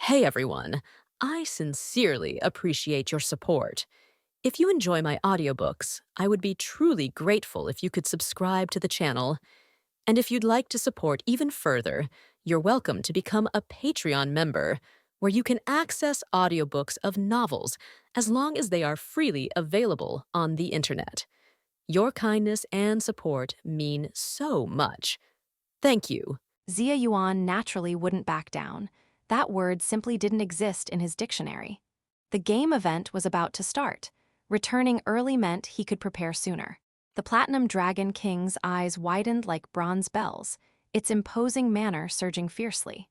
Hey everyone, I sincerely appreciate your support. If you enjoy my audiobooks, I would be truly grateful if you could subscribe to the channel. And if you'd like to support even further, you're welcome to become a Patreon member, where you can access audiobooks of novels as long as they are freely available on the internet. Your kindness and support mean so much. Thank you. Xia Yuan naturally wouldn't back down. That word simply didn't exist in his dictionary. The game event was about to start. Returning early meant he could prepare sooner. The Platinum Dragon King's eyes widened like bronze bells, its imposing manner surging fiercely.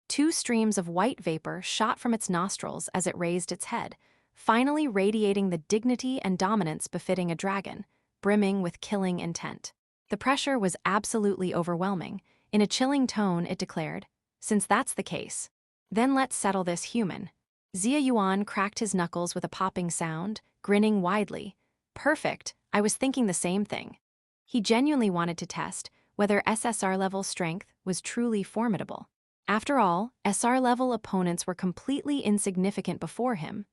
Two streams of white vapor shot from its nostrils as it raised its head, finally radiating the dignity and dominance befitting a dragon, brimming with killing intent. The pressure was absolutely overwhelming. In a chilling tone, it declared, "Since that's the case, then let's settle this human." Xia Yuan cracked his knuckles with a popping sound, grinning widely. "Perfect, I was thinking the same thing." He genuinely wanted to test whether SSR-level strength was truly formidable. After all, SR-level opponents were completely insignificant before him.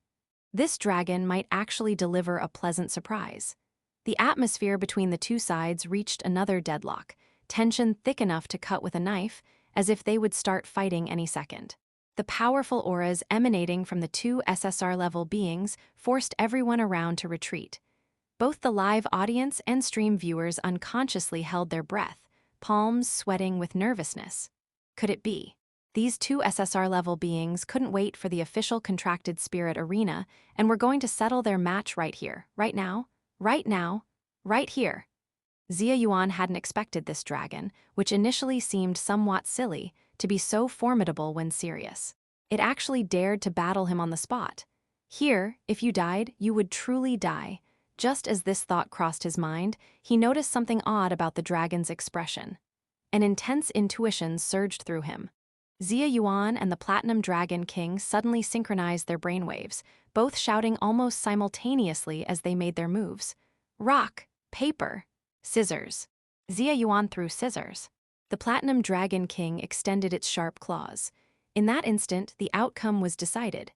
This dragon might actually deliver a pleasant surprise. The atmosphere between the two sides reached another deadlock, tension thick enough to cut with a knife, as if they would start fighting any second. The powerful auras emanating from the two SSR-level beings forced everyone around to retreat. Both the live audience and stream viewers unconsciously held their breath, palms sweating with nervousness. Could it be? These two SSR-level beings couldn't wait for the official contracted spirit arena and were going to settle their match right here, right now, right here. Xia Yuan hadn't expected this dragon, which initially seemed somewhat silly, to be so formidable when serious. It actually dared to battle him on the spot. Here, if you died, you would truly die. Just as this thought crossed his mind, he noticed something odd about the dragon's expression. An intense intuition surged through him. Xia Yuan and the Platinum Dragon King suddenly synchronized their brainwaves, both shouting almost simultaneously as they made their moves. Rock, paper, scissors. Xia Yuan threw scissors. The Platinum Dragon King extended its sharp claws. In that instant, the outcome was decided.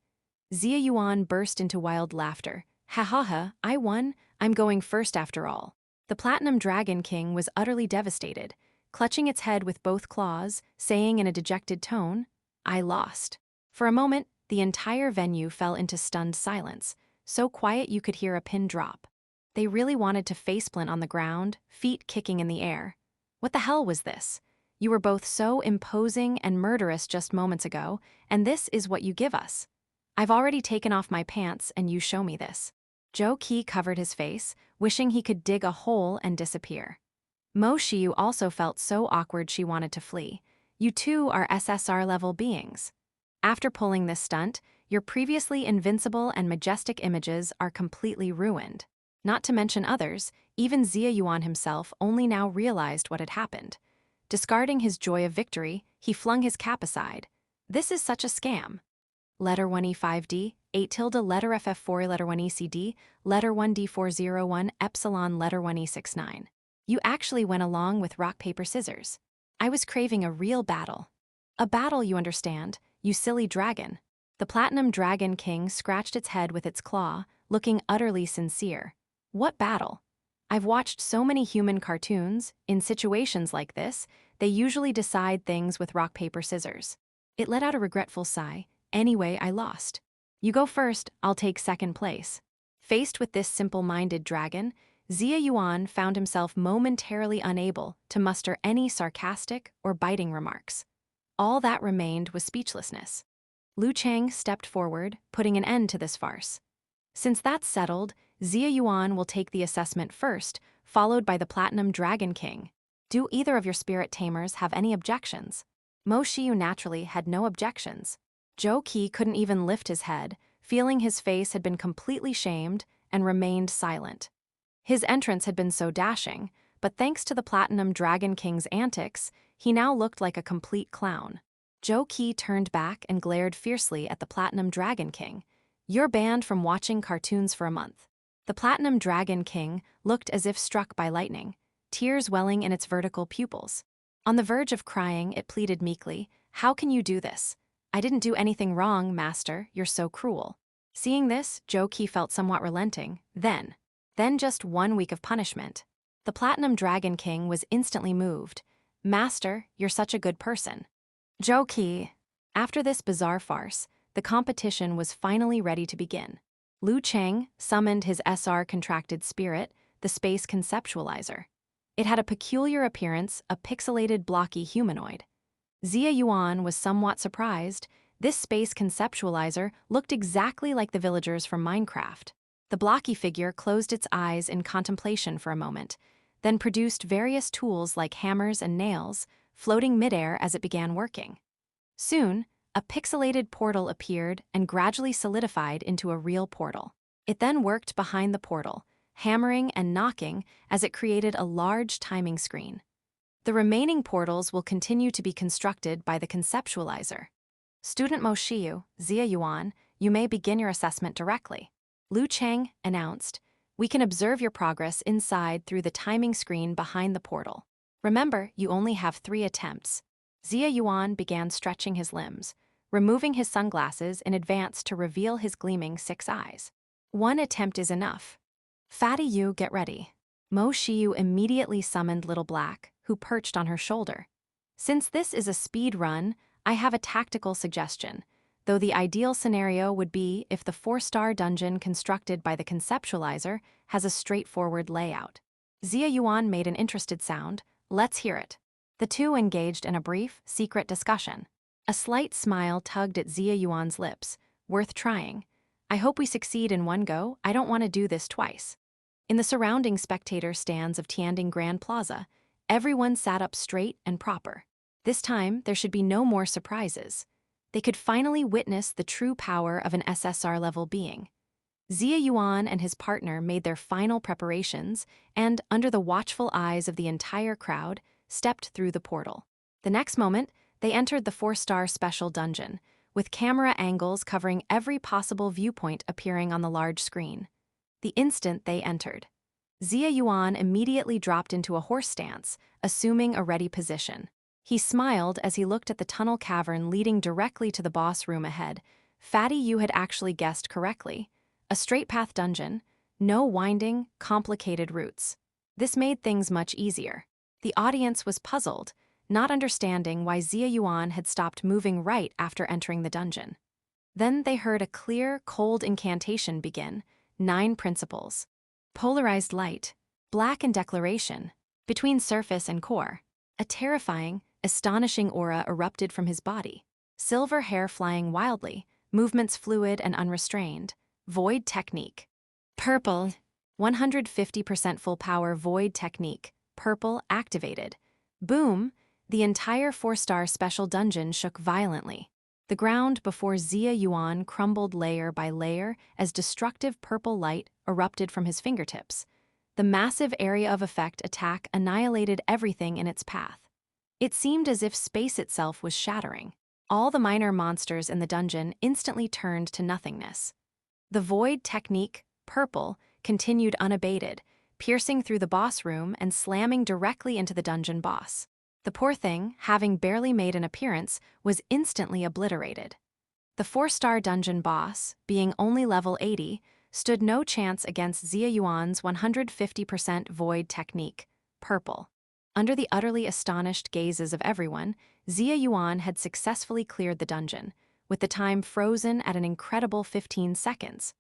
Xia Yuan burst into wild laughter. Ha ha ha, I won, I'm going first after all. The Platinum Dragon King was utterly devastated, clutching its head with both claws, saying in a dejected tone, "I lost." For a moment, the entire venue fell into stunned silence, so quiet you could hear a pin drop. They really wanted to faceplant on the ground, feet kicking in the air. What the hell was this? You were both so imposing and murderous just moments ago, and this is what you give us. I've already taken off my pants and you show me this. Zhou Qi covered his face, wishing he could dig a hole and disappear. Mo Xiu also felt so awkward she wanted to flee. You two are SSR-level beings. After pulling this stunt, your previously invincible and majestic images are completely ruined. Not to mention others, even Xia Yuan himself only now realized what had happened. Discarding his joy of victory, he flung his cap aside. This is such a scam. Letter 1E5D, 8 tilde letter FF4 letter 1ECD, letter 1D401 epsilon letter 1E69. You actually went along with rock, paper, scissors. I was craving a real battle. A battle, you understand, you silly dragon. The Platinum Dragon King scratched its head with its claw, looking utterly sincere. What battle? I've watched so many human cartoons. In situations like this, they usually decide things with rock, paper, scissors. It let out a regretful sigh. Anyway, I lost. You go first, I'll take second place. Faced with this simple-minded dragon, Xia Yuan found himself momentarily unable to muster any sarcastic or biting remarks. All that remained was speechlessness. Lu Chang stepped forward, putting an end to this farce. Since that's settled, Xia Yuan will take the assessment first, followed by the Platinum Dragon King. Do either of your spirit tamers have any objections? Mo Xiu naturally had no objections. Zhou Qi couldn't even lift his head, feeling his face had been completely shamed, and remained silent. His entrance had been so dashing, but thanks to the Platinum Dragon King's antics, he now looked like a complete clown. Zhou Qi turned back and glared fiercely at the Platinum Dragon King. You're banned from watching cartoons for a month. The Platinum Dragon King looked as if struck by lightning, tears welling in its vertical pupils. On the verge of crying, it pleaded meekly, "How can you do this? I didn't do anything wrong, Master, you're so cruel. Seeing this, Joe felt somewhat relenting. Then just 1 week of punishment. The Platinum Dragon King was instantly moved. Master, you're such a good person. Joe. After this bizarre farce, the competition was finally ready to begin. Liu Cheng summoned his SR contracted spirit, the space conceptualizer. It had a peculiar appearance, a pixelated blocky humanoid. Xia Yuan was somewhat surprised. This space conceptualizer looked exactly like the villagers from Minecraft. The blocky figure closed its eyes in contemplation for a moment, then produced various tools like hammers and nails, floating midair as it began working. Soon, a pixelated portal appeared and gradually solidified into a real portal. It then worked behind the portal, hammering and knocking as it created a large timing screen. The remaining portals will continue to be constructed by the conceptualizer. Student Mo Shiyu, Xia Yuan, you may begin your assessment directly. Liu Cheng announced, we can observe your progress inside through the timing screen behind the portal. Remember, you only have 3 attempts. Xia Yuan began stretching his limbs, removing his sunglasses in advance to reveal his gleaming 6 eyes. 1 attempt is enough. Fatty you, get ready. Mo Shiyu immediately summoned Little Black, who perched on her shoulder. Since this is a speed run, I have a tactical suggestion, though the ideal scenario would be if the 4-star dungeon constructed by the conceptualizer has a straightforward layout. Xia Yuan made an interested sound. Let's hear it. The two engaged in a brief, secret discussion. A slight smile tugged at Xia Yuan's lips. Worth trying. I hope we succeed in one go. I don't want to do this twice. In the surrounding spectator stands of Tianding Grand Plaza, everyone sat up straight and proper. This time, there should be no more surprises. They could finally witness the true power of an SSR-level being. Xia Yuan and his partner made their final preparations and, under the watchful eyes of the entire crowd, stepped through the portal. The next moment, they entered the 4-star special dungeon, with camera angles covering every possible viewpoint appearing on the large screen. The instant they entered, Xia Yuan immediately dropped into a horse stance, assuming a ready position. He smiled as he looked at the tunnel cavern leading directly to the boss room ahead. Fatty, you had actually guessed correctly. A straight-path dungeon, no winding, complicated routes. This made things much easier. The audience was puzzled, not understanding why Xia Yuan had stopped moving right after entering the dungeon. Then they heard a clear, cold incantation begin. 9 principles. Polarized light, black and declaration, between surface and core. A terrifying, astonishing aura erupted from his body. Silver hair flying wildly, movements fluid and unrestrained. Void technique. Purple. 150% full power void technique. Purple activated. Boom! The entire 4-star special dungeon shook violently. The ground before Xia Yuan crumbled layer by layer as destructive purple light erupted from his fingertips. The massive area of effect attack annihilated everything in its path. It seemed as if space itself was shattering. All the minor monsters in the dungeon instantly turned to nothingness. The void technique, purple, continued unabated, piercing through the boss room and slamming directly into the dungeon boss. The poor thing, having barely made an appearance, was instantly obliterated. The 4-star dungeon boss, being only level 80, stood no chance against Xia Yuan's 150% void technique, purple. Under the utterly astonished gazes of everyone, Xia Yuan had successfully cleared the dungeon, with the time frozen at an incredible 15 seconds.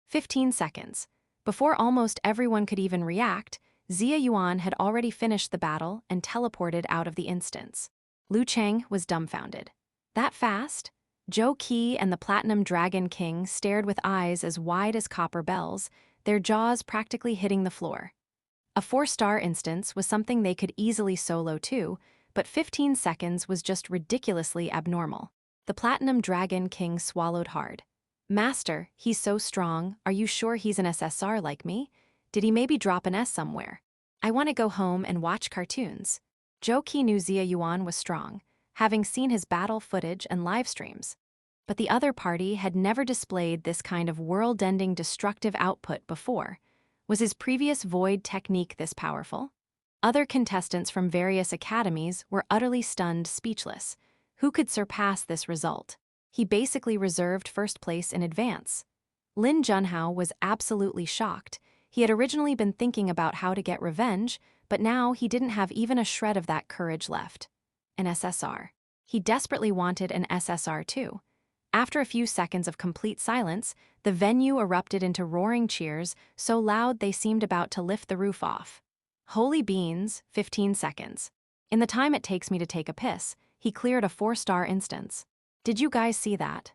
15 seconds. Before almost everyone could even react, Xia Yuan had already finished the battle and teleported out of the instance. Liu Cheng was dumbfounded. That fast? Zhou Qi and the Platinum Dragon King stared with eyes as wide as copper bells, their jaws practically hitting the floor. A 4-star instance was something they could easily solo too, but 15 seconds was just ridiculously abnormal. The Platinum Dragon King swallowed hard. Master, he's so strong, are you sure he's an SSR like me? Did he maybe drop an S somewhere? I want to go home and watch cartoons. Zhou Qi knew Xia Yuan was strong, having seen his battle footage and live streams. But the other party had never displayed this kind of world-ending destructive output before. Was his previous void technique this powerful? Other contestants from various academies were utterly stunned, speechless. Who could surpass this result? He basically reserved first place in advance. Lin Junhao was absolutely shocked. He had originally been thinking about how to get revenge, but now he didn't have even a shred of that courage left. An SSR. He desperately wanted an SSR too. After a few seconds of complete silence, the venue erupted into roaring cheers, so loud they seemed about to lift the roof off. Holy beans, 15 seconds. In the time it takes me to take a piss, he cleared a 4-star instance. Did you guys see that?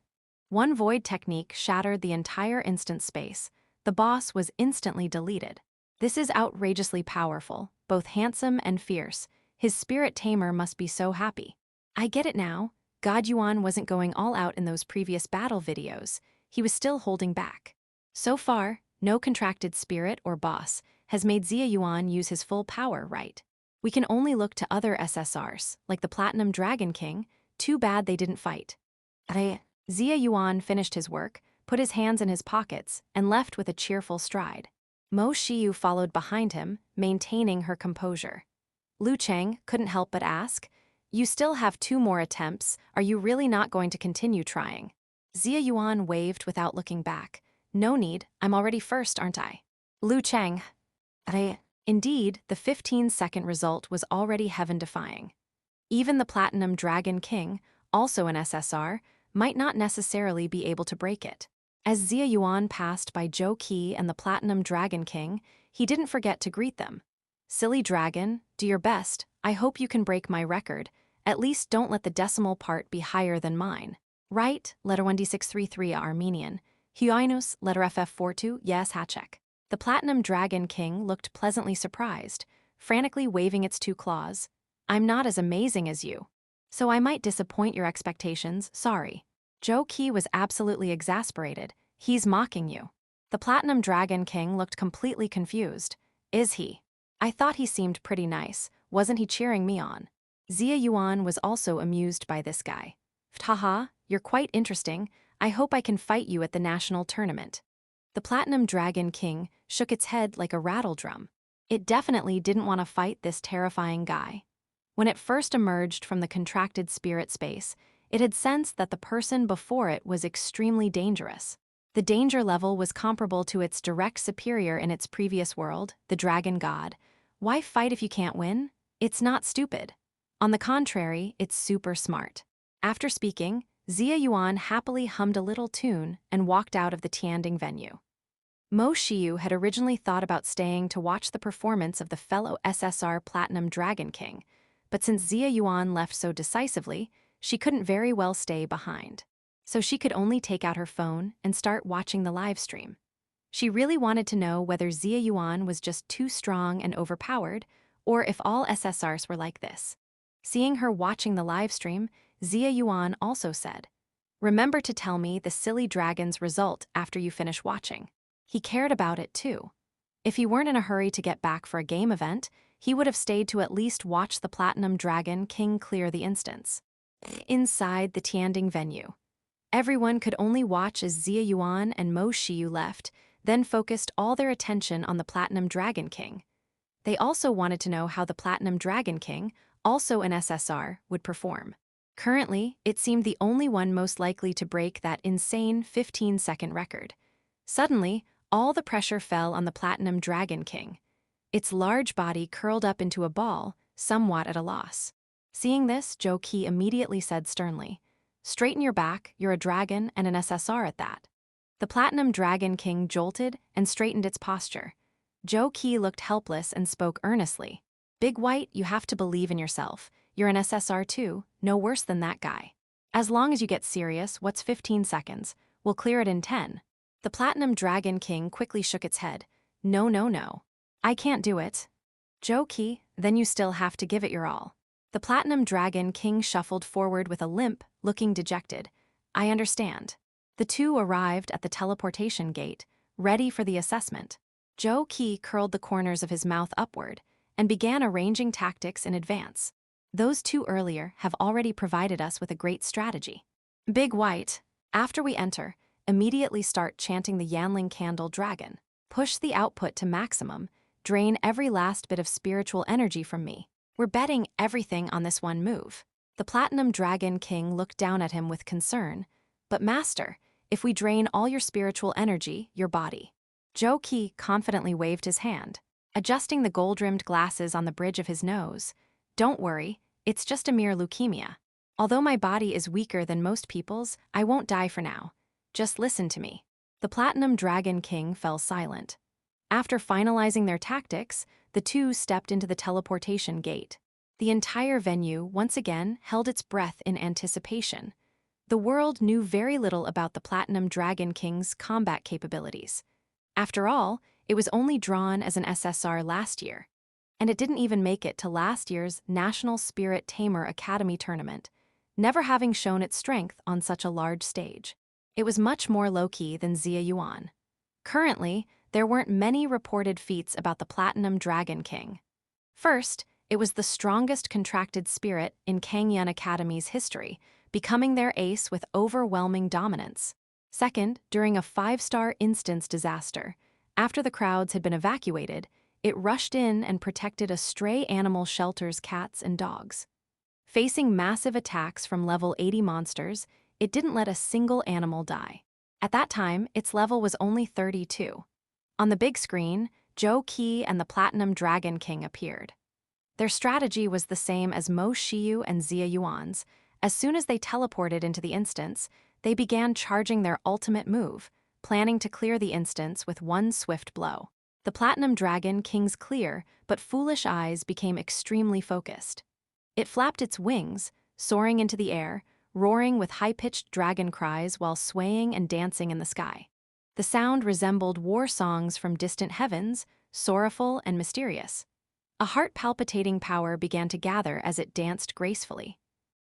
One void technique shattered the entire instance space. The boss was instantly deleted. This is outrageously powerful, both handsome and fierce. His spirit tamer must be so happy. I get it now. God Yuan wasn't going all out in those previous battle videos. He was still holding back. So far, no contracted spirit or boss has made Xia Yuan use his full power, right? We can only look to other SSRs, like the Platinum Dragon King. Too bad they didn't fight. Xia Yuan finished his work, put his hands in his pockets, and left with a cheerful stride. Mo Xiyu followed behind him, maintaining her composure. Lu Cheng couldn't help but ask, "You still have 2 more attempts. Are you really not going to continue trying?" Xia Yuan waved without looking back. "No need, I'm already first, aren't I?" Lu Cheng. Indeed, the 15-second result was already heaven-defying. Even the Platinum Dragon King, also an SSR, might not necessarily be able to break it. As Xia Yuan passed by Zhou Qi and the Platinum Dragon King, he didn't forget to greet them. "Silly dragon, do your best. I hope you can break my record. At least don't let the decimal part be higher than mine." Right, letter 1D633 Armenian. Huinus, letter FF42, yes, Hachek. The Platinum Dragon King looked pleasantly surprised, frantically waving its 2 claws. "I'm not as amazing as you. So I might disappoint your expectations, sorry." Zhou Qi was absolutely exasperated. "He's mocking you." The Platinum Dragon King looked completely confused. "Is he? I thought he seemed pretty nice. Wasn't he cheering me on?" Xia Yuan was also amused by this guy. "Haha, you're quite interesting. I hope I can fight you at the national tournament." The Platinum Dragon King shook its head like a rattle drum. It definitely didn't want to fight this terrifying guy. When it first emerged from the contracted spirit space, it had sensed that the person before it was extremely dangerous. The danger level was comparable to its direct superior in its previous world, the Dragon God. Why fight if you can't win? It's not stupid. On the contrary, it's super smart. After speaking, Xia Yuan happily hummed a little tune and walked out of the Tianding venue. Mo Xiyu had originally thought about staying to watch the performance of the fellow SSR Platinum Dragon King, but since Xia Yuan left so decisively, she couldn't very well stay behind. So she could only take out her phone and start watching the live stream. She really wanted to know whether Xia Yuan was just too strong and overpowered, or if all SSRs were like this. Seeing her watching the live stream, Xia Yuan also said, "Remember to tell me the silly dragon's result after you finish watching." He cared about it too. If he weren't in a hurry to get back for a game event, he would have stayed to at least watch the Platinum Dragon King clear the instance. Inside the Tianding venue, everyone could only watch as Xia Yuan and Mo Xiyu left, then focused all their attention on the Platinum Dragon King. They also wanted to know how the Platinum Dragon King, also an SSR, would perform. Currently, it seemed the only one most likely to break that insane 15-second record. Suddenly, all the pressure fell on the Platinum Dragon King. Its large body curled up into a ball, somewhat at a loss. Seeing this, Zhou Qi immediately said sternly, "Straighten your back, you're a dragon and an SSR at that." The Platinum Dragon King jolted and straightened its posture. Zhou Qi looked helpless and spoke earnestly. "Big White, you have to believe in yourself. You're an SSR too, no worse than that guy. As long as you get serious, what's 15 seconds? We'll clear it in 10. The Platinum Dragon King quickly shook its head. "No, no, no. I can't do it." "Zhou Qi, then you still have to give it your all." The Platinum Dragon King shuffled forward with a limp, looking dejected. "I understand." The two arrived at the teleportation gate, ready for the assessment. Zhou Qi curled the corners of his mouth upward and began arranging tactics in advance. Those two earlier have already provided us with a great strategy. "Big White, after we enter, immediately start chanting the Yanling Candle Dragon. Push the output to maximum, drain every last bit of spiritual energy from me. We're betting everything on this one move." The Platinum Dragon King looked down at him with concern. "But Master, if we drain all your spiritual energy, your body." Zhou Qi confidently waved his hand, adjusting the gold-rimmed glasses on the bridge of his nose. "Don't worry, it's just a mere leukemia. Although my body is weaker than most people's, I won't die for now. Just listen to me." The Platinum Dragon King fell silent. After finalizing their tactics, the two stepped into the teleportation gate. The entire venue once again held its breath in anticipation. The world knew very little about the Platinum Dragon King's combat capabilities. After all, it was only drawn as an SSR last year, and it didn't even make it to last year's National Spirit Tamer Academy tournament, never having shown its strength on such a large stage. It was much more low-key than Xia Yuan. Currently, there weren't many reported feats about the Platinum Dragon King. First, it was the strongest contracted spirit in Kangyun Academy's history, becoming their ace with overwhelming dominance. Second, during a 5-star instance disaster, after the crowds had been evacuated, it rushed in and protected a stray animal shelter's cats and dogs. Facing massive attacks from level 80 monsters, it didn't let a single animal die. At that time, its level was only 32. On the big screen, Zhou Qi and the Platinum Dragon King appeared. Their strategy was the same as Mo Shiyu and Xia Yuan's. As soon as they teleported into the instance, they began charging their ultimate move, planning to clear the instance with one swift blow. The Platinum Dragon King's clear but foolish eyes became extremely focused. It flapped its wings, soaring into the air, roaring with high-pitched dragon cries while swaying and dancing in the sky. The sound resembled war songs from distant heavens, sorrowful and mysterious. A heart-palpitating power began to gather as it danced gracefully.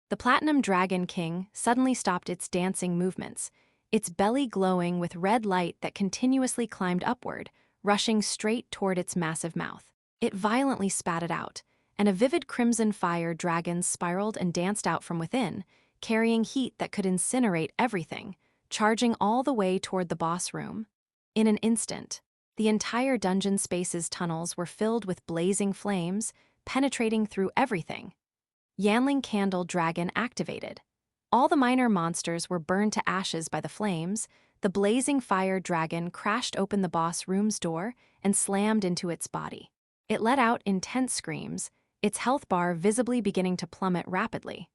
The Platinum Dragon King suddenly stopped its dancing movements, its belly glowing with red light that continuously climbed upward, rushing straight toward its massive mouth. It violently spat it out, and a vivid crimson fire dragon spiraled and danced out from within, carrying heat that could incinerate everything, charging all the way toward the boss room. In an instant, the entire dungeon space's tunnels were filled with blazing flames, penetrating through everything. Yanling Candle Dragon activated. All the minor monsters were burned to ashes by the flames. The blazing fire dragon crashed open the boss room's door and slammed into its body. It let out intense screams, its health bar visibly beginning to plummet rapidly.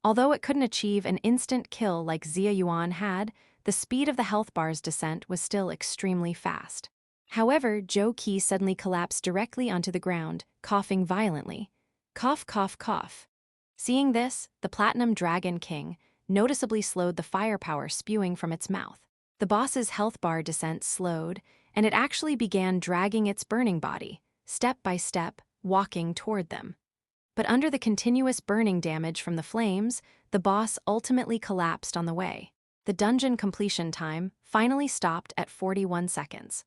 Although it couldn't achieve an instant kill like Xia Yuan had, the speed of the health bar's descent was still extremely fast. However, Zhou Qi suddenly collapsed directly onto the ground, coughing violently. Cough, cough, cough. Seeing this, the Platinum Dragon King noticeably slowed the firepower spewing from its mouth. The boss's health bar descent slowed, and it actually began dragging its burning body, step by step, walking toward them. But under the continuous burning damage from the flames, the boss ultimately collapsed on the way. The dungeon completion time finally stopped at 41 seconds.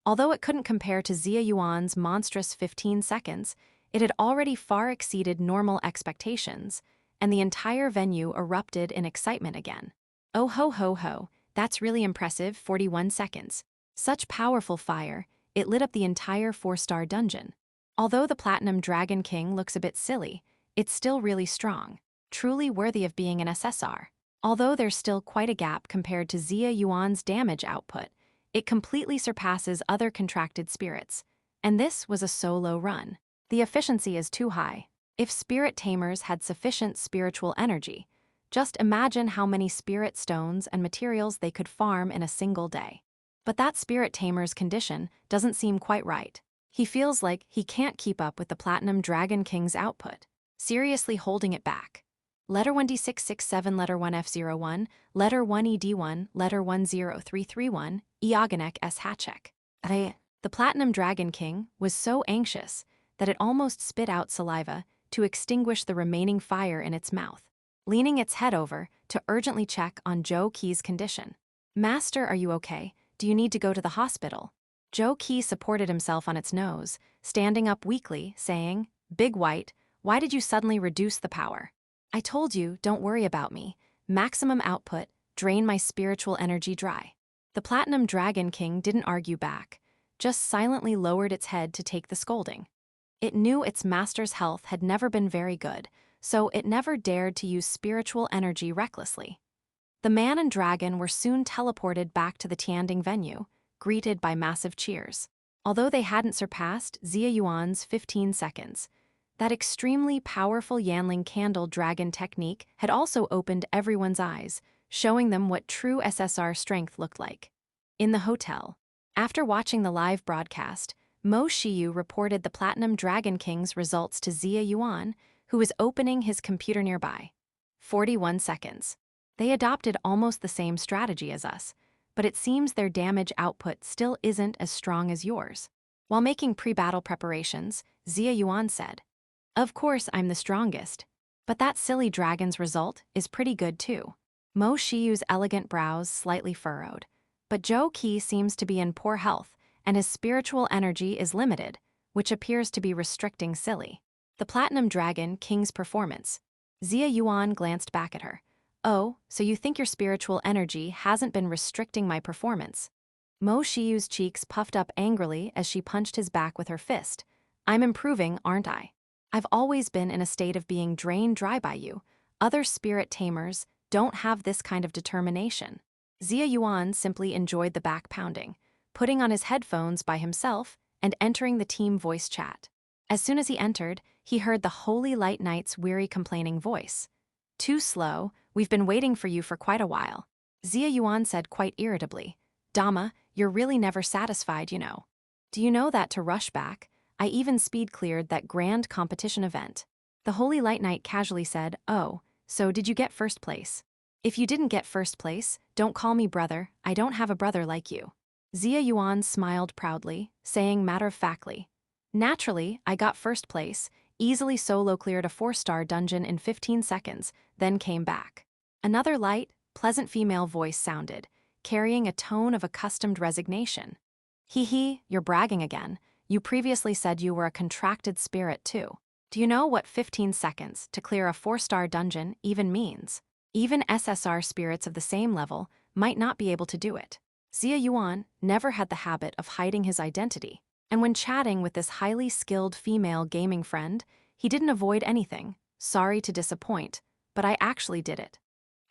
Although it couldn't compare to Xia Yuan's monstrous 15 seconds, it had already far exceeded normal expectations, and the entire venue erupted in excitement again. Oh ho ho ho, that's really impressive, 41 seconds. Such powerful fire, it lit up the entire 4-star dungeon. Although the Platinum Dragon King looks a bit silly, it's still really strong, truly worthy of being an SSR. Although there's still quite a gap compared to Xia Yuan's damage output, it completely surpasses other contracted spirits, and this was a solo run. The efficiency is too high. If spirit tamers had sufficient spiritual energy, just imagine how many spirit stones and materials they could farm in a single day. But that spirit tamer's condition doesn't seem quite right. He feels like he can't keep up with the Platinum Dragon King's output, seriously holding it back. Letter 1D667, letter 1F01, letter 1ED1, letter 10331, Eoganek S. Hatchek. The Platinum Dragon King was so anxious that it almost spit out saliva to extinguish the remaining fire in its mouth, leaning its head over to urgently check on Zhou Qi's condition. "Master, are you okay? Do you need to go to the hospital?" Zhou Qi supported himself on its nose, standing up weakly, saying, "Big White, why did you suddenly reduce the power?" "I told you, don't worry about me. Maximum output, drain my spiritual energy dry." The Platinum Dragon King didn't argue back, just silently lowered its head to take the scolding. It knew its master's health had never been very good, so it never dared to use spiritual energy recklessly. The man and dragon were soon teleported back to the Tianding venue, greeted by massive cheers. Although they hadn't surpassed Xia Yuan's 15 seconds, that extremely powerful Yanling candle dragon technique had also opened everyone's eyes, showing them what true SSR strength looked like. In the hotel, after watching the live broadcast, Mo Shiyu reported the Platinum Dragon King's results to Xia Yuan, who was opening his computer nearby. 41 seconds. They adopted almost the same strategy as us, but it seems their damage output still isn't as strong as yours. While making pre-battle preparations, Xia Yuan said, "Of course I'm the strongest, but that silly dragon's result is pretty good too." Mo Shiyu's elegant brows slightly furrowed, but Zhou Qi seems to be in poor health, and his spiritual energy is limited, which appears to be restricting Silly. The Platinum Dragon King's performance. Xia Yuan glanced back at her. "Oh, so you think your spiritual energy hasn't been restricting my performance?" Mo Shiyu's cheeks puffed up angrily as she punched his back with her fist. "I'm improving, aren't I? I've always been in a state of being drained dry by you. Other spirit tamers don't have this kind of determination." Xia Yuan simply enjoyed the back pounding, putting on his headphones by himself and entering the team voice chat. As soon as he entered, he heard the Holy Light Knight's weary complaining voice. "Too slow, we've been waiting for you for quite a while." Xia Yuan said quite irritably, "Dama, you're really never satisfied, you know. Do you know that to rush back, I even speed cleared that grand competition event?" The Holy Light Knight casually said, "Oh, so did you get first place? If you didn't get first place, don't call me brother, I don't have a brother like you." Xia Yuan smiled proudly, saying matter-of-factly, "Naturally, I got first place, easily solo cleared a 4-star dungeon in 15 seconds, then came back." Another light, pleasant female voice sounded, carrying a tone of accustomed resignation. "Hee hee, you're bragging again. You previously said you were a contracted spirit too. Do you know what 15 seconds to clear a 4-star dungeon even means? Even SSR spirits of the same level might not be able to do it." Xia Yuan never had the habit of hiding his identity, and when chatting with this highly skilled female gaming friend, he didn't avoid anything. "Sorry to disappoint, but I actually did it.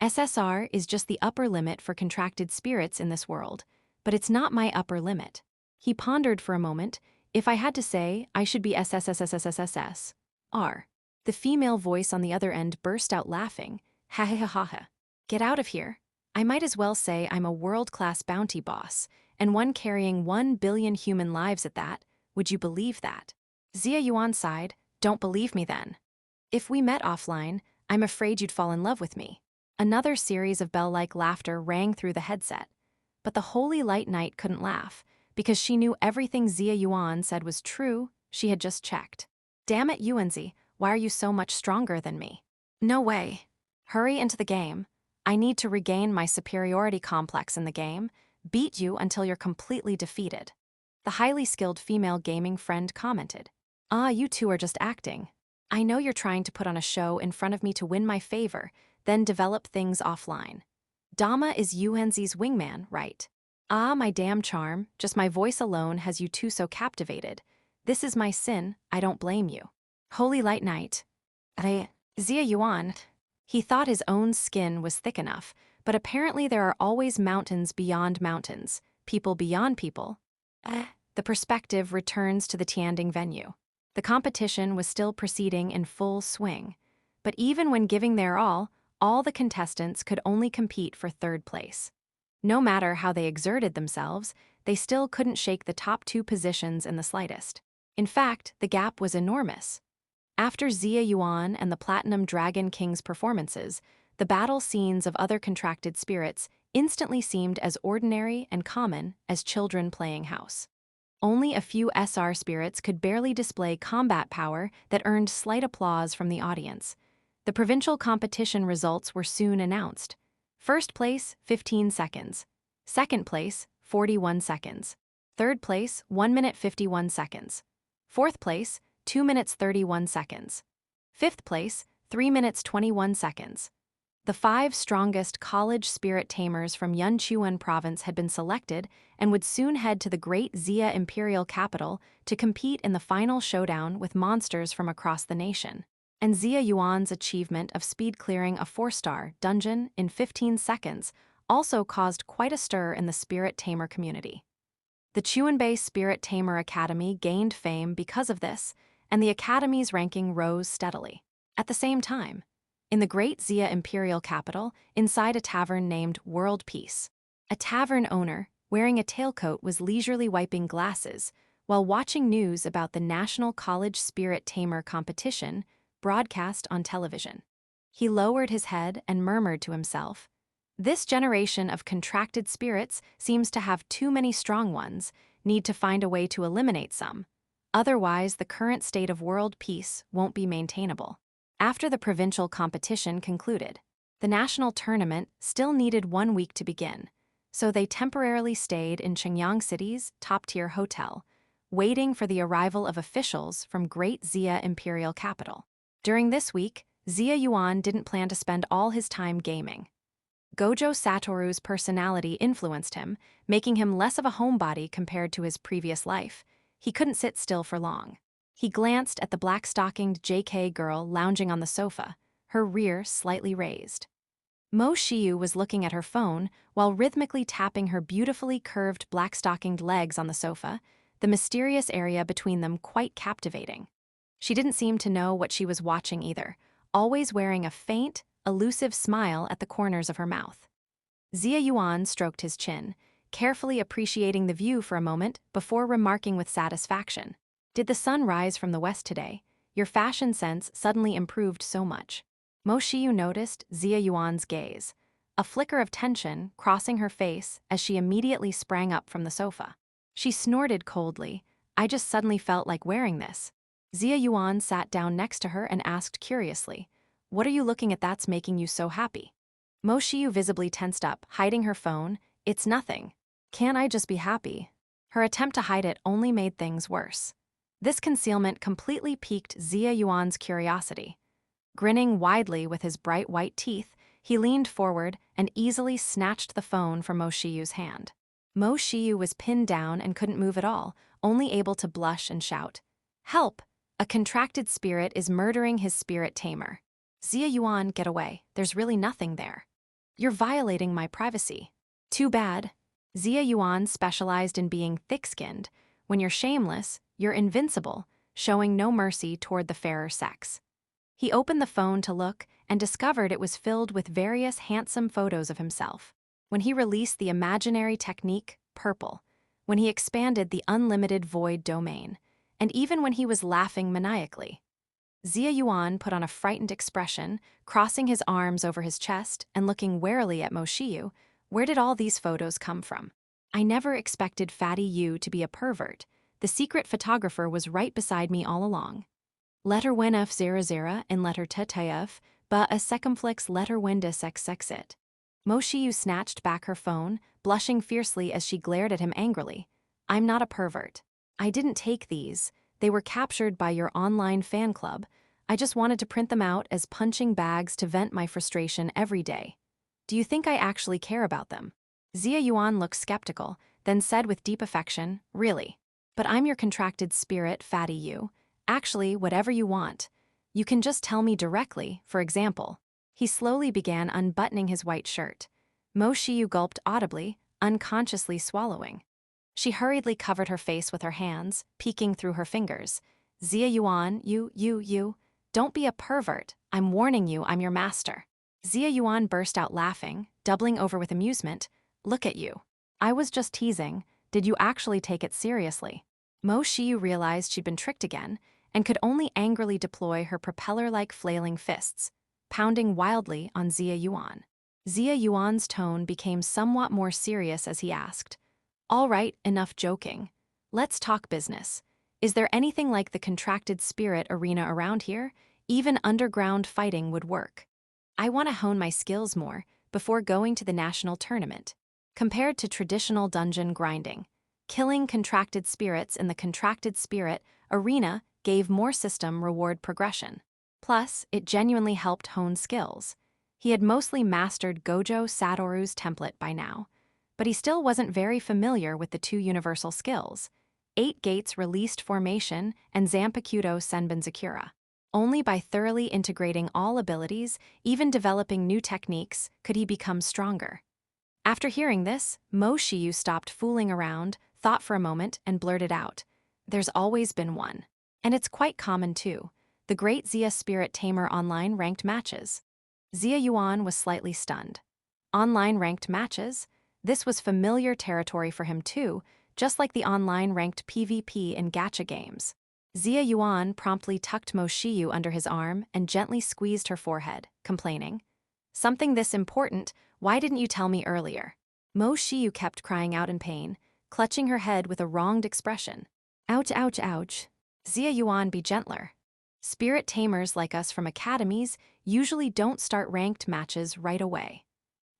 SSR is just the upper limit for contracted spirits in this world, but it's not my upper limit." He pondered for a moment. "If I had to say, I should be SSSSSSSR." The female voice on the other end burst out laughing. "Ha ha ha ha ha. Get out of here. I might as well say I'm a world-class bounty boss, and one carrying 1 billion human lives at that. Would you believe that?" Xia Yuan sighed. "Don't believe me then. If we met offline, I'm afraid you'd fall in love with me." Another series of bell-like laughter rang through the headset, but the Holy Light Knight couldn't laugh, because she knew everything Xia Yuan said was true. She had just checked. "Damn it, Yuanzi, why are you so much stronger than me?" "No way. Hurry into the game. I need to regain my superiority complex in the game. Beat you until you're completely defeated." The highly skilled female gaming friend commented. "Ah, you two are just acting. I know you're trying to put on a show in front of me to win my favor, then develop things offline. Dama is Yuanzi's wingman, right? Ah, my damn charm, just my voice alone has you two so captivated. This is my sin, I don't blame you." Holy Light Knight. Xia Yuan. He thought his own skin was thick enough, but apparently there are always mountains beyond mountains, people beyond people. The perspective returns to the Tianding venue. The competition was still proceeding in full swing, but even when giving their all the contestants could only compete for third place. No matter how they exerted themselves, they still couldn't shake the top 2 positions in the slightest. In fact, the gap was enormous. After Xia Yuan and the Platinum Dragon King's performances, the battle scenes of other contracted spirits instantly seemed as ordinary and common as children playing house. Only a few SR spirits could barely display combat power that earned slight applause from the audience. The provincial competition results were soon announced. First place, 15 seconds. Second place, 41 seconds. Third place, 1 minute 51 seconds. Fourth place, 2 minutes 31 seconds. Fifth place, 3 minutes 21 seconds. The 5 strongest college spirit tamers from Yunchuan province had been selected and would soon head to the great Xia imperial capital to compete in the final showdown with monsters from across the nation. And Xia Yuan's achievement of speed clearing a 4-star dungeon in 15 seconds also caused quite a stir in the Spirit Tamer community. The Chuanbei Spirit Tamer Academy gained fame because of this, and the academy's ranking rose steadily. At the same time, in the great Xia imperial capital, inside a tavern named World Peace, a tavern owner, wearing a tailcoat, was leisurely wiping glasses while watching news about the National College Spirit Tamer competition broadcast on television. He lowered his head and murmured to himself, "This generation of contracted spirits seems to have too many strong ones, need to find a way to eliminate some. Otherwise, the current state of world peace won't be maintainable." After the provincial competition concluded, the national tournament still needed 1 week to begin, so they temporarily stayed in Shenyang City's top-tier hotel, waiting for the arrival of officials from Great Xia Imperial Capital. During this week, Xia Yuan didn't plan to spend all his time gaming. Gojo Satoru's personality influenced him, making him less of a homebody compared to his previous life. He couldn't sit still for long. He glanced at the black-stockinged JK girl lounging on the sofa, her rear slightly raised. Mo Shiyu was looking at her phone while rhythmically tapping her beautifully curved black-stockinged legs on the sofa, the mysterious area between them quite captivating. She didn't seem to know what she was watching either, always wearing a faint, elusive smile at the corners of her mouth. Xia Yuan stroked his chin, carefully appreciating the view for a moment before remarking with satisfaction, "Did the sun rise from the west today? Your fashion sense suddenly improved so much." Mo Shiyu noticed Xia Yuan's gaze, a flicker of tension crossing her face as she immediately sprang up from the sofa. She snorted coldly, "I just suddenly felt like wearing this." Xia Yuan sat down next to her and asked curiously, "What are you looking at that's making you so happy?" Mo Shiyu visibly tensed up, hiding her phone. "It's nothing. Can't I just be happy?" Her attempt to hide it only made things worse. This concealment completely piqued Xia Yuan's curiosity. Grinning widely with his bright white teeth, he leaned forward and easily snatched the phone from Mo Shiyu's hand. Mo Shiyu was pinned down and couldn't move at all, only able to blush and shout, "Help! A contracted spirit is murdering his spirit tamer." "Xia Yuan, get away. There's really nothing there. You're violating my privacy." "Too bad." Xia Yuan specialized in being thick-skinned. When you're shameless, you're invincible, showing no mercy toward the fairer sex. He opened the phone to look and discovered it was filled with various handsome photos of himself. When he released the imaginary technique, purple, when he expanded the unlimited void domain, and even when he was laughing maniacally. Xia Yuan put on a frightened expression, crossing his arms over his chest and looking warily at Mo Shiyu. "Where did all these photos come from? I never expected Fatty Yu to be a pervert. The secret photographer was right beside me all along." Letter win F00 and letter TTF, but a secumflix letter windus xxit. Mo Shiyu snatched back her phone, blushing fiercely as she glared at him angrily. "I'm not a pervert. I didn't take these. They were captured by your online fan club. I just wanted to print them out as punching bags to vent my frustration every day. Do you think I actually care about them?" Xia Yuan looked skeptical, then said with deep affection, "Really? But I'm your contracted spirit, Fatty Yu. Actually, whatever you want. You can just tell me directly, for example." He slowly began unbuttoning his white shirt. Mo Shiyu gulped audibly, unconsciously swallowing. She hurriedly covered her face with her hands, peeking through her fingers. "Xia Yuan, you, don't be a pervert. I'm warning you, I'm your master." Xia Yuan burst out laughing, doubling over with amusement. "Look at you. I was just teasing. Did you actually take it seriously?" Mo Shiyu realized she'd been tricked again, and could only angrily deploy her propeller-like flailing fists, pounding wildly on Xia Yuan. Xia Yuan's tone became somewhat more serious as he asked, "All right, enough joking. Let's talk business. Is there anything like the contracted spirit arena around here? Even underground fighting would work. I want to hone my skills more before going to the national tournament." Compared to traditional dungeon grinding, killing contracted spirits in the contracted spirit arena gave more system reward progression. Plus, it genuinely helped hone skills. He had mostly mastered Gojo Satoru's template by now, but he still wasn't very familiar with the two universal skills, 8 Gates Released Formation and Zanpakuto Senbenzakura. Only by thoroughly integrating all abilities, even developing new techniques, could he become stronger. After hearing this, Mo Shiyu stopped fooling around, thought for a moment, and blurted out, "There's always been one. And it's quite common too. The Great Xia Spirit Tamer online ranked matches." Xia Yuan was slightly stunned. Online ranked matches? This was familiar territory for him too, just like the online ranked PvP in gacha games. Xia Yuan promptly tucked Mo Shiyu under his arm and gently squeezed her forehead, complaining, "Something this important, why didn't you tell me earlier?" Mo Shiyu kept crying out in pain, clutching her head with a wronged expression. "Ouch, ouch, ouch. Xia Yuan, be gentler. Spirit tamers like us from academies usually don't start ranked matches right away.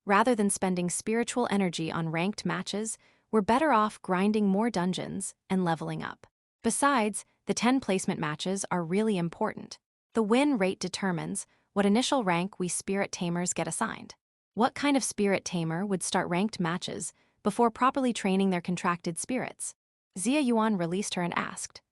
Rather than spending spiritual energy on ranked matches, we're better off grinding more dungeons and leveling up. Besides, the 10 placement matches are really important. The win rate determines what initial rank we spirit tamers get assigned. What kind of spirit tamer would start ranked matches before properly training their contracted spirits?" Xia Yuan released her and asked,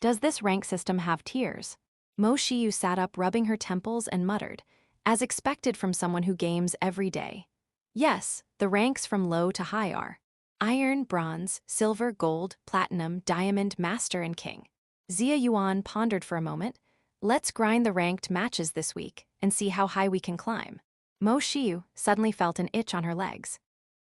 "Does this rank system have tiers?" Mo Shiyu sat up, rubbing her temples, and muttered, as expected from someone who games every day, "Yes, the ranks from low to high are Iron, Bronze, Silver, Gold, Platinum, Diamond, Master, and King." Xia Yuan pondered for a moment. "Let's grind the ranked matches this week and see how high we can climb." Mo Shiyu suddenly felt an itch on her legs.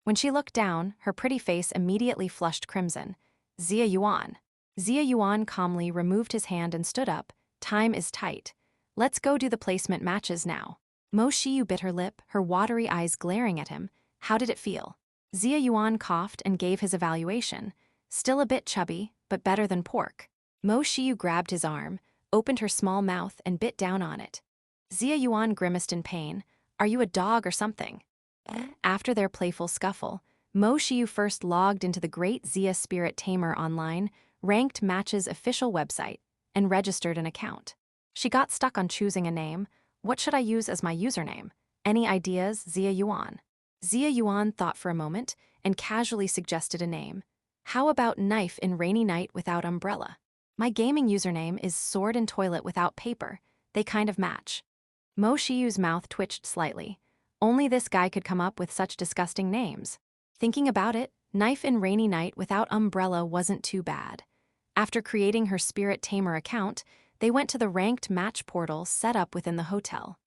When she looked down, her pretty face immediately flushed crimson. "Xia Yuan." Xia Yuan calmly removed his hand and stood up. "Time is tight. Let's go do the placement matches now." Mo Shiyu bit her lip, her watery eyes glaring at him. How did it feel? Xia Yuan coughed and gave his evaluation. "Still a bit chubby, but better than pork." Mo Shiyu grabbed his arm, opened her small mouth, and bit down on it. Xia Yuan grimaced in pain. "Are you a dog or something?" After their playful scuffle, Mo Shiyu first logged into the Great Xia Spirit Tamer online, ranked matches official website, and registered an account. She got stuck on choosing a name. What should I use as my username? Any ideas, Xia Yuan? Xia Yuan thought for a moment and casually suggested a name. How about Knife in Rainy Night Without Umbrella? My gaming username is Sword and Toilet Without Paper. They kind of match. Mo Shiyu's mouth twitched slightly. Only this guy could come up with such disgusting names. Thinking about it, Knife in Rainy Night Without Umbrella wasn't too bad. After creating her Spirit Tamer account, they went to the ranked match portal set up within the hotel.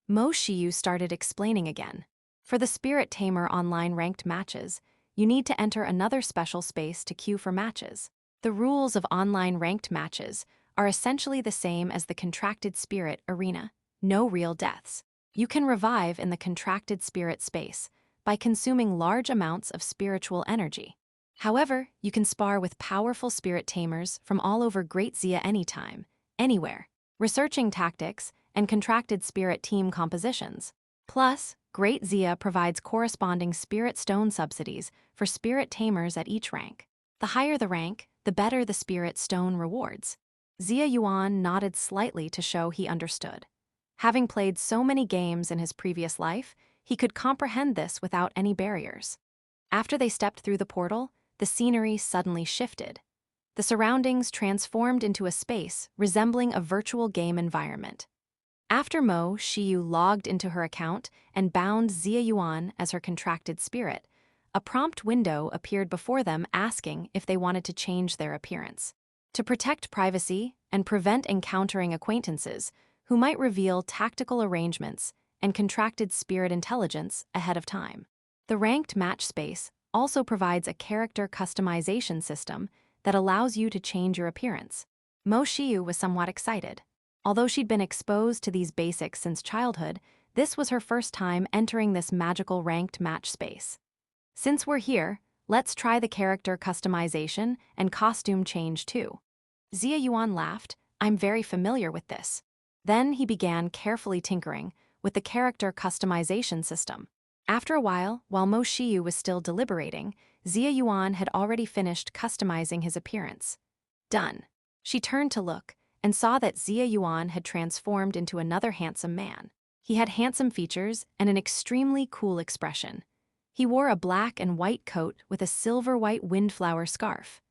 Mo Shiyu started explaining again. For the Spirit Tamer online ranked matches, you need to enter another special space to queue for matches. The rules of online ranked matches are essentially the same as the contracted spirit arena. No real deaths. You can revive in the contracted spirit space by consuming large amounts of spiritual energy. However, you can spar with powerful spirit tamers from all over Great Xia anytime, anywhere, researching tactics and contracted spirit team compositions. Plus, Great Xia provides corresponding spirit stone subsidies for spirit tamers at each rank. The higher the rank, the better the spirit stone rewards. Xia Yuan nodded slightly to show he understood. Having played so many games in his previous life, he could comprehend this without any barriers. After they stepped through the portal, the scenery suddenly shifted. The surroundings transformed into a space resembling a virtual game environment. After Mo Shiyu logged into her account and bound Xia Yuan as her contracted spirit, a prompt window appeared before them asking if they wanted to change their appearance. To protect privacy and prevent encountering acquaintances who might reveal tactical arrangements and contracted spirit intelligence ahead of time. The ranked match space also provides a character customization system that allows you to change your appearance. Mo Shiyu was somewhat excited. Although she'd been exposed to these basics since childhood, this was her first time entering this magical ranked match space. Since we're here, let's try the character customization and costume change too. Xia Yuan laughed. I'm very familiar with this. Then he began carefully tinkering with the character customization system. After a while Mo Shiyu was still deliberating, Xia Yuan had already finished customizing his appearance. Done. She turned to look and saw that Xia Yuan had transformed into another handsome man. He had handsome features and an extremely cool expression. He wore a black and white coat with a silver-white windflower scarf.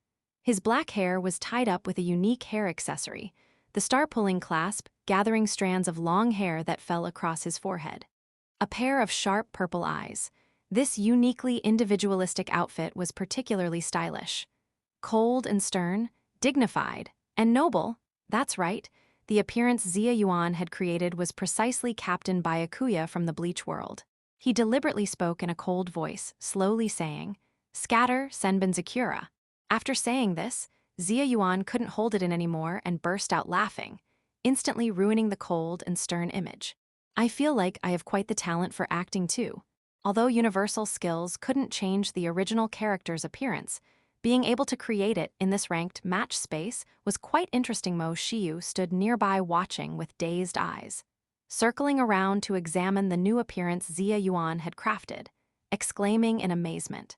His black hair was tied up with a unique hair accessory, the star-pulling clasp gathering strands of long hair that fell across his forehead. A pair of sharp purple eyes. This uniquely individualistic outfit was particularly stylish. Cold and stern, dignified, and noble, that's right, the appearance Xia Yuan had created was precisely Captain Byakuya from the Bleach world. He deliberately spoke in a cold voice, slowly saying, "Scatter Senbin Zakura." After saying this, Xia Yuan couldn't hold it in anymore and burst out laughing, instantly ruining the cold and stern image. I feel like I have quite the talent for acting too. Although universal skills couldn't change the original character's appearance, being able to create it in this ranked match space was quite interesting. Mo Shiyu stood nearby watching with dazed eyes, circling around to examine the new appearance Xia Yuan had crafted, exclaiming in amazement,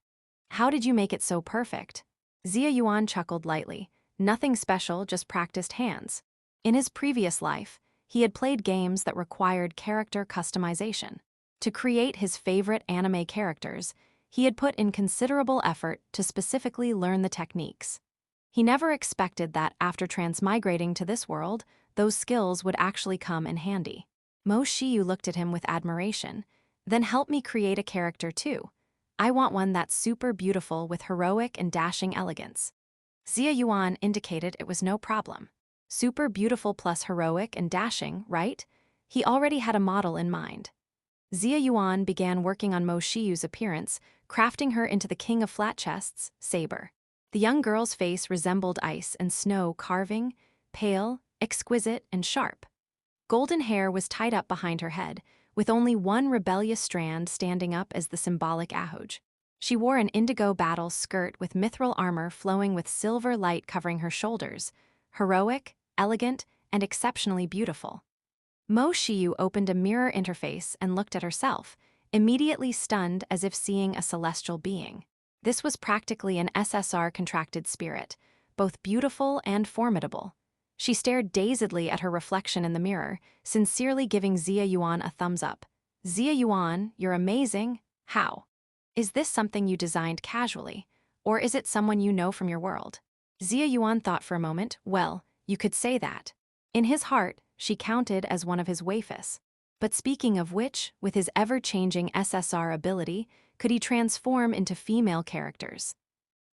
"How did you make it so perfect?" Xia Yuan chuckled lightly. Nothing special, just practiced hands. In his previous life, he had played games that required character customization. To create his favorite anime characters, he had put in considerable effort to specifically learn the techniques. He never expected that after transmigrating to this world, those skills would actually come in handy. Mo Shiyu looked at him with admiration. "Then help me create a character too. I want one that's super beautiful with heroic and dashing elegance." Xia Yuan indicated it was no problem. Super beautiful plus heroic and dashing, right? He already had a model in mind. Xia Yuan began working on Mo Shiyu's appearance, crafting her into the king of flat chests, Saber. The young girl's face resembled ice and snow carving, pale, exquisite, and sharp. Golden hair was tied up behind her head, with only one rebellious strand standing up as the symbolic ahoj. She wore an indigo battle skirt with mithril armor flowing with silver light covering her shoulders, heroic, elegant, and exceptionally beautiful. Mo Shiyu opened a mirror interface and looked at herself, immediately stunned as if seeing a celestial being. This was practically an SSR contracted spirit, both beautiful and formidable. She stared dazedly at her reflection in the mirror, sincerely giving Xia Yuan a thumbs up. "Xia Yuan, you're amazing. How? Is this something you designed casually, or is it someone you know from your world?" Xia Yuan thought for a moment. Well, you could say that. In his heart, she counted as one of his waifus. But speaking of which, with his ever-changing SSR ability, could he transform into female characters?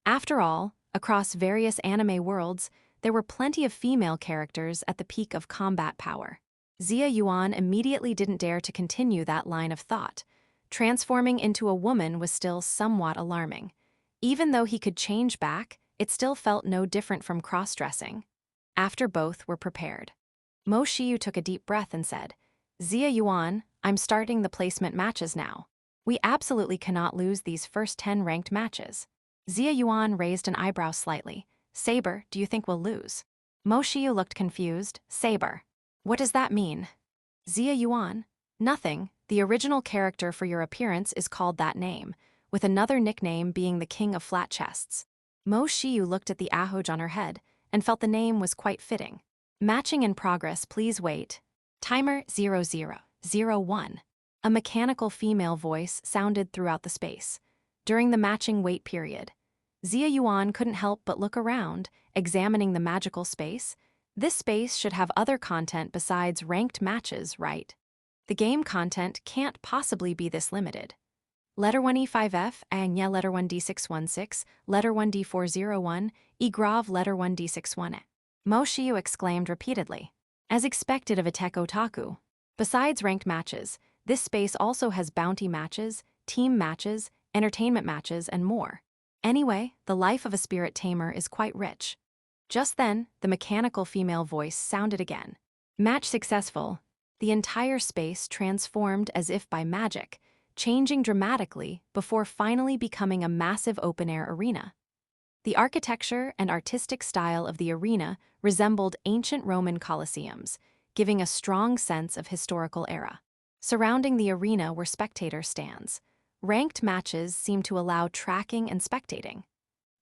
After all, across various anime worlds, there were plenty of female characters at the peak of combat power. Xia Yuan immediately didn't dare to continue that line of thought. Transforming into a woman was still somewhat alarming. Even though he could change back, it still felt no different from cross-dressing. After both were prepared, Mo Shiyu took a deep breath and said, "Xia Yuan, I'm starting the placement matches now. We absolutely cannot lose these first 10 ranked matches." Xia Yuan raised an eyebrow slightly. "Saber, do you think we'll lose?" Mo Shiyu looked confused. "Saber? What does that mean?" Xia Yuan, "Nothing. The original character for your appearance is called that name, with another nickname being the King of Flat Chests." Mo Shiyu looked at the ahoj on her head and felt the name was quite fitting. "Matching in progress, please wait. Timer 0001. A mechanical female voice sounded throughout the space. During the matching wait period, Xia Yuan couldn't help but look around, examining the magical space. This space should have other content besides ranked matches, right? The game content can't possibly be this limited. Letter 1E5F, Anya letter 1D616, letter 1D401, Igrav letter 1D61. Mo Shiyu exclaimed repeatedly. As expected of a tech otaku. Besides ranked matches, this space also has bounty matches, team matches, entertainment matches, and more. Anyway, the life of a spirit tamer is quite rich. Just then, the mechanical female voice sounded again. "Match successful." The entire space transformed as if by magic, changing dramatically before finally becoming a massive open-air arena. The architecture and artistic style of the arena resembled ancient Roman colosseums, giving a strong sense of historical era. Surrounding the arena were spectator stands. Ranked matches seemed to allow tracking and spectating.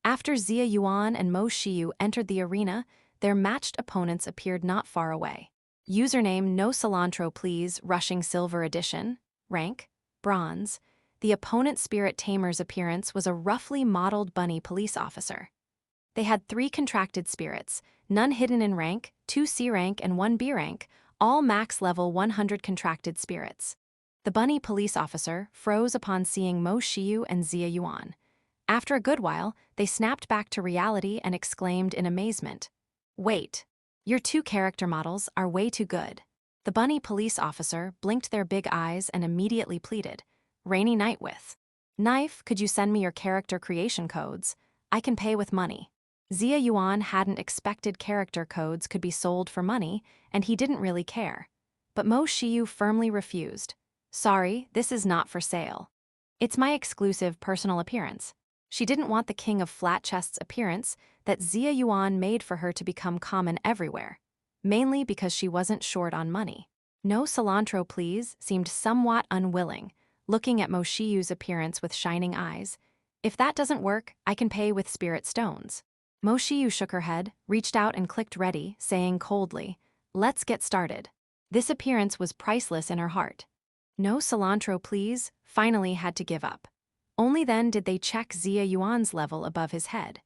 After Xia Yuan and Mo Shiyu entered the arena, their matched opponents appeared not far away. Username no cilantro please, rushing silver edition. Rank, bronze. The opponent spirit tamer's appearance was a roughly modeled bunny police officer. They had 3 contracted spirits, none hidden in rank, 2 C rank and 1 B rank, all max level 100 contracted spirits. The bunny police officer froze upon seeing Mo Xiu and Xia Yuan. After a good while, they snapped back to reality and exclaimed in amazement, "Wait, your two character models are way too good." The bunny police officer blinked their big eyes and immediately pleaded, "Rainy night with Knife, could you send me your character creation codes? I can pay with money." Xia Yuan hadn't expected character codes could be sold for money, and he didn't really care. But Mo Xiu firmly refused. "Sorry, this is not for sale. It's my exclusive personal appearance." She didn't want the king of flat chests appearance that Xia Yuan made for her to become common everywhere, mainly because she wasn't short on money. "No cilantro, please," seemed somewhat unwilling, looking at Mo Xiu's appearance with shining eyes. "If that doesn't work, I can pay with spirit stones." Mo Xiu shook her head, reached out and clicked ready, saying coldly, "Let's get started." This appearance was priceless in her heart. "No cilantro, please," finally had to give up. Only then did they check Xia Yuan's level above his head.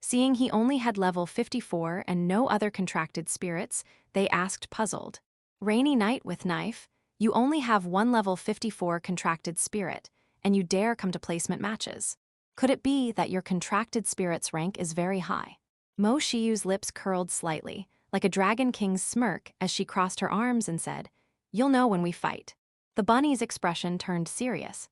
Seeing he only had level 54 and no other contracted spirits, they asked puzzled, "Rainy night with Knife, you only have one level 54 contracted spirit, and you dare come to placement matches. Could it be that your contracted spirit's rank is very high?" Mo Xiu's lips curled slightly, like a dragon king's smirk as she crossed her arms and said, "You'll know when we fight." The bunny's expression turned serious.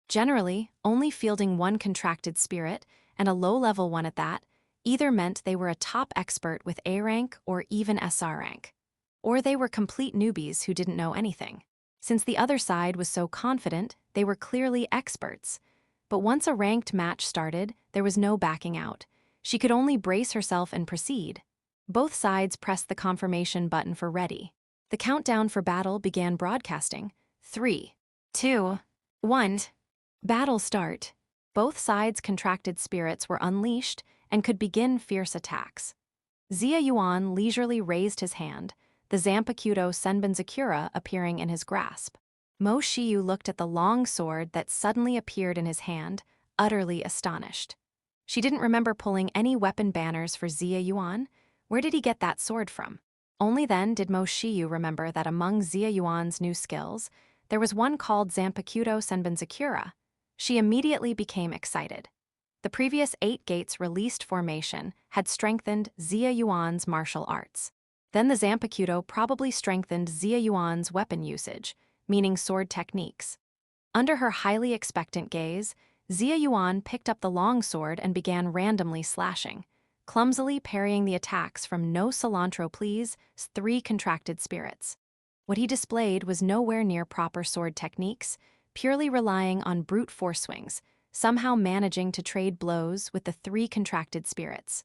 Generally, only fielding one contracted spirit, and a low-level one at that, either meant they were a top expert with A rank or even SR rank. Or they were complete newbies who didn't know anything. Since the other side was so confident, they were clearly experts. But once a ranked match started, there was no backing out. She could only brace herself and proceed. Both sides pressed the confirmation button for ready. The countdown for battle began broadcasting. 3, 2, 1. Battle start. Both sides' contracted spirits were unleashed and could begin fierce attacks. Xia Yuan leisurely raised his hand, the Zanpakuto Senbenzakura appearing in his grasp. Mo Xiu looked at the long sword that suddenly appeared in his hand, utterly astonished. She didn't remember pulling any weapon banners for Xia Yuan. Where did he get that sword from? Only then did Mo Xiu remember that among Xia Yuan's new skills, there was one called Zanpakuto Senbenzakura. She immediately became excited. The previous 8 gates released formation had strengthened Xia Yuan's martial arts. Then the Zanpakuto probably strengthened Xia Yuan's weapon usage, meaning sword techniques. Under her highly expectant gaze, Xia Yuan picked up the long sword and began randomly slashing, clumsily parrying the attacks from No Cilantro Please's 3 contracted spirits. What he displayed was nowhere near proper sword techniques, purely relying on brute force swings, somehow managing to trade blows with the 3 contracted spirits.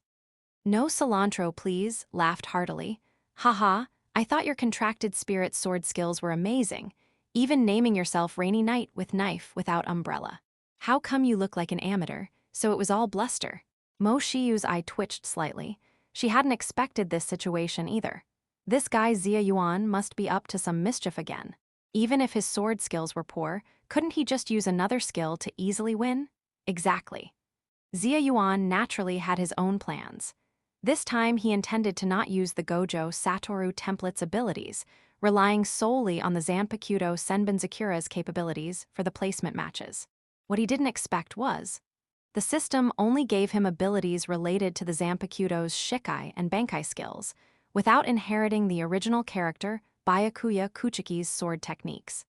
No Cilantro Please laughed heartily. "Haha, I thought your contracted spirit sword skills were amazing, even naming yourself Rainy Night with Knife without umbrella. How come you look like an amateur, so it was all bluster?" Mo Xiu's eye twitched slightly. She hadn't expected this situation either. This guy Xia Yuan must be up to some mischief again. Even if his sword skills were poor, couldn't he just use another skill to easily win? Exactly. Xia Yuan naturally had his own plans. This time he intended to not use the Gojo Satoru template's abilities, relying solely on the Zanpakuto Senbenzakura's capabilities for the placement matches. What he didn't expect was, the system only gave him abilities related to the Zanpakuto's Shikai and Bankai skills, without inheriting the original character Byakuya Kuchiki's sword techniques.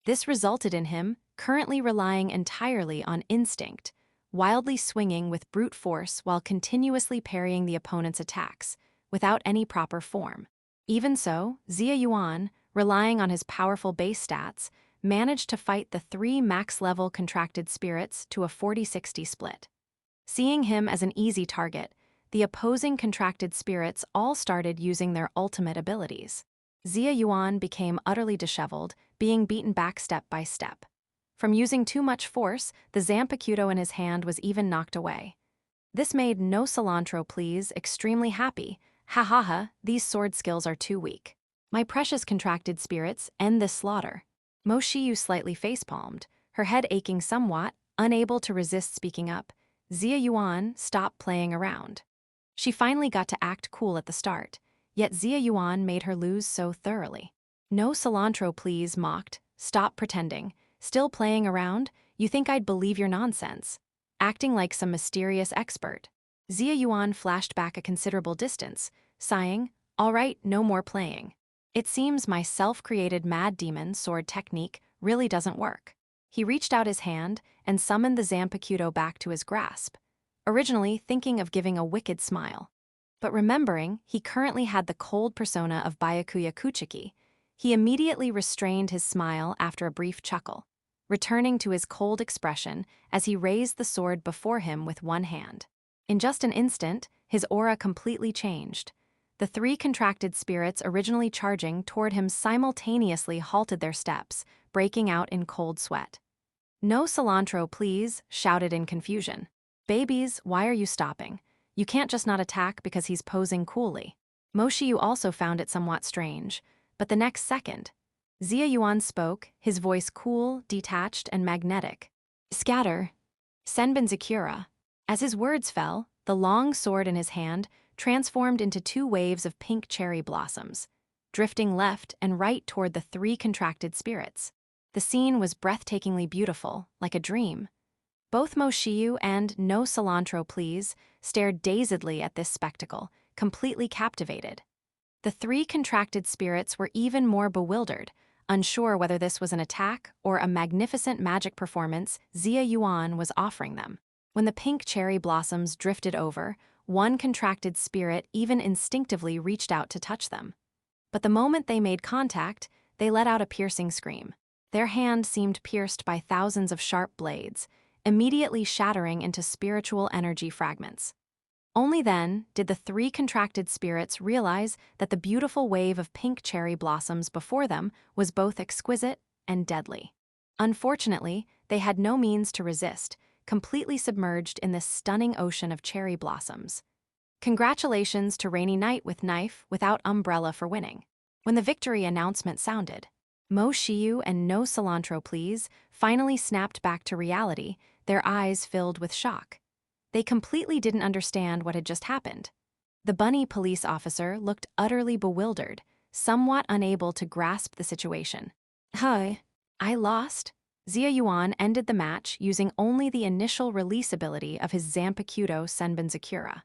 This resulted in him currently relying entirely on instinct, wildly swinging with brute force while continuously parrying the opponent's attacks, without any proper form. Even so, Xia Yuan, relying on his powerful base stats, managed to fight the 3 max-level contracted spirits to a 40-60 split. Seeing him as an easy target, the opposing contracted spirits all started using their ultimate abilities. Xia Yuan became utterly disheveled, being beaten back step by step. From using too much force, the Zanpakuto in his hand was even knocked away. This made No Cilantro Please extremely happy. "Ha ha ha, these sword skills are too weak. My precious contracted spirits, end this slaughter." Mo Xiu slightly facepalmed, her head aching somewhat, unable to resist speaking up. Xia Yuan stopped playing around. She finally got to act cool at the start, yet Xia Yuan made her lose so thoroughly. No cilantro, please, mocked. Stop pretending. Still playing around? You think I'd believe your nonsense? Acting like some mysterious expert. Xia Yuan flashed back a considerable distance, sighing, all right, no more playing. It seems my self-created mad demon sword technique really doesn't work. He reached out his hand and summoned the Zanpakuto back to his grasp, originally thinking of giving a wicked smile. But remembering he currently had the cold persona of Byakuya Kuchiki, he immediately restrained his smile after a brief chuckle, returning to his cold expression as he raised the sword before him with one hand. In just an instant, his aura completely changed. The three contracted spirits originally charging toward him simultaneously halted their steps, breaking out in cold sweat. No cilantro, please, shouted in confusion. Babies, why are you stopping? You can't just not attack because he's posing coolly. Moshiyu also found it somewhat strange, but the next second, Xia Yuan spoke, his voice cool, detached, and magnetic. Scatter. Senbin Zakura. As his words fell, the long sword in his hand transformed into two waves of pink cherry blossoms, drifting left and right toward the three contracted spirits. The scene was breathtakingly beautiful, like a dream. Both Moshiyu and No Cilantro Please stared dazedly at this spectacle, completely captivated. The three contracted spirits were even more bewildered, unsure whether this was an attack or a magnificent magic performance Xia Yuan was offering them. When the pink cherry blossoms drifted over, one contracted spirit even instinctively reached out to touch them. But the moment they made contact, they let out a piercing scream. Their hand seemed pierced by thousands of sharp blades, immediately shattering into spiritual energy fragments. Only then did the three contracted spirits realize that the beautiful wave of pink cherry blossoms before them was both exquisite and deadly. Unfortunately, they had no means to resist, completely submerged in this stunning ocean of cherry blossoms. Congratulations to Rainy Knight with Knife Without Umbrella for winning. When the victory announcement sounded, Moshiyu and No Cilantro Please finally snapped back to reality, their eyes filled with shock. They completely didn't understand what had just happened. The bunny police officer looked utterly bewildered, somewhat unable to grasp the situation. Hi, I lost. Xia Yuan ended the match using only the initial release ability of his Zanpakuto Senbin Zakura.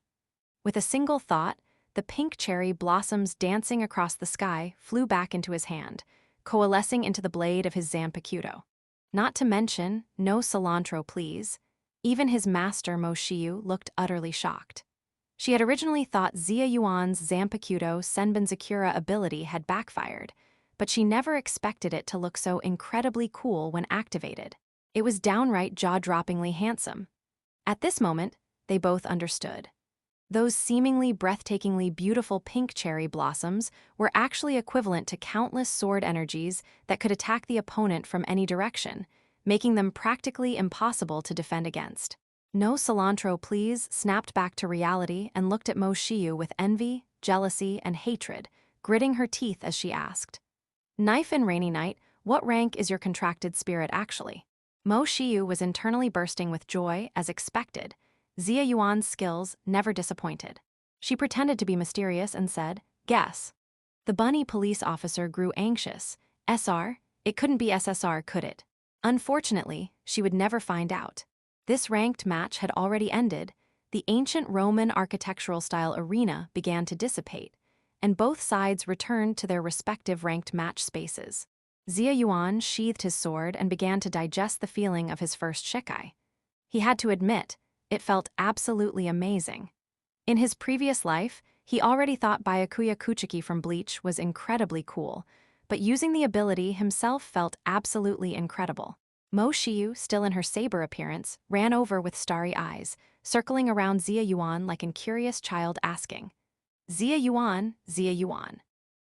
With a single thought, the pink cherry blossoms dancing across the sky flew back into his hand, coalescing into the blade of his Zanpakuto. Not to mention, No Cilantro Please, even his master Moshiyu looked utterly shocked. She had originally thought Xia Yuan's Zanpakuto Senbin Zakura ability had backfired, but she never expected it to look so incredibly cool when activated. It was downright jaw-droppingly handsome. At this moment, they both understood. Those seemingly breathtakingly beautiful pink cherry blossoms were actually equivalent to countless sword energies that could attack the opponent from any direction, making them practically impossible to defend against. No Cilantro Please snapped back to reality and looked at Moshiyu with envy, jealousy, and hatred, gritting her teeth as she asked, Knife and Rainy Knight, what rank is your contracted spirit actually? Moshiyu was internally bursting with joy as expected. Xia Yuan's skills never disappointed. She pretended to be mysterious and said, guess. The bunny police officer grew anxious. SR? It couldn't be SSR, could it? Unfortunately, she would never find out. This ranked match had already ended. The ancient Roman architectural-style arena began to dissipate, and both sides returned to their respective ranked match spaces. Xia Yuan sheathed his sword and began to digest the feeling of his first shikai. He had to admit, it felt absolutely amazing. In his previous life, he already thought Byakuya Kuchiki from Bleach was incredibly cool, but using the ability himself felt absolutely incredible. Moshiyu, still in her saber appearance, ran over with starry eyes, circling around Xia Yuan like an curious child asking, Xia Yuan,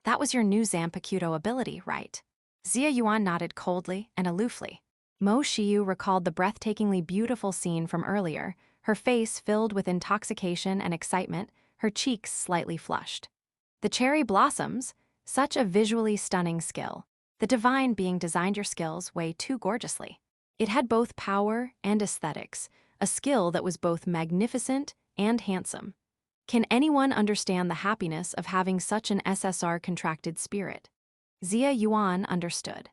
that was your new Zanpakuto ability, right? Xia Yuan nodded coldly and aloofly. Moshiyu recalled the breathtakingly beautiful scene from earlier, her face filled with intoxication and excitement, her cheeks slightly flushed. The cherry blossoms, such a visually stunning skill. The divine being designed your skills way too gorgeously. It had both power and aesthetics, a skill that was both magnificent and handsome. Can anyone understand the happiness of having such an SSR contracted spirit? Xia Yuan understood.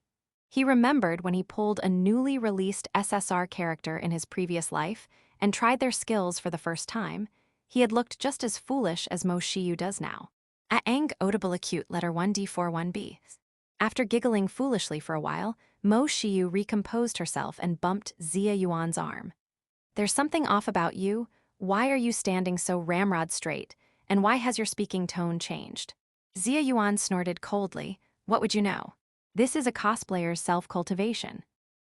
He remembered when he pulled a newly released SSR character in his previous life and tried their skills for the first time. He had looked just as foolish as Mo Shiyu does now. Aang audible acute letter 1D41B. After giggling foolishly for a while, Mo Shiyu recomposed herself and bumped Xia Yuan's arm. There's something off about you. Why are you standing so ramrod straight? And why has your speaking tone changed? Xia Yuan snorted coldly. What would you know? This is a cosplayer's self-cultivation.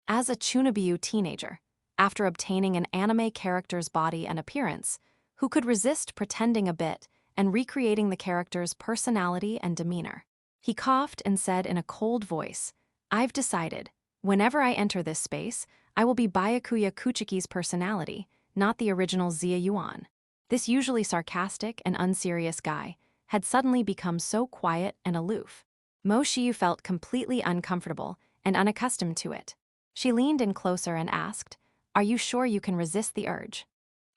As a Chunobiyu teenager, after obtaining an anime character's body and appearance, who could resist pretending a bit and recreating the character's personality and demeanor? He coughed and said in a cold voice, I've decided, whenever I enter this space, I will be Byakuya Kuchiki's personality, not the original Xia Yuan. This usually sarcastic and unserious guy had suddenly become so quiet and aloof. Mo Shiyu felt completely uncomfortable and unaccustomed to it. She leaned in closer and asked, Are you sure you can resist the urge?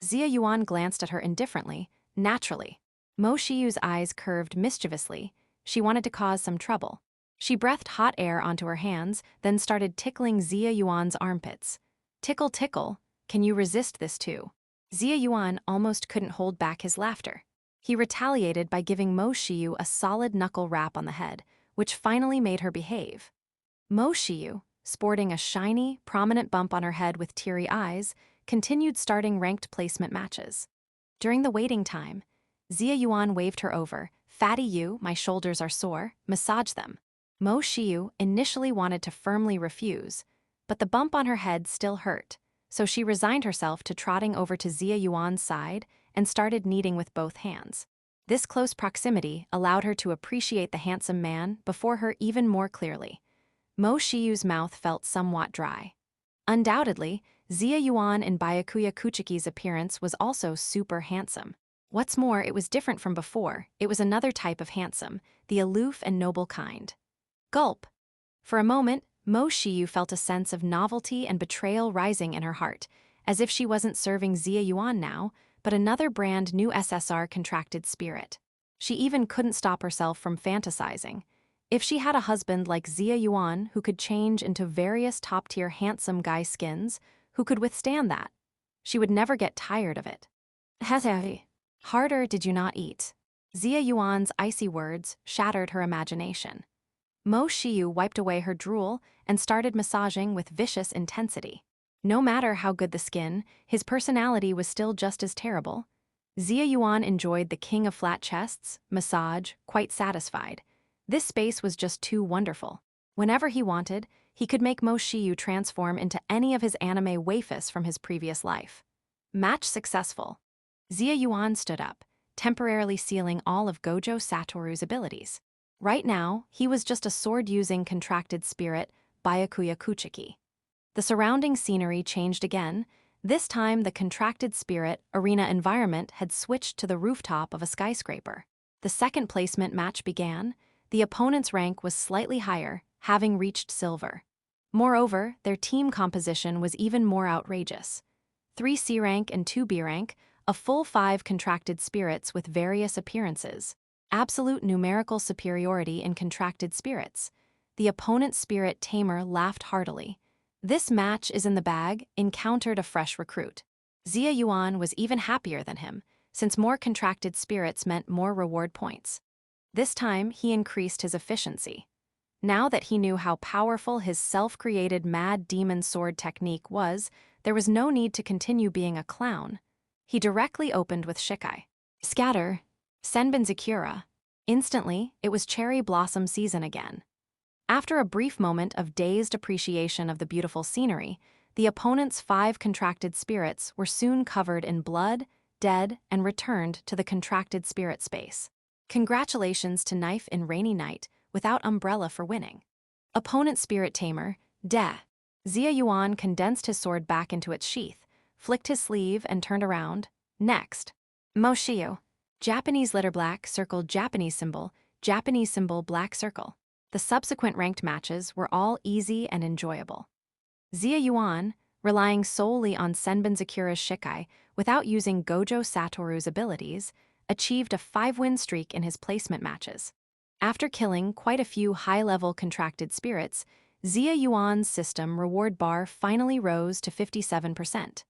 Xia Yuan glanced at her indifferently, naturally. Mo Shiyu's eyes curved mischievously. She wanted to cause some trouble. She breathed hot air onto her hands, then started tickling Xia Yuan's armpits. Tickle, tickle, can you resist this too? Xia Yuan almost couldn't hold back his laughter. He retaliated by giving Mo Shiyu a solid knuckle rap on the head, which finally made her behave. Mo Shiyu, sporting a shiny, prominent bump on her head with teary eyes, continued starting ranked placement matches. During the waiting time, Xia Yuan waved her over. Fatty you, my shoulders are sore, massage them. Mo Shiyu initially wanted to firmly refuse, but the bump on her head still hurt, so she resigned herself to trotting over to Xia Yuan's side and started kneading with both hands. This close proximity allowed her to appreciate the handsome man before her even more clearly. Mo Shiyu's mouth felt somewhat dry. Undoubtedly, Xia Yuan in Byakuya Kuchiki's appearance was also super handsome. What's more, it was different from before. It was another type of handsome, the aloof and noble kind. Gulp. For a moment, Mo Shiyu felt a sense of novelty and betrayal rising in her heart, as if she wasn't serving Xia Yuan now, but another brand new SSR contracted spirit. She even couldn't stop herself from fantasizing. If she had a husband like Xia Yuan who could change into various top-tier handsome guy skins, who could withstand that, she would never get tired of it. Harder did you not eat? Xia Yuan's icy words shattered her imagination. Mo Shiyu wiped away her drool and started massaging with vicious intensity. No matter how good the skin, his personality was still just as terrible. Xia Yuan enjoyed the king of flat chests, massage, quite satisfied. This space was just too wonderful. Whenever he wanted, he could make Mo Shiyu transform into any of his anime waifus from his previous life. Match successful. Xia Yuan stood up, temporarily sealing all of Gojo Satoru's abilities. Right now, he was just a sword-using contracted spirit, Byakuya Kuchiki. The surrounding scenery changed again. This time, the contracted spirit arena environment had switched to the rooftop of a skyscraper. The second placement match began. The opponent's rank was slightly higher, having reached silver. Moreover, their team composition was even more outrageous. 3 C rank and 2 B rank, a full 5 contracted spirits with various appearances. Absolute numerical superiority in contracted spirits. The opponent's spirit Tamer laughed heartily. This match is in the bag, encountered a fresh recruit. Xia Yuan was even happier than him, since more contracted spirits meant more reward points. This time, he increased his efficiency. Now that he knew how powerful his self-created mad demon sword technique was, there was no need to continue being a clown. He directly opened with Shikai. Scatter. Senbin Zakura. Instantly, it was cherry blossom season again. After a brief moment of dazed appreciation of the beautiful scenery, the opponent's 5 contracted spirits were soon covered in blood, dead, and returned to the contracted spirit space. Congratulations to Knife in Rainy Night, without umbrella for winning. Opponent spirit Tamer, Deh. Xia Yuan condensed his sword back into its sheath, flicked his sleeve and turned around. Next. Mo Shiyu. Japanese letter black circle Japanese symbol black circle. The subsequent ranked matches were all easy and enjoyable. Xia Yuan, relying solely on Senbin Zakura's Shikai without using Gojo Satoru's abilities, achieved a 5-win streak in his placement matches. After killing quite a few high-level contracted spirits, Xia Yuan's system reward bar finally rose to 57%.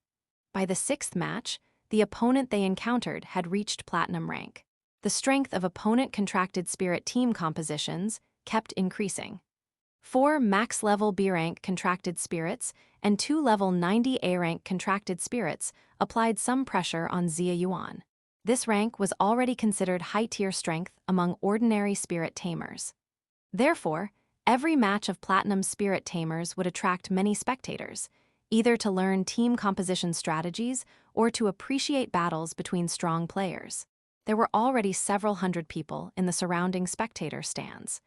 By the sixth match, the opponent they encountered had reached platinum rank. The strength of opponent contracted spirit team compositions kept increasing. 4 max-level B-rank contracted spirits and 2 level 90 A-rank contracted spirits applied some pressure on Xia Yuan. This rank was already considered high-tier strength among ordinary spirit tamers. Therefore, every match of platinum spirit tamers would attract many spectators, either to learn team composition strategies or to appreciate battles between strong players. There were already several hundred people in the surrounding spectator stands.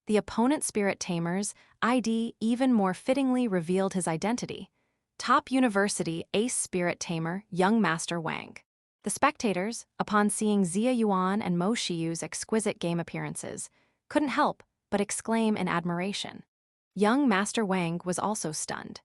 The opponent spirit tamer's ID even more fittingly revealed his identity: top university ace spirit tamer young master Wang. The spectators, upon seeing Xia Yuan and Mo Shiyu's exquisite game appearances, couldn't help but exclaim in admiration. Young master Wang was also stunned.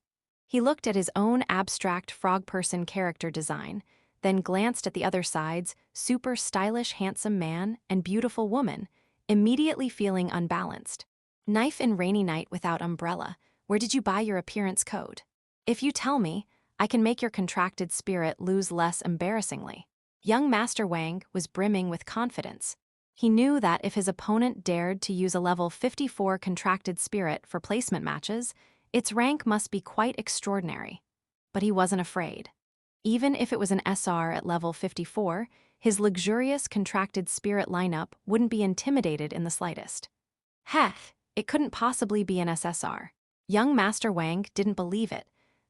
He looked at his own abstract frog person character design, then glanced at the other side's super stylish handsome man and beautiful woman, immediately feeling unbalanced. Knife in rainy night without umbrella, where did you buy your appearance code? If you tell me, I can make your contracted spirit lose less embarrassingly. Young Master Wang was brimming with confidence. He knew that if his opponent dared to use a level 54 contracted spirit for placement matches, its rank must be quite extraordinary. But he wasn't afraid. Even if it was an SR at level 54, his luxurious contracted spirit lineup wouldn't be intimidated in the slightest. Heck, it couldn't possibly be an SSR. Young Master Wang didn't believe it.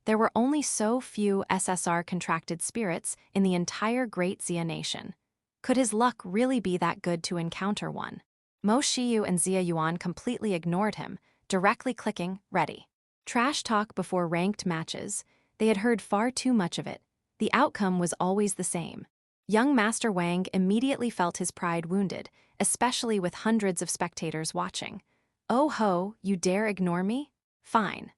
There were only so few SSR contracted spirits in the entire Great Xia Nation. Could his luck really be that good to encounter one? Mo Shiyu and Xia Yuan completely ignored him, directly clicking ready. Trash talk before ranked matches. They had heard far too much of it. The outcome was always the same. Young Master Wang immediately felt his pride wounded, especially with hundreds of spectators watching. "Oh ho, you dare ignore me? Fine."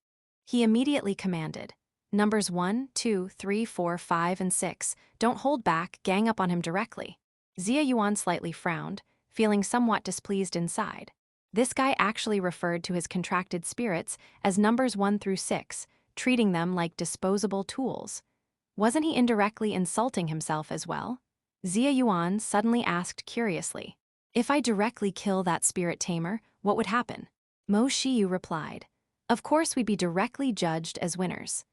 He immediately commanded. "Numbers 1, 2, 3, 4, 5, and 6, don't hold back, gang up on him directly." Xia Yuan slightly frowned, feeling somewhat displeased inside. This guy actually referred to his contracted spirits as numbers 1 through 6, treating them like disposable tools. Wasn't he indirectly insulting himself as well? Xia Yuan suddenly asked curiously, "If I directly kill that spirit tamer, what would happen?" Mo Shiyu replied, "Of course we'd be directly judged as winners.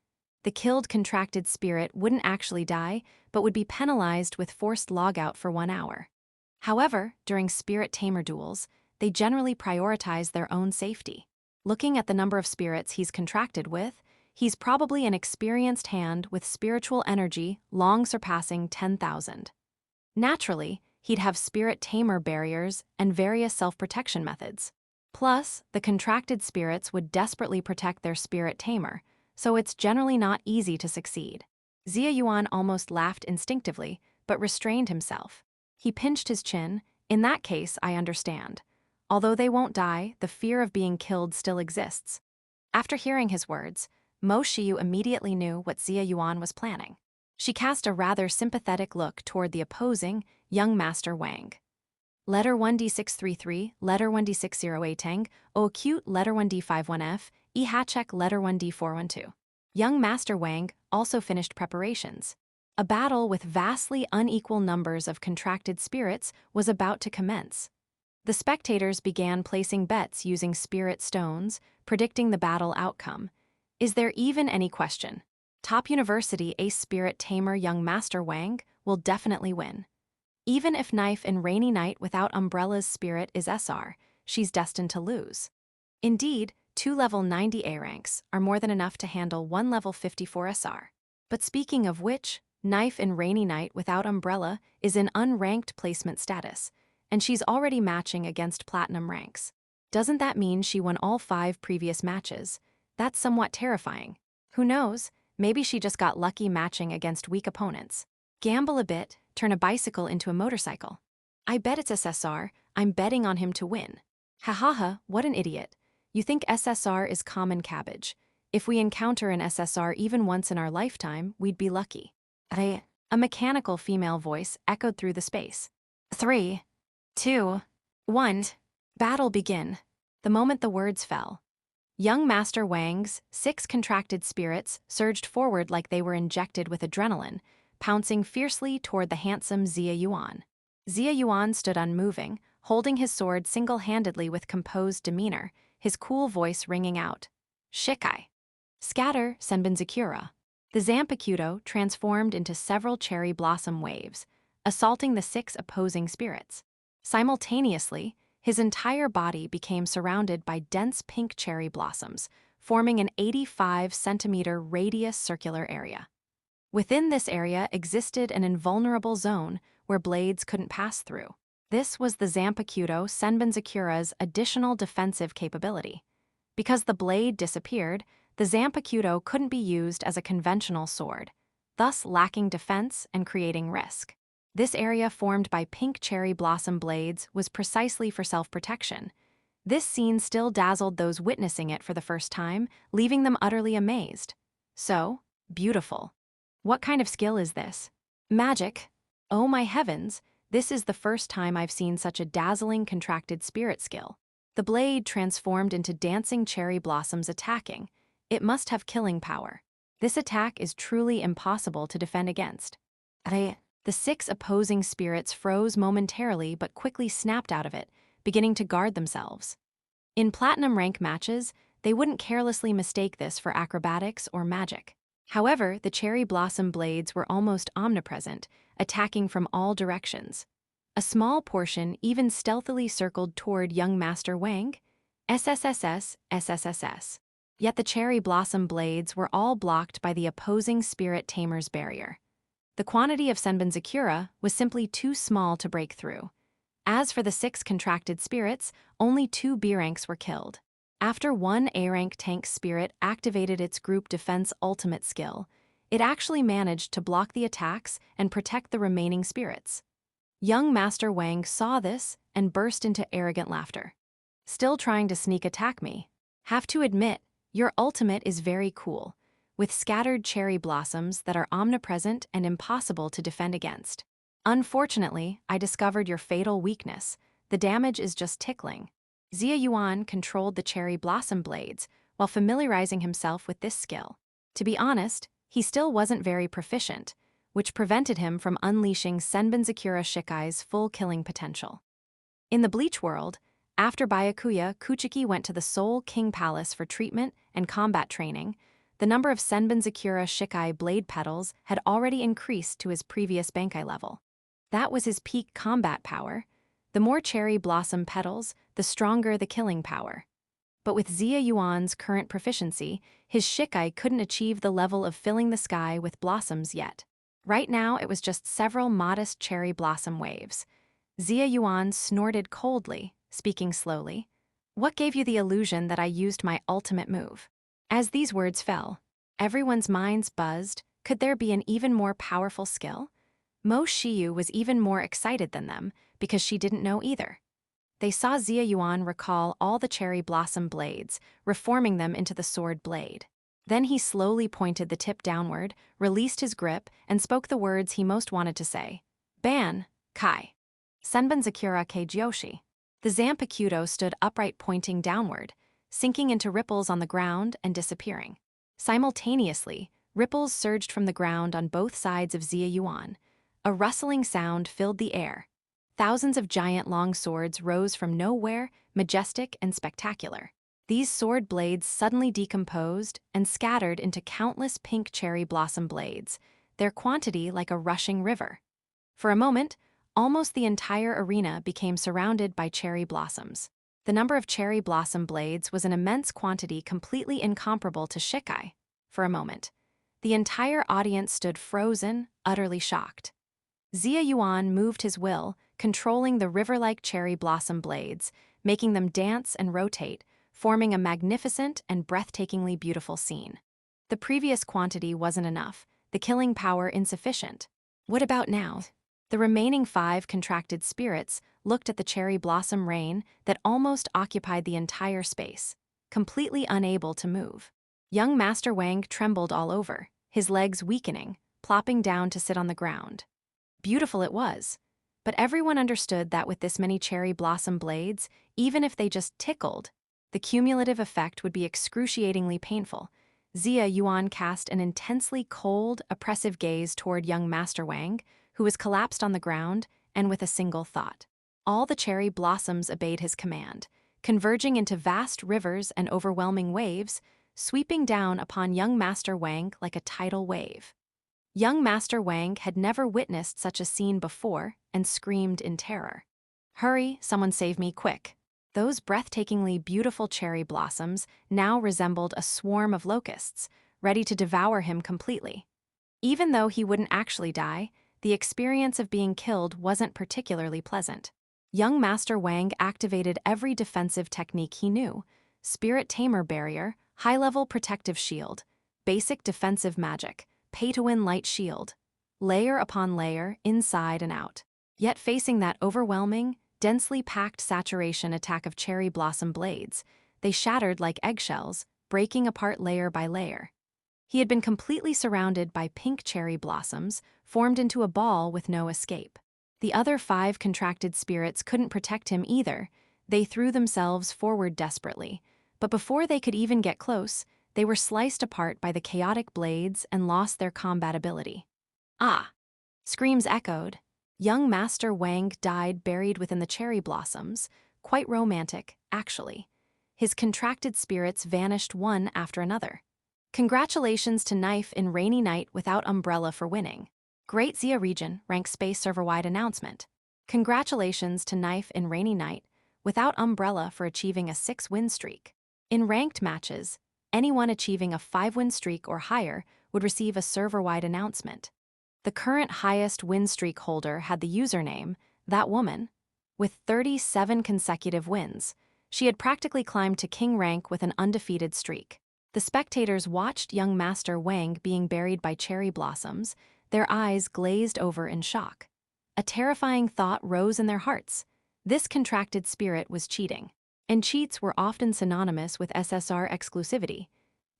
The killed contracted spirit wouldn't actually die, but would be penalized with forced logout for 1 hour. However, during spirit tamer duels, they generally prioritize their own safety. Looking at the number of spirits he's contracted with, he's probably an experienced hand with spiritual energy long surpassing 10,000. Naturally, he'd have spirit tamer barriers and various self-protection methods. Plus, the contracted spirits would desperately protect their spirit tamer, so it's generally not easy to succeed." Xia Yuan almost laughed instinctively, but restrained himself. He pinched his chin. "In that case, I understand. Although they won't die, the fear of being killed still exists." After hearing his words, Mo Shiyu immediately knew what Xia Yuan was planning. She cast a rather sympathetic look toward the opposing young Master Wang. Letter 1D633, letter 1D60A O cute letter 1D51F, E hatchek letter 1D412. Young Master Wang also finished preparations. A battle with vastly unequal numbers of contracted spirits was about to commence. The spectators began placing bets using spirit stones, predicting the battle outcome. Is there even any question? Top University ace spirit tamer young Master Wang will definitely win. Even if Knife in Rainy Night Without Umbrella's spirit is SR, she's destined to lose. Indeed, 2 level 90 A ranks are more than enough to handle 1 level 54 SR. But speaking of which, Knife in Rainy Night Without Umbrella is in unranked placement status, and she's already matching against platinum ranks. Doesn't that mean she won all 5 previous matches? That's somewhat terrifying. Who knows, maybe she just got lucky matching against weak opponents. Gamble a bit, turn a bicycle into a motorcycle. I bet it's SSR, I'm betting on him to win. Ha ha ha, what an idiot. You think SSR is common cabbage. If we encounter an SSR even once in our lifetime, we'd be lucky. A mechanical female voice echoed through the space. 3, 2, 1. Battle begin. The moment the words fell, young Master Wang's 6 contracted spirits surged forward like they were injected with adrenaline, pouncing fiercely toward the handsome Xia Yuan. Xia Yuan stood unmoving, holding his sword single-handedly with composed demeanor, his cool voice ringing out, "Shikai! Scatter, Senbenzakura!" The Zanpakuto transformed into several cherry blossom waves, assaulting the 6 opposing spirits. Simultaneously, his entire body became surrounded by dense pink cherry blossoms, forming an 85-centimeter radius circular area. Within this area existed an invulnerable zone where blades couldn't pass through. This was the Zanpakuto Senbenzakura's additional defensive capability. Because the blade disappeared, the Zanpakuto couldn't be used as a conventional sword, thus lacking defense and creating risk. This area formed by pink cherry blossom blades was precisely for self-protection. This scene still dazzled those witnessing it for the first time, leaving them utterly amazed. So, beautiful. What kind of skill is this? Magic. Oh my heavens, this is the first time I've seen such a dazzling contracted spirit skill. The blade transformed into dancing cherry blossoms attacking. It must have killing power. This attack is truly impossible to defend against. The 6 opposing spirits froze momentarily but quickly snapped out of it, beginning to guard themselves. In platinum rank matches, they wouldn't carelessly mistake this for acrobatics or magic. However, the cherry blossom blades were almost omnipresent, attacking from all directions. A small portion even stealthily circled toward young Master Wang. SSSS. Yet the cherry blossom blades were all blocked by the opposing spirit Tamer's barrier. The quantity of Senbenzakura was simply too small to break through. As for the 6 contracted spirits, only 2 B ranks were killed. After one A rank tank spirit activated its group defense ultimate skill, it actually managed to block the attacks and protect the remaining spirits. Young Master Wang saw this and burst into arrogant laughter. Still trying to sneak attack me? Have to admit, your ultimate is very cool, with scattered cherry blossoms that are omnipresent and impossible to defend against. Unfortunately, I discovered your fatal weakness. The damage is just tickling. Xia Yuan controlled the cherry blossom blades while familiarizing himself with this skill. To be honest, he still wasn't very proficient, which prevented him from unleashing Senbenzakura Shikai's full killing potential. In the Bleach world, after Byakuya Kuchiki went to the Soul King Palace for treatment and combat training, the number of Senbenzakura Shikai blade petals had already increased to his previous Bankai level. That was his peak combat power. The more cherry blossom petals, the stronger the killing power. But with Xia Yuan's current proficiency, his Shikai couldn't achieve the level of filling the sky with blossoms yet. Right now, it was just several modest cherry blossom waves. Xia Yuan snorted coldly, speaking slowly. "What gave you the illusion that I used my ultimate move?" As these words fell, everyone's minds buzzed. Could there be an even more powerful skill? Mo Shiyu was even more excited than them because she didn't know either. They saw Xia Yuan recall all the cherry blossom blades, reforming them into the sword blade. Then he slowly pointed the tip downward, released his grip, and spoke the words he most wanted to say. "Ban, Kai. Senbenzakura Keijyoshi." The Zanpakuto stood upright pointing downward, sinking into ripples on the ground and disappearing. Simultaneously, ripples surged from the ground on both sides of Xia Yuan. A rustling sound filled the air. Thousands of giant long swords rose from nowhere, majestic and spectacular. These sword blades suddenly decomposed and scattered into countless pink cherry blossom blades, their quantity like a rushing river. For a moment, almost the entire arena became surrounded by cherry blossoms. The number of cherry blossom blades was an immense quantity completely incomparable to Shikai. For a moment, the entire audience stood frozen, utterly shocked. Xia Yuan moved his will, controlling the river-like cherry blossom blades, making them dance and rotate, forming a magnificent and breathtakingly beautiful scene. The previous quantity wasn't enough, the killing power insufficient. What about now? The remaining 5 contracted spirits looked at the cherry blossom rain that almost occupied the entire space, completely unable to move. Young Master Wang trembled all over, his legs weakening, plopping down to sit on the ground. Beautiful it was, But everyone understood that with this many cherry blossom blades, even if they just tickled, the cumulative effect would be excruciatingly painful. Xia Yuan cast an intensely cold, oppressive gaze toward young Master Wang, who was collapsed on the ground, and with a single thought. All the cherry blossoms obeyed his command, converging into vast rivers and overwhelming waves, sweeping down upon young Master Wang like a tidal wave. Young Master Wang had never witnessed such a scene before and screamed in terror. "Hurry, someone save me, quick." Those breathtakingly beautiful cherry blossoms now resembled a swarm of locusts, ready to devour him completely. Even though he wouldn't actually die, the experience of being killed wasn't particularly pleasant. Young Master Wang activated every defensive technique he knew: Spirit Tamer Barrier, high-level protective shield, basic defensive magic, pay-to-win light shield, layer upon layer, inside and out. Yet facing that overwhelming, densely packed saturation attack of cherry blossom blades, they shattered like eggshells, breaking apart layer by layer. He had been completely surrounded by pink cherry blossoms, formed into a ball with no escape. The other 5 contracted spirits couldn't protect him either. They threw themselves forward desperately, but before they could even get close, they were sliced apart by the chaotic blades and lost their combat ability. Ah! Screams echoed. Young Master Wang died buried within the cherry blossoms, quite romantic, actually. His contracted spirits vanished one after another. Congratulations to Knife in Rainy Night Without Umbrella for winning. Great Xia Region Rank Space Server-wide announcement. Congratulations to Knife in Rainy Night Without Umbrella for achieving a 6-win streak. In ranked matches, anyone achieving a 5-win streak or higher would receive a server-wide announcement. The current highest win streak holder had the username, That Woman. With 37 consecutive wins, she had practically climbed to king rank with an undefeated streak. The spectators watched young Master Wang being buried by cherry blossoms, their eyes glazed over in shock. A terrifying thought rose in their hearts. This contracted spirit was cheating. And cheats were often synonymous with SSR exclusivity.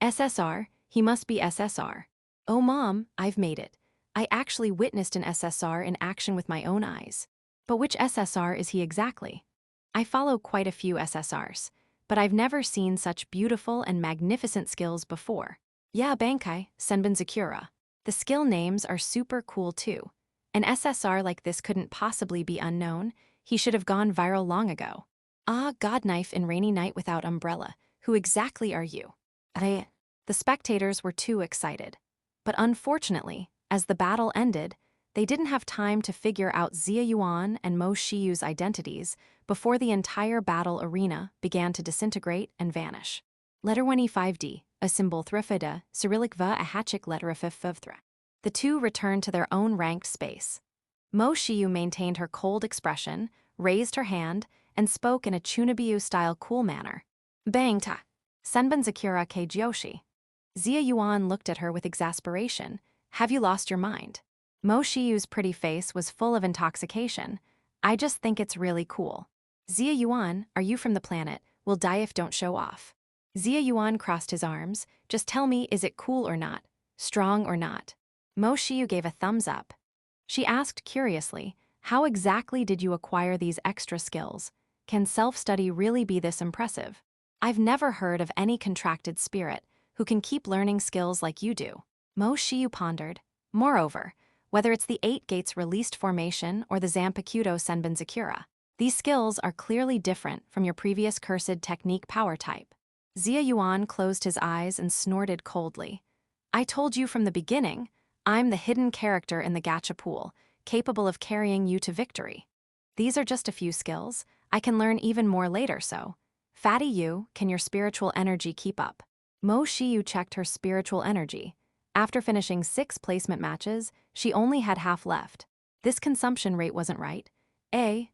SSR, he must be SSR. Oh mom, I've made it. I actually witnessed an SSR in action with my own eyes. But which SSR is he exactly? I follow quite a few SSRs, but I've never seen such beautiful and magnificent skills before. Yeah, Bankai, Senbin Zakura. The skill names are super cool too. An SSR like this couldn't possibly be unknown. He should have gone viral long ago. Ah, Godknife in Rainy Night Without Umbrella. Who exactly are you? The spectators were too excited. But unfortunately, as the battle ended, they didn't have time to figure out Xia Yuan and Mo Shiyu's identities before the entire battle arena began to disintegrate and vanish. Letter 5D, a symbol thrifida, Cyrillic va a hatchik letter of thra. The two returned to their own ranked space. Mo Shiyu maintained her cold expression, raised her hand, and spoke in a Chunabiyu-style cool manner. Bang ta! Senbin Zakura ke Jyoshi. Xia Yuan looked at her with exasperation. Have you lost your mind? Mo Shiyu's pretty face was full of intoxication. I just think it's really cool. Xia Yuan, are you from the planet? We'll die if don't show off. Xia Yuan crossed his arms. Just tell me, is it cool or not? Strong or not? Mo Shiyu gave a thumbs up. She asked curiously, how exactly did you acquire these extra skills? Can self-study really be this impressive? I've never heard of any contracted spirit who can keep learning skills like you do. Mo Shiyu pondered. Moreover, whether it's the 8 Gates released formation or the Zanpakuto Senbin Zakura, these skills are clearly different from your previous cursed technique power type. Xia Yuan closed his eyes and snorted coldly. I told you from the beginning, I'm the hidden character in the gacha pool, capable of carrying you to victory. These are just a few skills. I can learn even more later, so. Fatty you, can your spiritual energy keep up? Mo Shiyu checked her spiritual energy. After finishing 6 placement matches, she only had half left. This consumption rate wasn't right.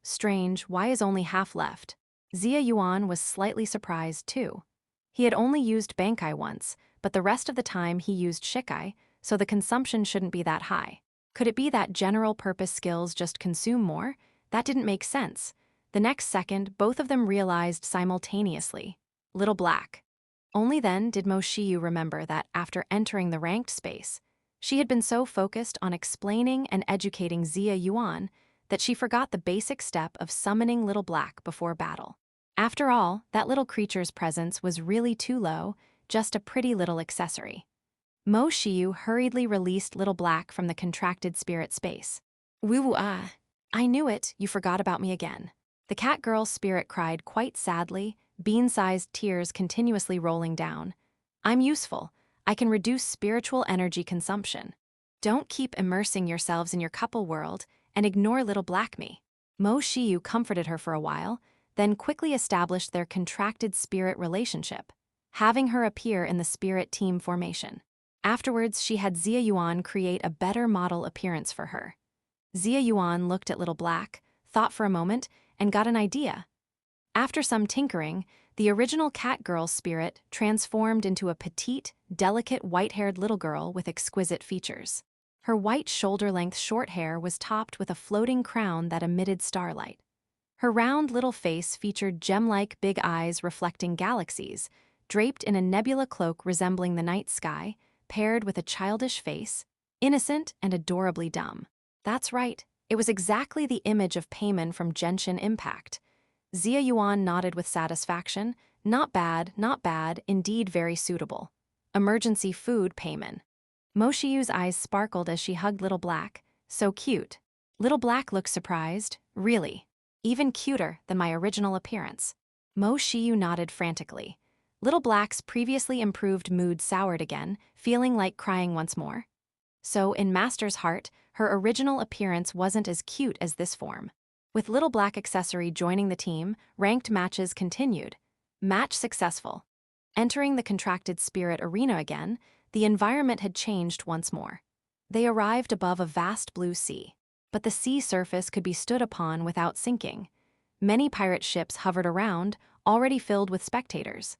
Strange, why is only half left? Xia Yuan was slightly surprised too. He had only used Bankai once, but the rest of the time he used Shikai, so the consumption shouldn't be that high. Could it be that general-purpose skills just consume more? That didn't make sense. The next second, both of them realized simultaneously. Little black. Only then did Mo Shiyu remember that after entering the ranked space, she had been so focused on explaining and educating Xia Yuan that she forgot the basic step of summoning Little Black before battle. After all, that little creature's presence was really too low, just a pretty little accessory. Mo Shiyu hurriedly released Little Black from the contracted spirit space. Woo-woo-ah. I knew it, you forgot about me again. The cat girl's spirit cried quite sadly, bean-sized tears continuously rolling down. I'm useful. I can reduce spiritual energy consumption. Don't keep immersing yourselves in your couple world and ignore Little Black me. Mo Shiyu comforted her for a while, then quickly established their contracted spirit relationship, having her appear in the spirit team formation. Afterwards, she had Xia Yuan create a better model appearance for her. Xia Yuan looked at Little Black, thought for a moment, and got an idea. After some tinkering, the original cat girl's spirit transformed into a petite, delicate white-haired little girl with exquisite features. Her white shoulder-length short hair was topped with a floating crown that emitted starlight. Her round little face featured gem-like big eyes reflecting galaxies, draped in a nebula cloak resembling the night sky, paired with a childish face, innocent and adorably dumb. That's right, it was exactly the image of Payman from Genshin Impact. Xia Yuan nodded with satisfaction. Not bad, indeed very suitable. Emergency food, Payman. Mo Shiyu's eyes sparkled as she hugged Little Black. So cute. Little Black looked surprised. Really? Even cuter than my original appearance. Mo Shiyu nodded frantically. Little Black's previously improved mood soured again, feeling like crying once more. So, in Master's heart, her original appearance wasn't as cute as this form. With Little Black accessory joining the team, ranked matches continued. Match successful. Entering the contracted spirit arena again, the environment had changed once more. They arrived above a vast blue sea. But the sea surface could be stood upon without sinking. Many pirate ships hovered around, already filled with spectators.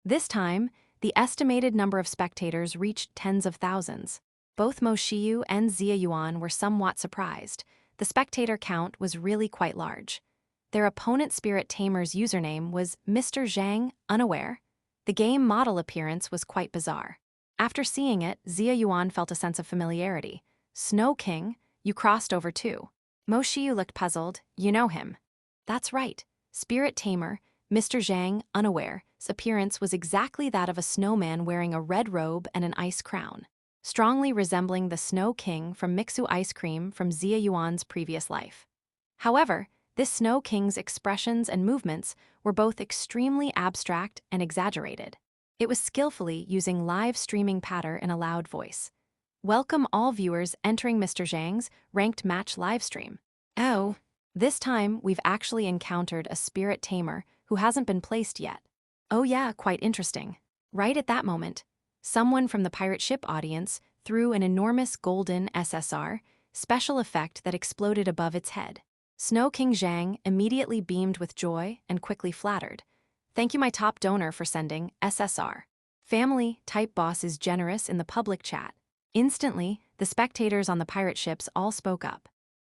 This time, the estimated number of spectators reached tens of thousands. Both Mo Shiyu and Xia Yuan were somewhat surprised. The spectator count was really quite large. Their opponent Spirit Tamer's username was Mr. Zhang, unaware. The game model appearance was quite bizarre. After seeing it, Xia Yuan felt a sense of familiarity. Snow King, you crossed over too. Mo Shiyu looked puzzled. You know him. That's right. Spirit Tamer, Mr. Zhang, unaware's appearance was exactly that of a snowman wearing a red robe and an ice crown, strongly resembling the Snow King from Mixu ice cream from Xia Yuan's previous life. However, this Snow King's expressions and movements were both extremely abstract and exaggerated. It was skillfully using live streaming patter in a loud voice. Welcome all viewers entering Mr. Zhang's ranked match livestream. Oh, this time we've actually encountered a spirit tamer who hasn't been placed yet. Oh yeah, quite interesting. Right at that moment, someone from the pirate ship audience threw an enormous golden SSR special effect that exploded above its head. Snow King Zhang immediately beamed with joy and quickly flattered. Thank you my top donor for sending SSR. Family type boss is generous in the public chat. Instantly, the spectators on the pirate ships all spoke up.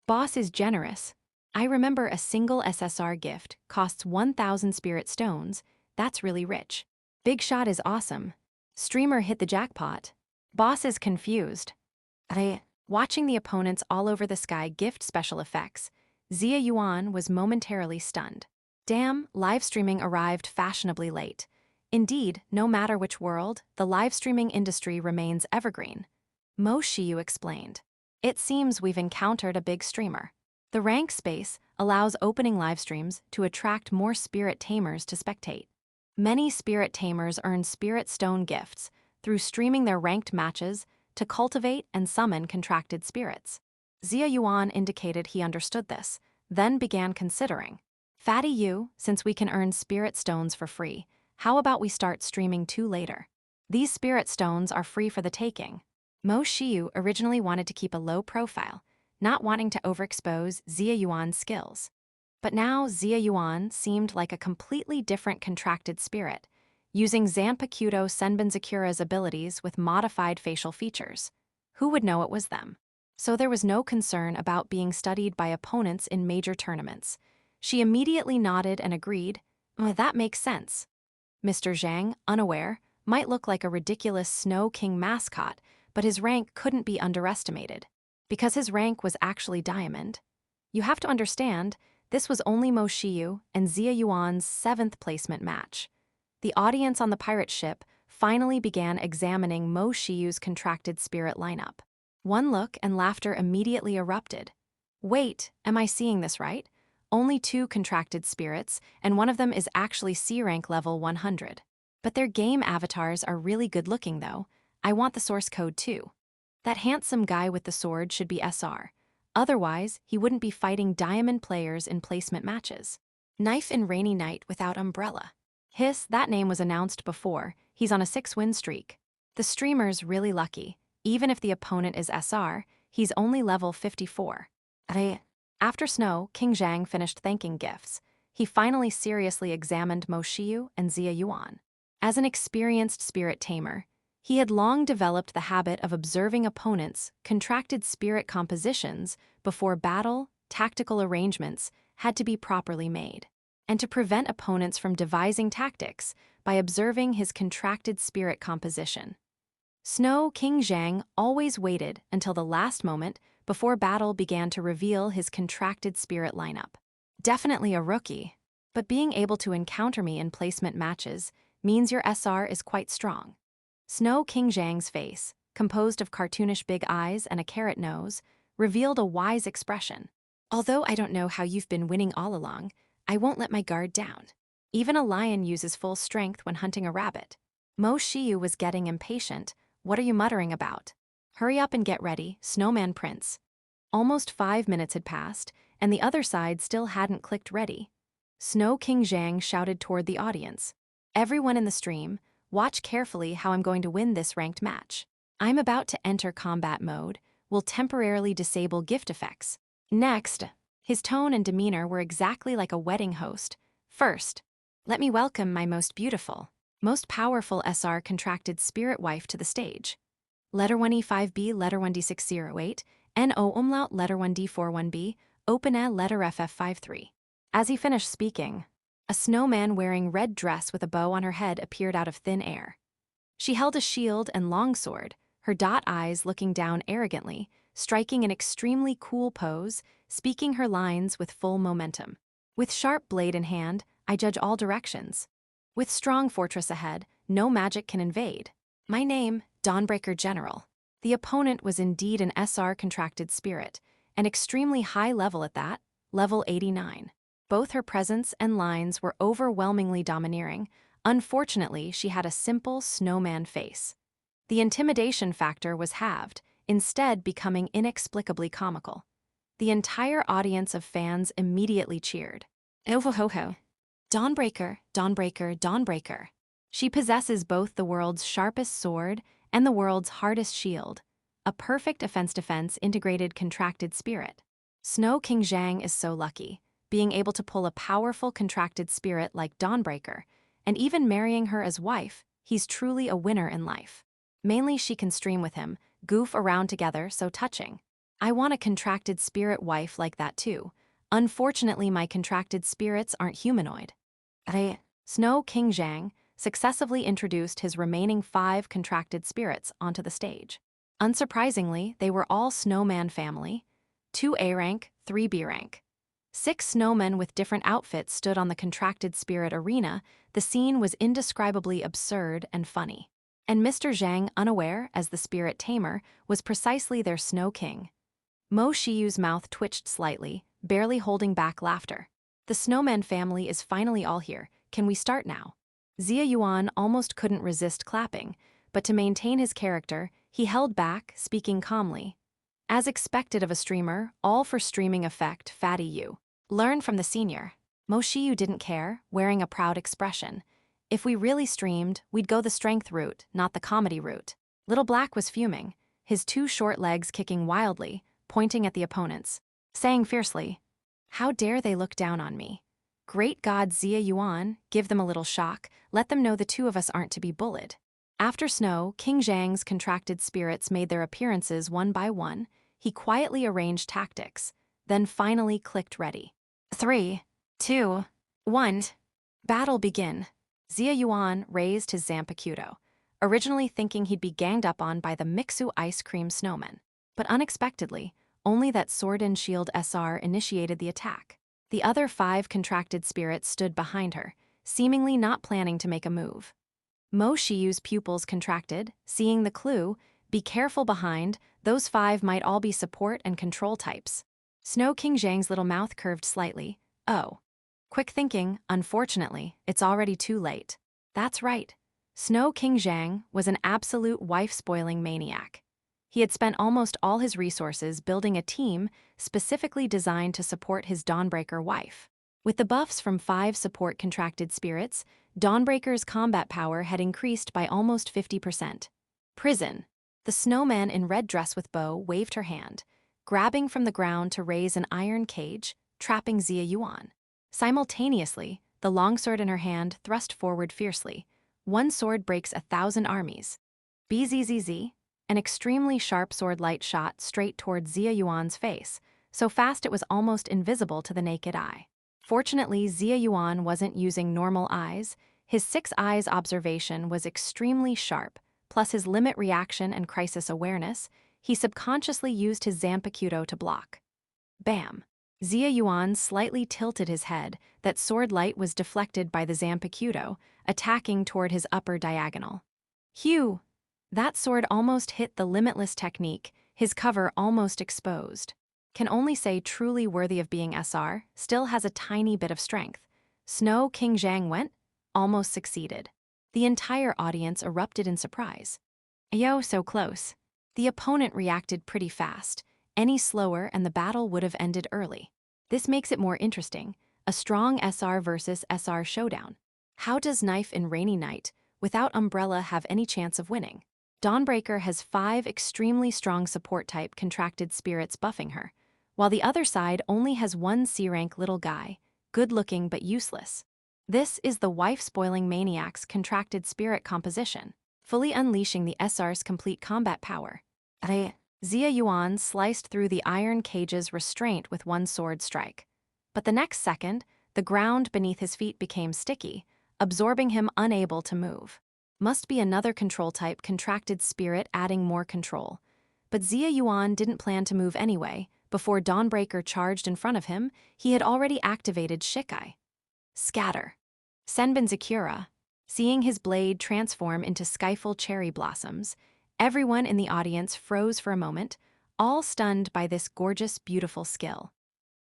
Boss is generous. I remember a single SSR gift costs 1,000 spirit stones. That's really rich. Big shot is awesome. Streamer hit the jackpot. Boss is confused. Watching the opponents all over the sky gift special effects, Xia Yuan was momentarily stunned. Damn, live streaming arrived fashionably late. Indeed, no matter which world, the live streaming industry remains evergreen. Mo Shiyu explained. It seems we've encountered a big streamer. The rank space allows opening live streams to attract more spirit tamers to spectate. Many spirit tamers earn spirit stone gifts through streaming their ranked matches to cultivate and summon contracted spirits. Xia Yuan indicated he understood this, then began considering. Fatty you, since we can earn spirit stones for free, how about we start streaming too later? These spirit stones are free for the taking. Mo Shiyu originally wanted to keep a low profile, not wanting to overexpose Xia Yuan's skills. But now Xia Yuan seemed like a completely different contracted spirit, using Zanpakuto Senbenzakura's abilities with modified facial features. Who would know it was them? So there was no concern about being studied by opponents in major tournaments. She immediately nodded and agreed. That makes sense. Mr. Zhang, unaware, might look like a ridiculous Snow King mascot, but his rank couldn't be underestimated. Because his rank was actually Diamond. You have to understand, this was only Mo Shiyu and Xia Yuan's 7th placement match. The audience on the pirate ship finally began examining Mo Shiyu's contracted spirit lineup. One look and laughter immediately erupted. Wait, am I seeing this right? Only 2 contracted spirits, and one of them is actually C rank level 100. But their game avatars are really good looking though. I want the source code too. That handsome guy with the sword should be SR. Otherwise, he wouldn't be fighting diamond players in placement matches. Knife in rainy night without umbrella. That name was announced before. He's on a 6-win streak. The streamer's really lucky. Even if the opponent is SR, he's only level 54. After Snow, King Zhang finished thanking gifts. He finally seriously examined Mo Shiyu and Xia Yuan. As an experienced spirit tamer, he had long developed the habit of observing opponents' contracted spirit compositions before battle. Tactical arrangements had to be properly made. And to prevent opponents from devising tactics by observing his contracted spirit composition. Snow King Zhang always waited until the last moment before battle began to reveal his contracted spirit lineup. Definitely a rookie, but being able to encounter me in placement matches means your SR is quite strong. Snow King Zhang's face, composed of cartoonish big eyes and a carrot nose, revealed a wise expression. Although I don't know how you've been winning all along, I won't let my guard down. Even a lion uses full strength when hunting a rabbit. Mo Shiyu was getting impatient. What are you muttering about? Hurry up and get ready, Snowman Prince. Almost 5 minutes had passed, and the other side still hadn't clicked ready. Snow King Zhang shouted toward the audience. Everyone in the stream, watch carefully how I'm going to win this ranked match. I'm about to enter combat mode, will temporarily disable gift effects. Next, his tone and demeanor were exactly like a wedding host. First, let me welcome my most beautiful, most powerful SR contracted spirit wife to the stage. Letter 1E5B, letter 1D608, NO umlaut, letter 1D41B, open A, letter FF53. As he finished speaking, a snowman wearing red dress with a bow on her head appeared out of thin air. She held a shield and longsword, her dot eyes looking down arrogantly, striking an extremely cool pose, speaking her lines with full momentum. With sharp blade in hand, I judge all directions. With strong fortress ahead, no magic can invade. My name, Dawnbreaker General. The opponent was indeed an SR contracted spirit, an extremely high level at that, level 89. Both her presence and lines were overwhelmingly domineering. Unfortunately, she had a simple snowman face. The intimidation factor was halved, instead becoming inexplicably comical. The entire audience of fans immediately cheered. Ho-ho-ho. Dawnbreaker, Dawnbreaker, Dawnbreaker. She possesses both the world's sharpest sword and the world's hardest shield, a perfect offense-defense integrated contracted spirit. Snow King Zhang is so lucky, being able to pull a powerful contracted spirit like Dawnbreaker, and even marrying her as wife, he's truly a winner in life. Mainly she can stream with him, goof around together, so touching. I want a contracted spirit wife like that too. Unfortunately, my contracted spirits aren't humanoid. Snow King Zhang successively introduced his remaining 5 contracted spirits onto the stage. Unsurprisingly, they were all snowman family, 2 A rank, 3 B rank. 6 snowmen with different outfits stood on the contracted spirit arena. The scene was indescribably absurd and funny. And Mr. Zhang, unaware as the spirit tamer, was precisely their snow king. Mo Shiyu's mouth twitched slightly, barely holding back laughter. The snowman family is finally all here. Can we start now? Xia Yuan almost couldn't resist clapping, but to maintain his character, he held back, speaking calmly. As expected of a streamer, all for streaming effect, fatty you. Learn from the senior. Mo Shiyu didn't care, wearing a proud expression. If we really streamed, we'd go the strength route, not the comedy route. Little Black was fuming, his 2 short legs kicking wildly, pointing at the opponents, saying fiercely, "How dare they look down on me? Great God Xia Yuan, give them a little shock, let them know the 2 of us aren't to be bullied." After Snow, King Zhang's contracted spirits made their appearances one by one. He quietly arranged tactics, then finally clicked ready. 3, 2, 1. Battle begin. Xia Yuan raised his Zanpakuto, originally thinking he'd be ganged up on by the Mixu ice cream snowman. But unexpectedly, only that Sword and Shield SR initiated the attack. The other 5 contracted spirits stood behind her, seemingly not planning to make a move. Mo Shiyu's pupils contracted, seeing the clue, be careful behind, those 5 might all be support and control types. Snow King Zhang's little mouth curved slightly. Oh. Quick thinking, unfortunately, it's already too late. That's right. Snow King Zhang was an absolute wife-spoiling maniac. He had spent almost all his resources building a team specifically designed to support his Dawnbreaker wife. With the buffs from 5 support contracted spirits, Dawnbreaker's combat power had increased by almost 50%. Prison. The snowman in red dress with bow waved her hand, grabbing from the ground to raise an iron cage, trapping Xia Yuan. Simultaneously, the longsword in her hand thrust forward fiercely. One sword breaks 1,000 armies. Bzzz, an extremely sharp sword light shot straight toward Xia Yuan's face, so fast it was almost invisible to the naked eye. Fortunately, Xia Yuan wasn't using normal eyes. His 6 eyes observation was extremely sharp, plus his limit reaction and crisis awareness. He subconsciously used his Zanpakuto to block. Bam! Xia Yuan slightly tilted his head. That sword light was deflected by the Zanpakuto, attacking toward his upper diagonal. Hew! That sword almost hit the limitless technique, his cover almost exposed. Can only say truly worthy of being SR, still has a tiny bit of strength. Snow King Zhang went, almost succeeded. The entire audience erupted in surprise. Yo, so close. The opponent reacted pretty fast. Any slower and the battle would have ended early. This makes it more interesting, a strong SR versus SR showdown. How does Knife in Rainy Night, without Umbrella, have any chance of winning? Dawnbreaker has 5 extremely strong support type contracted spirits buffing her, while the other side only has 1 C-rank little guy, good-looking but useless. This is the wife-spoiling maniac's contracted spirit composition, fully unleashing the SR's complete combat power. Xia Yuan sliced through the iron cage's restraint with 1 sword strike. But the next second, the ground beneath his feet became sticky, absorbing him unable to move. Must be another control type contracted spirit adding more control. But Xia Yuan didn't plan to move anyway. Before Dawnbreaker charged in front of him, he had already activated Shikai. Scatter. Senbin Zakura, seeing his blade transform into skyful cherry blossoms, everyone in the audience froze for a moment, all stunned by this gorgeous, beautiful skill.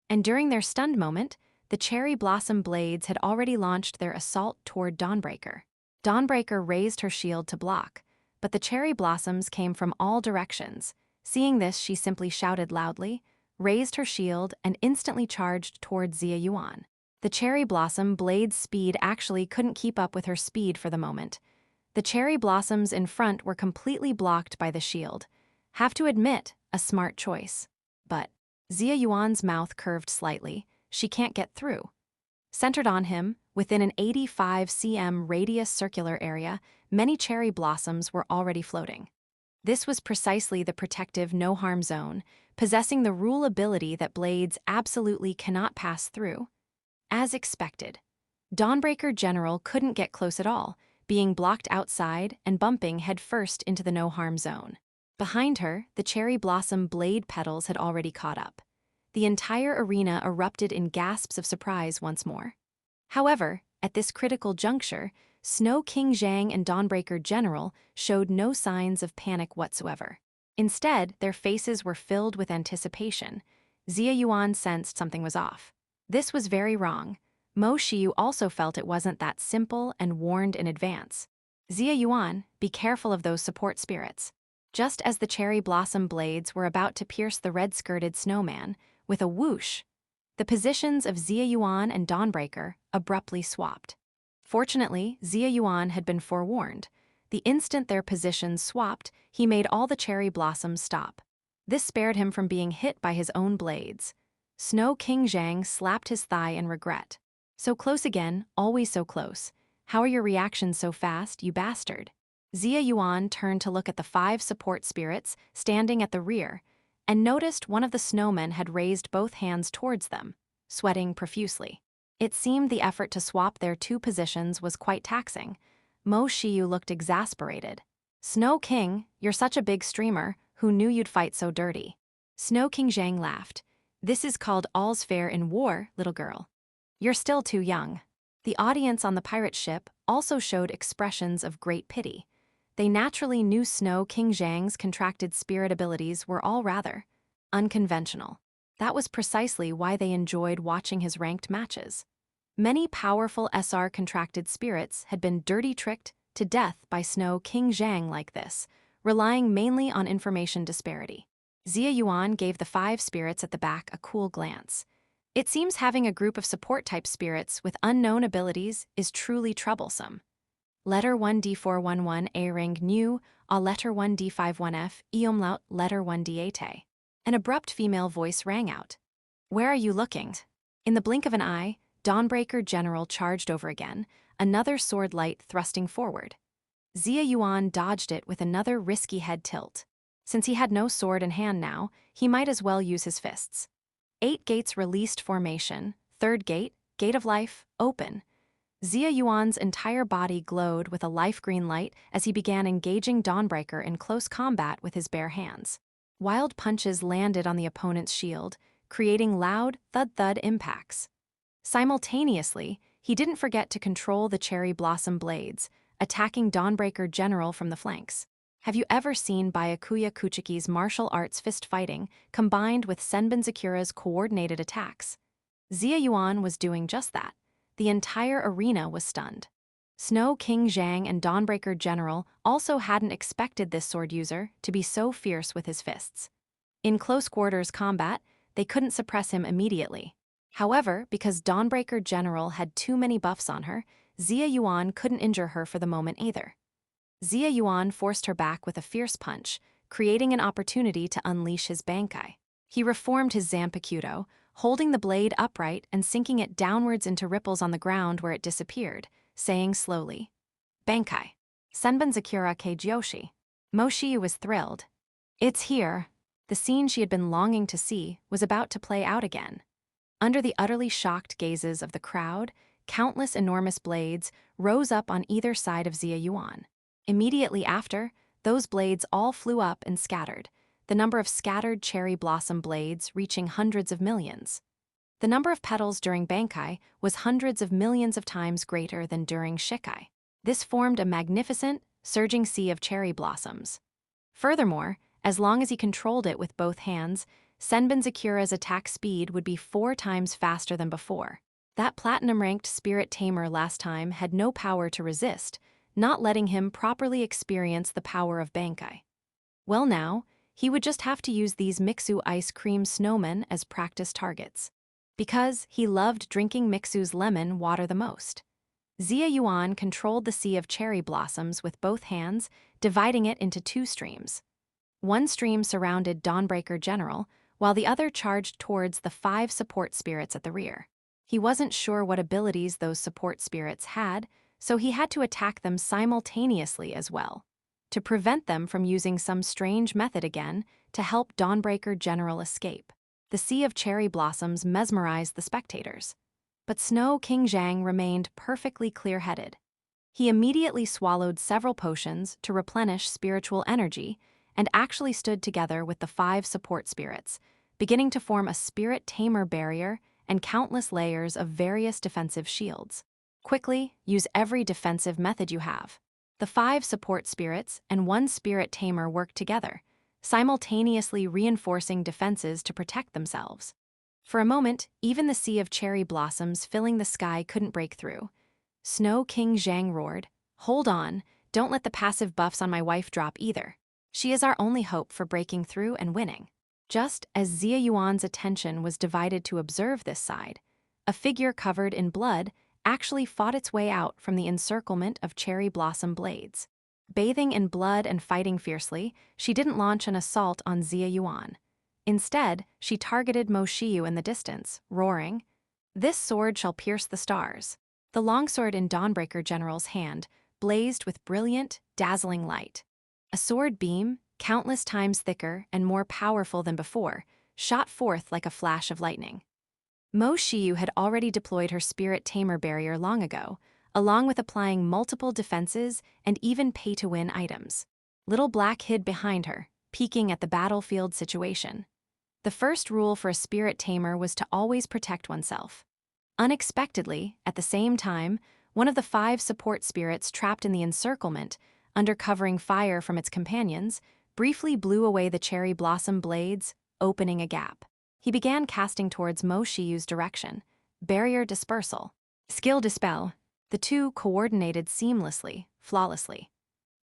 And during their stunned moment, the cherry blossom blades had already launched their assault toward Dawnbreaker. Dawnbreaker raised her shield to block, but the cherry blossoms came from all directions. Seeing this, she simply shouted loudly, raised her shield, and instantly charged toward Xia Yuan. The cherry blossom blade's speed actually couldn't keep up with her speed for the moment. The cherry blossoms in front were completely blocked by the shield. Have to admit, a smart choice. But Xia Yuan's mouth curved slightly. She can't get through. Centered on him, within an 85 cm radius circular area, many cherry blossoms were already floating. This was precisely the protective no-harm zone, possessing the rule ability that blades absolutely cannot pass through. As expected, Dawnbreaker General couldn't get close at all, being blocked outside and bumping headfirst into the no-harm zone. Behind her, the cherry blossom blade petals had already caught up. The entire arena erupted in gasps of surprise once more. However, at this critical juncture, Snow King Zhang and Dawnbreaker General showed no signs of panic whatsoever. Instead, their faces were filled with anticipation. Xia Yuan sensed something was off. This was very wrong. Mo Shiyu also felt it wasn't that simple and warned in advance. Xia Yuan, be careful of those support spirits. Just as the cherry blossom blades were about to pierce the red-skirted snowman, with a whoosh, the positions of Xia Yuan and Dawnbreaker abruptly swapped. Fortunately, Xia Yuan had been forewarned. The instant their positions swapped, he made all the cherry blossoms stop. This spared him from being hit by his own blades. Snow King Zhang slapped his thigh in regret. So close again, always so close. How are your reactions so fast, you bastard? Xia Yuan turned to look at the 5 support spirits standing at the rear, and noticed one of the snowmen had raised both hands towards them, sweating profusely. It seemed the effort to swap their 2 positions was quite taxing. Mo Shiyu looked exasperated. Snow King, you're such a big streamer, who knew you'd fight so dirty? Snow King Jiang laughed. This is called all's fair in war, little girl. You're still too young. The audience on the pirate ship also showed expressions of great pity. They naturally knew Snow King Jiang's contracted spirit abilities were all rather unconventional. That was precisely why they enjoyed watching his ranked matches. Many powerful SR contracted spirits had been dirty tricked to death by Snow King Jiang like this, relying mainly on information disparity. Xia Yuan gave the 5 spirits at the back a cool glance. It seems having a group of support-type spirits with unknown abilities is truly troublesome. Letter 1D411 A ring new, a letter 1D51F, e umlaut, letter 1D8. An abrupt female voice rang out. Where are you looking? In the blink of an eye, Dawnbreaker General charged over again, another sword light thrusting forward. Xia Yuan dodged it with another risky head tilt. Since he had no sword in hand now, he might as well use his fists. 8 gates released formation, 3rd gate, Gate of Life, open. Xia Yuan's entire body glowed with a life-green light as he began engaging Dawnbreaker in close combat with his bare hands. Wild punches landed on the opponent's shield, creating loud, thud-thud impacts. Simultaneously, he didn't forget to control the cherry blossom blades, attacking Dawnbreaker General from the flanks. Have you ever seen Byakuya Kuchiki's martial arts fist fighting combined with Senbin Zakura's coordinated attacks? Xia Yuan was doing just that. The entire arena was stunned. Snow King Jiang and Dawnbreaker General also hadn't expected this sword user to be so fierce with his fists. In close quarters combat, they couldn't suppress him immediately. However, because Dawnbreaker General had too many buffs on her, Xia Yuan couldn't injure her for the moment either. Xia Yuan forced her back with a fierce punch, creating an opportunity to unleash his Bankai. He reformed his Zanpakuto, holding the blade upright and sinking it downwards into ripples on the ground where it disappeared, saying slowly, Bankai. Senbin Zakura Keijyoshi. Moshiyu was thrilled. It's here. The scene she had been longing to see was about to play out again. Under the utterly shocked gazes of the crowd, countless enormous blades rose up on either side of Xia Yuan. Immediately after, those blades all flew up and scattered, the number of scattered cherry blossom blades reaching hundreds of millions. The number of petals during Bankai was hundreds of millions of times greater than during Shikai. This formed a magnificent, surging sea of cherry blossoms. Furthermore, as long as he controlled it with both hands, Senbin Zakura's attack speed would be 4 times faster than before. That platinum-ranked spirit tamer last time had no power to resist, not letting him properly experience the power of Bankai. Well now, he would just have to use these Mixu ice cream snowmen as practice targets. Because he loved drinking Mixu's lemon water the most. Xia Yuan controlled the sea of cherry blossoms with both hands, dividing it into 2 streams. One stream surrounded Dawnbreaker General, while the other charged towards the 5 support spirits at the rear. He wasn't sure what abilities those support spirits had, so he had to attack them simultaneously as well, to prevent them from using some strange method again to help Dawnbreaker General escape. The sea of cherry blossoms mesmerized the spectators. But Snow King Jiang remained perfectly clear-headed. He immediately swallowed several potions to replenish spiritual energy and actually stood together with the 5 support spirits, beginning to form a spirit tamer barrier and countless layers of various defensive shields. Quickly, use every defensive method you have. The 5 support spirits and 1 spirit tamer worked together, simultaneously reinforcing defenses to protect themselves. For a moment, even the sea of cherry blossoms filling the sky couldn't break through. Snow King Jiang roared, "Hold on, don't let the passive buffs on my wife drop either. She is our only hope for breaking through and winning." Just as Xia Yuan's attention was divided to observe this side, a figure covered in blood actually fought its way out from the encirclement of cherry blossom blades. Bathing in blood and fighting fiercely, she didn't launch an assault on Xia Yuan. Instead, she targeted Moshiyu in the distance, roaring, "This sword shall pierce the stars." The longsword in Dawnbreaker General's hand blazed with brilliant, dazzling light. A sword beam, countless times thicker and more powerful than before, shot forth like a flash of lightning. Moshiyu had already deployed her spirit tamer barrier long ago, along with applying multiple defenses and even pay-to-win items. Little Black hid behind her, peeking at the battlefield situation. The first rule for a spirit tamer was to always protect oneself. Unexpectedly, at the same time, one of the 5 support spirits trapped in the encirclement, under covering fire from its companions, briefly blew away the cherry blossom blades, opening a gap. He began casting towards Mo Shiyu's direction. Barrier dispersal. Skill dispel. The two coordinated seamlessly, flawlessly.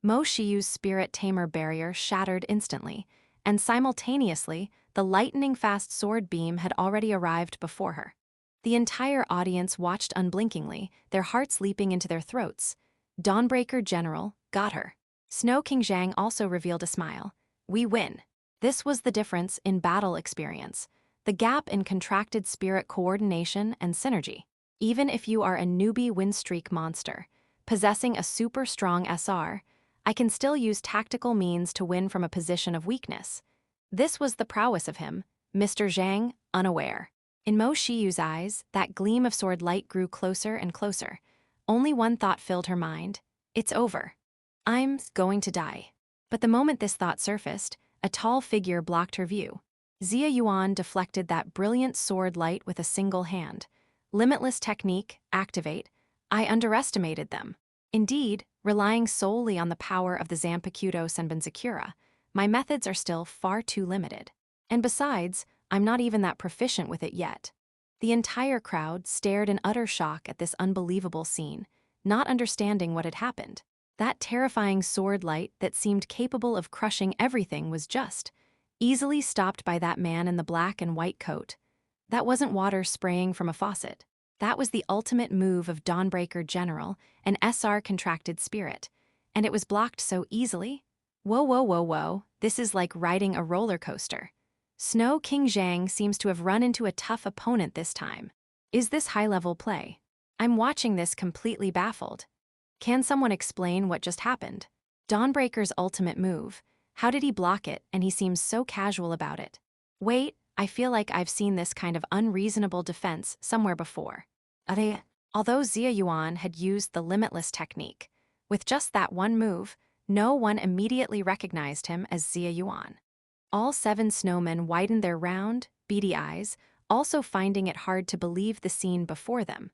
Mo Shiyu's spirit tamer barrier shattered instantly, and simultaneously, the lightning-fast sword beam had already arrived before her. The entire audience watched unblinkingly, their hearts leaping into their throats. Dawnbreaker General got her. Snow King Zhang also revealed a smile. We win. This was the difference in battle experience, the gap in contracted spirit coordination and synergy. Even if you are a newbie win streak monster, possessing a super strong SR, I can still use tactical means to win from a position of weakness. This was the prowess of him, Mr. Zhang, unaware. In Mo Shiyu's eyes, that gleam of sword light grew closer and closer. Only one thought filled her mind. It's over. I'm going to die. But the moment this thought surfaced, a tall figure blocked her view. Xia Yuan deflected that brilliant sword light with a single hand. Limitless technique, activate. I underestimated them. Indeed, relying solely on the power of the Zanpakuto Senbenzakura, my methods are still far too limited. And besides, I'm not even that proficient with it yet. The entire crowd stared in utter shock at this unbelievable scene, not understanding what had happened. That terrifying sword light that seemed capable of crushing everything was just easily stopped by that man in the black and white coat. That wasn't water spraying from a faucet. That was the ultimate move of Dawnbreaker General, an SR contracted spirit. And it was blocked so easily. Whoa, whoa, whoa, whoa, this is like riding a roller coaster. Snow King Zhang seems to have run into a tough opponent this time. Is this high-level play? I'm watching this completely baffled. Can someone explain what just happened? Dawnbreaker's ultimate move. How did he block it, and he seems so casual about it? Wait, I feel like I've seen this kind of unreasonable defense somewhere before. Although Xia Yuan had used the limitless technique, with just that one move, no one immediately recognized him as Xia Yuan. All 7 snowmen widened their round, beady eyes, also finding it hard to believe the scene before them.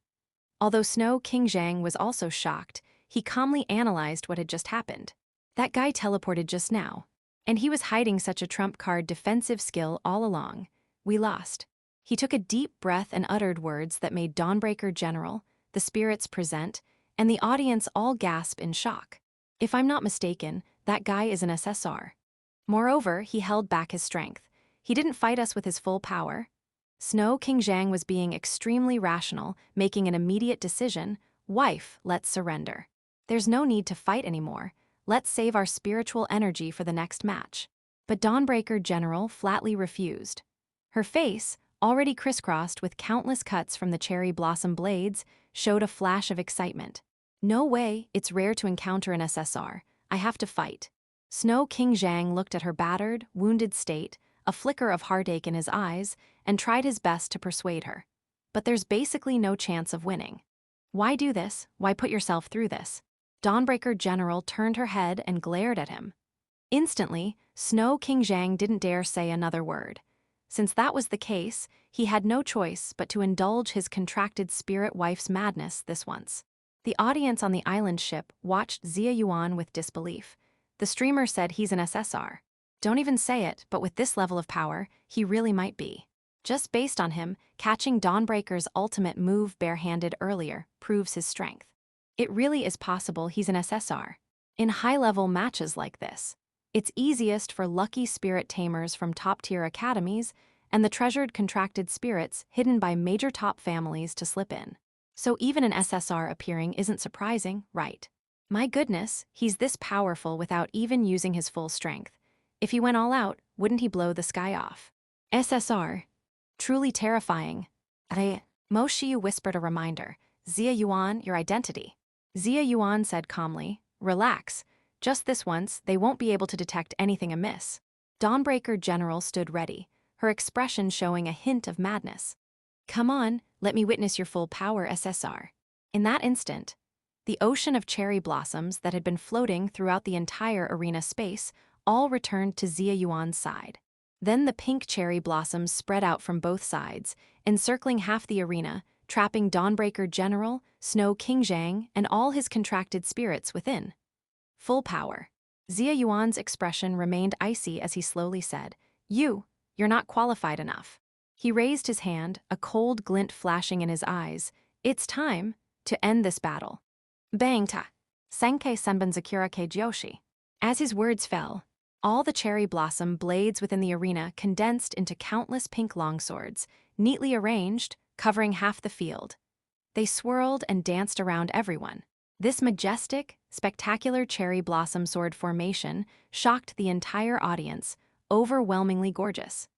Although Snow King Zhang was also shocked, he calmly analyzed what had just happened. That guy teleported just now, and he was hiding such a trump card defensive skill all along. We lost. He took a deep breath and uttered words that made Dawnbreaker General, the spirits present, and the audience all gasp in shock. If I'm not mistaken, that guy is an SSR. Moreover, he held back his strength. He didn't fight us with his full power. Snow King Zhang was being extremely rational, making an immediate decision. Wife, let's surrender. There's no need to fight anymore. Let's save our spiritual energy for the next match. But Dawnbreaker General flatly refused. Her face, already crisscrossed with countless cuts from the cherry blossom blades, showed a flash of excitement. No way, it's rare to encounter an SSR. I have to fight. Snow King Zhang looked at her battered, wounded state, a flicker of heartache in his eyes, and tried his best to persuade her. But there's basically no chance of winning. Why do this? Why put yourself through this? Dawnbreaker General turned her head and glared at him. Instantly, Snow King Zhang didn't dare say another word. Since that was the case, he had no choice but to indulge his contracted spirit wife's madness this once. The audience on the island ship watched Xia Yuan with disbelief. The streamer said he's an SSR. Don't even say it, but with this level of power, he really might be. Just based on him, catching Dawnbreaker's ultimate move barehanded earlier proves his strength. It really is possible he's an SSR. In high-level matches like this, it's easiest for lucky spirit tamers from top-tier academies and the treasured contracted spirits hidden by major top families to slip in. So even an SSR appearing isn't surprising, right? My goodness, he's this powerful without even using his full strength. If he went all out, wouldn't he blow the sky off? SSR. Truly terrifying. Mo Shiyu whispered a reminder. Xia Yuan, your identity. Xia Yuan said calmly, relax. Just this once, they won't be able to detect anything amiss. Dawnbreaker General stood ready, her expression showing a hint of madness. Come on, let me witness your full power, SSR. In that instant, the ocean of cherry blossoms that had been floating throughout the entire arena space all returned to Xia Yuan's side. Then the pink cherry blossoms spread out from both sides, encircling half the arena, trapping Dawnbreaker General, Snow King Zhang, and all his contracted spirits within. Full power. Xia Yuan's expression remained icy as he slowly said, You're not qualified enough. He raised his hand, a cold glint flashing in his eyes. It's time to end this battle. Bang ta. Senkei senbun zakura ke jyoshi. As his words fell, all the cherry blossom blades within the arena condensed into countless pink longswords, neatly arranged, covering half the field. They swirled and danced around everyone. This majestic, spectacular cherry blossom sword formation shocked the entire audience, overwhelmingly gorgeous.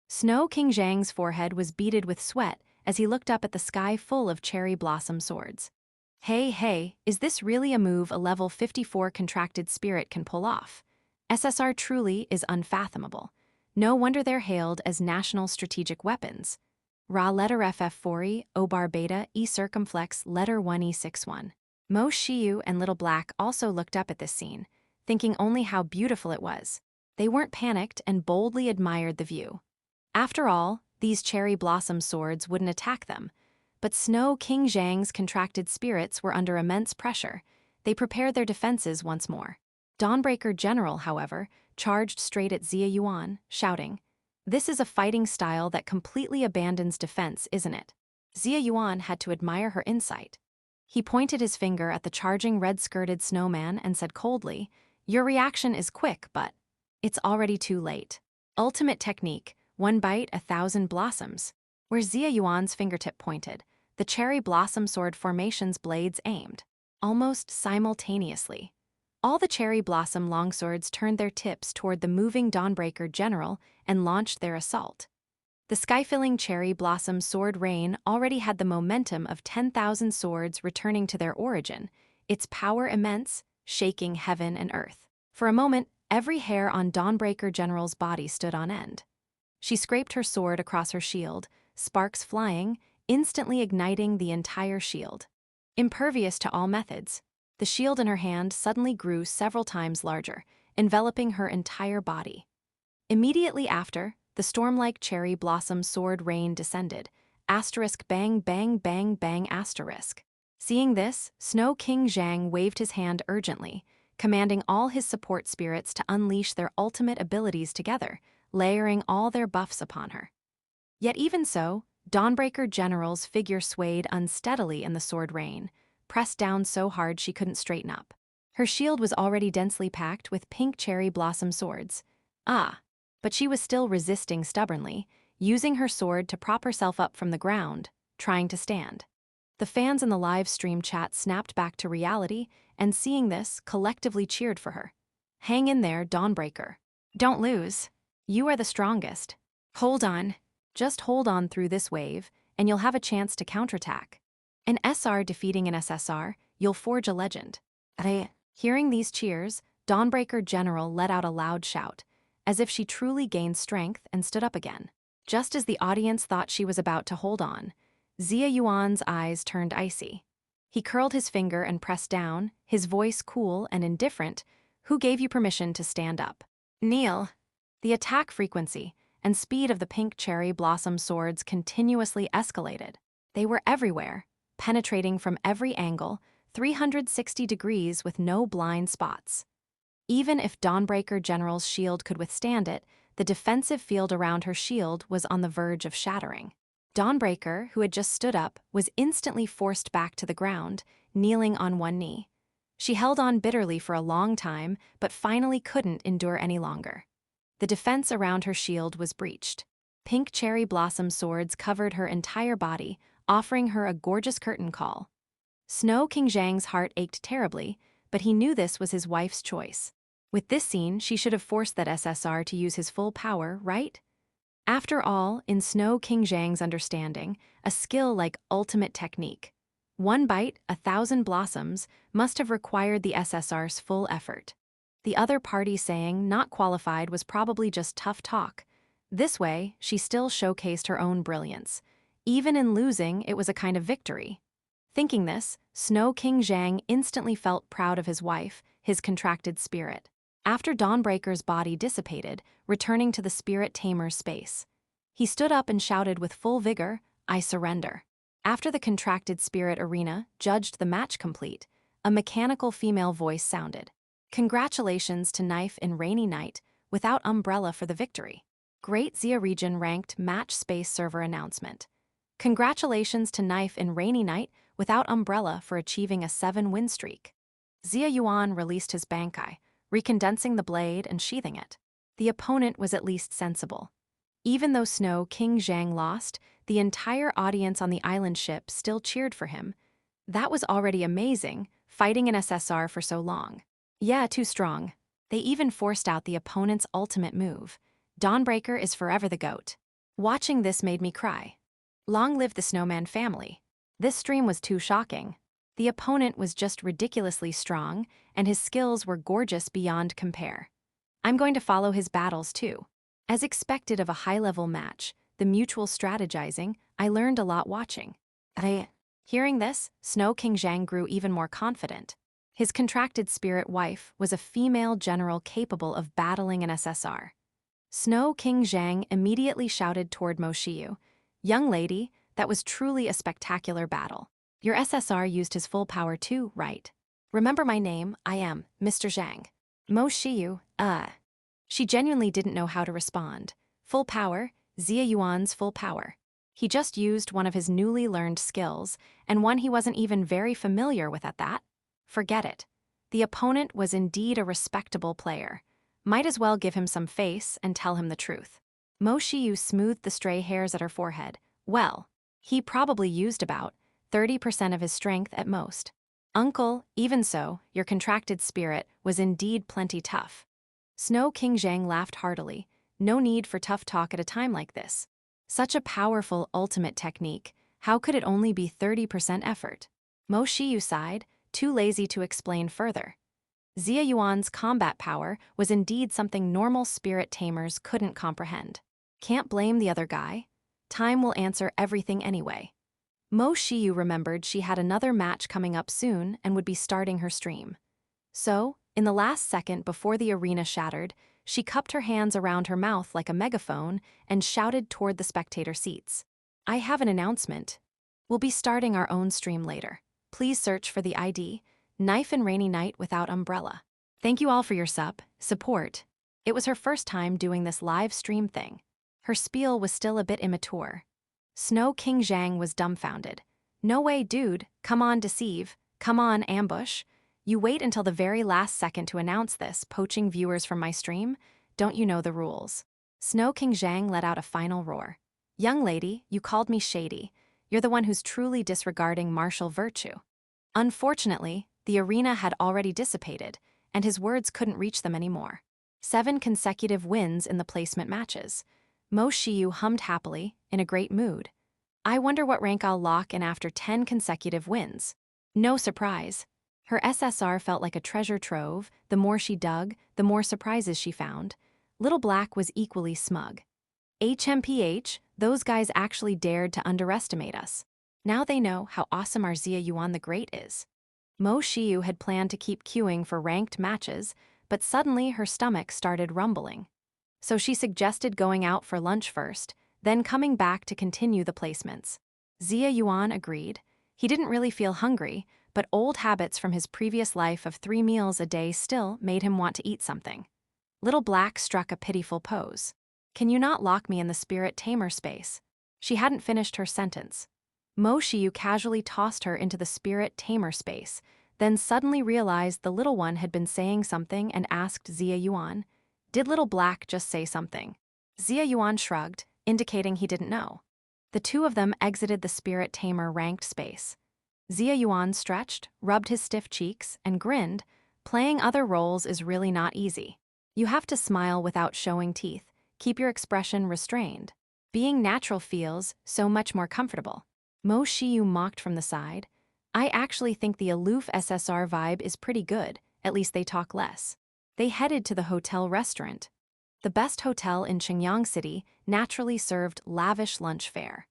Snow King Zhang's forehead was beaded with sweat as he looked up at the sky full of cherry blossom swords. Hey, is this really a move a level 54 contracted spirit can pull off? SSR truly is unfathomable. No wonder they're hailed as national strategic weapons. Ra letter FF4E, O bar beta, E circumflex, letter 1E61. Mo Shiyu and Little Black also looked up at this scene, thinking only how beautiful it was. They weren't panicked and boldly admired the view. After all, these cherry blossom swords wouldn't attack them. But Snow King Zhang's contracted spirits were under immense pressure. They prepared their defenses once more. Dawnbreaker General, however, charged straight at Xia Yuan, shouting, This is a fighting style that completely abandons defense, isn't it? Xia Yuan had to admire her insight. He pointed his finger at the charging red-skirted snowman and said coldly, Your reaction is quick, but it's already too late. Ultimate technique, 1 bite, 1,000 blossoms. Where Xia Yuan's fingertip pointed, the cherry blossom sword formation's blades aimed. Almost simultaneously, all the cherry blossom longswords turned their tips toward the moving Dawnbreaker General and launched their assault. The sky-filling cherry blossom sword rain already had the momentum of 10,000 swords returning to their origin, its power immense, shaking heaven and earth. For a moment, every hair on Dawnbreaker General's body stood on end. She scraped her sword across her shield, sparks flying, instantly igniting the entire shield. Impervious to all methods, the shield in her hand suddenly grew several times larger, enveloping her entire body. Immediately after, the storm-like cherry blossom sword rain descended, asterisk bang bang bang bang asterisk. Seeing this, Snow King Zhang waved his hand urgently, commanding all his support spirits to unleash their ultimate abilities together, layering all their buffs upon her. Yet even so, Dawnbreaker General's figure swayed unsteadily in the sword rain, pressed down so hard she couldn't straighten up. Her shield was already densely packed with pink cherry blossom swords. But she was still resisting stubbornly, using her sword to prop herself up from the ground, trying to stand. The fans in the live stream chat snapped back to reality, and seeing this, collectively cheered for her. Hang in there, Dawnbreaker. Don't lose. You are the strongest. Hold on. Just hold on through this wave, and you'll have a chance to counterattack. An SR defeating an SSR, you'll forge a legend. Hearing these cheers, Dawnbreaker General let out a loud shout, as if she truly gained strength and stood up again. Just as the audience thought she was about to hold on, Xia Yuan's eyes turned icy. He curled his finger and pressed down, his voice cool and indifferent. Who gave you permission to stand up? Kneel. The attack frequency and speed of the pink cherry blossom swords continuously escalated. They were everywhere, penetrating from every angle, 360 degrees with no blind spots. Even if Dawnbreaker General's shield could withstand it, the defensive field around her shield was on the verge of shattering. Dawnbreaker, who had just stood up, was instantly forced back to the ground, kneeling on one knee. She held on bitterly for a long time, but finally couldn't endure any longer. The defense around her shield was breached. Pink cherry blossom swords covered her entire body, offering her a gorgeous curtain call. Snow King Zhang's heart ached terribly, but he knew this was his wife's choice. With this scene, she should have forced that SSR to use his full power, right? After all, in Snow King Zhang's understanding, a skill like ultimate technique, 1 bite, 1,000 blossoms, must have required the SSR's full effort. The other party saying not qualified was probably just tough talk. This way, she still showcased her own brilliance. Even in losing, it was a kind of victory. Thinking this, Snow King Zhang instantly felt proud of his wife, his contracted spirit. After Dawnbreaker's body dissipated, returning to the Spirit Tamer's space. He stood up and shouted with full vigor, "I surrender." After the contracted spirit arena judged the match complete, a mechanical female voice sounded. "Congratulations to Knife in Rainy Night, without umbrella for the victory." Great Xia Region ranked match space server announcement. Congratulations to Knife in Rainy Night, without umbrella for achieving a 7-win streak. Xia Yuan released his bankai, recondensing the blade and sheathing it. The opponent was at least sensible. Even though Snow King Jiang lost, the entire audience on the island ship still cheered for him. That was already amazing, fighting an SSR for so long. Yeah, too strong. They even forced out the opponent's ultimate move. Dawnbreaker is forever the GOAT. Watching this made me cry. Long live the Snowman family. This stream was too shocking. The opponent was just ridiculously strong, and his skills were gorgeous beyond compare. I'm going to follow his battles too. As expected of a high-level match, the mutual strategizing, I learned a lot watching. Hearing this, Snow King Jiang grew even more confident. His contracted spirit wife was a female general capable of battling an SSR. Snow King Jiang immediately shouted toward Mo Shiyu, "Young lady, that was truly a spectacular battle. Your SSR used his full power too, right? Remember my name, I am Mr. Jiang." Mo Shiyu, She genuinely didn't know how to respond. Full power, Xia Yuan's full power. He just used one of his newly learned skills, and one he wasn't even very familiar with at that. Forget it. The opponent was indeed a respectable player. Might as well give him some face and tell him the truth. Mo Shiyu smoothed the stray hairs at her forehead. Well, he probably used about 30% of his strength at most. Uncle, even so, your contracted spirit was indeed plenty tough. Snow King Jiang laughed heartily. No need for tough talk at a time like this. Such a powerful ultimate technique, how could it only be 30% effort? Mo Shiyu sighed, too lazy to explain further. Xia Yuan's combat power was indeed something normal spirit tamers couldn't comprehend. Can't blame the other guy. Time will answer everything anyway. Mo Shiyu remembered she had another match coming up soon and would be starting her stream. So, in the last second before the arena shattered, she cupped her hands around her mouth like a megaphone and shouted toward the spectator seats. "I have an announcement. We'll be starting our own stream later. Please search for the ID, Knife and Rainy Night without umbrella." Thank you all for your support. It was her first time doing this live stream thing. Her spiel was still a bit immature. Snow King Jiang was dumbfounded. "No way, dude. Come on, deceive. Come on, ambush. You wait until the very last second to announce this, poaching viewers from my stream? Don't you know the rules?" Snow King Jiang let out a final roar. "Young lady, you called me shady. You're the one who's truly disregarding martial virtue." Unfortunately, the arena had already dissipated, and his words couldn't reach them anymore. 7 consecutive wins in the placement matches. Mo Shiyu hummed happily, in a great mood. "I wonder what rank I'll lock in after 10 consecutive wins." No surprise. Her SSR felt like a treasure trove. The more she dug, the more surprises she found. Little Black was equally smug. "HMPH, those guys actually dared to underestimate us. Now they know how awesome our Xia Yuan the Great is." Mo Shiyu had planned to keep queuing for ranked matches, but suddenly her stomach started rumbling. So she suggested going out for lunch first, then coming back to continue the placements. Xia Yuan agreed. He didn't really feel hungry, but old habits from his previous life of 3 meals a day still made him want to eat something. Little Black struck a pitiful pose. "Can you not lock me in the spirit tamer space?" She hadn't finished her sentence. Mo Shiyu casually tossed her into the spirit tamer space, then suddenly realized the little one had been saying something and asked Xia Yuan, "Did Little Black just say something?" Xia Yuan shrugged, indicating he didn't know. The two of them exited the spirit tamer ranked space. Xia Yuan stretched, rubbed his stiff cheeks, and grinned. Playing other roles is really not easy. You have to smile without showing teeth, keep your expression restrained. Being natural feels so much more comfortable. Mo Shiyu mocked from the side. "I actually think the aloof SSR vibe is pretty good, at least they talk less." They headed to the hotel restaurant. The best hotel in Qingyang City naturally served lavish lunch fare.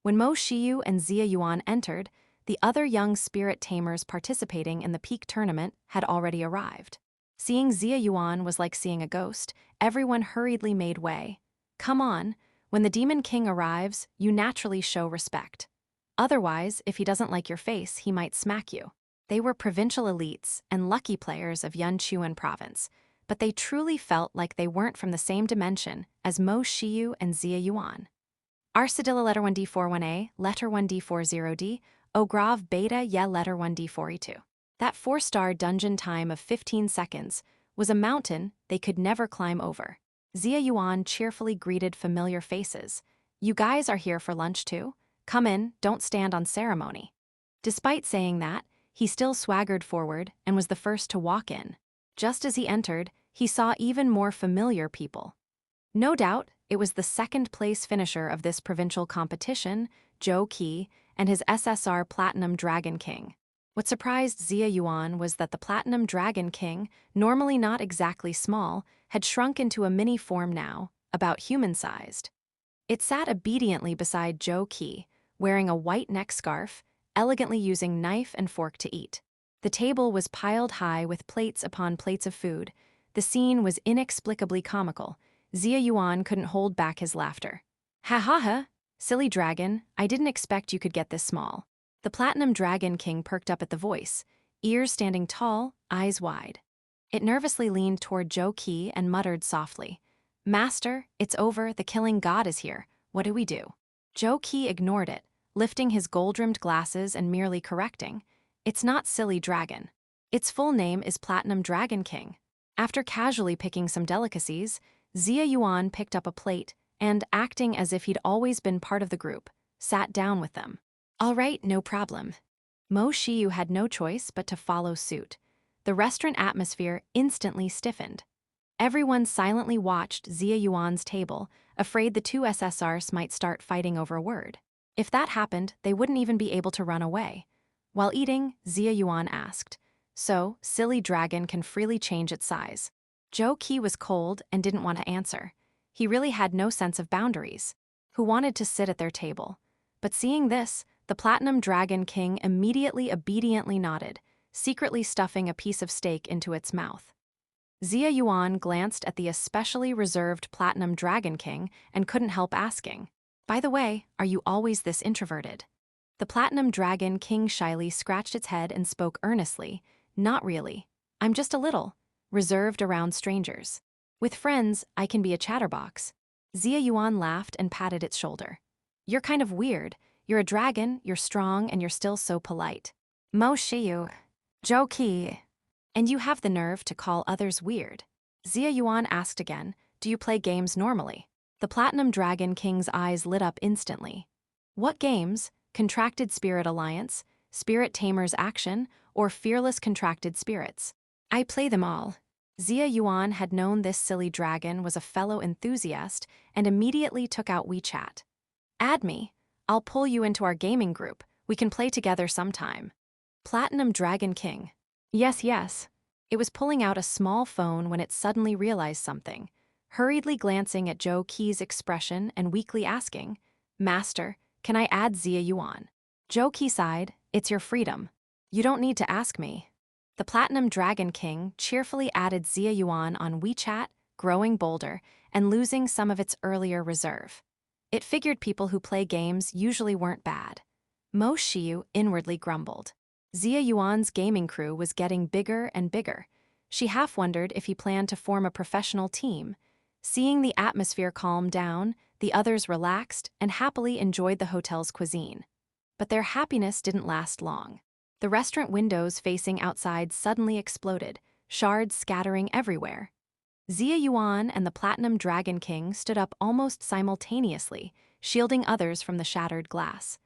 When Mo Shiyu and Xia Yuan entered, the other young spirit tamers participating in the peak tournament had already arrived. Seeing Xia Yuan was like seeing a ghost. Everyone hurriedly made way. Come on, when the Demon King arrives, you naturally show respect. Otherwise, if he doesn't like your face, he might smack you. They were provincial elites and lucky players of Yunchuan province, but they truly felt like they weren't from the same dimension as Mo Shiyu and Xia Yuan. Arsadilla letter 1D41A, letter 1D40D, Ogrov beta ye letter 1D42. That 4-star dungeon time of 15 seconds was a mountain they could never climb over. Xia Yuan cheerfully greeted familiar faces. You guys are here for lunch too? Come in, don't stand on ceremony. Despite saying that, he still swaggered forward and was the first to walk in. Just as he entered, he saw even more familiar people. No doubt, it was the second-place finisher of this provincial competition, Zhou Qi, and his SSR Platinum Dragon King. What surprised Xia Yuan was that the Platinum Dragon King, normally not exactly small, had shrunk into a mini form now, about human-sized. It sat obediently beside Zhou Qi, wearing a white neck scarf, elegantly using knife and fork to eat. The table was piled high with plates upon plates of food. The scene was inexplicably comical. Xia Yuan couldn't hold back his laughter. Ha ha ha! Silly dragon, I didn't expect you could get this small. The Platinum Dragon King perked up at the voice, ears standing tall, eyes wide. It nervously leaned toward Zhou Qi and muttered softly, Master, it's over, the killing god is here. What do we do? Zhou Qi ignored it, lifting his gold-rimmed glasses and merely correcting, It's not Silly Dragon. Its full name is Platinum Dragon King. After casually picking some delicacies, Xia Yuan picked up a plate and, acting as if he'd always been part of the group, sat down with them. All right, no problem. Mo Shiyu had no choice but to follow suit. The restaurant atmosphere instantly stiffened. Everyone silently watched Xia Yuan's table, afraid the two SSRs might start fighting over a word. If that happened, they wouldn't even be able to run away. While eating, Xia Yuan asked, So, Silly Dragon can freely change its size. Zhou Qi was cold and didn't want to answer. He really had no sense of boundaries. Who wanted to sit at their table? But seeing this, the Platinum Dragon King immediately obediently nodded, secretly stuffing a piece of steak into its mouth. Xia Yuan glanced at the especially reserved Platinum Dragon King and couldn't help asking, By the way, are you always this introverted? The Platinum Dragon King shyly scratched its head and spoke earnestly, Not really. I'm just a little reserved around strangers. With friends, I can be a chatterbox. Xia Yuan laughed and patted its shoulder. You're kind of weird. You're a dragon, you're strong, and you're still so polite. Mo Shiyu, Zhou Qi, and you have the nerve to call others weird. Xia Yuan asked again, Do you play games normally? The Platinum Dragon King's eyes lit up instantly. What games? Contracted Spirit Alliance, Spirit Tamer's Action, or Fearless Contracted Spirits? I play them all. Xia Yuan had known this silly dragon was a fellow enthusiast and immediately took out WeChat. Add me. I'll pull you into our gaming group. We can play together sometime. Platinum Dragon King. Yes, yes. It was pulling out a small phone when it suddenly realized something, hurriedly glancing at Zhou Qi's expression and weakly asking, Master, can I add Xia Yuan? Zhou Qi sighed, It's your freedom. You don't need to ask me. The Platinum Dragon King cheerfully added Xia Yuan on WeChat, growing bolder and losing some of its earlier reserve. It figured people who play games usually weren't bad. Mo Shiyu inwardly grumbled. Xia Yuan's gaming crew was getting bigger and bigger. She half wondered if he planned to form a professional team. Seeing the atmosphere calm down, the others relaxed and happily enjoyed the hotel's cuisine. But their happiness didn't last long. The restaurant windows facing outside suddenly exploded, shards scattering everywhere. Xia Yuan and the Platinum Dragon King stood up almost simultaneously, shielding others from the shattered glass.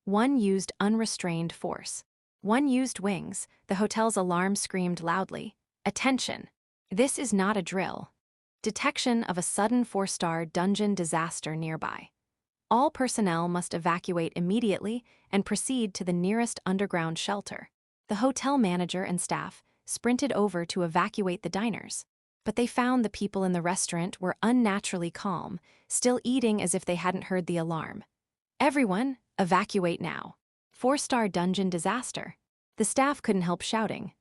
One used unrestrained force. One used wings. The hotel's alarm screamed loudly. Attention! This is not a drill. Detection of a sudden 4-star dungeon disaster nearby. All personnel must evacuate immediately and proceed to the nearest underground shelter. The hotel manager and staff sprinted over to evacuate the diners. But they found the people in the restaurant were unnaturally calm, still eating as if they hadn't heard the alarm. Everyone, evacuate now. 4-star dungeon disaster. The staff couldn't help shouting.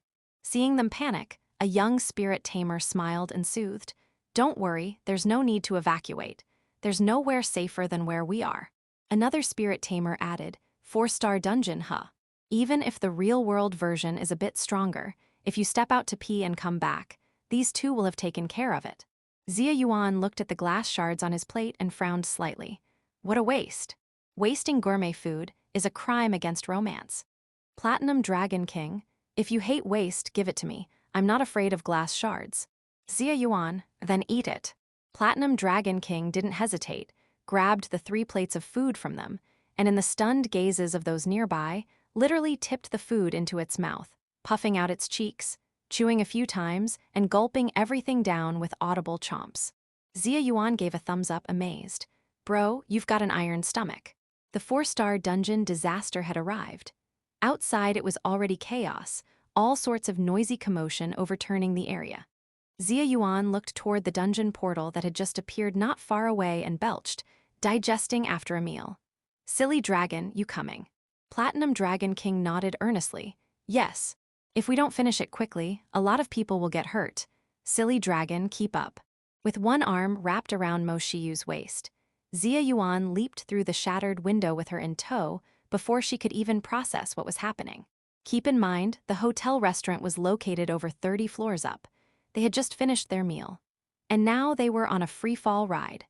Seeing them panic, A young spirit tamer smiled and soothed. "Don't worry, there's no need to evacuate. There's nowhere safer than where we are." Another spirit tamer added, "4-star dungeon, huh? Even if the real-world version is a bit stronger, if you step out to pee and come back, these two will have taken care of it." Xia Yuan looked at the glass shards on his plate and frowned slightly. What a waste. Wasting gourmet food is a crime against romance. Platinum Dragon King, if you hate waste, give it to me. I'm not afraid of glass shards. Xia Yuan, then eat it. Platinum Dragon King didn't hesitate, grabbed the 3 plates of food from them, and in the stunned gazes of those nearby, literally tipped the food into its mouth, puffing out its cheeks, chewing a few times, and gulping everything down with audible chomps. Xia Yuan gave a thumbs up, amazed. "Bro, you've got an iron stomach." The 4-star dungeon disaster had arrived. Outside it was already chaos, all sorts of noisy commotion overturning the area. Xia Yuan looked toward the dungeon portal that had just appeared not far away and belched, digesting after a meal. "Silly dragon, you coming?" Platinum Dragon King nodded earnestly. "Yes. If we don't finish it quickly, a lot of people will get hurt. Silly dragon, keep up." With one arm wrapped around Mo Shiyu's waist, Xia Yuan leaped through the shattered window with her in tow before she could even process what was happening. Keep in mind, the hotel restaurant was located over 30 floors up. They had just finished their meal. And now they were on a free-fall ride.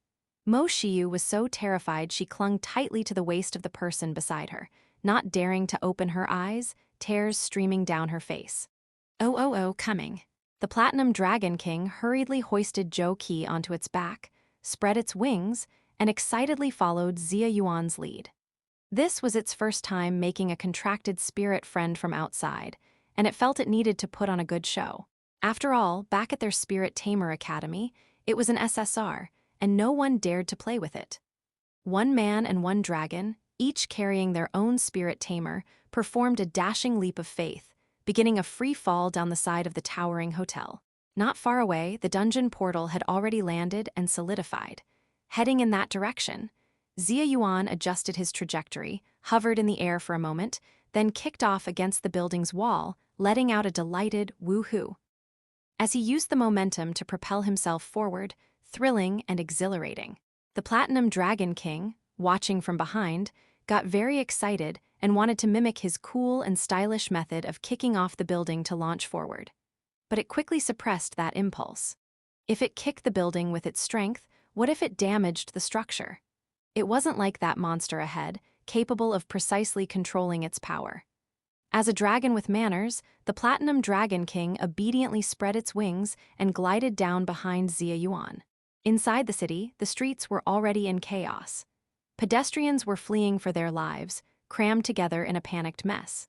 Mo Shiyu was so terrified she clung tightly to the waist of the person beside her, not daring to open her eyes, tears streaming down her face. Oh, coming. The Platinum Dragon King hurriedly hoisted Zhou Qi onto its back, spread its wings, and excitedly followed Xia Yuan's lead. This was its first time making a contracted spirit friend from outside, and it felt it needed to put on a good show. After all, back at their Spirit Tamer Academy, it was an SSR, and no one dared to play with it. One man and one dragon, each carrying their own spirit tamer, performed a dashing leap of faith, beginning a free fall down the side of the towering hotel. Not far away, the dungeon portal had already landed and solidified. Heading in that direction, Xia Yuan adjusted his trajectory, hovered in the air for a moment, then kicked off against the building's wall, letting out a delighted woo-hoo. As he used the momentum to propel himself forward, thrilling and exhilarating. The Platinum Dragon King, watching from behind, got very excited and wanted to mimic his cool and stylish method of kicking off the building to launch forward. But it quickly suppressed that impulse. If it kicked the building with its strength, what if it damaged the structure? It wasn't like that monster ahead, capable of precisely controlling its power. As a dragon with manners, the Platinum Dragon King obediently spread its wings and glided down behind Xia Yuan. Inside the city, the streets were already in chaos. Pedestrians were fleeing for their lives, crammed together in a panicked mess.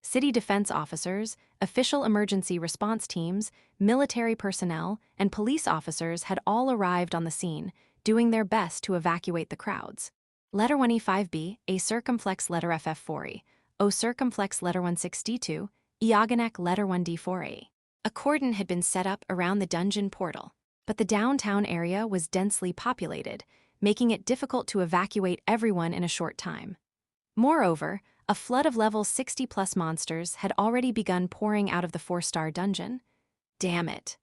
City defense officers, official emergency response teams, military personnel, and police officers had all arrived on the scene, doing their best to evacuate the crowds. Letter 1E5B, a circumflex letter FF4E, O circumflex letter 162, Iagonek letter 1D4A. A cordon had been set up around the dungeon portal, but the downtown area was densely populated, making it difficult to evacuate everyone in a short time. Moreover, a flood of level 60+ monsters had already begun pouring out of the 4-star dungeon. Damn it.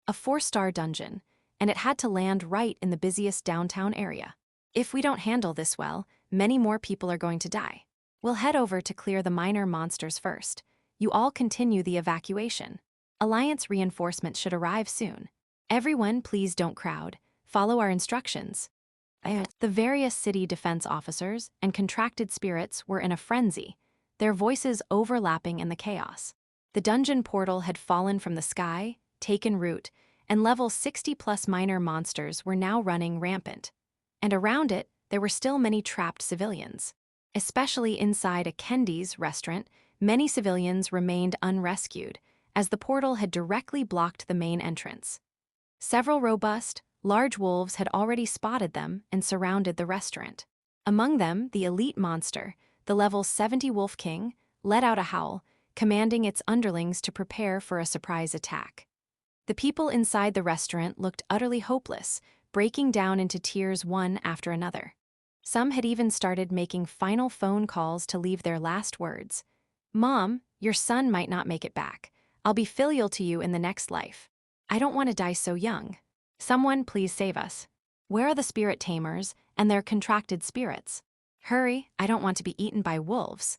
A 4-star dungeon, and it had to land right in the busiest downtown area. If we don't handle this well, many more people are going to die. We'll head over to clear the minor monsters first. You all continue the evacuation. Alliance reinforcements should arrive soon. Everyone, please don't crowd. Follow our instructions. The various city defense officers and contracted spirits were in a frenzy, their voices overlapping in the chaos. The dungeon portal had fallen from the sky, taken root, and level 60+ minor monsters were now running rampant. And around it, there were still many trapped civilians. Especially inside a Kendi's restaurant, many civilians remained unrescued, as the portal had directly blocked the main entrance. Several robust, large wolves had already spotted them and surrounded the restaurant. Among them, the elite monster, the level 70 Wolf King, let out a howl, commanding its underlings to prepare for a surprise attack. The people inside the restaurant looked utterly hopeless, breaking down into tears one after another. Some had even started making final phone calls to leave their last words. "Mom, your son might not make it back. I'll be filial to you in the next life. I don't want to die so young. Someone please save us. Where are the spirit tamers and their contracted spirits? Hurry, I don't want to be eaten by wolves.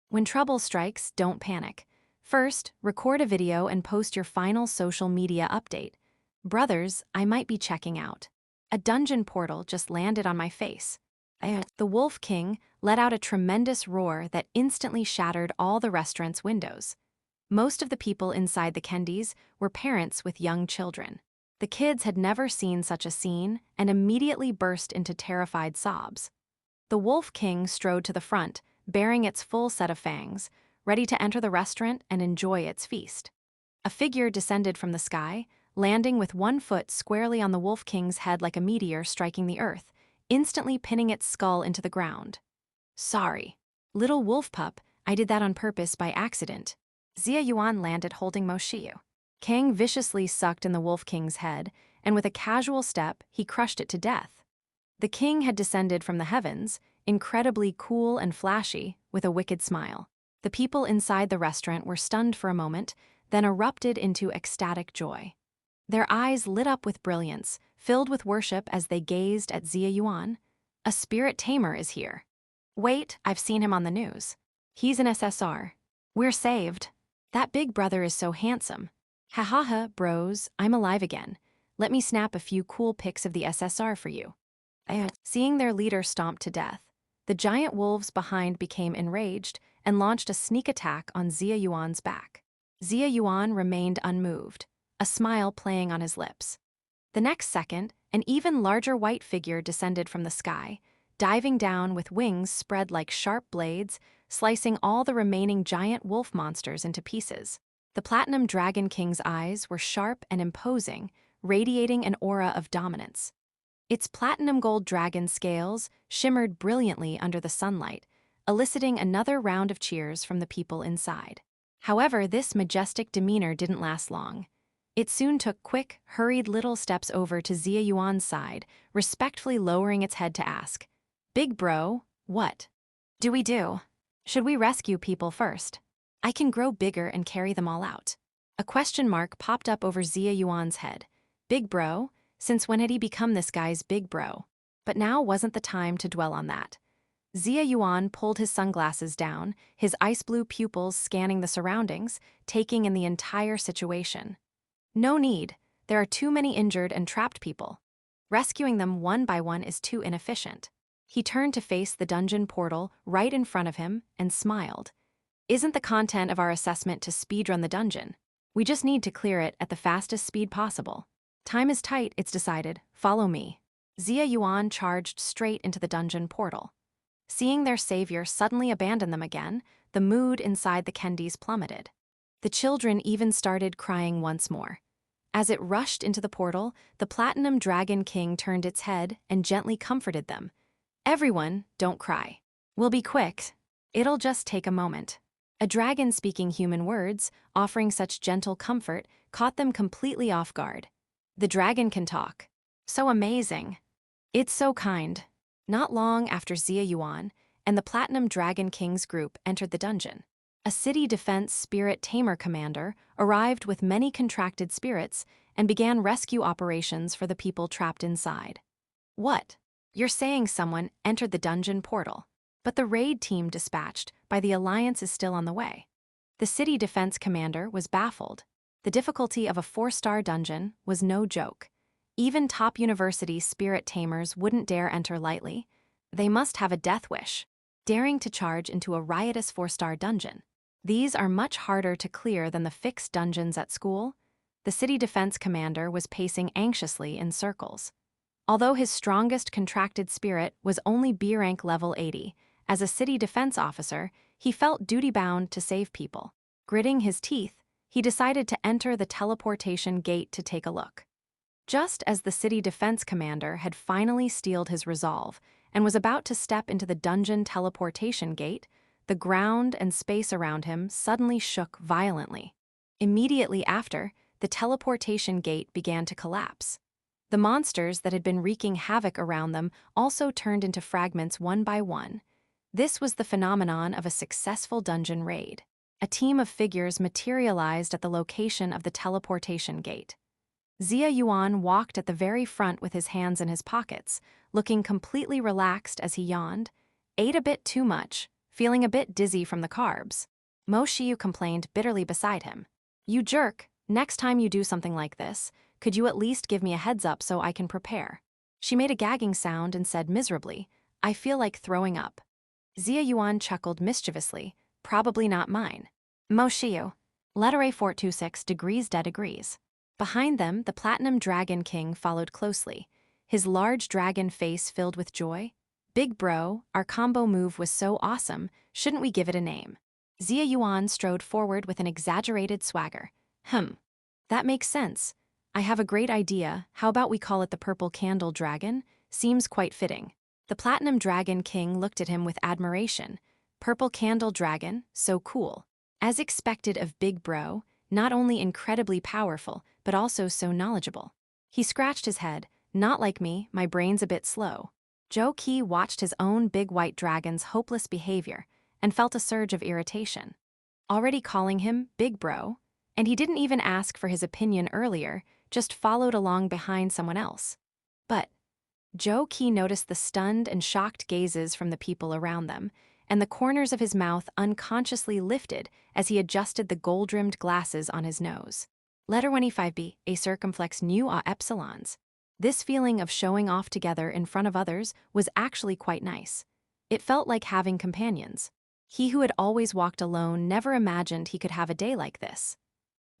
When trouble strikes, don't panic. First, record a video and post your final social media update. Brothers, I might be checking out. A dungeon portal just landed on my face. The Wolf King let out a tremendous roar that instantly shattered all the restaurant's windows. Most of the people inside the Kendis were parents with young children. The kids had never seen such a scene and immediately burst into terrified sobs. The Wolf King strode to the front, bearing its full set of fangs, ready to enter the restaurant and enjoy its feast. A figure descended from the sky, landing with one foot squarely on the Wolf King's head like a meteor striking the earth, instantly pinning its skull into the ground. Sorry. Little wolf pup, I did that on purpose by accident. Xia Yuan landed holding Mo Shiyu. Kang viciously sucked in the Wolf King's head, and with a casual step, he crushed it to death. The king had descended from the heavens, incredibly cool and flashy, with a wicked smile. The people inside the restaurant were stunned for a moment, then erupted into ecstatic joy. Their eyes lit up with brilliance, filled with worship as they gazed at Xia Yuan. A spirit tamer is here. Wait, I've seen him on the news. He's an SSR. We're saved. That big brother is so handsome. Ha ha ha, bros, I'm alive again. Let me snap a few cool pics of the SSR for you. Seeing their leader stomped to death, the giant wolves behind became enraged and launched a sneak attack on Xia Yuan's back. Xia Yuan remained unmoved, a smile playing on his lips. The next second, an even larger white figure descended from the sky, diving down with wings spread like sharp blades, slicing all the remaining giant wolf monsters into pieces. The Platinum Dragon King's eyes were sharp and imposing, radiating an aura of dominance. Its platinum gold dragon scales shimmered brilliantly under the sunlight, eliciting another round of cheers from the people inside. However, this majestic demeanor didn't last long. It soon took quick, hurried little steps over to Xia Yuan's side, respectfully lowering its head to ask, "Big bro, what do we do? Should we rescue people first? I can grow bigger and carry them all out." A question mark popped up over Xia Yuan's head. Big bro? Since when had he become this guy's big bro? But now wasn't the time to dwell on that. Xia Yuan pulled his sunglasses down, his ice blue pupils scanning the surroundings, taking in the entire situation. No need. There are too many injured and trapped people. Rescuing them one by one is too inefficient. He turned to face the dungeon portal right in front of him and smiled. Isn't the content of our assessment to speedrun the dungeon? We just need to clear it at the fastest speed possible. Time is tight, it's decided. Follow me. Xia Yuan charged straight into the dungeon portal. Seeing their savior suddenly abandon them again, the mood inside the Kendis plummeted. The children even started crying once more. As it rushed into the portal, the Platinum Dragon King turned its head and gently comforted them. Everyone, don't cry. We'll be quick. It'll just take a moment. A dragon speaking human words, offering such gentle comfort, caught them completely off guard. The dragon can talk. So amazing. It's so kind. Not long after Xia Yuan and the Platinum Dragon King's group entered the dungeon, a city defense spirit tamer commander arrived with many contracted spirits and began rescue operations for the people trapped inside. What? You're saying someone entered the dungeon portal, but the raid team dispatched by the Alliance is still on the way. The city defense commander was baffled. The difficulty of a 4-star dungeon was no joke. Even top university spirit tamers wouldn't dare enter lightly. They must have a death wish, daring to charge into a riotous 4-star dungeon. These are much harder to clear than the fixed dungeons at school. The city defense commander was pacing anxiously in circles. Although his strongest contracted spirit was only B rank level 80, as a city defense officer, he felt duty-bound to save people. Gritting his teeth, he decided to enter the teleportation gate to take a look. Just as the city defense commander had finally steeled his resolve and was about to step into the dungeon teleportation gate, the ground and space around him suddenly shook violently. Immediately after, the teleportation gate began to collapse. The monsters that had been wreaking havoc around them also turned into fragments one by one. This was the phenomenon of a successful dungeon raid. A team of figures materialized at the location of the teleportation gate. Xia Yuan walked at the very front with his hands in his pockets, looking completely relaxed as he yawned, ate a bit too much, feeling a bit dizzy from the carbs. Mo Shiyu complained bitterly beside him. "You jerk, next time you do something like this, could you at least give me a heads up so I can prepare?" She made a gagging sound and said miserably, "I feel like throwing up." Xia Yuan chuckled mischievously, "Probably not mine." Mo Shiyu. Letter A426 degrees de degrees. Behind them, the Platinum Dragon King followed closely, his large dragon face filled with joy. "Big bro, our combo move was so awesome, shouldn't we give it a name?" Xia Yuan strode forward with an exaggerated swagger. That makes sense. I have a great idea, how about we call it the Purple Candle Dragon? Seems quite fitting. The Platinum Dragon King looked at him with admiration. Purple Candle Dragon, so cool. As expected of Big Bro, not only incredibly powerful, but also so knowledgeable. He scratched his head. "Not like me, my brain's a bit slow." Zhou Qi watched his own big white dragon's hopeless behavior and felt a surge of irritation. Already calling him Big Bro, and he didn't even ask for his opinion earlier, just followed along behind someone else. But Zhou Qi noticed the stunned and shocked gazes from the people around them, and the corners of his mouth unconsciously lifted as he adjusted the gold-rimmed glasses on his nose. Letter 25b, a circumflex nu a epsilons. This feeling of showing off together in front of others was actually quite nice. It felt like having companions. He who had always walked alone never imagined he could have a day like this.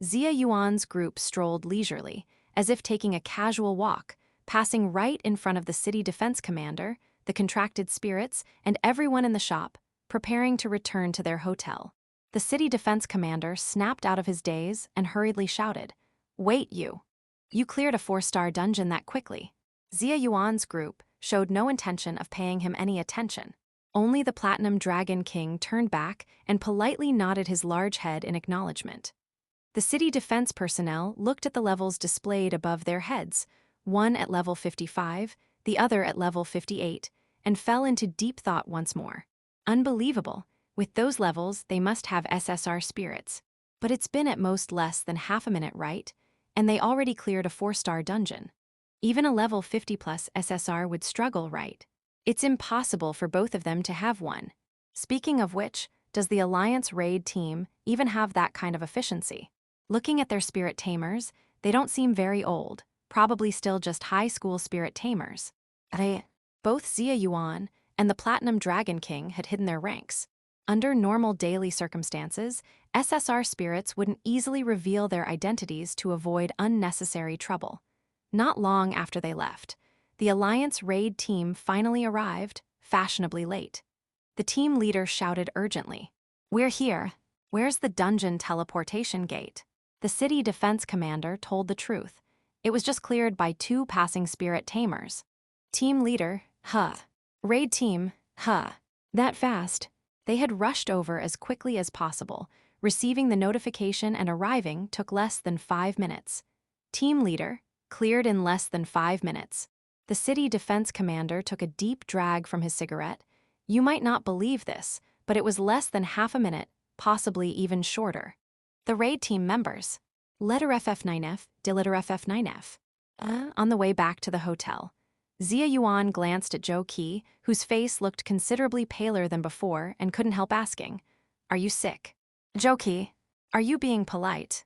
Xia Yuan's group strolled leisurely, as if taking a casual walk, passing right in front of the city defense commander, the contracted spirits, and everyone in the shop, preparing to return to their hotel. The city defense commander snapped out of his daze and hurriedly shouted, "Wait, you! You cleared a 4-star dungeon that quickly." Xia Yuan's group showed no intention of paying him any attention. Only the Platinum Dragon King turned back and politely nodded his large head in acknowledgement. The city defense personnel looked at the levels displayed above their heads, one at level 55, the other at level 58, and fell into deep thought once more. Unbelievable. With those levels, they must have SSR spirits. But it's been at most less than half a minute, right? And they already cleared a 4-star dungeon. Even a level 50 plus SSR would struggle, right? It's impossible for both of them to have one. Speaking of which, does the Alliance raid team even have that kind of efficiency? Looking at their spirit tamers, they don't seem very old, probably still just high school spirit tamers. Both Xia Yuan and the Platinum Dragon King had hidden their ranks. Under normal daily circumstances, SSR spirits wouldn't easily reveal their identities to avoid unnecessary trouble. Not long after they left, the Alliance raid team finally arrived, fashionably late. The team leader shouted urgently, "We're here. Where's the dungeon teleportation gate?" The city defense commander told the truth. It was just cleared by 2 passing spirit tamers. Team leader, Raid team, That fast. They had rushed over as quickly as possible. Receiving the notification and arriving took less than 5 minutes. Team leader, cleared in less than 5 minutes. The city defense commander took a deep drag from his cigarette. You might not believe this, but it was less than half a minute, possibly even shorter. The raid team members. Letter FF9F, Deleter FF9F. On the way back to the hotel, Xia Yuan glanced at Zhou Qi, whose face looked considerably paler than before, and couldn't help asking, "Are you sick?" "Zhou Qi, are you being polite?"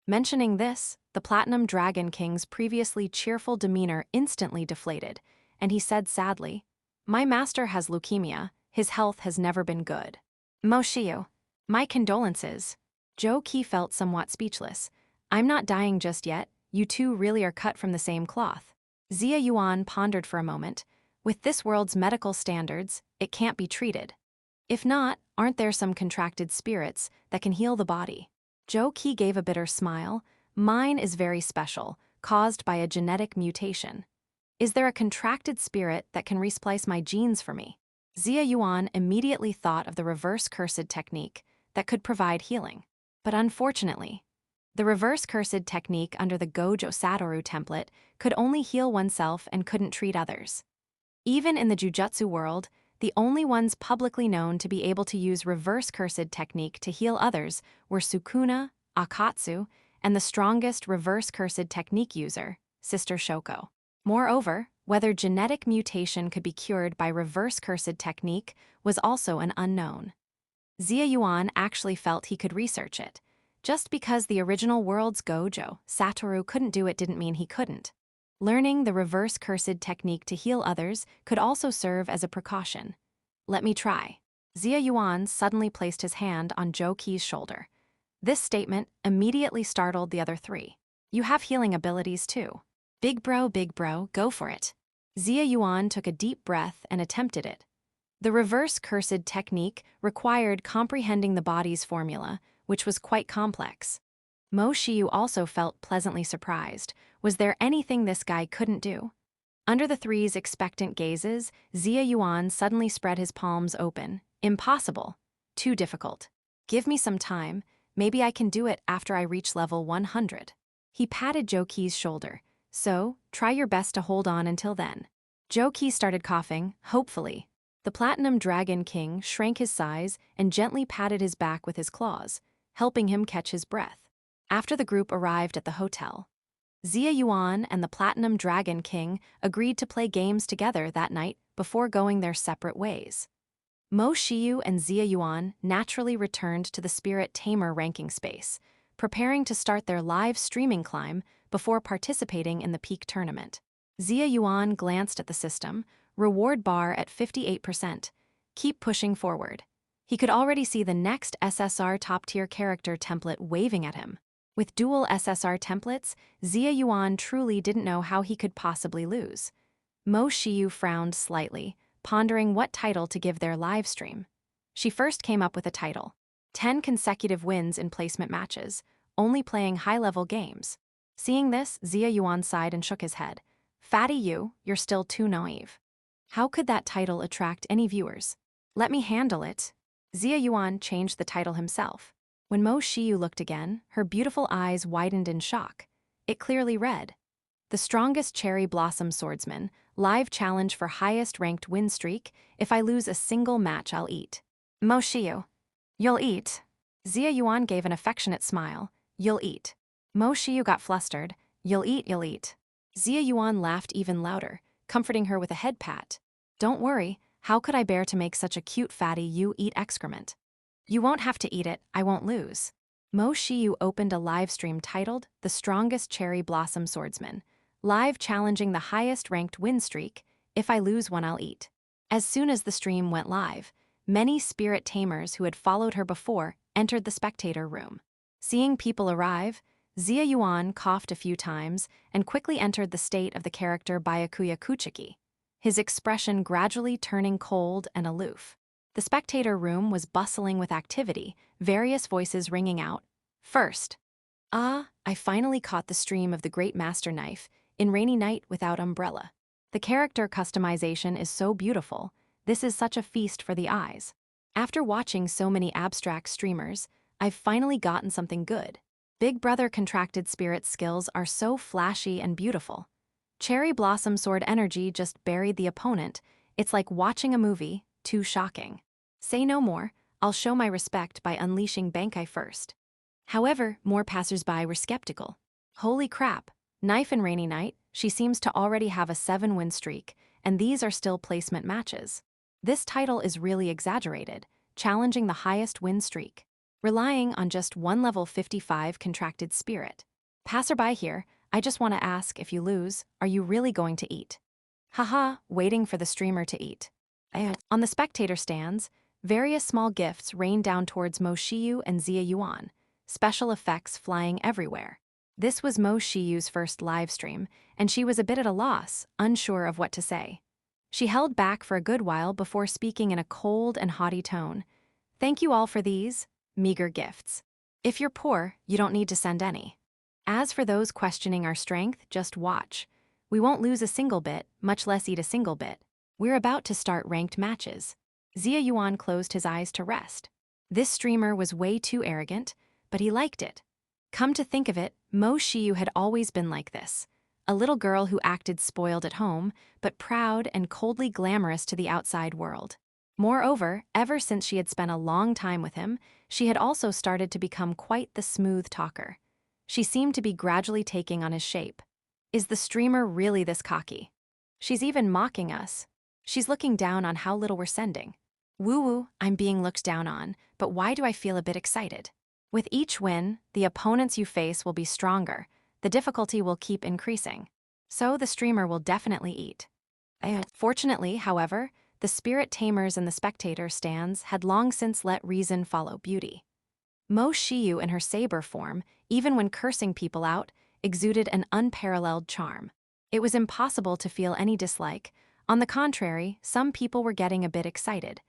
Mentioning this, the Platinum Dragon King's previously cheerful demeanor instantly deflated, and he said sadly, "My master has leukemia. His health has never been good." "Mo Shiyu, my condolences." Zhou Qi felt somewhat speechless. "I'm not dying just yet. You two really are cut from the same cloth." Xia Yuan pondered for a moment. With this world's medical standards, it can't be treated. If not, aren't there some contracted spirits that can heal the body? Zhou Qi gave a bitter smile. "Mine is very special, caused by a genetic mutation. Is there a contracted spirit that can resplice my genes for me?" Xia Yuan immediately thought of the reverse cursed technique that could provide healing. But unfortunately, the reverse cursed technique under the Gojo Satoru template could only heal oneself and couldn't treat others. Even in the Jujutsu world, The only ones publicly known to be able to use reverse cursed technique to heal others were Sukuna, Akatsu, and the strongest reverse cursed technique user, Sister Shoko. Moreover, whether genetic mutation could be cured by reverse cursed technique was also an unknown. Xia Yuan actually felt he could research it. Just because the original world's Gojo, Satoru, couldn't do it didn't mean he couldn't. Learning the reverse cursed technique to heal others could also serve as a precaution. Let me try. Xia Yuan suddenly placed his hand on Zhou Qi's shoulder. This statement immediately startled the other three. You have healing abilities too. Big bro, go for it. Xia Yuan took a deep breath and attempted it. The reverse cursed technique required comprehending the body's formula, which was quite complex. Mo Shiyu also felt pleasantly surprised. Was there anything this guy couldn't do? Under the three's expectant gazes, Xia Yuan suddenly spread his palms open. Impossible. Too difficult. Give me some time. Maybe I can do it after I reach level 100. He patted Zhou Qi's shoulder. So, try your best to hold on until then. Zhou Qi started coughing, hopefully. The Platinum Dragon King shrank his size and gently patted his back with his claws, helping him catch his breath. After the group arrived at the hotel, Xia Yuan and the Platinum Dragon King agreed to play games together that night before going their separate ways. Mo Shiyu and Xia Yuan naturally returned to the Spirit Tamer ranking space, preparing to start their live streaming climb before participating in the peak tournament. Xia Yuan glanced at the system, reward bar at 58%. Keep pushing forward. He could already see the next SSR top-tier character template waving at him. With dual SSR templates, Xia Yuan truly didn't know how he could possibly lose. Mo Shiyu frowned slightly, pondering what title to give their live stream. She first came up with a title: 10 consecutive wins in placement matches, only playing high-level games. Seeing this, Xia Yuan sighed and shook his head. Fatty you're still too naive. How could that title attract any viewers? Let me handle it. Xia Yuan changed the title himself. When Mo Shiyu looked again, her beautiful eyes widened in shock. It clearly read, The Strongest Cherry Blossom Swordsman, live challenge for highest ranked win streak. If I lose a single match, I'll eat. Mo Shiyu. You'll eat. Xia Yuan gave an affectionate smile. You'll eat. Mo Shiyu got flustered. You'll eat. Xia Yuan laughed even louder, comforting her with a head pat. Don't worry, how could I bear to make such a cute fatty you eat excrement? You won't have to eat it, I won't lose. Mo Shiyu opened a live stream titled The Strongest Cherry Blossom Swordsman, live challenging the highest ranked win streak. If I lose one, I'll eat. As soon as the stream went live, many spirit tamers who had followed her before entered the spectator room. Seeing people arrive, Xia Yuan coughed a few times and quickly entered the state of the character Byakuya Kuchiki, his expression gradually turning cold and aloof. The spectator room was bustling with activity, various voices ringing out. First, I finally caught the stream of the Great Master Knife in Rainy Night Without Umbrella. The character customization is so beautiful. This is such a feast for the eyes. After watching so many abstract streamers, I've finally gotten something good. Big Brother Contracted Spirit skills are so flashy and beautiful. Cherry Blossom Sword energy just buried the opponent. It's like watching a movie, too shocking. Say no more, I'll show my respect by unleashing Bankai first. However, more passersby were skeptical. Holy crap, Knife and Rainy Night, she seems to already have a 7-win streak, and these are still placement matches. This title is really exaggerated, challenging the highest win streak, relying on just one level 55 contracted spirit. Passerby here, I just want to ask, if you lose, are you really going to eat? Haha, waiting for the streamer to eat. On the spectator stands, various small gifts rained down towards Mo Shiyu and Xia Yuan, special effects flying everywhere. This was Mo Shiyu's first live stream, and she was a bit at a loss, unsure of what to say. She held back for a good while before speaking in a cold and haughty tone. Thank you all for these meager gifts. If you're poor, you don't need to send any. As for those questioning our strength, just watch. We won't lose a single bit, much less eat a single bit. We're about to start ranked matches. Xia Yuan closed his eyes to rest. This streamer was way too arrogant, but he liked it. Come to think of it, Mo Shiyu had always been like this. A little girl who acted spoiled at home, but proud and coldly glamorous to the outside world. Moreover, ever since she had spent a long time with him, she had also started to become quite the smooth talker. She seemed to be gradually taking on his shape. Is the streamer really this cocky? She's even mocking us. She's looking down on how little we're sending. Woo-woo, I'm being looked down on, but why do I feel a bit excited? With each win, the opponents you face will be stronger. The difficulty will keep increasing. So the streamer will definitely eat. Fortunately, however, the spirit tamers and the spectator stands had long since let reason follow beauty. Mo Shiyu in her saber form, even when cursing people out, exuded an unparalleled charm. It was impossible to feel any dislike. On the contrary, some people were getting a bit excited.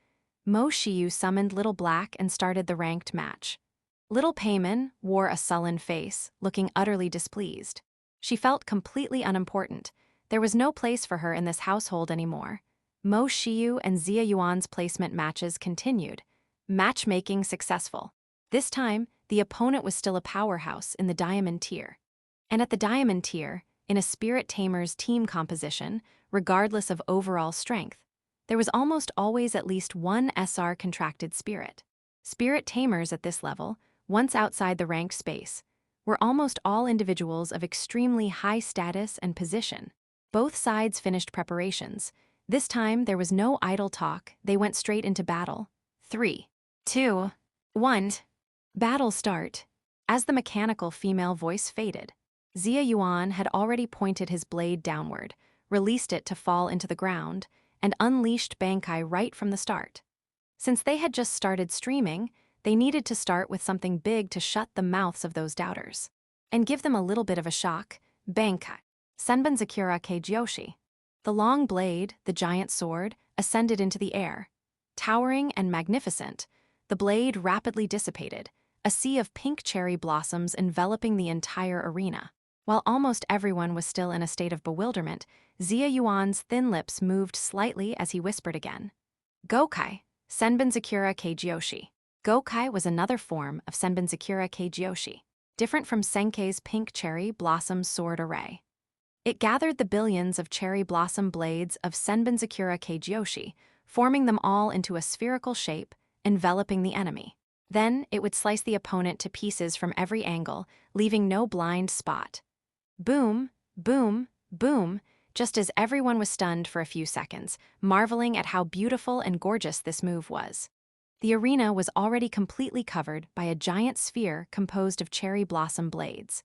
Mo Shiyu summoned Little Black and started the ranked match. Little Payman wore a sullen face, looking utterly displeased. She felt completely unimportant. There was no place for her in this household anymore. Mo Shiyu and Xia Yuan's placement matches continued. Matchmaking successful. This time, the opponent was still a powerhouse in the diamond tier. And at the diamond tier, in a spirit tamer's team composition, regardless of overall strength, there was almost always at least one SR contracted spirit. Spirit tamers at this level, once outside the ranked space, were almost all individuals of extremely high status and position. Both sides finished preparations. This time, there was no idle talk. They went straight into battle. 3, 2, 1. Battle start. As the mechanical female voice faded, Xia Yuan had already pointed his blade downward, released it to fall into the ground, and unleashed Bankai right from the start. Since they had just started streaming, they needed to start with something big to shut the mouths of those doubters. And give them a little bit of a shock. Bankai. Senbon Zakura Keijyoshi. The long blade, the giant sword, ascended into the air. Towering and magnificent, the blade rapidly dissipated, a sea of pink cherry blossoms enveloping the entire arena. While almost everyone was still in a state of bewilderment, Xia Yuan's thin lips moved slightly as he whispered again. Gokai, Senbon Zakura Keijyoshi. Gokai was another form of Senbon Zakura Keijyoshi, different from Senkei's pink cherry blossom sword array. It gathered the billions of cherry blossom blades of Senbon Zakura Keijyoshi, forming them all into a spherical shape, enveloping the enemy. Then it would slice the opponent to pieces from every angle, leaving no blind spot. Boom, boom, boom, just as everyone was stunned for a few seconds, marveling at how beautiful and gorgeous this move was. The arena was already completely covered by a giant sphere composed of cherry blossom blades.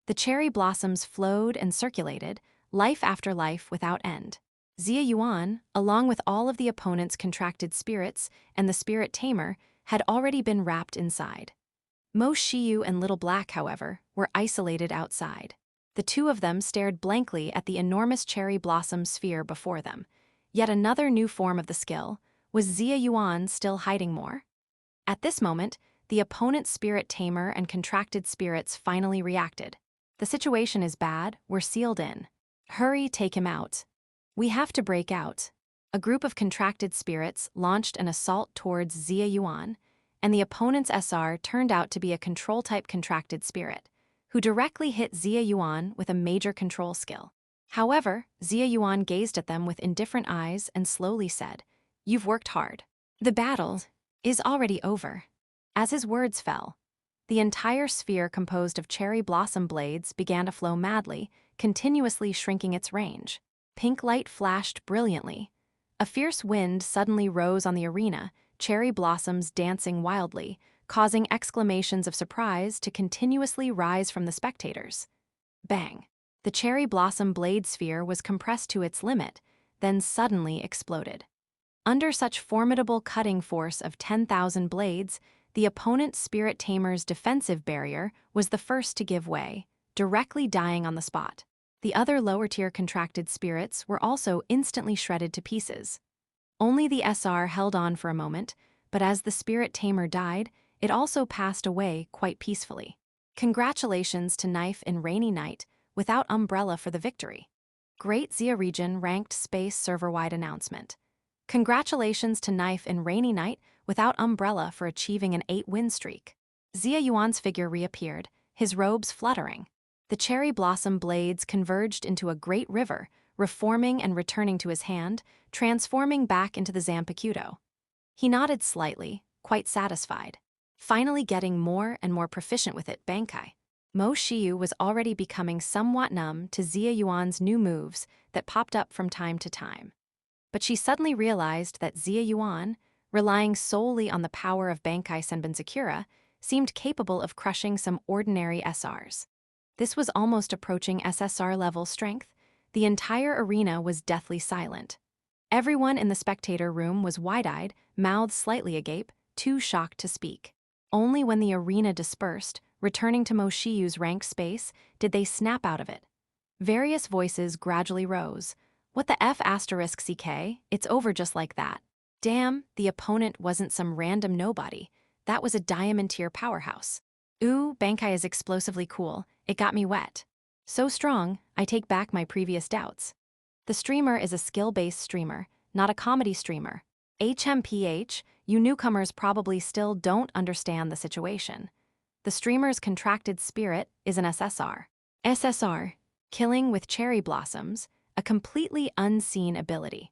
The cherry blossoms flowed and circulated, life after life without end. Xia Yuan, along with all of the opponent's contracted spirits and the spirit tamer, had already been wrapped inside. Mo Shiyu and Little Black, however, were isolated outside. The two of them stared blankly at the enormous cherry blossom sphere before them. Yet another new form of the skill. Was Xia Yuan still hiding more? At this moment, the opponent's spirit tamer and contracted spirits finally reacted. The situation is bad, we're sealed in. Hurry, take him out. We have to break out. A group of contracted spirits launched an assault towards Xia Yuan, and the opponent's SR turned out to be a control-type contracted spirit, who directly hit Xia Yuan with a major control skill. However, Xia Yuan gazed at them with indifferent eyes and slowly said, "You've worked hard. The battle is already over." As his words fell, the entire sphere composed of cherry blossom blades began to flow madly, continuously shrinking its range. Pink light flashed brilliantly. A fierce wind suddenly rose on the arena, cherry blossoms dancing wildly, causing exclamations of surprise to continuously rise from the spectators. Bang! The cherry blossom blade sphere was compressed to its limit, then suddenly exploded. Under such formidable cutting force of 10,000 blades, the opponent's spirit tamer's defensive barrier was the first to give way, directly dying on the spot. The other lower-tier contracted spirits were also instantly shredded to pieces. Only the SR held on for a moment, but as the spirit tamer died, it also passed away quite peacefully. Congratulations to Knife in Rainy Night, without umbrella for the victory. Great Xia Region Ranked Space Server-wide announcement. Congratulations to Knife in Rainy Night, without umbrella for achieving an 8-win streak. Xia Yuan's figure reappeared, his robes fluttering. The cherry blossom blades converged into a great river, reforming and returning to his hand, transforming back into the Zanpakuto. He nodded slightly, quite satisfied. Finally getting more and more proficient with it, Bankai. Mo Shiyu was already becoming somewhat numb to Xia Yuan's new moves that popped up from time to time. But she suddenly realized that Xia Yuan, relying solely on the power of Bankai Senbenzakura, seemed capable of crushing some ordinary SRs. This was almost approaching SSR-level strength. The entire arena was deathly silent. Everyone in the spectator room was wide-eyed, mouths slightly agape, too shocked to speak. Only when the arena dispersed, returning to Mo Shiyu's ranked space, did they snap out of it. Various voices gradually rose. What the F asterisk CK? It's over just like that. Damn, the opponent wasn't some random nobody. That was a diamond-tier powerhouse. Ooh, Bankai is explosively cool. It got me wet. So strong, I take back my previous doubts. The streamer is a skill-based streamer, not a comedy streamer. HMPH, you newcomers probably still don't understand the situation. The streamer's contracted spirit is an SSR. SSR, killing with cherry blossoms, a completely unseen ability.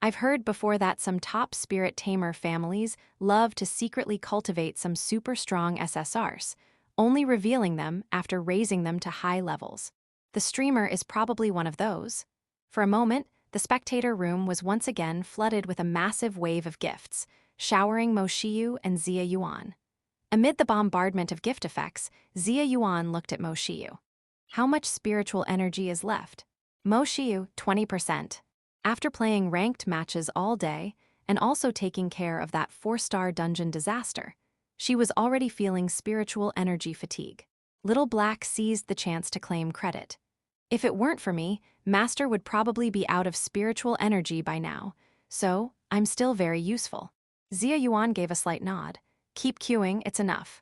I've heard before that some top spirit tamer families love to secretly cultivate some super strong SSRs, only revealing them after raising them to high levels. The streamer is probably one of those. For a moment, the spectator room was once again flooded with a massive wave of gifts, showering Mo Shiyu and Xia Yuan. Amid the bombardment of gift effects, Xia Yuan looked at Mo Shiyu. How much spiritual energy is left? Mo Shiyu, 20%. After playing ranked matches all day, and also taking care of that 4-star dungeon disaster, she was already feeling spiritual energy fatigue. Little Black seized the chance to claim credit. If it weren't for me, Master would probably be out of spiritual energy by now, so I'm still very useful. Xia Yuan gave a slight nod. Keep queuing, it's enough.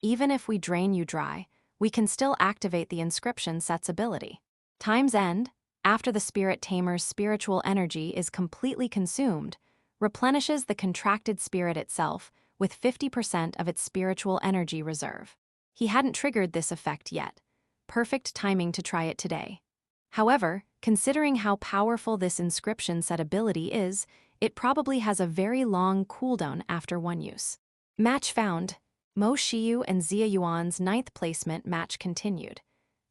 Even if we drain you dry, we can still activate the inscription set's ability. Time's End, after the spirit tamer's spiritual energy is completely consumed, replenishes the contracted spirit itself with 50% of its spiritual energy reserve. He hadn't triggered this effect yet. Perfect timing to try it today. However, considering how powerful this inscription set ability is, it probably has a very long cooldown after one use. Match found. Mo Shiyu and Xia Yuan's 9th placement match continued.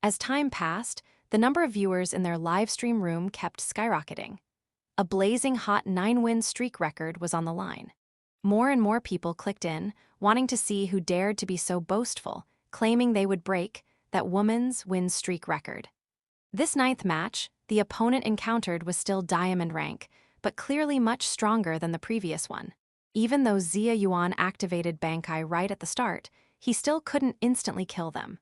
As time passed, the number of viewers in their live stream room kept skyrocketing. A blazing hot 9-win streak record was on the line. More and more people clicked in, wanting to see who dared to be so boastful, claiming they would break that woman's win streak record. This 9th match, the opponent encountered was still diamond rank, but clearly much stronger than the previous one. Even though Xia Yuan activated Bankai right at the start, he still couldn't instantly kill them.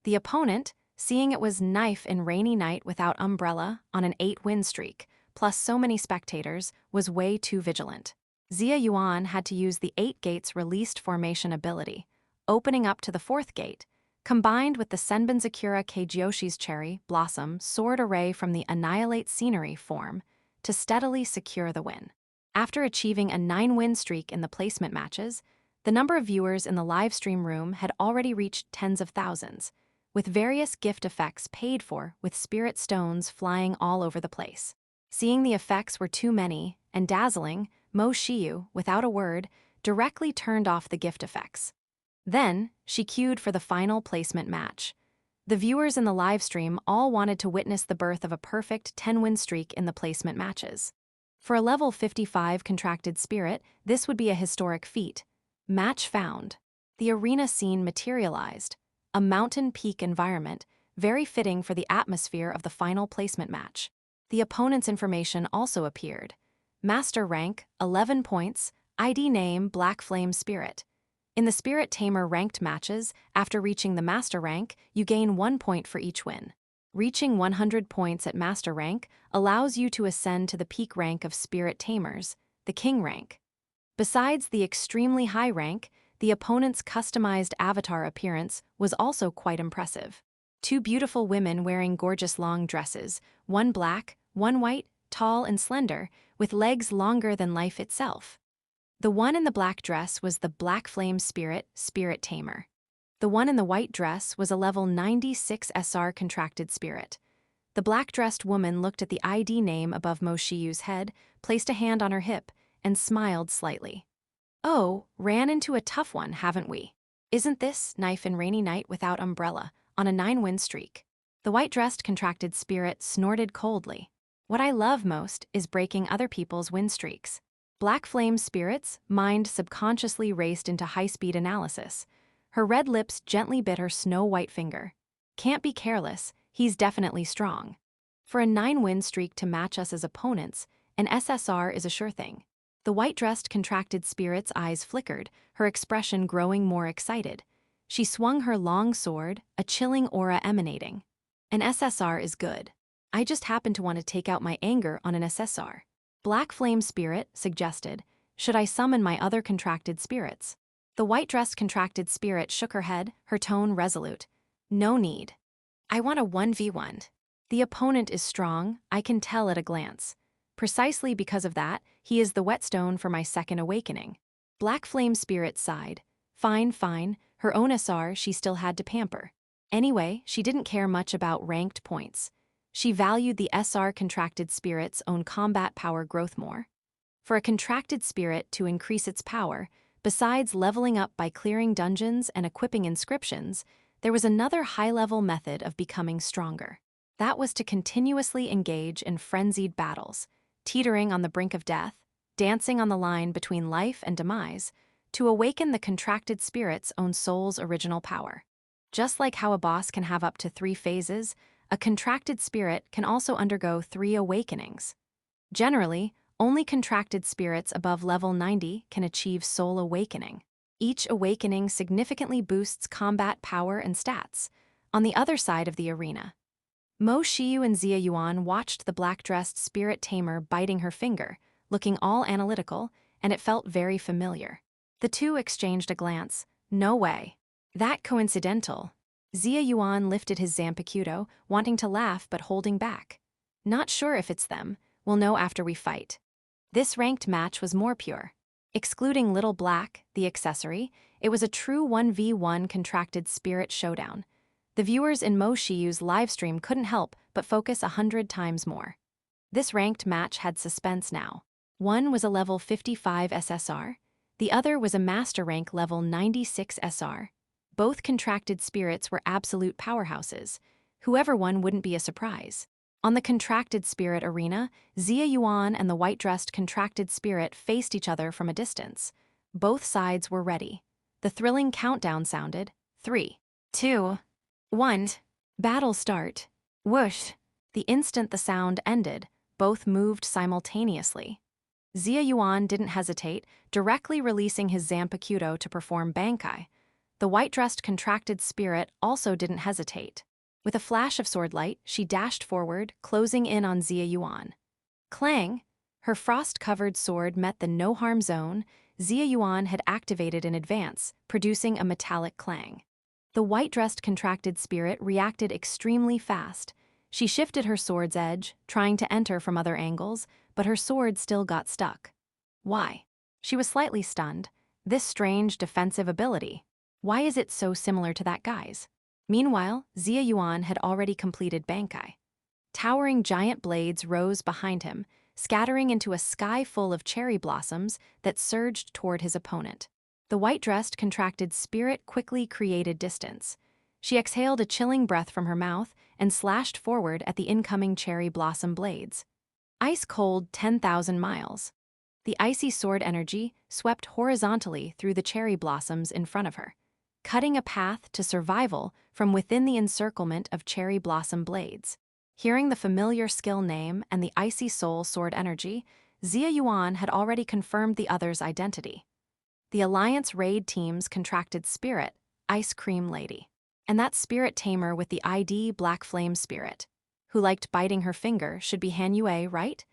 The opponent, seeing it was knife in rainy night without umbrella on an 8-win streak, plus so many spectators, was way too vigilant. Xia Yuan had to use the 8 gates released formation ability, opening up to the 4th gate, combined with the Senbenzakura Keijoshi's cherry blossom sword array from the Annihilate Scenery form, to steadily secure the win. After achieving a 9-win streak in the placement matches, the number of viewers in the live stream room had already reached tens of thousands, with various gift effects paid for with spirit stones flying all over the place. Seeing the effects were too many and dazzling, Mo Shiyu, without a word, directly turned off the gift effects. Then, she queued for the final placement match. The viewers in the live stream all wanted to witness the birth of a perfect 10-win streak in the placement matches. For a level 55 contracted spirit, this would be a historic feat. Match found. The arena scene materialized. A mountain peak environment, very fitting for the atmosphere of the final placement match. The opponent's information also appeared. Master rank, 11 points, ID name Black Flame Spirit. In the Spirit Tamer ranked matches, after reaching the Master rank, you gain 1 point for each win. Reaching 100 points at Master rank allows you to ascend to the peak rank of Spirit Tamers, the King rank. Besides the extremely high rank, the opponent's customized avatar appearance was also quite impressive. 2 beautiful women wearing gorgeous long dresses, one black, one white, tall and slender, with legs longer than life itself. The one in the black dress was the Black Flame Spirit, Spirit Tamer. The one in the white dress was a level 96 SR contracted spirit. The black-dressed woman looked at the ID name above Mo Shiyu's head, placed a hand on her hip, and smiled slightly. Oh, ran into a tough one, haven't we? Isn't this knife and rainy night without umbrella, on a 9-win streak? The white-dressed contracted spirit snorted coldly. What I love most is breaking other people's win streaks. Black Flame's spirit's mind subconsciously raced into high-speed analysis. Her red lips gently bit her snow-white finger. Can't be careless, he's definitely strong. For a 9-win streak to match us as opponents, an SSR is a sure thing. The white-dressed contracted spirit's eyes flickered, her expression growing more excited. She swung her long sword, a chilling aura emanating. An SSR is good. I just happen to want to take out my anger on an SSR. Black Flame Spirit suggested, should I summon my other contracted spirits? The white-dressed contracted spirit shook her head, her tone resolute. No need. I want a 1v1. The opponent is strong, I can tell at a glance. Precisely because of that, he is the whetstone for my second awakening. Black Flame Spirit sighed. Fine, fine, her own SR she still had to pamper. Anyway, she didn't care much about ranked points. She valued the SR contracted spirit's own combat power growth more. For a contracted spirit to increase its power, besides leveling up by clearing dungeons and equipping inscriptions, there was another high-level method of becoming stronger. That was to continuously engage in frenzied battles, teetering on the brink of death, dancing on the line between life and demise, to awaken the contracted spirit's own soul's original power. Just like how a boss can have up to 3 phases, a contracted spirit can also undergo 3 awakenings. Generally, only contracted spirits above level 90 can achieve soul awakening. Each awakening significantly boosts combat power and stats. On the other side of the arena, Mo Shiyu and Xia Yuan watched the black-dressed spirit tamer biting her finger, looking all analytical, and it felt very familiar. The two exchanged a glance. No way. That coincidental. Xia Yuan lifted his Zanpakuto, wanting to laugh but holding back. Not sure if it's them. We'll know after we fight. This ranked match was more pure. Excluding Little Black, the accessory, it was a true 1v1 contracted spirit showdown. The viewers in Mo Shiyu's livestream couldn't help but focus 100 times more. This ranked match had suspense now. One was a level 55 SSR, the other was a master rank level 96 SR. Both contracted spirits were absolute powerhouses. Whoever won wouldn't be a surprise. On the contracted spirit arena, Xia Yuan and the white-dressed contracted spirit faced each other from a distance. Both sides were ready. The thrilling countdown sounded. 3, 2, 1. Battle start. Whoosh. The instant the sound ended, both moved simultaneously. Xia Yuan didn't hesitate, directly releasing his Zanpakuto to perform Bankai. The white-dressed contracted spirit also didn't hesitate. With a flash of sword light, she dashed forward, closing in on Xia Yuan. Clang! Her frost-covered sword met the no-harm zone. Xia Yuan had activated in advance, producing a metallic clang. The white-dressed contracted spirit reacted extremely fast. She shifted her sword's edge, trying to enter from other angles, but her sword still got stuck. Why? She was slightly stunned. This strange defensive ability. Why is it so similar to that guy's? Meanwhile, Xia Yuan had already completed Bankai. Towering giant blades rose behind him, scattering into a sky full of cherry blossoms that surged toward his opponent. The white-dressed contracted spirit quickly created distance. She exhaled a chilling breath from her mouth and slashed forward at the incoming cherry blossom blades. Ice-cold 10,000 miles. The icy sword energy swept horizontally through the cherry blossoms in front of her, cutting a path to survival from within the encirclement of cherry blossom blades. Hearing the familiar skill name and the icy soul sword energy, Xia Yuan had already confirmed the other's identity. The Alliance raid team's contracted spirit, Ice Cream Lady. And that spirit tamer with the ID Black Flame Spirit, who liked biting her finger, should be Han Yue, right?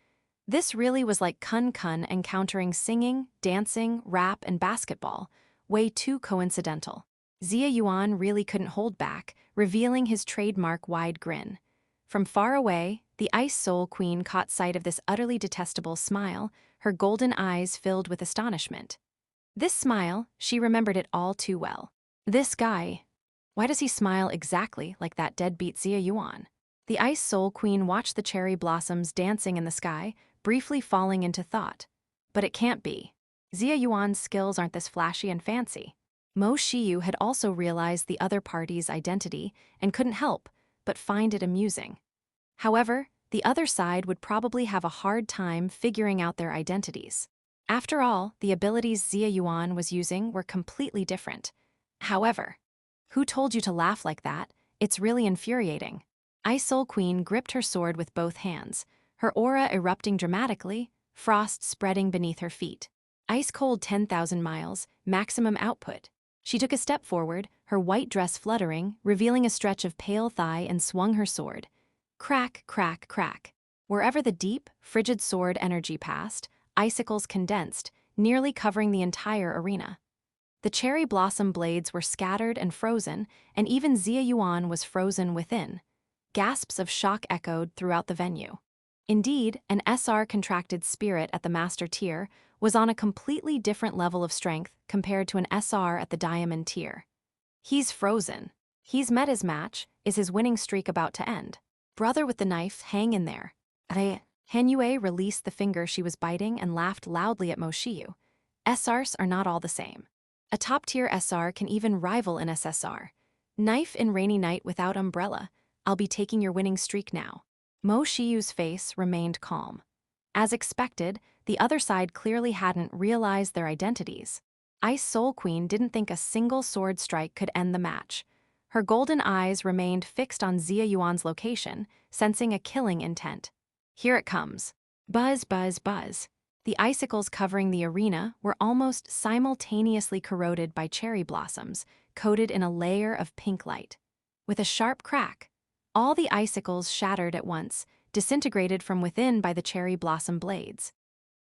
This really was like Kun Kun encountering singing, dancing, rap, and basketball, way too coincidental. Xia Yuan really couldn't hold back, revealing his trademark wide grin. From far away, the Ice Soul Queen caught sight of this utterly detestable smile, her golden eyes filled with astonishment. This smile, she remembered it all too well. This guy, why does he smile exactly like that deadbeat Xia Yuan? The Ice Soul Queen watched the cherry blossoms dancing in the sky, briefly falling into thought. But it can't be. Xia Yuan's skills aren't this flashy and fancy. Mo Shiyu had also realized the other party's identity and couldn't help but find it amusing. However, the other side would probably have a hard time figuring out their identities. After all, the abilities Xia Yuan was using were completely different. However, who told you to laugh like that? It's really infuriating. Ice Soul Queen gripped her sword with both hands, her aura erupting dramatically, frost spreading beneath her feet. Ice cold 10,000 miles, maximum output. She took a step forward, her white dress fluttering, revealing a stretch of pale thigh, and swung her sword. Crack, crack, crack. Wherever the deep, frigid sword energy passed, icicles condensed, nearly covering the entire arena. The cherry blossom blades were scattered and frozen, and even Xia Yuan was frozen within. Gasps of shock echoed throughout the venue. Indeed, an SR contracted spirit at the master tier was on a completely different level of strength compared to an SR at the diamond tier. He's frozen. He's met his match. Is his winning streak about to end? Brother with the knife, hang in there. Han Yue released the finger she was biting and laughed loudly at Mo Shiyu. SRs are not all the same. A top-tier SR can even rival an SSR. Knife in rainy night without umbrella. I'll be taking your winning streak now. Mo Shiyu's face remained calm. As expected, the other side clearly hadn't realized their identities. Ice Soul Queen didn't think a single sword strike could end the match. Her golden eyes remained fixed on Xia Yuan's location, sensing a killing intent. Here it comes. Buzz, buzz, buzz. The icicles covering the arena were almost simultaneously corroded by cherry blossoms, coated in a layer of pink light. With a sharp crack, all the icicles shattered at once, disintegrated from within by the cherry blossom blades.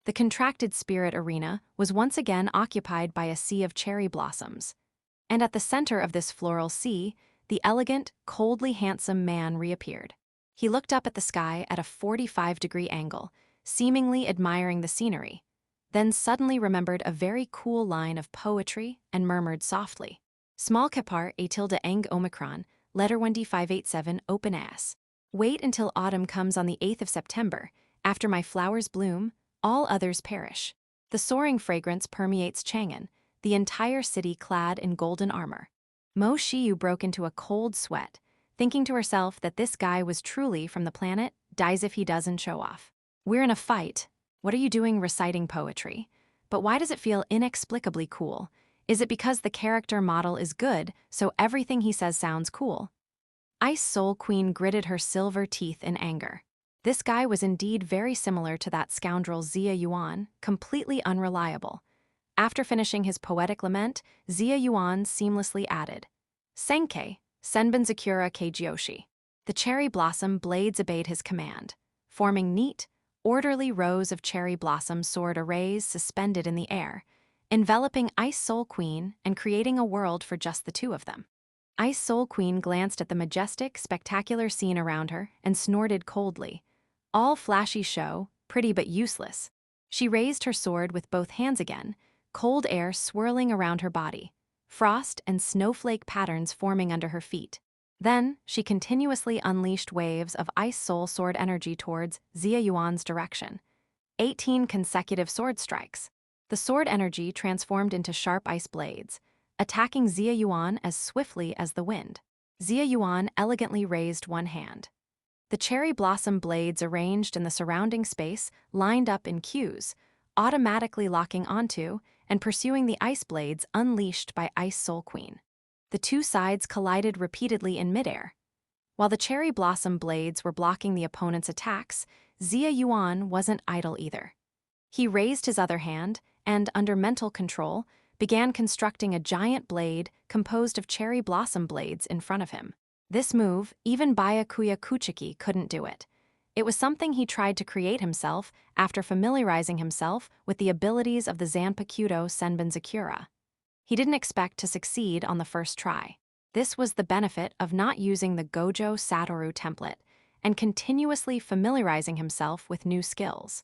The contracted spirit arena was once again occupied by a sea of cherry blossoms. And at the center of this floral sea, the elegant, coldly handsome man reappeared. He looked up at the sky at a 45-degree angle, seemingly admiring the scenery, then suddenly remembered a very cool line of poetry and murmured softly. Small kapar a tilde eng omicron, letter 1D587 open ass. Wait until autumn comes on the 8th of September. After my flowers bloom, all others perish. The soaring fragrance permeates Chang'an, the entire city clad in golden armor. Mo Shiyu broke into a cold sweat, thinking to herself that this guy was truly from the planet, dies if he doesn't show off. We're in a fight. What are you doing reciting poetry? But why does it feel inexplicably cool? Is it because the character model is good, so everything he says sounds cool? Ice Soul Queen gritted her silver teeth in anger. This guy was indeed very similar to that scoundrel Xia Yuan, completely unreliable. After finishing his poetic lament, Xia Yuan seamlessly added, Senkei, Senbin Zakura Keijioshi. The cherry blossom blades obeyed his command, forming neat, orderly rows of cherry blossom sword arrays suspended in the air, enveloping Ice Soul Queen and creating a world for just the two of them. Ice Soul Queen glanced at the majestic, spectacular scene around her and snorted coldly. All flashy show, pretty but useless. She raised her sword with both hands again, cold air swirling around her body, frost and snowflake patterns forming under her feet. Then, she continuously unleashed waves of Ice Soul sword energy towards Xia Yuan's direction. 18 consecutive sword strikes. The sword energy transformed into sharp ice blades, attacking Xia Yuan as swiftly as the wind. Xia Yuan elegantly raised one hand. The cherry blossom blades arranged in the surrounding space lined up in queues, automatically locking onto and pursuing the ice blades unleashed by Ice Soul Queen. The two sides collided repeatedly in midair. While the cherry blossom blades were blocking the opponent's attacks, Xia Yuan wasn't idle either. He raised his other hand and, under mental control, began constructing a giant blade composed of cherry blossom blades in front of him. This move, even Byakuya Kuchiki couldn't do it. It was something he tried to create himself after familiarizing himself with the abilities of the Zanpakuto Senbin Zakura. He didn't expect to succeed on the first try. This was the benefit of not using the Gojo Satoru template and continuously familiarizing himself with new skills.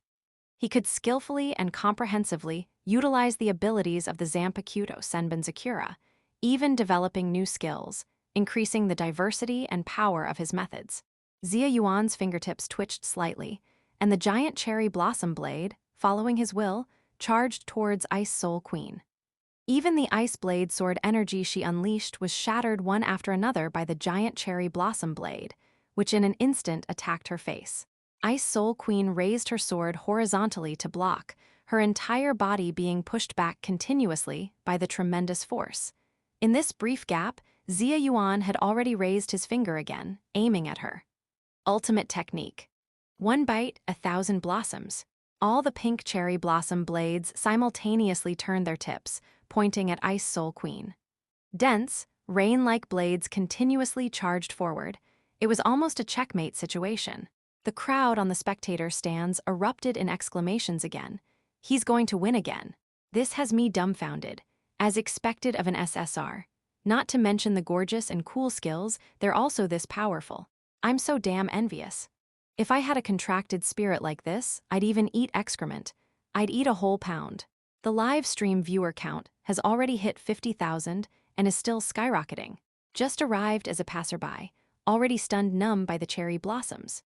He could skillfully and comprehensively utilize the abilities of the Zanpakuto Senbin Zakura, even developing new skills, increasing the diversity and power of his methods. Xia Yuan's fingertips twitched slightly, and the giant cherry blossom blade, following his will, charged towards Ice Soul Queen. Even the Ice Blade sword energy she unleashed was shattered one after another by the giant cherry blossom blade, which in an instant attacked her face. Ice Soul Queen raised her sword horizontally to block, her entire body being pushed back continuously by the tremendous force. In this brief gap, Xia Yuan had already raised his finger again, aiming at her. Ultimate technique. One bite, 1,000 blossoms. All the pink cherry blossom blades simultaneously turned their tips, pointing at Ice Soul Queen. Dense, rain-like blades continuously charged forward. It was almost a checkmate situation. The crowd on the spectator stands erupted in exclamations again. He's going to win again. This has me dumbfounded, as expected of an SSR. Not to mention the gorgeous and cool skills, they're also this powerful. I'm so damn envious. If I had a contracted spirit like this, I'd even eat excrement. I'd eat a whole pound. The live stream viewer count has already hit 50,000 and is still skyrocketing. Just arrived as a passerby, already stunned numb by the cherry blossoms.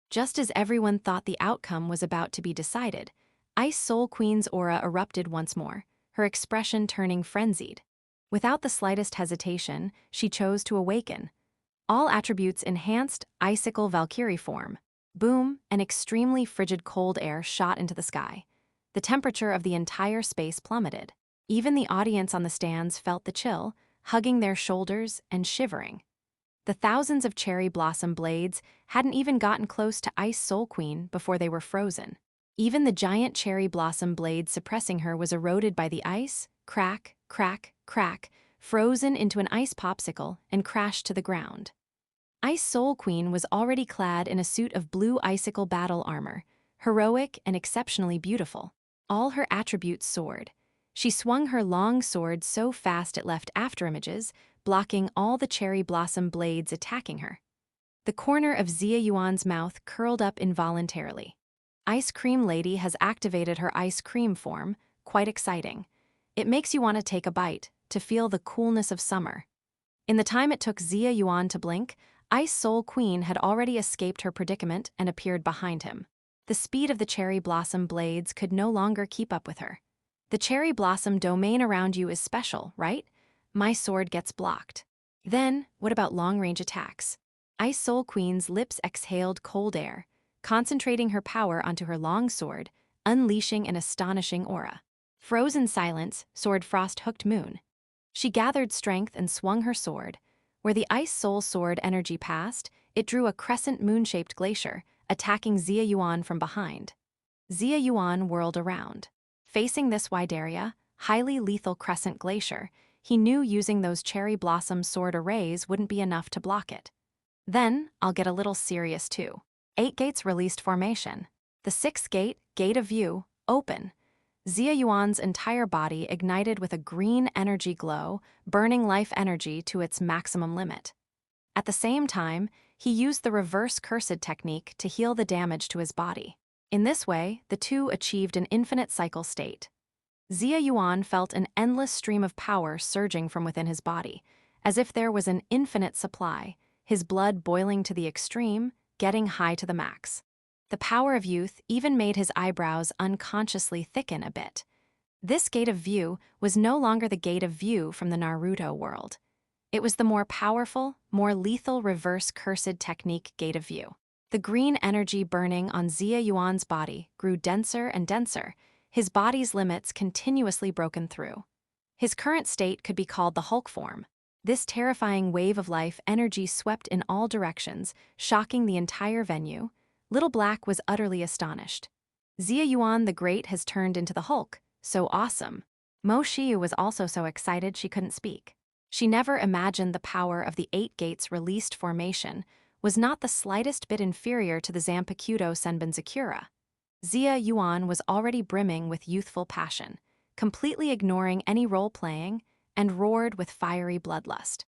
Just as everyone thought the outcome was about to be decided, Ice Soul Queen's aura erupted once more, her expression turning frenzied. Without the slightest hesitation, she chose to awaken. All attributes enhanced, icicle Valkyrie form. Boom, an extremely frigid cold air shot into the sky. The temperature of the entire space plummeted. Even the audience on the stands felt the chill, hugging their shoulders and shivering. The thousands of cherry blossom blades hadn't even gotten close to Ice Soul Queen before they were frozen. Even the giant cherry blossom blade suppressing her was eroded by the ice, crack, crack, crack, frozen into an ice popsicle and crashed to the ground. Ice Soul Queen was already clad in a suit of blue icicle battle armor, heroic and exceptionally beautiful. All her attributes soared. She swung her long sword so fast it left afterimages, blocking all the cherry blossom blades attacking her. The corner of Xia Yuan's mouth curled up involuntarily. Ice Cream Lady has activated her ice cream form, quite exciting. It makes you want to take a bite, to feel the coolness of summer. In the time it took Xia Yuan to blink, Ice Soul Queen had already escaped her predicament and appeared behind him. The speed of the cherry blossom blades could no longer keep up with her. The cherry blossom domain around you is special, right? My sword gets blocked. Then, what about long-range attacks? Ice Soul Queen's lips exhaled cold air, concentrating her power onto her long sword, unleashing an astonishing aura. Frozen silence, sword frost hooked moon. She gathered strength and swung her sword. Where the Ice Soul sword energy passed, it drew a crescent moon-shaped glacier, attacking Xia Yuan from behind. Xia Yuan whirled around. Facing this wide area, highly lethal crescent glacier, he knew using those cherry blossom sword arrays wouldn't be enough to block it. Then, I'll get a little serious too. 8 gates released formation. The 6th gate, Gate of View, open. Xia Yuan's entire body ignited with a green energy glow, burning life energy to its maximum limit. At the same time, he used the reverse cursed technique to heal the damage to his body. In this way, the two achieved an infinite cycle state. Xia Yuan felt an endless stream of power surging from within his body, as if there was an infinite supply, his blood boiling to the extreme, getting high to the max. The power of youth even made his eyebrows unconsciously thicken a bit. This Gate of View was no longer the Gate of View from the Naruto world. It was the more powerful, more lethal reverse cursed technique Gate of View. The green energy burning on Xia Yuan's body grew denser and denser, his body's limits continuously broken through. His current state could be called the Hulk form. This terrifying wave of life energy swept in all directions, shocking the entire venue. Little Black was utterly astonished. Xia Yuan the Great has turned into the Hulk, so awesome. Mo Shiyu was also so excited she couldn't speak. She never imagined the power of the 8 gates released formation was not the slightest bit inferior to the Zanpakuto Senbonzakura. Xia Yuan was already brimming with youthful passion, completely ignoring any role-playing, and roared with fiery bloodlust.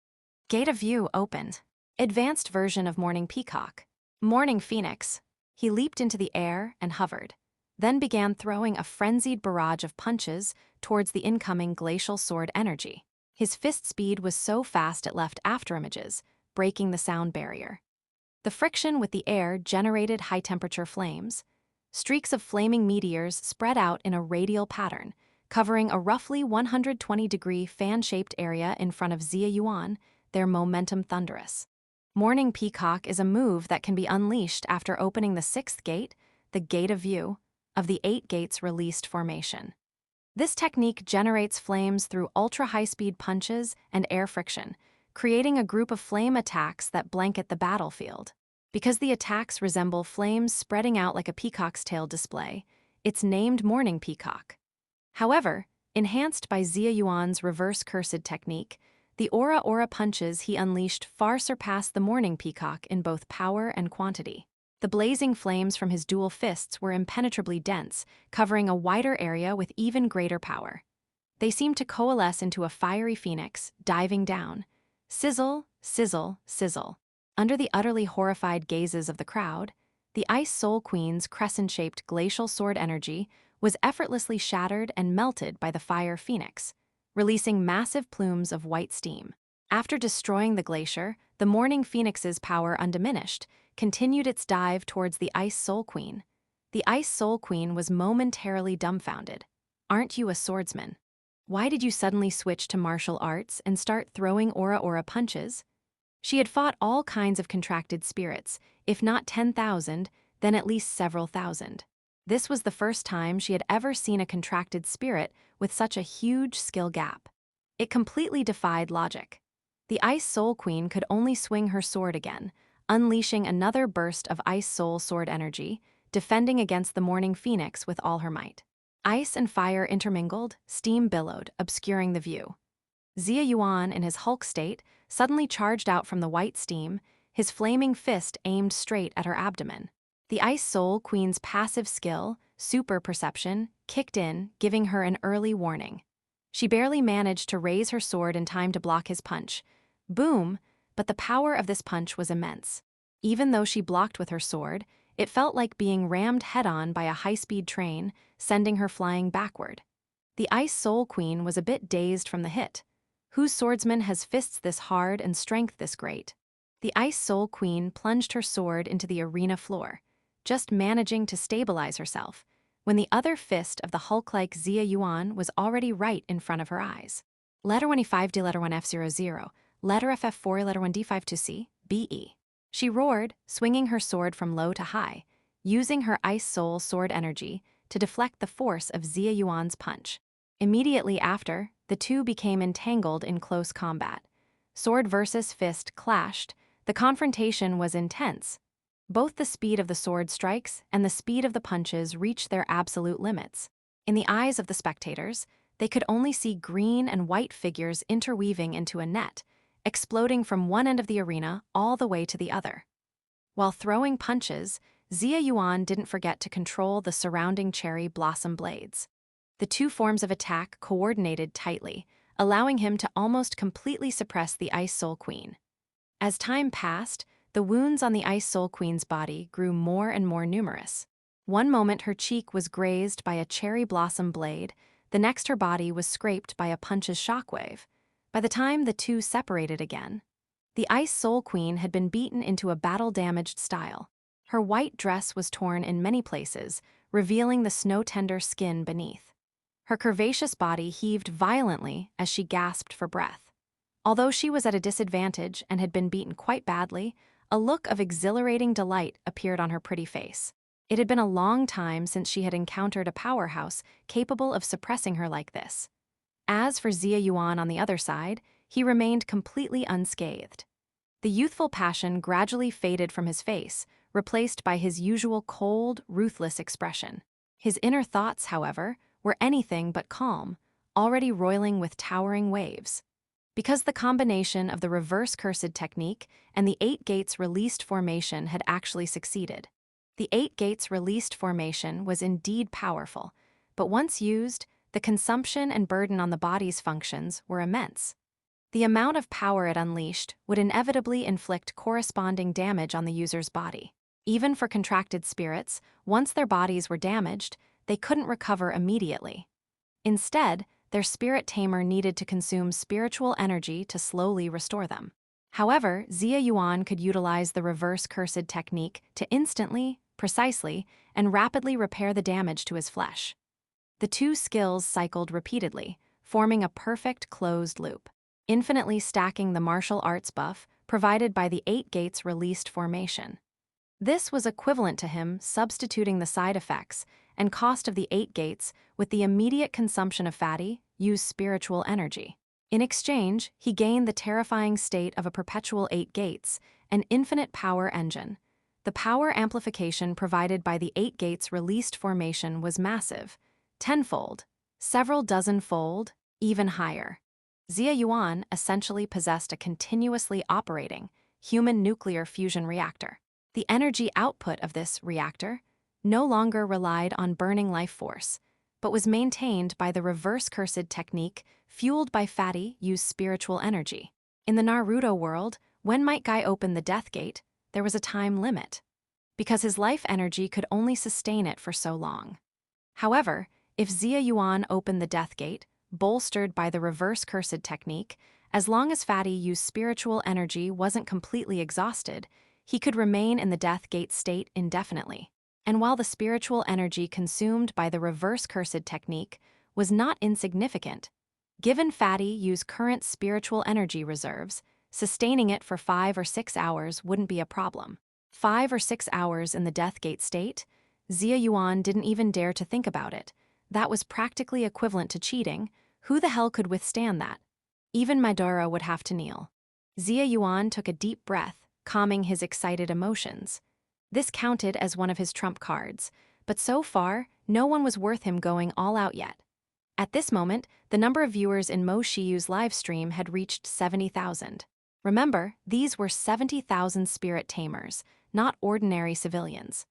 Gate of View opened. Advanced version of Morning Peacock. Morning Phoenix. He leaped into the air and hovered, then began throwing a frenzied barrage of punches towards the incoming glacial sword energy. His fist speed was so fast it left afterimages, breaking the sound barrier. The friction with the air generated high-temperature flames. Streaks of flaming meteors spread out in a radial pattern, covering a roughly 120-degree fan-shaped area in front of Xia Yuan, their momentum thunderous. Morning Peacock is a move that can be unleashed after opening the 6th gate, the Gate of View, of the 8 gates released formation. This technique generates flames through ultra-high-speed punches and air friction, creating a group of flame attacks that blanket the battlefield. Because the attacks resemble flames spreading out like a peacock's tail display, it's named Morning Peacock. However, enhanced by Xia Yuan's reverse cursed technique, the aura punches he unleashed far surpassed the Morning Peacock in both power and quantity. The blazing flames from his dual fists were impenetrably dense, covering a wider area with even greater power. They seemed to coalesce into a fiery phoenix, diving down. Sizzle, sizzle, sizzle. Under the utterly horrified gazes of the crowd, the Ice Soul Queen's crescent-shaped glacial sword energy was effortlessly shattered and melted by the fire phoenix, releasing massive plumes of white steam. After destroying the glacier, the Morning Phoenix's power undiminished, continued its dive towards the Ice Soul Queen. The Ice Soul Queen was momentarily dumbfounded. "Aren't you a swordsman? Why did you suddenly switch to martial arts and start throwing aura punches?" She had fought all kinds of contracted spirits, if not 10,000, then at least several thousand. This was the first time she had ever seen a contracted spirit with such a huge skill gap. It completely defied logic. The Ice Soul Queen could only swing her sword again, unleashing another burst of Ice Soul sword energy, defending against the Morning Phoenix with all her might. Ice and fire intermingled, steam billowed, obscuring the view. Xia Yuan, in his Hulk state, suddenly charged out from the white steam, his flaming fist aimed straight at her abdomen. The Ice Soul Queen's passive skill, super perception, kicked in, giving her an early warning. She barely managed to raise her sword in time to block his punch. Boom! But the power of this punch was immense. Even though she blocked with her sword, it felt like being rammed head-on by a high-speed train, sending her flying backward. The Ice Soul Queen was a bit dazed from the hit. Whose swordsman has fists this hard and strength this great? The Ice Soul Queen plunged her sword into the arena floor, just managing to stabilize herself, when the other fist of the Hulk-like Xia Yuan was already right in front of her eyes. Letter 1 E5 D letter 1 F00, letter FF4 letter 1 D5 to C, BE. She roared, swinging her sword from low to high, using her Ice Soul sword energy to deflect the force of Xia Yuan's punch. Immediately after, the two became entangled in close combat. Sword versus fist clashed. The confrontation was intense. Both the speed of the sword strikes and the speed of the punches reached their absolute limits. In the eyes of the spectators, they could only see green and white figures interweaving into a net, exploding from one end of the arena all the way to the other. While throwing punches, Xia Yuan didn't forget to control the surrounding cherry blossom blades. The two forms of attack coordinated tightly, allowing him to almost completely suppress the Ice Soul Queen. As time passed, the wounds on the Ice Soul Queen's body grew more and more numerous. One moment her cheek was grazed by a cherry blossom blade, the next her body was scraped by a punch's shockwave. By the time the two separated again, the Ice Soul Queen had been beaten into a battle-damaged style. Her white dress was torn in many places, revealing the snow-tender skin beneath. Her curvaceous body heaved violently as she gasped for breath. Although she was at a disadvantage and had been beaten quite badly, a look of exhilarating delight appeared on her pretty face. It had been a long time since she had encountered a powerhouse capable of suppressing her like this. As for Xia Yuan on the other side, he remained completely unscathed. The youthful passion gradually faded from his face, replaced by his usual cold, ruthless expression. His inner thoughts, however, were anything but calm, already roiling with towering waves. Because the combination of the reverse cursed technique and the 8 gates released formation had actually succeeded. The 8 gates released formation was indeed powerful, but once used, the consumption and burden on the body's functions were immense. The amount of power it unleashed would inevitably inflict corresponding damage on the user's body. Even for contracted spirits, once their bodies were damaged, they couldn't recover immediately. Instead, their spirit tamer needed to consume spiritual energy to slowly restore them. However, Xia Yuan could utilize the reverse cursed technique to instantly, precisely, and rapidly repair the damage to his flesh. The two skills cycled repeatedly, forming a perfect closed loop, infinitely stacking the martial arts buff provided by the 8 gates released formation. This was equivalent to him substituting the side effects and cost of the 8 gates with the immediate consumption of fatty, used spiritual energy. In exchange, he gained the terrifying state of a perpetual 8 gates, an infinite power engine. The power amplification provided by the 8 gates released formation was massive, tenfold, several dozen-fold, even higher. Xia Yuan essentially possessed a continuously operating, human nuclear fusion reactor. The energy output of this reactor no longer relied on burning life force, but was maintained by the reverse cursed technique fueled by fatty, used spiritual energy. In the Naruto world, when Might Guy opened the Death Gate, there was a time limit, because his life energy could only sustain it for so long. However, if Xia Yuan opened the Death Gate, bolstered by the reverse cursed technique, as long as fatty used spiritual energy wasn't completely exhausted, he could remain in the Death Gate state indefinitely. And while the spiritual energy consumed by the reverse cursed technique was not insignificant, given fatty used current spiritual energy reserves, sustaining it for 5 or 6 hours wouldn't be a problem. 5 or 6 hours in the Death Gate state, Xia Yuan didn't even dare to think about it. That was practically equivalent to cheating. Who the hell could withstand that? Even Madara would have to kneel. Xia Yuan took a deep breath, calming his excited emotions. This counted as one of his trump cards, but so far, no one was worth him going all out yet. At this moment, the number of viewers in Mo Shiyu's live stream had reached 70,000. Remember, these were 70,000 spirit tamers, not ordinary civilians.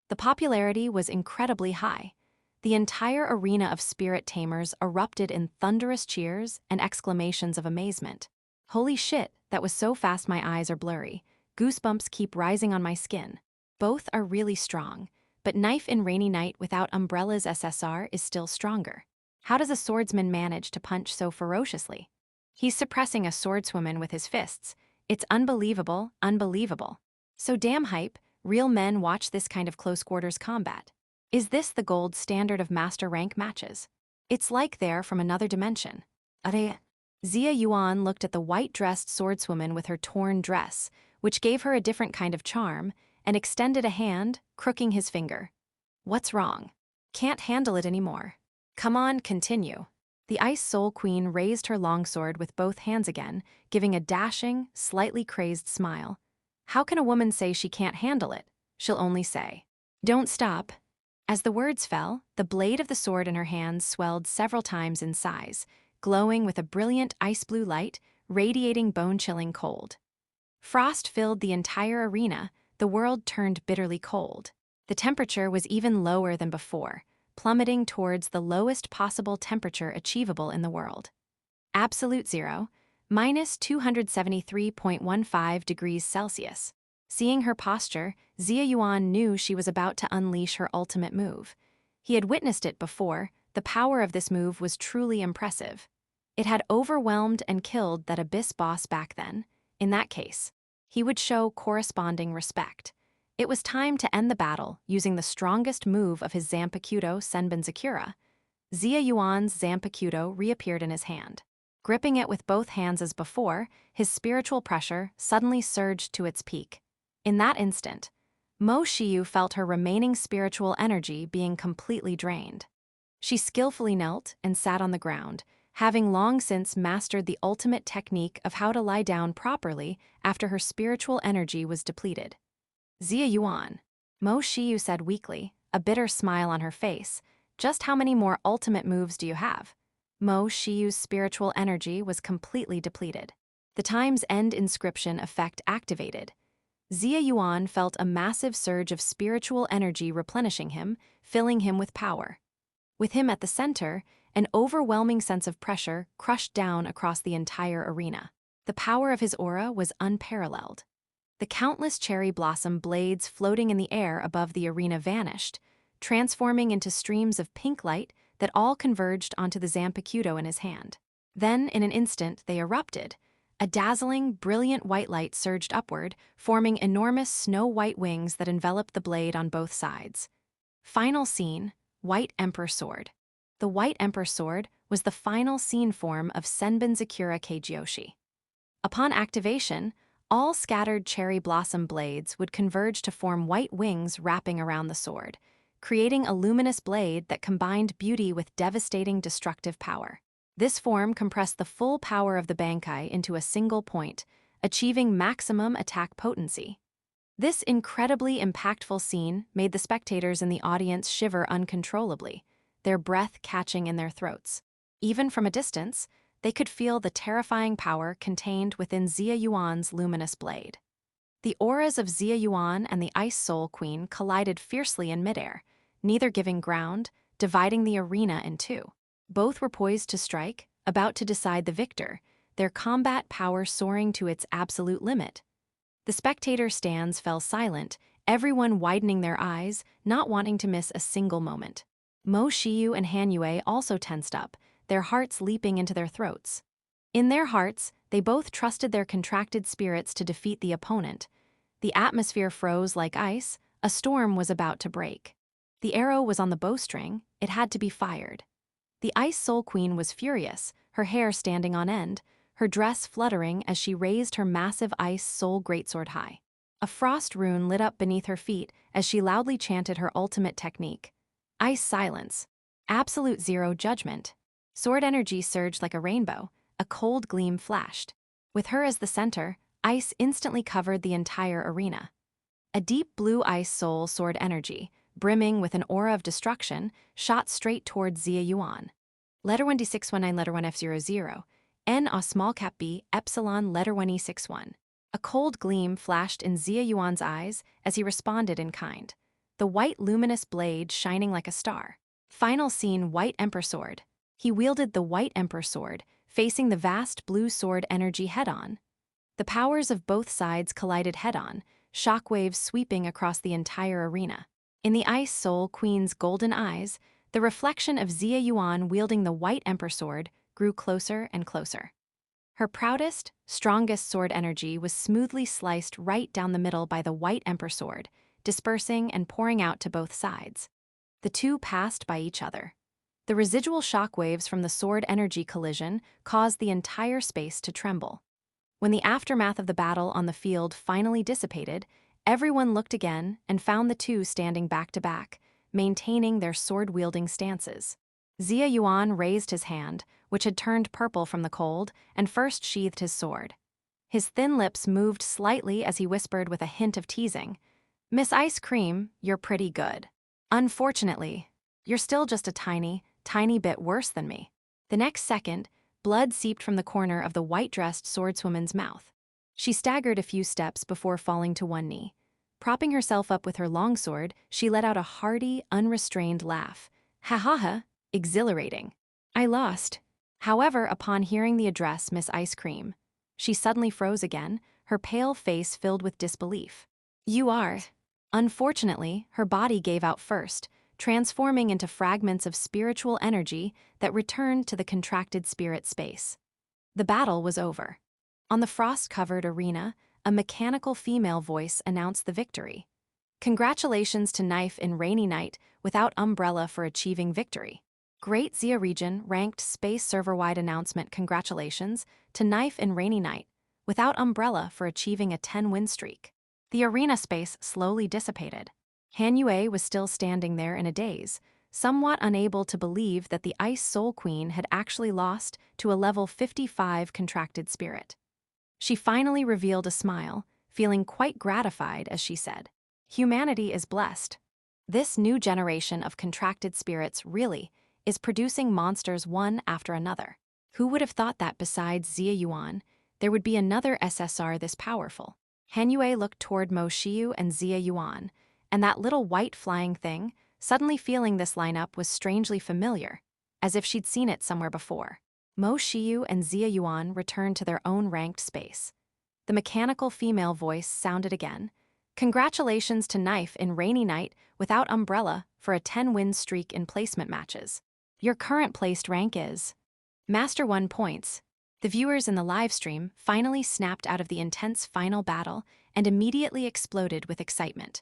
The popularity was incredibly high. The entire arena of spirit tamers erupted in thunderous cheers and exclamations of amazement. Holy shit, that was so fast my eyes are blurry. Goosebumps keep rising on my skin. Both are really strong, but knife in rainy night without umbrellas SSR is still stronger. How does a swordsman manage to punch so ferociously? He's suppressing a swordswoman with his fists. It's unbelievable, unbelievable. So damn hype, real men watch this kind of close-quarters combat. Is this the gold standard of master rank matches? It's like they're from another dimension. Are. Xia Yuan looked at the white-dressed swordswoman with her torn dress, which gave her a different kind of charm, and extended a hand, crooking his finger. What's wrong? Can't handle it anymore. Come on, continue. The Ice Soul Queen raised her longsword with both hands again, giving a dashing, slightly crazed smile. How can a woman say she can't handle it? She'll only say, "Don't stop." As the words fell, the blade of the sword in her hands swelled several times in size, glowing with a brilliant ice blue light, radiating bone-chilling cold. Frost filled the entire arena, the world turned bitterly cold. The temperature was even lower than before, plummeting towards the lowest possible temperature achievable in the world. Absolute zero, minus 273.15 degrees Celsius. Seeing her posture, Xia Yuan knew she was about to unleash her ultimate move. He had witnessed it before. The power of this move was truly impressive. It had overwhelmed and killed that Abyss boss back then. In that case, he would show corresponding respect. It was time to end the battle using the strongest move of his Zanpakuto Senbonzakura. Xia Yuan's Zanpakuto reappeared in his hand. Gripping it with both hands as before, his spiritual pressure suddenly surged to its peak. In that instant, Mo Shiyu felt her remaining spiritual energy being completely drained. She skillfully knelt and sat on the ground, having long since mastered the ultimate technique of how to lie down properly after her spiritual energy was depleted. Xia Yuan, Mo Shiyu said weakly, a bitter smile on her face, just how many more ultimate moves do you have? Mo Shiyu's spiritual energy was completely depleted. The Time's End inscription effect activated. Xia Yuan felt a massive surge of spiritual energy replenishing him, filling him with power. With him at the center, an overwhelming sense of pressure crushed down across the entire arena. The power of his aura was unparalleled. The countless cherry blossom blades floating in the air above the arena vanished, transforming into streams of pink light that all converged onto the Zanpakuto in his hand. Then, in an instant, they erupted. A dazzling, brilliant white light surged upward, forming enormous snow-white wings that enveloped the blade on both sides. Final scene, White Emperor Sword. The White Emperor Sword was the final scene form of Senbin Zakura Keijoshi. Upon activation, all scattered cherry blossom blades would converge to form white wings wrapping around the sword, creating a luminous blade that combined beauty with devastating destructive power. This form compressed the full power of the Bankai into a single point, achieving maximum attack potency. This incredibly impactful scene made the spectators in the audience shiver uncontrollably, their breath catching in their throats. Even from a distance, they could feel the terrifying power contained within Xia Yuan's luminous blade. The auras of Xia Yuan and the Ice Soul Queen collided fiercely in midair, neither giving ground, dividing the arena in two. Both were poised to strike, about to decide the victor, their combat power soaring to its absolute limit. The spectator stands fell silent, everyone widening their eyes, not wanting to miss a single moment. Mo Shiyu and Han Yue also tensed up, their hearts leaping into their throats. In their hearts, they both trusted their contracted spirits to defeat the opponent. The atmosphere froze like ice, a storm was about to break. The arrow was on the bowstring, it had to be fired. The Ice Soul Queen was furious, her hair standing on end, her dress fluttering as she raised her massive Ice Soul Greatsword high. A frost rune lit up beneath her feet as she loudly chanted her ultimate technique. Ice Silence. Absolute Zero Judgment. Sword energy surged like a rainbow, a cold gleam flashed. With her as the center, ice instantly covered the entire arena. A deep blue Ice Soul Sword energy, brimming with an aura of destruction, shot straight toward Xia Yuan. Letter 1 D619 Letter 1 F00, N A small cap B Epsilon Letter 1 E61. A cold gleam flashed in Xia Yuan's eyes as he responded in kind, the white luminous blade shining like a star. Final scene White Emperor Sword. He wielded the White Emperor Sword, facing the vast blue sword energy head-on. The powers of both sides collided head-on, shockwaves sweeping across the entire arena. In the Ice Soul Queen's golden eyes, the reflection of Xia Yuan wielding the White Emperor Sword grew closer and closer. Her proudest, strongest sword energy was smoothly sliced right down the middle by the White Emperor Sword, dispersing and pouring out to both sides. The two passed by each other. The residual shockwaves from the sword energy collision caused the entire space to tremble. When the aftermath of the battle on the field finally dissipated, everyone looked again and found the two standing back to back, maintaining their sword-wielding stances. Xia Yuan raised his hand, which had turned purple from the cold, and first sheathed his sword. His thin lips moved slightly as he whispered with a hint of teasing, "Miss Ice Cream, you're pretty good. Unfortunately, you're still just a tiny bit worse than me." The next second, blood seeped from the corner of the white-dressed swordswoman's mouth. She staggered a few steps before falling to one knee. Propping herself up with her longsword, she let out a hearty, unrestrained laugh. "Ha ha ha, exhilarating. I lost." However, upon hearing the address Miss Ice Cream, she suddenly froze again, her pale face filled with disbelief. "You are." Unfortunately, her body gave out first, transforming into fragments of spiritual energy that returned to the contracted spirit space. The battle was over. On the frost-covered arena, a mechanical female voice announced the victory. "Congratulations to Knife in Rainy Night without Umbrella for achieving victory." Great Xia Region ranked space server-wide announcement congratulations to Knife in Rainy Night without Umbrella for achieving a 10-win streak. The arena space slowly dissipated. Han Yue was still standing there in a daze, somewhat unable to believe that the Ice Soul Queen had actually lost to a level 55 contracted spirit. She finally revealed a smile, feeling quite gratified as she said, "Humanity is blessed. This new generation of contracted spirits really is producing monsters one after another. Who would have thought that besides Xia Yuan, there would be another SSR this powerful?" Han Yue looked toward Mo Shiyu and Xia Yuan, and that little white flying thing, suddenly feeling this lineup was strangely familiar, as if she'd seen it somewhere before. Mo Shiyu and Xia Yuan returned to their own ranked space. The mechanical female voice sounded again. "Congratulations to Knife in Rainy Night without Umbrella for a 10-win streak in placement matches. Your current placed rank is Master 1 points. The viewers in the live stream finally snapped out of the intense final battle and immediately exploded with excitement.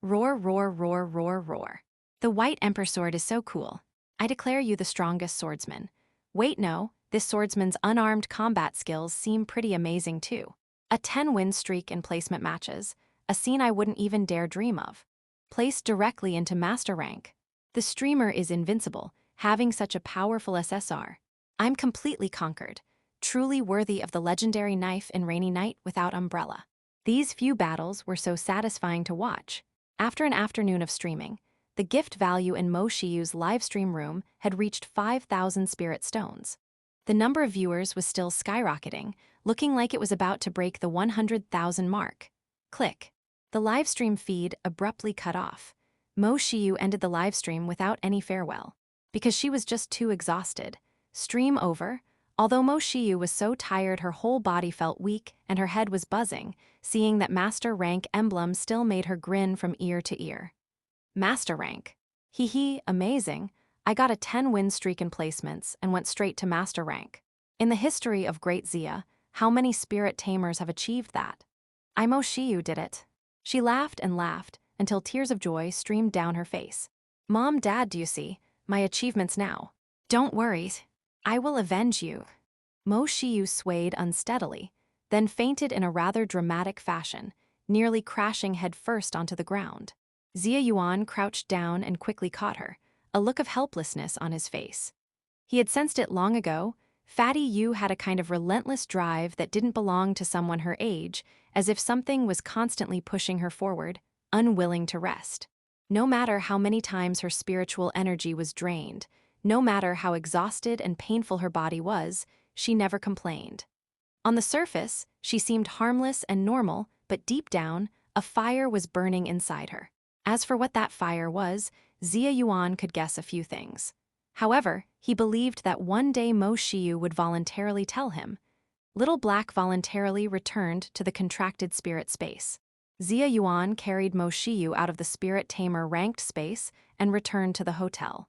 Roar, roar, roar, roar, roar. The white Emperor sword is so cool. I declare you the strongest swordsman. Wait, no, this swordsman's unarmed combat skills seem pretty amazing too. A 10-win streak in placement matches, a scene I wouldn't even dare dream of. Placed directly into master rank. The streamer is invincible, having such a powerful SSR. I'm completely conquered. Truly worthy of the legendary knife in Rainy Night without umbrella. These few battles were so satisfying to watch. After an afternoon of streaming, the gift value in Mo Shiyu's livestream room had reached 5,000 spirit stones. The number of viewers was still skyrocketing, looking like it was about to break the 100,000 mark. Click. The livestream feed abruptly cut off. Mo Shiyu ended the livestream without any farewell, because she was just too exhausted. Stream over. Although Mo Shiyu was so tired her whole body felt weak and her head was buzzing, seeing that Master Rank emblem still made her grin from ear to ear. Master Rank. Hee hee, amazing. I got a 10-win streak in placements and went straight to Master Rank. In the history of Great Xia, how many spirit tamers have achieved that? Mo Shiyu did it. She laughed and laughed until tears of joy streamed down her face. Mom, Dad, do you see? My achievements now. Don't worry. I will avenge you. Mo Shiyu swayed unsteadily, then fainted in a rather dramatic fashion, nearly crashing headfirst onto the ground. Xia Yuan crouched down and quickly caught her, a look of helplessness on his face. He had sensed it long ago. Fatty Yu had a kind of relentless drive that didn't belong to someone her age, as if something was constantly pushing her forward, unwilling to rest. No matter how many times her spiritual energy was drained, no matter how exhausted and painful her body was, she never complained. On the surface, she seemed harmless and normal, but deep down, a fire was burning inside her. As for what that fire was, Xia Yuan could guess a few things. However, he believed that one day Mo Shiyu would voluntarily tell him. Little Black voluntarily returned to the contracted spirit space. Xia Yuan carried Mo Shiyu out of the spirit tamer ranked space and returned to the hotel.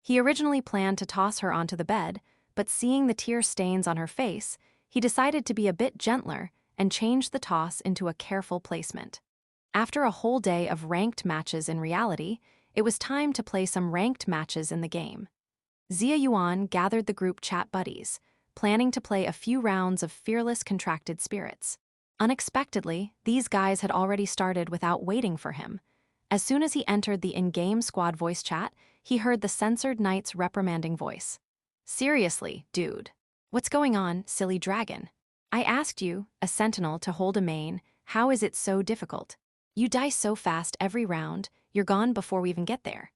He originally planned to toss her onto the bed, but seeing the tear stains on her face, he decided to be a bit gentler and changed the toss into a careful placement. After a whole day of ranked matches in reality, it was time to play some ranked matches in the game. Xia Yuan gathered the group chat buddies, planning to play a few rounds of fearless contracted spirits. Unexpectedly, these guys had already started without waiting for him. As soon as he entered the in-game squad voice chat, he heard the censored knight's reprimanding voice. Seriously, dude. What's going on, silly dragon? I asked you, a sentinel, to hold a main. How is it so difficult? You die so fast every round, you're gone before we even get there.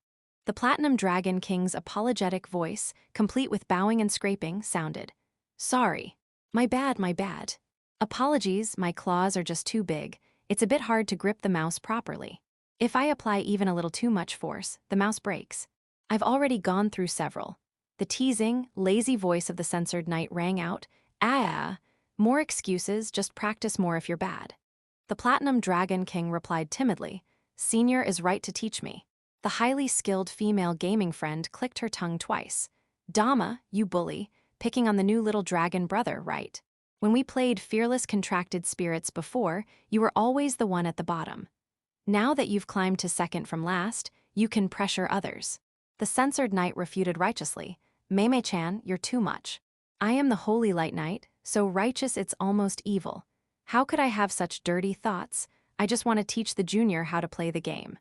The Platinum Dragon King's apologetic voice, complete with bowing and scraping, sounded. Sorry. My bad, my bad. Apologies, my claws are just too big. It's a bit hard to grip the mouse properly. If I apply even a little too much force, the mouse breaks. I've already gone through several. The teasing, lazy voice of the censored knight rang out. More excuses, just practice more if you're bad. The Platinum Dragon King replied timidly. Senior is right to teach me. The highly skilled female gaming friend clicked her tongue twice. Dama, you bully, picking on the new little dragon brother, right? When we played Fearless Contracted Spirits before, you were always the one at the bottom. Now that you've climbed to second from last, you can pressure others. The censored knight refuted righteously. Mei-Mei-chan, you're too much. I am the Holy Light Knight, so righteous it's almost evil. How could I have such dirty thoughts? I just want to teach the junior how to play the game.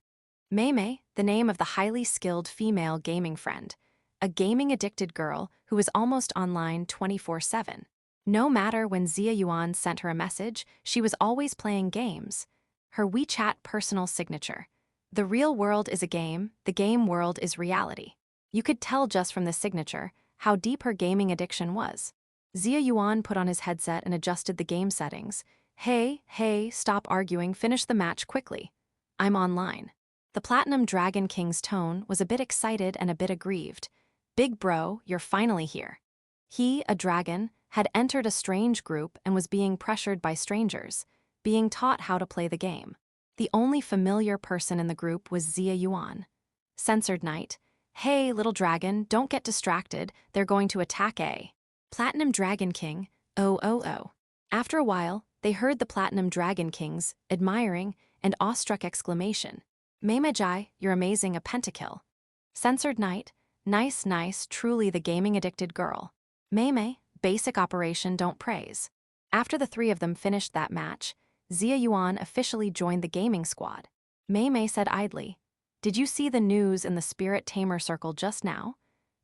Mei-Mei, the name of the highly skilled female gaming friend. A gaming-addicted girl who is almost online 24/7. No matter when Xia Yuan sent her a message, she was always playing games. Her WeChat personal signature. The real world is a game, the game world is reality. You could tell just from the signature how deep her gaming addiction was. Xia Yuan put on his headset and adjusted the game settings. Hey, stop arguing, finish the match quickly. I'm online. The Platinum Dragon King's tone was a bit excited and a bit aggrieved. Big bro, you're finally here. He, a dragon, had entered a strange group and was being pressured by strangers, being taught how to play the game. The only familiar person in the group was Xia Yuan. Censored Knight. Hey, little dragon, don't get distracted, they're going to attack A. Platinum Dragon King, oh oh oh. After a while, they heard the Platinum Dragon King's admiring and awestruck exclamation. Meimejai, you're amazing, a pentakill. Censored Knight, nice nice, truly the gaming-addicted girl. Meimei, basic operation, don't praise. After the three of them finished that match, Xia Yuan officially joined the gaming squad. Meimei said idly, did you see the news in the Spirit Tamer circle just now?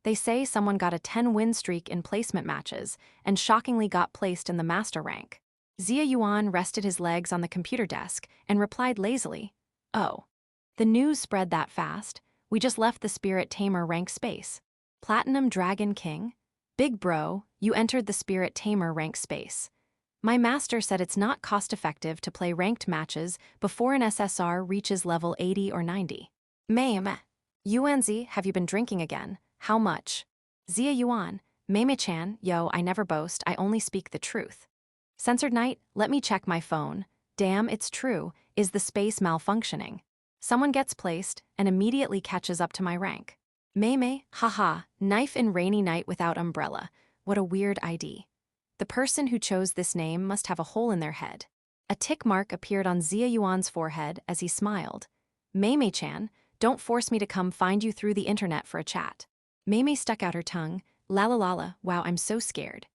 They say someone got a 10-win streak in placement matches and shockingly got placed in the master rank. Xia Yuan rested his legs on the computer desk and replied lazily, oh. The news spread that fast, we just left the Spirit Tamer rank space. Platinum Dragon King? Big bro, you entered the Spirit Tamer rank space. My master said it's not cost-effective to play ranked matches before an SSR reaches level 80 or 90. Mame. Yuanzi, have you been drinking again? How much? Xia Yuan, Meme-chan, yo, I never boast, I only speak the truth. Censored Knight, let me check my phone. Damn, it's true, is the space malfunctioning? Someone gets placed and immediately catches up to my rank. Meme, haha, knife in rainy night without umbrella. What a weird ID. The person who chose this name must have a hole in their head. A tick mark appeared on Xia Yuan's forehead as he smiled. Meme-chan, don't force me to come find you through the internet for a chat. Meme stuck out her tongue. La la la la, wow, I'm so scared.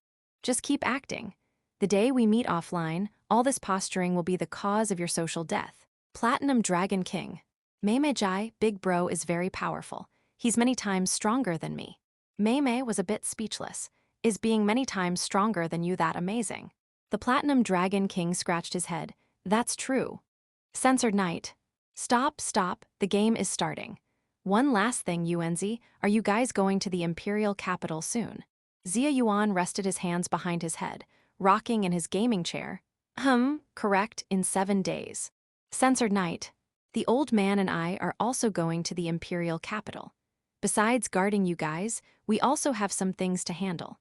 Just keep acting. The day we meet offline, all this posturing will be the cause of your social death. Platinum Dragon King. Meimejai, big bro, is very powerful. He's many times stronger than me. Meme was a bit speechless. Is being many times stronger than you that amazing? The Platinum Dragon King scratched his head. That's true. Censored Knight. Stop, stop, the game is starting. One last thing, Yuanzi, are you guys going to the Imperial capital soon? Xia Yuan rested his hands behind his head, rocking in his gaming chair. Correct, in 7 days. Censored Knight. The old man and I are also going to the Imperial capital. Besides guarding you guys, we also have some things to handle.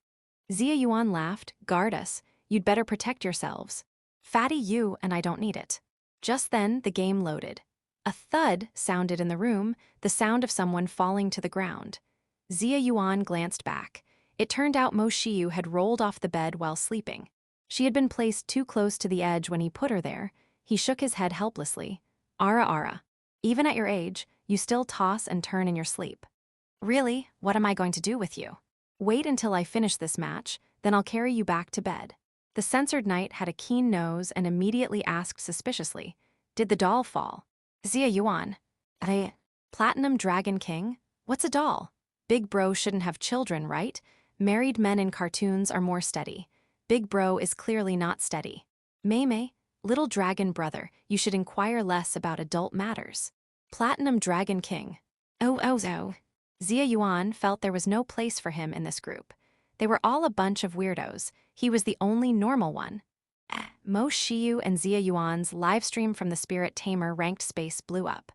Xia Yuan laughed. Guard us. You'd better protect yourselves. Fatty you, and I don't need it. Just then, the game loaded. A thud sounded in the room, the sound of someone falling to the ground. Xia Yuan glanced back. It turned out Mo Shiyu had rolled off the bed while sleeping. She had been placed too close to the edge when he put her there. He shook his head helplessly. Ara ara. Even at your age, you still toss and turn in your sleep. Really, what am I going to do with you? Wait until I finish this match, then I'll carry you back to bed. The Censored Knight had a keen nose and immediately asked suspiciously, did the doll fall? Xia Yuan. Platinum Dragon King? What's a doll? Big bro shouldn't have children, right? Married men in cartoons are more steady. Big bro is clearly not steady. Meme, little dragon brother, you should inquire less about adult matters. Platinum Dragon King. Oh. Xia Yuan felt there was no place for him in this group. They were all a bunch of weirdos. He was the only normal one. Mo Shiyu and Xia Yuan's livestream from the Spirit Tamer ranked space blew up.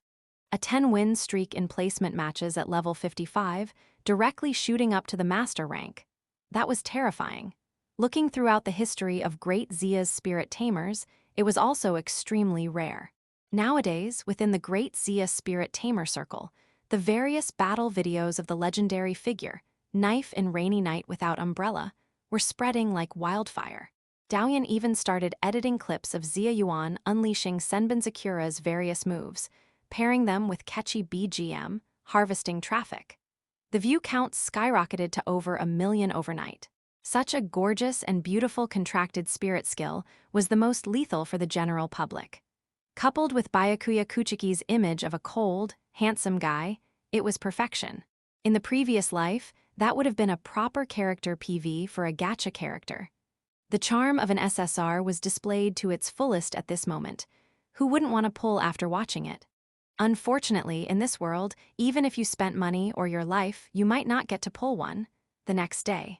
A 10-win streak in placement matches at level 55, directly shooting up to the master rank. That was terrifying. Looking throughout the history of great Xia's Spirit Tamers, it was also extremely rare. Nowadays, within the great Xia Spirit Tamer circle, the various battle videos of the legendary figure, Knife in Rainy Night Without Umbrella, were spreading like wildfire. Daoyan even started editing clips of Xia Yuan unleashing Senbin Zakura's various moves, pairing them with catchy BGM, harvesting traffic. The view counts skyrocketed to over 1 million overnight. Such a gorgeous and beautiful contracted spirit skill was the most lethal for the general public. Coupled with Byakuya Kuchiki's image of a cold, handsome guy, it was perfection. In the previous life, that would have been a proper character PV for a gacha character. The charm of an SSR was displayed to its fullest at this moment. Who wouldn't want to pull after watching it? Unfortunately, in this world, even if you spent money or your life, you might not get to pull one the next day.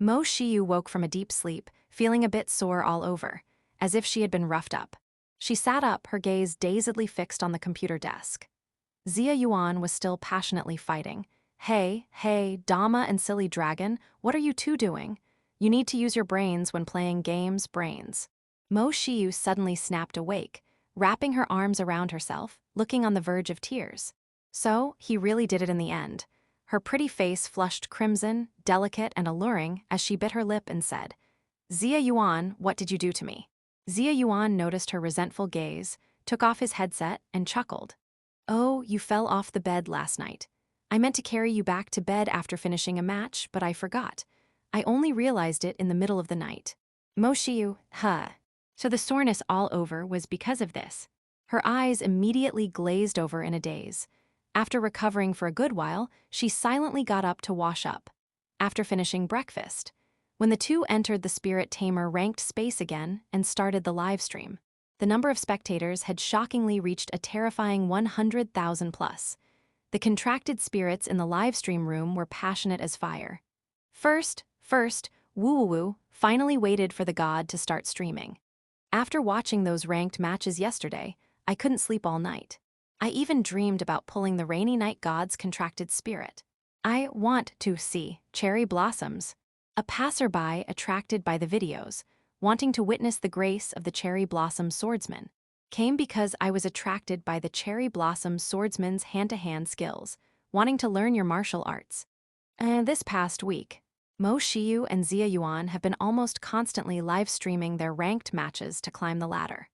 Mo Shiyu woke from a deep sleep, feeling a bit sore all over, as if she had been roughed up. She sat up, her gaze dazedly fixed on the computer desk. Xia Yuan was still passionately fighting. Hey, Dama and Silly Dragon, what are you two doing? You need to use your brains when playing games, brains. Mo Shiyu suddenly snapped awake, wrapping her arms around herself, looking on the verge of tears. So, he really did it in the end. Her pretty face flushed crimson, delicate and alluring as she bit her lip and said, "Xia Yuan, what did you do to me?" Xia Yuan noticed her resentful gaze, took off his headset, and chuckled. "Oh, you fell off the bed last night. I meant to carry you back to bed after finishing a match, but I forgot. I only realized it in the middle of the night." Mo Shiyu, huh. So the soreness all over was because of this. Her eyes immediately glazed over in a daze. After recovering for a good while, she silently got up to wash up. After finishing breakfast, when the two entered the Spirit Tamer ranked space again and started the live stream, the number of spectators had shockingly reached a terrifying 100,000 plus. The contracted spirits in the live stream room were passionate as fire. First, Woo Woo Woo finally waited for the god to start streaming. "After watching those ranked matches yesterday, I couldn't sleep all night. I even dreamed about pulling the rainy night god's contracted spirit. I want to see cherry blossoms." A passerby attracted by the videos, wanting to witness the grace of the cherry blossom swordsman, came because I was attracted by the cherry blossom swordsman's hand-to-hand skills, wanting to learn your martial arts. This past week, Mo Shiyu and Xia Yuan have been almost constantly live-streaming their ranked matches to climb the ladder.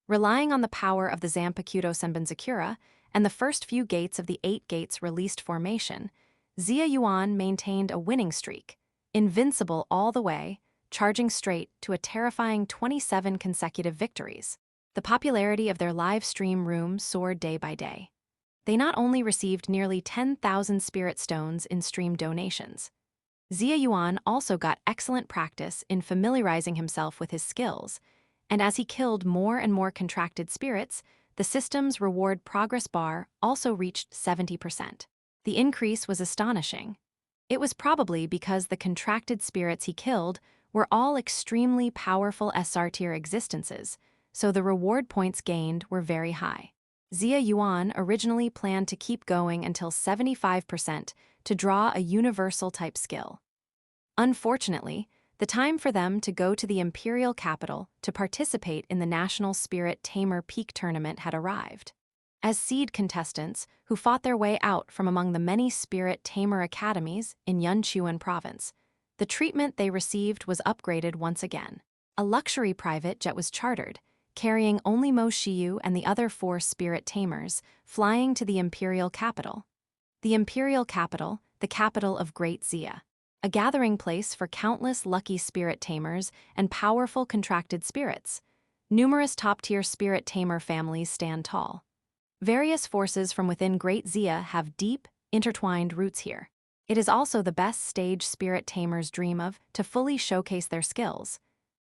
Relying on the power of the Zanpakuto Senbenzakura and the first few gates of the 8 gates released formation, Xia Yuan maintained a winning streak, invincible all the way, charging straight to a terrifying 27 consecutive victories. The popularity of their live stream room soared day by day. They not only received nearly 10,000 spirit stones in stream donations. Xia Yuan also got excellent practice in familiarizing himself with his skills, and as he killed more and more contracted spirits, the system's reward progress bar also reached 70%. The increase was astonishing. It was probably because the contracted spirits he killed were all extremely powerful SR tier existences, so the reward points gained were very high. Xia Yuan originally planned to keep going until 75% to draw a universal type skill. Unfortunately, the time for them to go to the imperial capital to participate in the National Spirit Tamer Peak Tournament had arrived. As seed contestants who fought their way out from among the many Spirit Tamer academies in Yunchuan province, the treatment they received was upgraded once again. A luxury private jet was chartered, carrying only Mo Shiyu and the other 4 Spirit Tamers, flying to the imperial capital. The imperial capital, the capital of Great Xia. A gathering place for countless lucky Spirit Tamers and powerful contracted spirits. Numerous top-tier Spirit Tamer families stand tall. Various forces from within Great Xia have deep, intertwined roots here. It is also the best stage Spirit Tamers dream of to fully showcase their skills.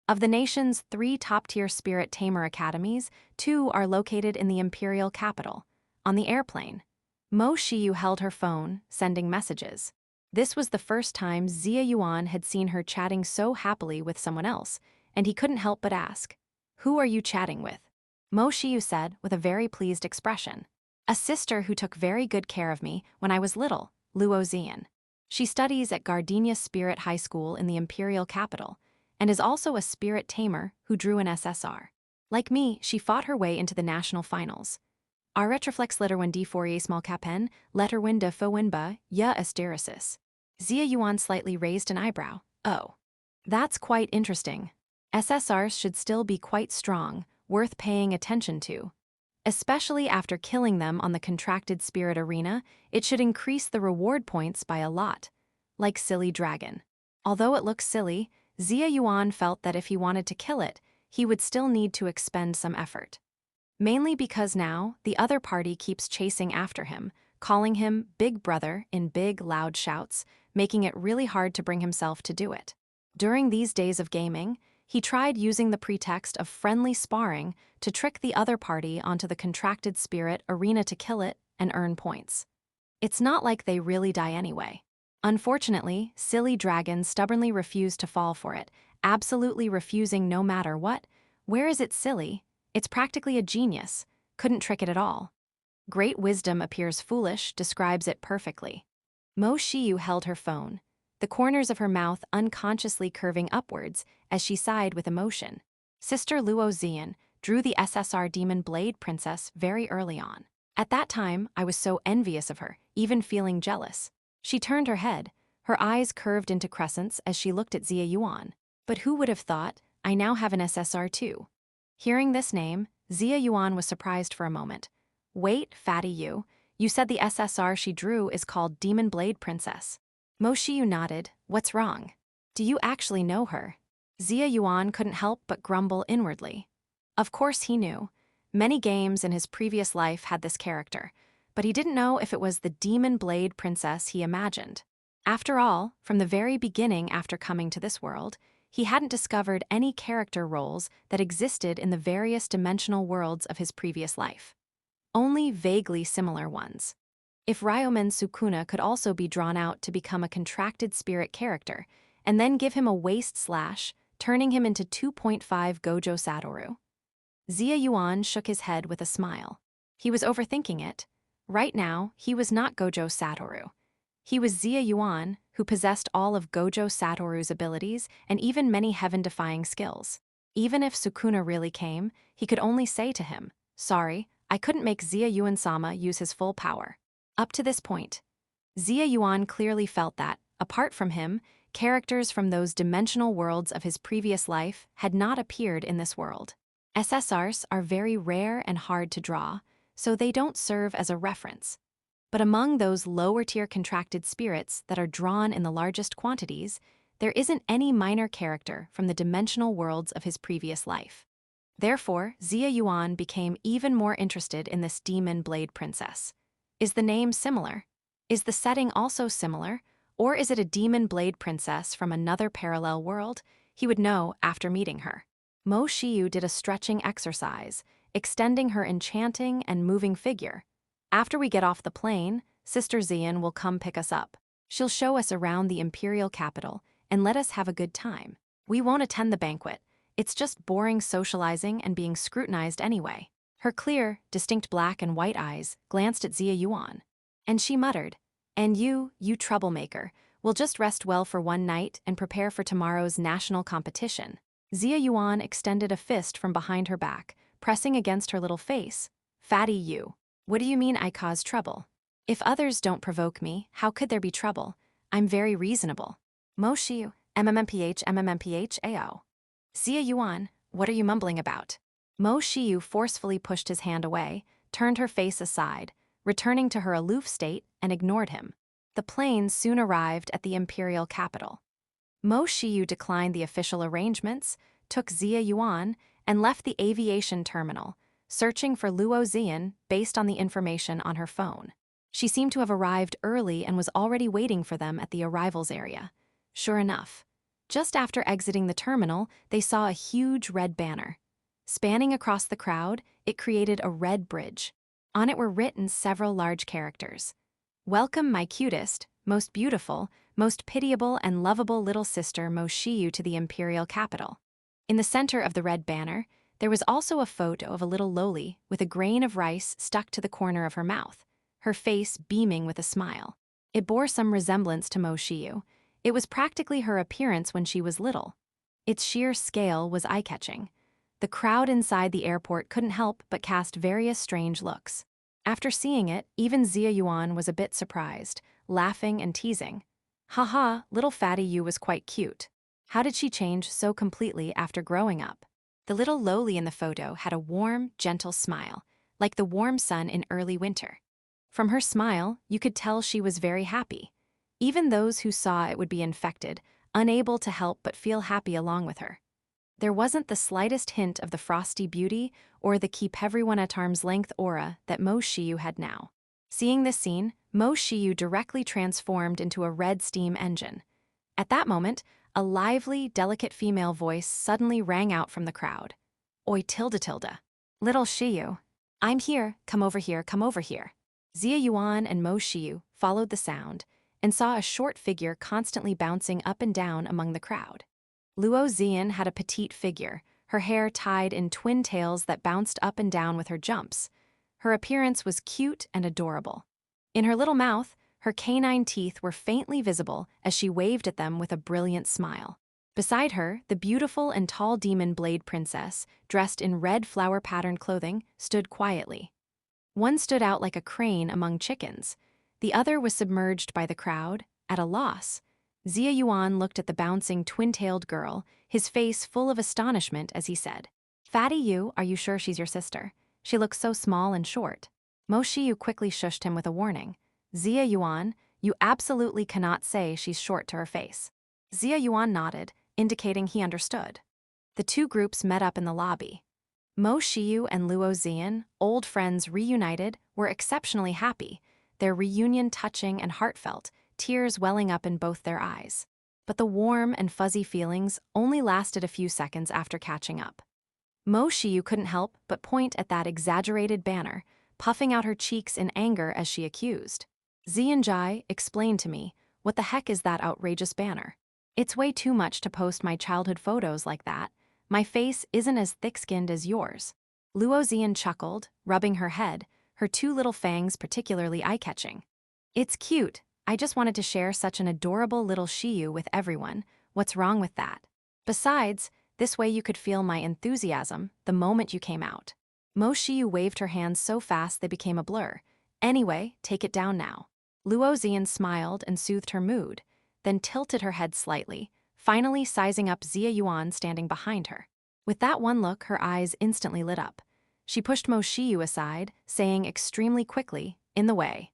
Of the nation's 3 top-tier Spirit Tamer academies, 2 are located in the imperial capital. On the airplane, Mo Shiyu held her phone, sending messages. This was the first time Xia Yuan had seen her chatting so happily with someone else, and he couldn't help but ask, "Who are you chatting with?" Mo Shiyu said with a very pleased expression. "A sister who took very good care of me when I was little, Luo Xian. She studies at Gardenia Spirit High School in the imperial capital, and is also a Spirit Tamer who drew an SSR. Like me, she fought her way into the national finals. Our retroflex letter when D Fourier small capen, letter win de faux win ba, ya asterisis." Xia Yuan slightly raised an eyebrow. "Oh. That's quite interesting. SSRs should still be quite strong, worth paying attention to. Especially after killing them on the contracted spirit arena, it should increase the reward points by a lot. Like Silly Dragon." Although it looks silly, Xia Yuan felt that if he wanted to kill it, he would still need to expend some effort. Mainly because now, the other party keeps chasing after him, calling him Big Brother in big, loud shouts, making it really hard to bring himself to do it. During these days of gaming, he tried using the pretext of friendly sparring to trick the other party onto the contracted spirit arena to kill it and earn points. It's not like they really die anyway. Unfortunately, Silly Dragon stubbornly refused to fall for it, absolutely refusing no matter what. Where is it silly? It's practically a genius. Couldn't trick it at all. Great wisdom appears foolish describes it perfectly. Mo Shiyu held her phone, the corners of her mouth unconsciously curving upwards as she sighed with emotion. Sister Luo Xian drew the SSR Demon Blade Princess very early on. At that time, I was so envious of her, even feeling jealous. She turned her head, her eyes curved into crescents as she looked at Xia Yuan. But who would have thought, I now have an SSR too. Hearing this name, Xia Yuan was surprised for a moment. Wait, fatty you said the SSR she drew is called Demon Blade Princess. Mo Shiyu nodded, what's wrong? Do you actually know her? Xia Yuan couldn't help but grumble inwardly. Of course he knew. Many games in his previous life had this character, but he didn't know if it was the Demon Blade Princess he imagined. After all, from the very beginning after coming to this world, he hadn't discovered any character roles that existed in the various dimensional worlds of his previous life. Only vaguely similar ones. If Ryomen Sukuna could also be drawn out to become a contracted spirit character, and then give him a waist slash, turning him into 2.5 Gojo Satoru. Xia Yuan shook his head with a smile. He was overthinking it. Right now, he was not Gojo Satoru. He was Xia Yuan, who possessed all of Gojo Satoru's abilities and even many heaven-defying skills. Even if Sukuna really came, he could only say to him, sorry, I couldn't make Xia Yuan-sama use his full power. Up to this point, Xia Yuan clearly felt that, apart from him, characters from those dimensional worlds of his previous life had not appeared in this world. SSRs are very rare and hard to draw, so they don't serve as a reference. But among those lower-tier contracted spirits that are drawn in the largest quantities, there isn't any minor character from the dimensional worlds of his previous life. Therefore, Xia Yuan became even more interested in this Demon Blade Princess. Is the name similar? Is the setting also similar? Or is it a Demon Blade Princess from another parallel world? He would know after meeting her. Mo Shiyu did a stretching exercise, extending her enchanting and moving figure. After we get off the plane, Sister Xian will come pick us up. She'll show us around the imperial capital and let us have a good time. We won't attend the banquet. It's just boring socializing and being scrutinized anyway. Her clear, distinct black and white eyes glanced at Xia Yuan. And she muttered, and you troublemaker, will just rest well for one night and prepare for tomorrow's national competition. Xia Yuan extended a fist from behind her back, pressing against her little face. Fatty you. What do you mean I cause trouble? If others don't provoke me, how could there be trouble? I'm very reasonable. Mo Shiyu, MMMPH, AO. Xia Yuan, what are you mumbling about? Mo Shiyu forcefully pushed his hand away, turned her face aside, returning to her aloof state, and ignored him. The plane soon arrived at the imperial capital. Mo Shiyu declined the official arrangements, took Xia Yuan, and left the aviation terminal, searching for Luo Xian based on the information on her phone. She seemed to have arrived early and was already waiting for them at the arrivals area. Sure enough, just after exiting the terminal, they saw a huge red banner. Spanning across the crowd, it created a red bridge. On it were written several large characters. Welcome my cutest, most beautiful, most pitiable and lovable little sister Mo Shiyu to the imperial capital. In the center of the red banner, there was also a photo of a little loli with a grain of rice stuck to the corner of her mouth, her face beaming with a smile. It bore some resemblance to Mo Shiyu. It was practically her appearance when she was little. Its sheer scale was eye-catching. The crowd inside the airport couldn't help but cast various strange looks. After seeing it, even Xia Yuan was a bit surprised, laughing and teasing. Haha, little fatty you was quite cute. How did she change so completely after growing up? The little loli in the photo had a warm, gentle smile, like the warm sun in early winter. From her smile, you could tell she was very happy. Even those who saw it would be infected, unable to help but feel happy along with her. There wasn't the slightest hint of the frosty beauty or the keep everyone at arm's length aura that Mo Shiyu had now. Seeing this scene, Mo Shiyu directly transformed into a red steam engine. At that moment, a lively, delicate female voice suddenly rang out from the crowd. Oi tilde tilde. Little Shiyu. I'm here, come over here, come over here. Xia Yuan and Mo Shiyu followed the sound and saw a short figure constantly bouncing up and down among the crowd. Luo Xian had a petite figure, her hair tied in twin tails that bounced up and down with her jumps. Her appearance was cute and adorable. In her little mouth, her canine teeth were faintly visible as she waved at them with a brilliant smile. Beside her, the beautiful and tall Demon Blade Princess, dressed in red flower-patterned clothing, stood quietly. One stood out like a crane among chickens. The other was submerged by the crowd, at a loss. Xia Yuan looked at the bouncing twin-tailed girl, his face full of astonishment as he said, "Fatty you, are you sure she's your sister? She looks so small and short." Mo Shiyu quickly shushed him with a warning. "Xia Yuan, you absolutely cannot say she's short to her face." Xia Yuan nodded, indicating he understood. The two groups met up in the lobby. Mo Shiyu and Luo Xian, old friends reunited, were exceptionally happy, their reunion touching and heartfelt, tears welling up in both their eyes. But the warm and fuzzy feelings only lasted a few seconds after catching up. Mo Shiyu couldn't help but point at that exaggerated banner, puffing out her cheeks in anger as she accused. "Xianjai, explain to me, what the heck is that outrageous banner? It's way too much to post my childhood photos like that. My face isn't as thick-skinned as yours." Luo Xian chuckled, rubbing her head, her two little fangs particularly eye-catching. "It's cute. I just wanted to share such an adorable little Shiyu with everyone. What's wrong with that? Besides, this way you could feel my enthusiasm the moment you came out." Mo Shiyu waved her hands so fast they became a blur. "Anyway, take it down now." Luo Xian smiled and soothed her mood, then tilted her head slightly, finally sizing up Xia Yuan standing behind her. With that one look, her eyes instantly lit up. She pushed Mo Shiyu aside, saying extremely quickly, "In the way."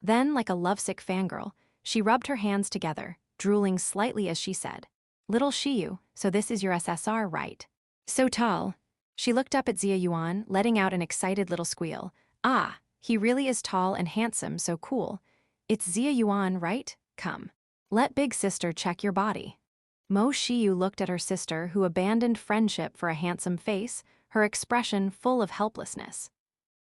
Then, like a lovesick fangirl, she rubbed her hands together, drooling slightly as she said, "Little Shiyu, so this is your SSR, right? So tall." She looked up at Xia Yuan, letting out an excited little squeal. "Ah, he really is tall and handsome, so cool. It's Xia Yuan, right? Come. Let big sister check your body." Mo Shiyu looked at her sister, who abandoned friendship for a handsome face, her expression full of helplessness.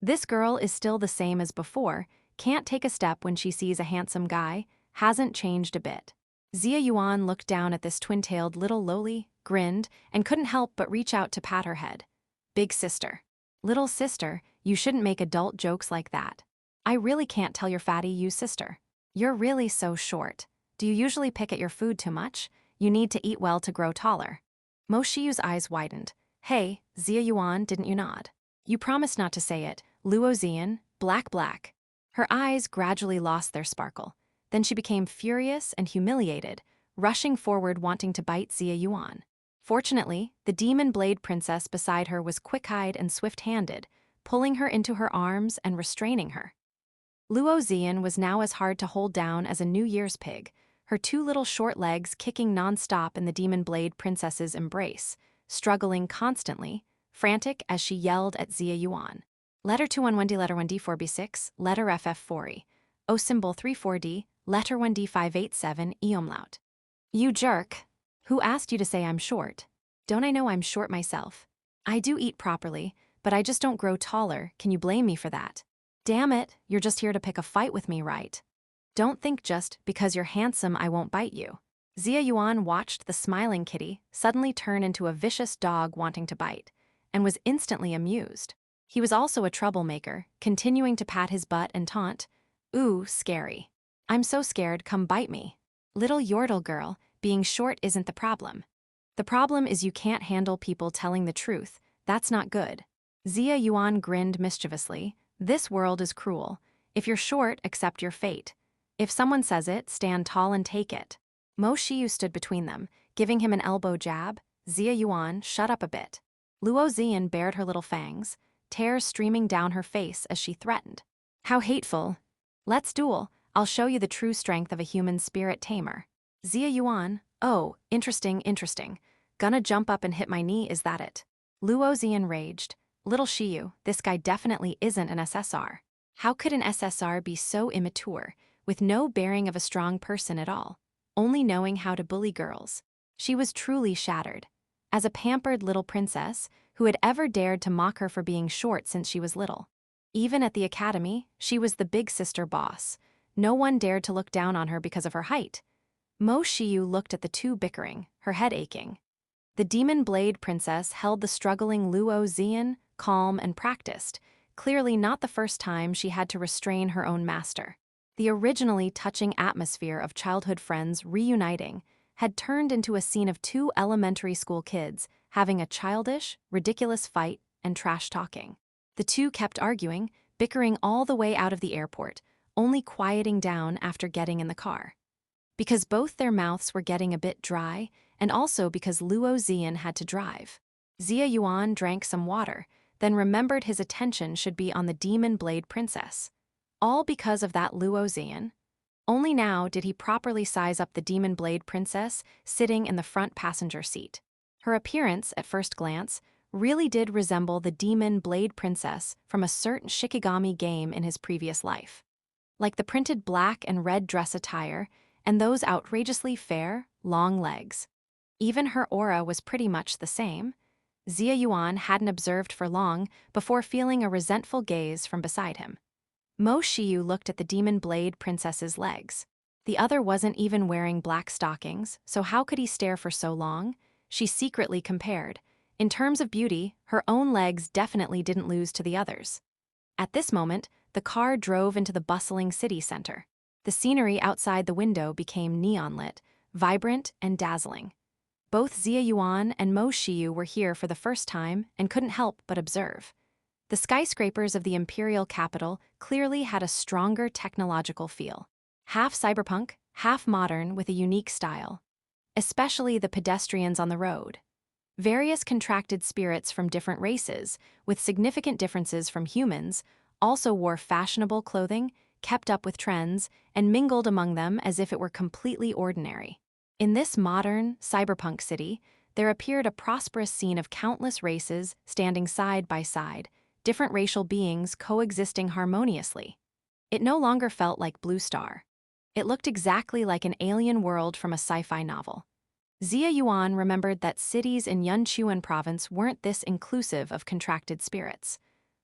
This girl is still the same as before, can't take a step when she sees a handsome guy, hasn't changed a bit. Xia Yuan looked down at this twin-tailed little loli, grinned, and couldn't help but reach out to pat her head. "Big sister. Little sister, you shouldn't make adult jokes like that. I really can't tell your fatty you sister. You're really so short. Do you usually pick at your food too much? You need to eat well to grow taller." Mo Shiyu's eyes widened. "Hey, Xia Yuan, didn't you nod? You promised not to say it. Luo Xian, black. Her eyes gradually lost their sparkle. Then she became furious and humiliated, rushing forward wanting to bite Xia Yuan. Fortunately, the demon blade princess beside her was quick-eyed and swift-handed, pulling her into her arms and restraining her. Luo Xian was now as hard to hold down as a New Year's pig, her two little short legs kicking non-stop in the demon blade princess's embrace, struggling constantly, frantic as she yelled at Xia Yuan. "Letter 211D, letter 1D4B6, letter FF4E. O symbol 34D, letter 1D587, E umlaut." "You jerk. Who asked you to say I'm short? Don't I know I'm short myself? I do eat properly, but I just don't grow taller. Can you blame me for that? Damn it, you're just here to pick a fight with me, right? Don't think just because you're handsome I won't bite you." Xia Yuan watched the smiling kitty suddenly turn into a vicious dog wanting to bite, and was instantly amused. He was also a troublemaker, continuing to pat his butt and taunt, "Ooh, scary. I'm so scared, come bite me." "Little yordle girl, being short isn't the problem. The problem is you can't handle people telling the truth. That's not good." Xia Yuan grinned mischievously. "This world is cruel. If you're short, accept your fate. If someone says it, stand tall and take it." Mo Shiyu stood between them, giving him an elbow jab. "Xia Yuan, shut up a bit." Luo Xian bared her little fangs, tears streaming down her face as she threatened. "How hateful. Let's duel. I'll show you the true strength of a human spirit tamer." Xia Yuan, "Oh, interesting. Gonna jump up and hit my knee, is that it?" Luo Xian raged. "Little Shiyu, this guy definitely isn't an SSR. How could an SSR be so immature, with no bearing of a strong person at all, only knowing how to bully girls?" She was truly shattered. As a pampered little princess, who had ever dared to mock her for being short since she was little. Even at the academy, she was the big sister boss. No one dared to look down on her because of her height. Mo Shiyu looked at the two bickering, her head aching. The demon blade princess held the struggling Luo Xian, calm and practiced, clearly not the first time she had to restrain her own master. The originally touching atmosphere of childhood friends reuniting had turned into a scene of two elementary school kids having a childish, ridiculous fight and trash talking. The two kept arguing, bickering all the way out of the airport, only quieting down after getting in the car. Because both their mouths were getting a bit dry, and also because Luo Zian had to drive. Xia Yuan drank some water, then remembered his attention should be on the Demon Blade Princess. All because of that Luo Zian? Only now did he properly size up the Demon Blade Princess sitting in the front passenger seat. Her appearance, at first glance, really did resemble the Demon Blade Princess from a certain Shikigami game in his previous life. Like the printed black and red dress attire, and those outrageously fair, long legs. Even her aura was pretty much the same. Xia Yuan hadn't observed for long before feeling a resentful gaze from beside him. Mo Shiyu looked at the Demon Blade Princess's legs. The other wasn't even wearing black stockings, so how could he stare for so long? She secretly compared. In terms of beauty, her own legs definitely didn't lose to the others. At this moment, the car drove into the bustling city center. The scenery outside the window became neon-lit, vibrant and dazzling. Both Xia Yuan and Mo Shiyu were here for the first time and couldn't help but observe. The skyscrapers of the imperial capital clearly had a stronger technological feel. Half cyberpunk, half modern with a unique style. Especially the pedestrians on the road. Various contracted spirits from different races, with significant differences from humans, also wore fashionable clothing, kept up with trends, and mingled among them as if it were completely ordinary. In this modern, cyberpunk city, there appeared a prosperous scene of countless races standing side by side, different racial beings coexisting harmoniously. It no longer felt like Blue Star. It looked exactly like an alien world from a sci-fi novel. Xia Yuan remembered that cities in Yunchuan province weren't this inclusive of contracted spirits.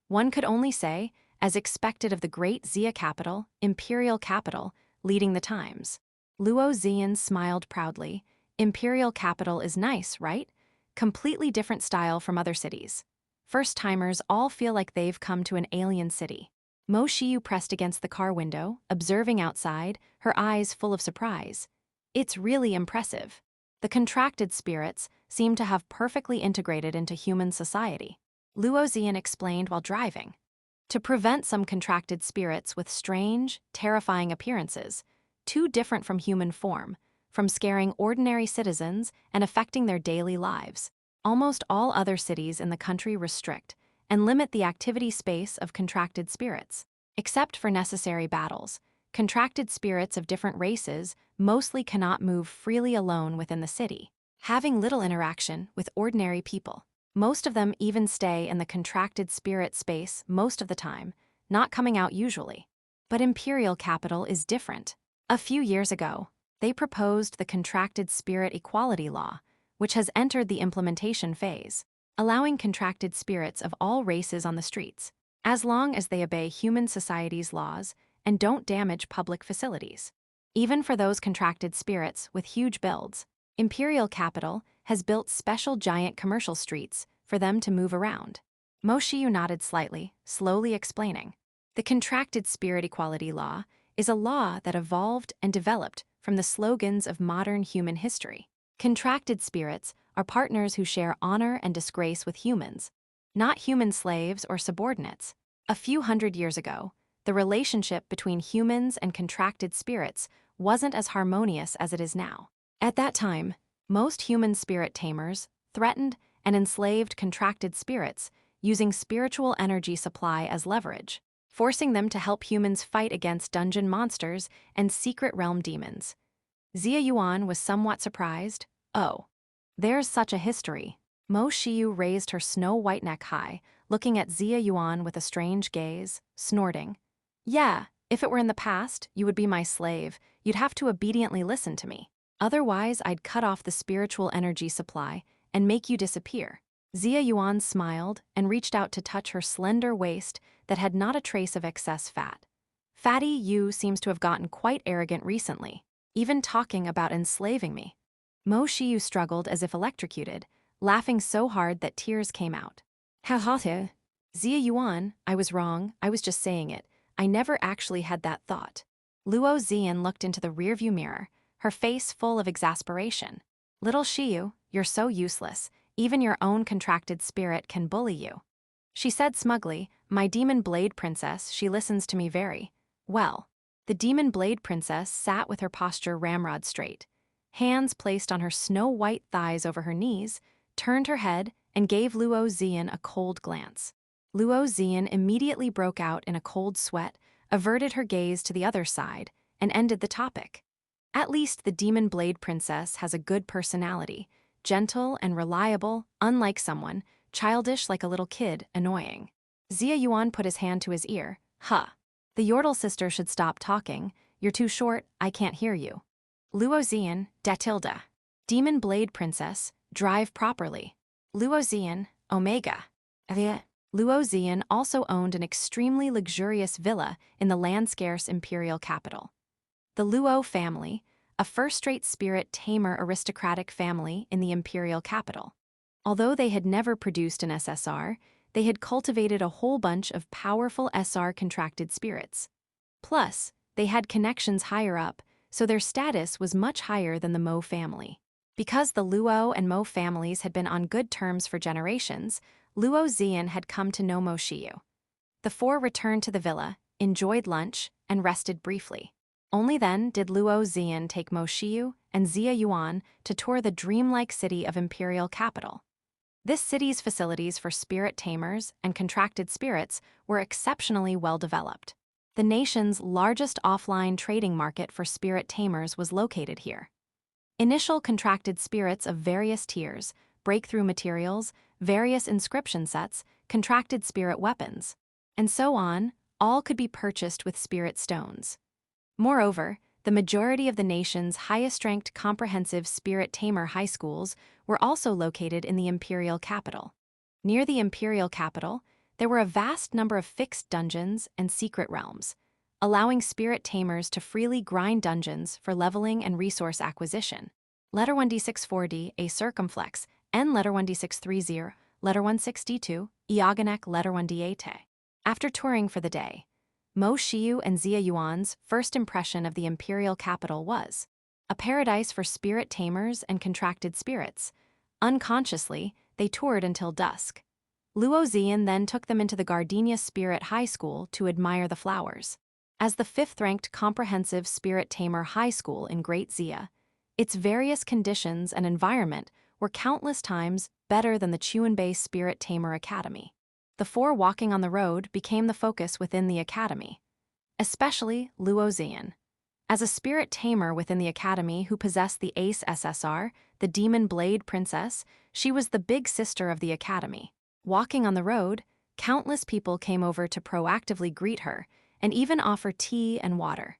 One could only say, as expected of the great Xia capital, imperial capital, leading the times. Luo Zian smiled proudly. Imperial capital is nice, right? Completely different style from other cities. First-timers all feel like they've come to an alien city. Mo Shiyu pressed against the car window, observing outside, her eyes full of surprise. It's really impressive. The contracted spirits seem to have perfectly integrated into human society. Luo Zian explained while driving. To prevent some contracted spirits with strange, terrifying appearances, too different from human form, from scaring ordinary citizens and affecting their daily lives. Almost all other cities in the country restrict and limit the activity space of contracted spirits. Except for necessary battles, contracted spirits of different races mostly cannot move freely alone within the city, having little interaction with ordinary people. Most of them even stay in the contracted spirit space most of the time, not coming out usually. But imperial capital is different. A few years ago, they proposed the contracted spirit equality law, which has entered the implementation phase, allowing contracted spirits of all races on the streets, as long as they obey human society's laws and don't damage public facilities. Even for those contracted spirits with huge builds, imperial capital has built special giant commercial streets for them to move around. Mo Shiyu nodded slightly, slowly explaining. The contracted spirit equality law is a law that evolved and developed from the slogans of modern human history. Contracted spirits are partners who share honor and disgrace with humans, not human slaves or subordinates. A few hundred years ago, the relationship between humans and contracted spirits wasn't as harmonious as it is now. At that time, most human spirit tamers threatened and enslaved contracted spirits using spiritual energy supply as leverage, forcing them to help humans fight against dungeon monsters and secret realm demons. Xia Yuan was somewhat surprised. Oh, there's such a history. Mo Shiyu raised her snow-white neck high, looking at Xia Yuan with a strange gaze, snorting. Yeah, if it were in the past, you would be my slave. You'd have to obediently listen to me. Otherwise, I'd cut off the spiritual energy supply and make you disappear. Xia Yuan smiled and reached out to touch her slender waist that had not a trace of excess fat. Fatty you seems to have gotten quite arrogant recently, even talking about enslaving me. Mo Shiyu struggled as if electrocuted, laughing so hard that tears came out. Ha ha ha. Xia Yuan, I was wrong, I was just saying it. I never actually had that thought. Luo Zian looked into the rearview mirror, her face full of exasperation. Little Shiyu, you're so useless. Even your own contracted spirit can bully you. She said smugly, my demon blade princess, she listens to me very well. The Demon Blade Princess sat with her posture ramrod straight, hands placed on her snow-white thighs over her knees, turned her head, and gave Luo Xian a cold glance. Luo Xian immediately broke out in a cold sweat, averted her gaze to the other side, and ended the topic. At least the Demon Blade Princess has a good personality, gentle and reliable, unlike someone, childish like a little kid, annoying. Xia Yuan put his hand to his ear. Huh. The Yordle sister should stop talking. You're too short, I can't hear you. Luo Xian, Datilda. Demon Blade Princess, drive properly. Luo Xian, Omega. Luo Xian also owned an extremely luxurious villa in the land-scarce imperial capital. The Luo family, a first-rate spirit tamer aristocratic family in the imperial capital. Although they had never produced an SSR, they had cultivated a whole bunch of powerful SR contracted spirits. Plus, they had connections higher up, so their status was much higher than the Mo family. Because the Luo and Mo families had been on good terms for generations, Luo Xian had come to know Mo Shiyu. The four returned to the villa, enjoyed lunch, and rested briefly. Only then did Luo Xian take Mo Shiyu and Xia Yuan to tour the dreamlike city of imperial capital. This city's facilities for spirit tamers and contracted spirits were exceptionally well developed. The nation's largest offline trading market for spirit tamers was located here. Initial contracted spirits of various tiers, breakthrough materials, various inscription sets, contracted spirit weapons, and so on, all could be purchased with spirit stones. Moreover, the majority of the nation's highest-ranked comprehensive spirit tamer high schools were also located in the imperial capital. Near the imperial capital, there were a vast number of fixed dungeons and secret realms, allowing spirit tamers to freely grind dungeons for leveling and resource acquisition. Letter 1d640, A circumflex, N letter 1d630, letter 162, Iagonek letter 1d8. After touring for the day, Mo Shiyu and Xia Yuan's first impression of the imperial capital was a paradise for spirit tamers and contracted spirits. Unconsciously, they toured until dusk. Luo Xian then took them into the Gardenia Spirit High School to admire the flowers. As the fifth-ranked comprehensive spirit tamer high school in Great Xia, its various conditions and environment were countless times better than the Chuanbei Spirit Tamer Academy. The four walking on the road became the focus within the academy, especially Luo Xian. As a spirit tamer within the academy who possessed the Ace SSR, the Demon Blade Princess, she was the big sister of the academy. Walking on the road, countless people came over to proactively greet her and even offer tea and water.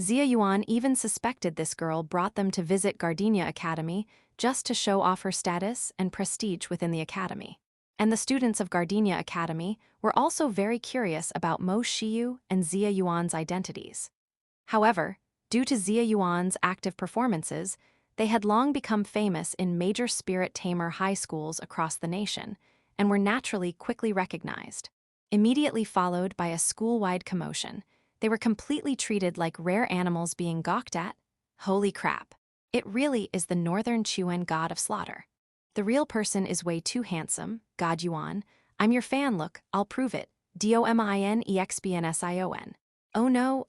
Xia Yuan even suspected this girl brought them to visit Gardenia Academy just to show off her status and prestige within the academy. And the students of Gardenia Academy were also very curious about Mo Shiyu and Xia Yuan's identities. However, due to Xia Yuan's active performances, they had long become famous in major spirit tamer high schools across the nation and were naturally quickly recognized. Immediately followed by a school-wide commotion, they were completely treated like rare animals being gawked at. Holy crap. It really is the Northern Chuan god of slaughter. The real person is way too handsome, God Yuan. I'm your fan, look, I'll prove it. DOMINEXBNSION. Oh no,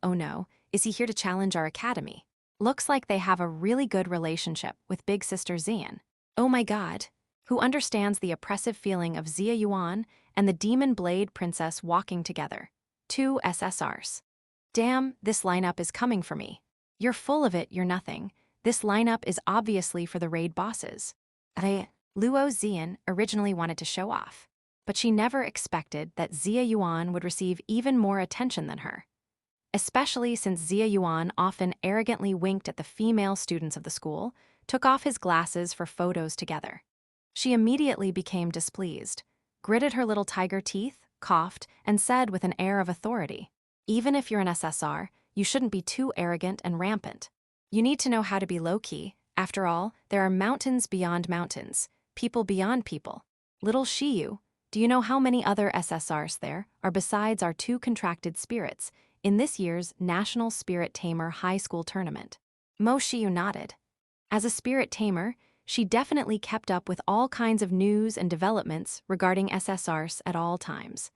is he here to challenge our academy? Looks like they have a really good relationship with Big Sister Xian. Oh my god. Who understands the oppressive feeling of Xia Yuan and the Demon Blade Princess walking together? Two SSRs. Damn, this lineup is coming for me. You're full of it, you're nothing. This lineup is obviously for the raid bosses. Luo Xian originally wanted to show off, but she never expected that Xia Yuan would receive even more attention than her. Especially since Xia Yuan often arrogantly winked at the female students of the school, took off his glasses for photos together. She immediately became displeased, gritted her little tiger teeth, coughed, and said with an air of authority, "Even if you're an SSR, you shouldn't be too arrogant and rampant. You need to know how to be low-key. After all, there are mountains beyond mountains, people beyond people. Little Shiyu, do you know how many other SSRs there are besides our two contracted spirits in this year's National Spirit Tamer High School Tournament?" Mo Shiyu nodded. As a spirit tamer, she definitely kept up with all kinds of news and developments regarding SSRs at all times.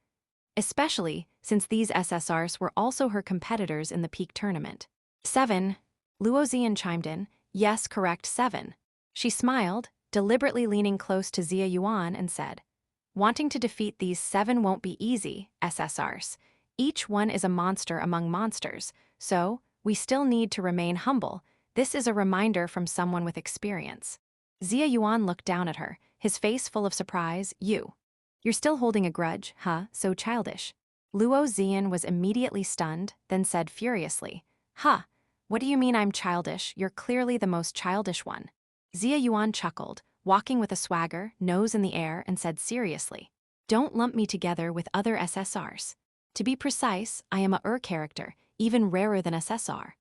especially since these SSRs were also her competitors in the peak tournament. 7. Luo Ziyan chimed in, yes, correct, 7. She smiled, deliberately leaning close to Xia Yuan and said, wanting to defeat these 7 won't be easy, SSRs. Each one is a monster among monsters, so we still need to remain humble. This is a reminder from someone with experience. Xia Yuan looked down at her, his face full of surprise. You're still holding a grudge, huh? So childish. Luo Ziyan was immediately stunned, then said furiously, huh? What do you mean I'm childish? You're clearly the most childish one. Xia Yuan chuckled, walking with a swagger, nose in the air, and said seriously, don't lump me together with other SSRs. To be precise, I am a character, even rarer than SSR.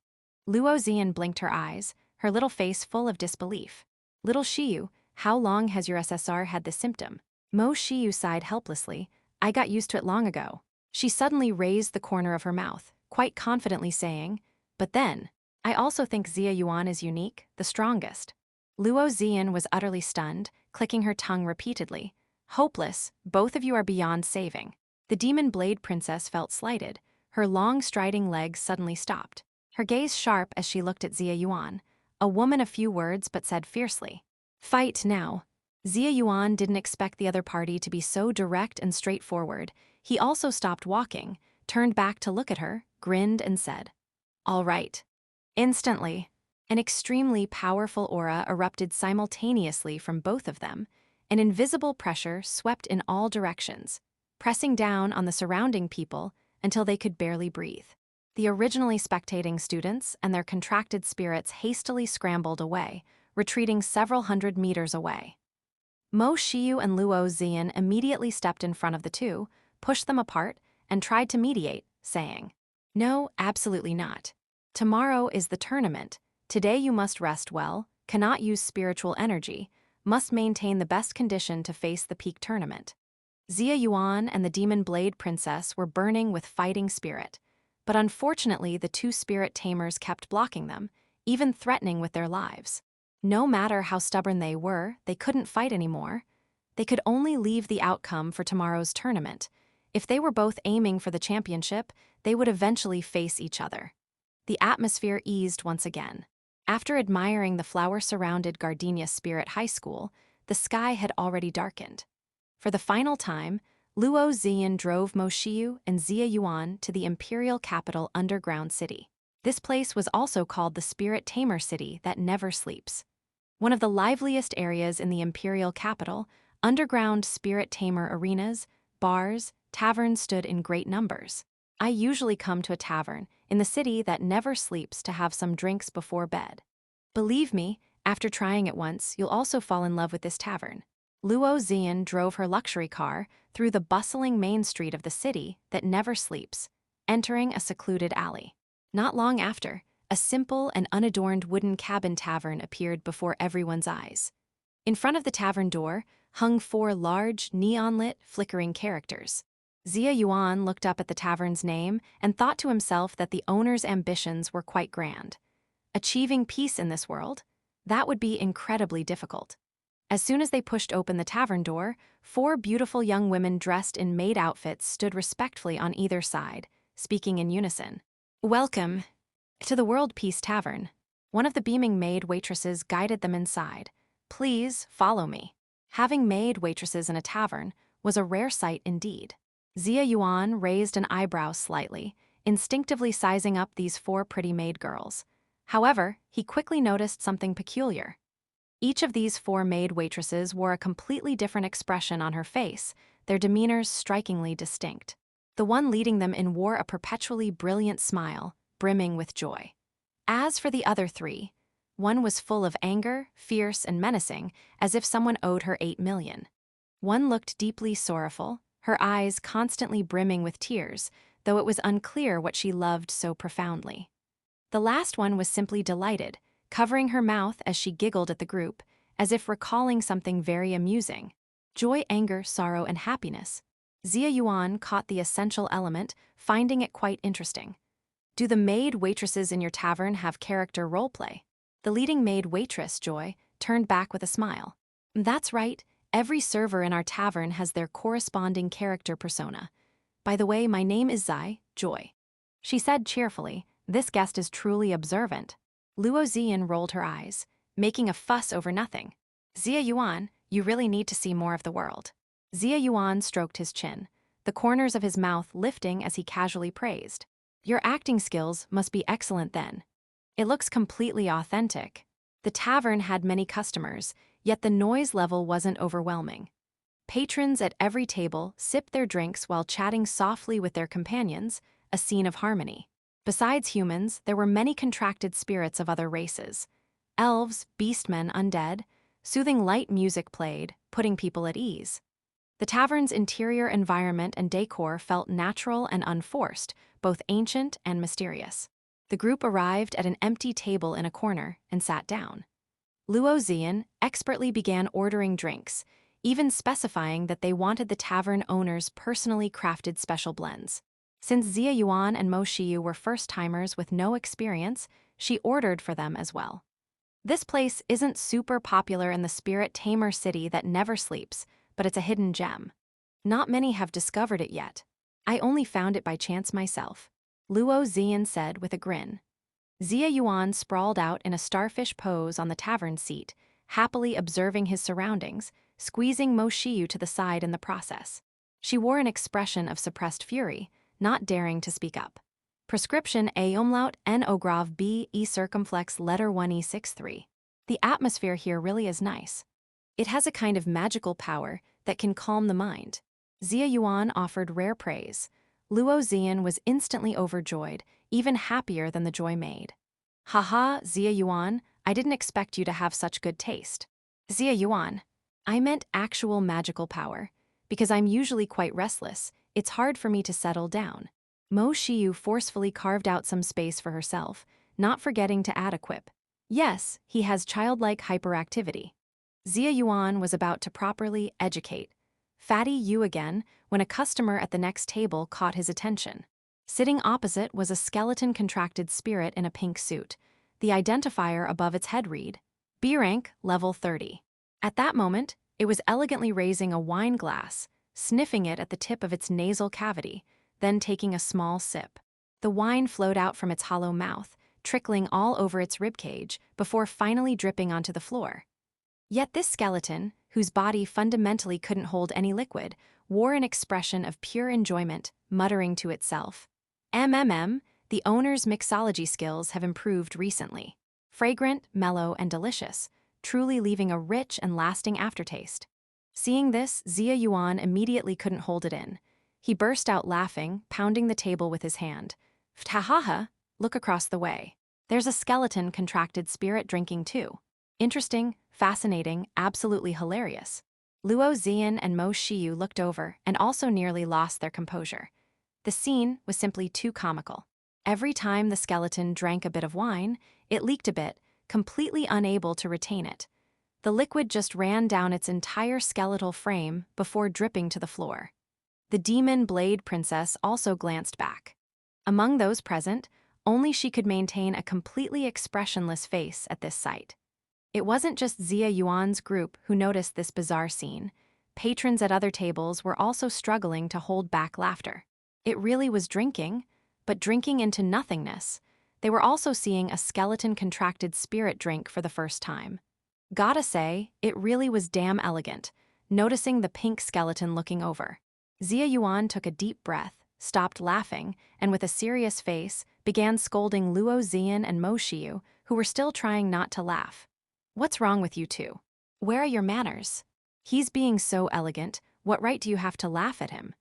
Luo Ziyan blinked her eyes, her little face full of disbelief. Little Shiyu, how long has your SSR had this symptom? Mo Shiyu sighed helplessly, I got used to it long ago. She suddenly raised the corner of her mouth, quite confidently saying, but then, I also think Xia Yuan is unique, the strongest. Luo Ziyan was utterly stunned, clicking her tongue repeatedly. Hopeless, both of you are beyond saving. The Demon Blade Princess felt slighted, her long striding legs suddenly stopped. Her gaze sharp as she looked at Xia Yuan, a woman of few words but said fiercely, fight now. Xia Yuan didn't expect the other party to be so direct and straightforward. He also stopped walking, turned back to look at her, grinned and said, all right. Instantly, an extremely powerful aura erupted simultaneously from both of them. An invisible pressure swept in all directions, pressing down on the surrounding people until they could barely breathe. The originally spectating students and their contracted spirits hastily scrambled away, retreating several hundred meters away. Mo Shiyu and Luo Ziyan immediately stepped in front of the two, pushed them apart, and tried to mediate, saying, no, absolutely not. Tomorrow is the tournament. Today you must rest well, cannot use spiritual energy, must maintain the best condition to face the peak tournament. Xia Yuan and the Demon Blade Princess were burning with fighting spirit, but unfortunately the two spirit tamers kept blocking them, even threatening with their lives. No matter how stubborn they were, they couldn't fight anymore. They could only leave the outcome for tomorrow's tournament. If they were both aiming for the championship, they would eventually face each other. The atmosphere eased once again. After admiring the flower-surrounded Gardenia Spirit High School, the sky had already darkened. For the final time, Luo Ziyan drove Mo Shiyu and Xia Yuan to the imperial capital underground city. This place was also called the Spirit Tamer City that never sleeps. One of the liveliest areas in the imperial capital, underground Spirit Tamer arenas, bars, taverns stood in great numbers. I usually come to a tavern in the city that never sleeps to have some drinks before bed. Believe me, after trying it once, you'll also fall in love with this tavern. Luo Ziyan drove her luxury car through the bustling main street of the city that never sleeps, entering a secluded alley. Not long after, a simple and unadorned wooden cabin tavern appeared before everyone's eyes. In front of the tavern door hung 4 large, neon-lit, flickering characters. Xia Yuan looked up at the tavern's name and thought to himself that the owner's ambitions were quite grand. Achieving peace in this world? That would be incredibly difficult. As soon as they pushed open the tavern door, 4 beautiful young women dressed in maid outfits stood respectfully on either side, speaking in unison. Welcome to the World Peace Tavern. One of the beaming maid waitresses guided them inside. Please follow me. Having maid waitresses in a tavern was a rare sight indeed. Xia Yuan raised an eyebrow slightly, instinctively sizing up these 4 pretty maid girls. However, he quickly noticed something peculiar. Each of these 4 maid waitresses wore a completely different expression on her face, their demeanors strikingly distinct. The one leading them in wore a perpetually brilliant smile, brimming with joy. As for the other 3, one was full of anger, fierce and menacing, as if someone owed her 8 million. One looked deeply sorrowful, her eyes constantly brimming with tears, though it was unclear what she loved so profoundly. The last one was simply delighted, covering her mouth as she giggled at the group, as if recalling something very amusing. Joy, anger, sorrow, and happiness. Xia Yuan caught the essential element, finding it quite interesting. Do the maid waitresses in your tavern have character roleplay? The leading maid waitress, Joy, turned back with a smile. That's right, every server in our tavern has their corresponding character persona. By the way, my name is Zai, Joy." She said cheerfully, "This guest is truly observant." Luo Ziyan rolled her eyes, making a fuss over nothing. "Xia Yuan, you really need to see more of the world." Xia Yuan stroked his chin, the corners of his mouth lifting as he casually praised. "Your acting skills must be excellent then. It looks completely authentic." The tavern had many customers, yet the noise level wasn't overwhelming. Patrons at every table sipped their drinks while chatting softly with their companions, a scene of harmony. Besides humans, there were many contracted spirits of other races. Elves, beastmen, undead. Soothing light music played, putting people at ease. The tavern's interior environment and decor felt natural and unforced, both ancient and mysterious. The group arrived at an empty table in a corner and sat down. Luo Ziyan expertly began ordering drinks, even specifying that they wanted the tavern owner's personally crafted special blends. Since Xia Yuan and Mo Shiyu were first-timers with no experience, she ordered for them as well. This place isn't super popular in the spirit Tamer city that never sleeps, but it's a hidden gem. Not many have discovered it yet. I only found it by chance myself, Luo Ziyan said with a grin. Xia Yuan sprawled out in a starfish pose on the tavern seat, happily observing his surroundings, squeezing Mo Shiyu to the side in the process. She wore an expression of suppressed fury, not daring to speak up. Prescription A umlaut N ograve B E circumflex letter 1E63. The atmosphere here really is nice. It has a kind of magical power that can calm the mind. Xia Yuan offered rare praise. Luo Ziyan was instantly overjoyed, even happier than the joy maid. "Haha, Xia Yuan, I didn't expect you to have such good taste." "Xia Yuan, I meant actual magical power. Because I'm usually quite restless, it's hard for me to settle down." Mo Shiyu forcefully carved out some space for herself, not forgetting to add a quip. "Yes, he has childlike hyperactivity." Xia Yuan was about to properly educate. "Fatty you again," when a customer at the next table caught his attention. Sitting opposite was a skeleton-contracted spirit in a pink suit. The identifier above its head read, "B rank, level 30. At that moment, it was elegantly raising a wine glass, sniffing it at the tip of its nasal cavity, then taking a small sip. The wine flowed out from its hollow mouth, trickling all over its ribcage, before finally dripping onto the floor. Yet this skeleton, whose body fundamentally couldn't hold any liquid, wore an expression of pure enjoyment, muttering to itself. The owner's mixology skills have improved recently. Fragrant, mellow, and delicious, truly leaving a rich and lasting aftertaste." Seeing this, Xia Yuan immediately couldn't hold it in. He burst out laughing, pounding the table with his hand. "Ftahaha, look across the way. There's a skeleton-contracted spirit drinking too. Interesting, fascinating, absolutely hilarious." Luo Ziyan and Mo Shiyu looked over and also nearly lost their composure. The scene was simply too comical. Every time the skeleton drank a bit of wine, it leaked a bit, completely unable to retain it. The liquid just ran down its entire skeletal frame before dripping to the floor. The demon Blade Princess also glanced back. Among those present, only she could maintain a completely expressionless face at this sight. It wasn't just Xia Yuan's group who noticed this bizarre scene. Patrons at other tables were also struggling to hold back laughter. It really was drinking, but drinking into nothingness. They were also seeing a skeleton-contracted spirit drink for the first time. Gotta say, it really was damn elegant, noticing the pink skeleton looking over. Xia Yuan took a deep breath, stopped laughing, and with a serious face, began scolding Luo Ziyan and Mo Shiyu, who were still trying not to laugh. "What's wrong with you two? Where are your manners? He's being so elegant, what right do you have to laugh at him?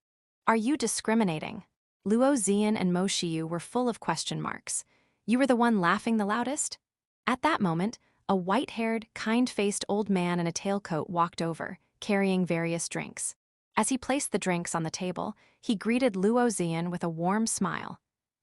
Are you discriminating?" Luo Ziyan and Mo Shiyu were full of question marks. "You were the one laughing the loudest?" At that moment, a white-haired, kind-faced old man in a tailcoat walked over, carrying various drinks. As he placed the drinks on the table, he greeted Luo Ziyan with a warm smile.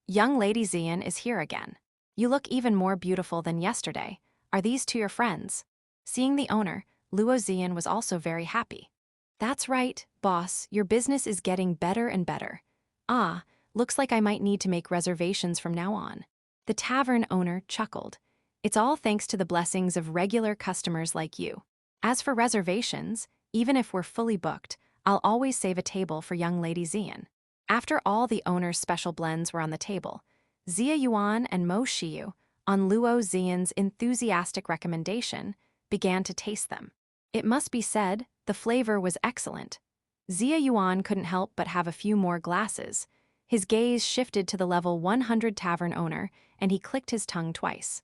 "Young Lady Ziyan is here again. You look even more beautiful than yesterday. Are these two your friends?" Seeing the owner, Luo Ziyan was also very happy. "That's right, boss, your business is getting better and better. Ah, looks like I might need to make reservations from now on." The tavern owner chuckled. "It's all thanks to the blessings of regular customers like you. As for reservations, even if we're fully booked, I'll always save a table for young Lady Ziyan." After all the owner's special blends were on the table, Xia Yuan and Mo Shiyu, on Luo Xian's enthusiastic recommendation, began to taste them. It must be said, the flavor was excellent. Xia Yuan couldn't help but have a few more glasses. His gaze shifted to the level 100 tavern owner, and he clicked his tongue twice.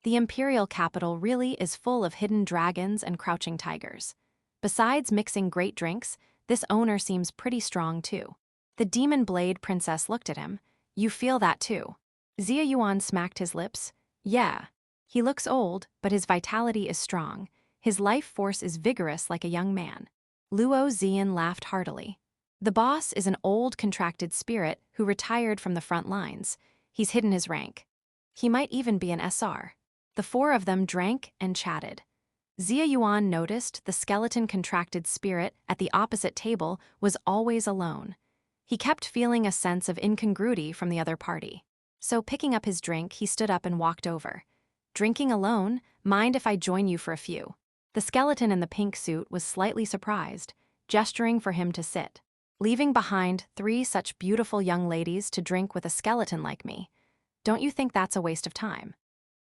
The imperial capital really is full of hidden dragons and crouching tigers. Besides mixing great drinks, this owner seems pretty strong too. The Demon Blade Princess looked at him. You feel that too. Xia Yuan smacked his lips. Yeah. He looks old, but his vitality is strong. His life force is vigorous like a young man. Luo Xian laughed heartily. The boss is an old contracted spirit who retired from the front lines. He's hidden his rank. He might even be an SR. The four of them drank and chatted. Xia Yuan noticed the skeleton contracted spirit at the opposite table was always alone. He kept feeling a sense of incongruity from the other party. So picking up his drink, he stood up and walked over. Drinking alone? Mind if I join you for a few? The skeleton in the pink suit was slightly surprised, gesturing for him to sit. Leaving behind 3 such beautiful young ladies to drink with a skeleton like me. Don't you think that's a waste of time?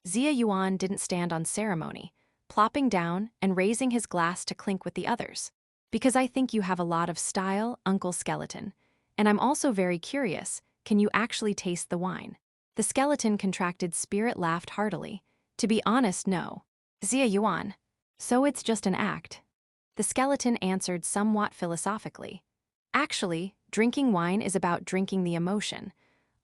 Xia Yuan didn't stand on ceremony, plopping down and raising his glass to clink with the others. Because I think you have a lot of style, Uncle Skeleton. And I'm also very curious, can you actually taste the wine? The skeleton contracted spirit laughed heartily. To be honest, no. Xia Yuan. So it's just an act. The skeleton answered somewhat philosophically. Actually, drinking wine is about drinking the emotion.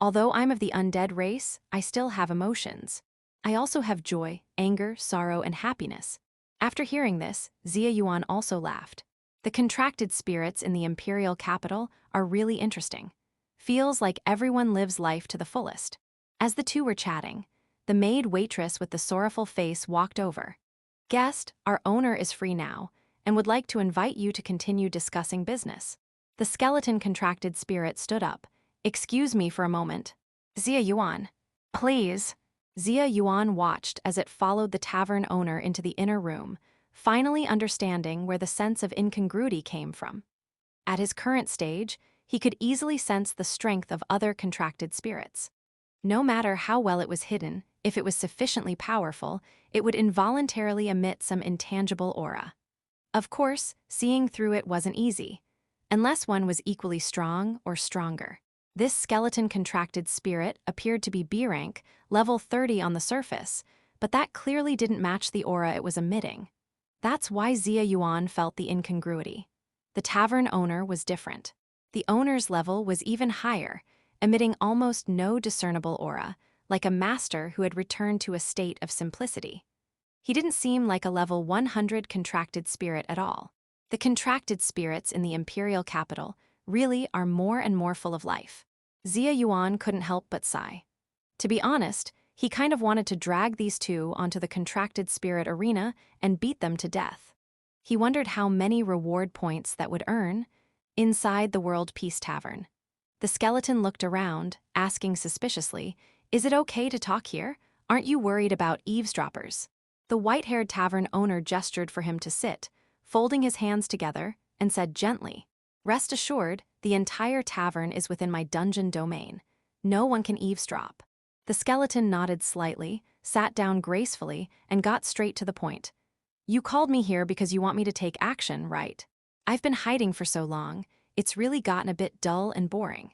Although I'm of the undead race, I still have emotions. I also have joy, anger, sorrow, and happiness. After hearing this, Xia Yuan also laughed. The contracted spirits in the imperial capital are really interesting. Feels like everyone lives life to the fullest. As the two were chatting, the maid waitress with the sorrowful face walked over. Guest, our owner is free now, and would like to invite you to continue discussing business. The skeleton contracted spirit stood up. Excuse me for a moment. Xia Yuan. Please. Xia Yuan watched as it followed the tavern owner into the inner room, finally understanding where the sense of incongruity came from. At his current stage, he could easily sense the strength of other contracted spirits. No matter how well it was hidden, if it was sufficiently powerful, it would involuntarily emit some intangible aura. Of course, seeing through it wasn't easy, unless one was equally strong or stronger. This skeleton contracted spirit appeared to be B rank, level 30 on the surface, but that clearly didn't match the aura it was emitting. That's why Xia Yuan felt the incongruity. The tavern owner was different. The owner's level was even higher, emitting almost no discernible aura, like a master who had returned to a state of simplicity. He didn't seem like a level 100 contracted spirit at all. The contracted spirits in the imperial capital really are more and more full of life. Xia Yuan couldn't help but sigh. To be honest, he kind of wanted to drag these two onto the contracted spirit arena and beat them to death. He wondered how many reward points that would earn inside the World Peace Tavern. The skeleton looked around, asking suspiciously, "Is it okay to talk here? Aren't you worried about eavesdroppers?" The white-haired tavern owner gestured for him to sit, folding his hands together, and said gently, "Rest assured, the entire tavern is within my dungeon domain. No one can eavesdrop." The skeleton nodded slightly, sat down gracefully, and got straight to the point. "You called me here because you want me to take action, right? I've been hiding for so long, it's really gotten a bit dull and boring."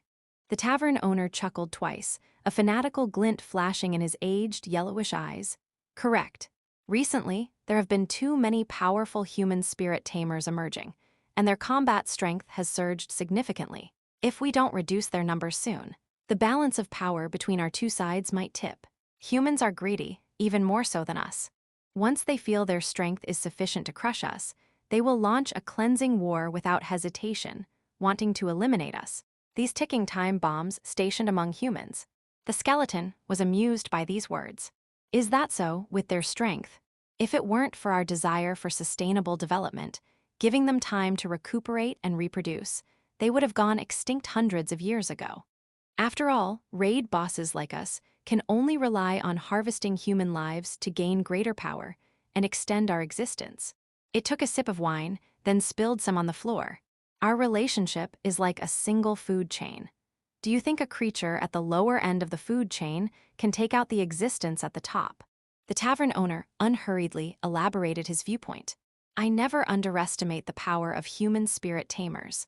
The tavern owner chuckled twice, a fanatical glint flashing in his aged, yellowish eyes. "Correct. Recently, there have been too many powerful human spirit tamers emerging, and their combat strength has surged significantly. If we don't reduce their numbers soon, the balance of power between our two sides might tip. Humans are greedy, even more so than us. Once they feel their strength is sufficient to crush us, they will launch a cleansing war without hesitation, wanting to eliminate us. These ticking time bombs stationed among humans." The skeleton was amused by these words. "Is that so, with their strength? If it weren't for our desire for sustainable development, giving them time to recuperate and reproduce, they would have gone extinct hundreds of years ago. After all, raid bosses like us can only rely on harvesting human lives to gain greater power and extend our existence." It took a sip of wine, then spilled some on the floor. "Our relationship is like a single food chain. Do you think a creature at the lower end of the food chain can take out the existence at the top? The tavern owner unhurriedly elaborated his viewpoint. I never underestimate the power of human spirit tamers.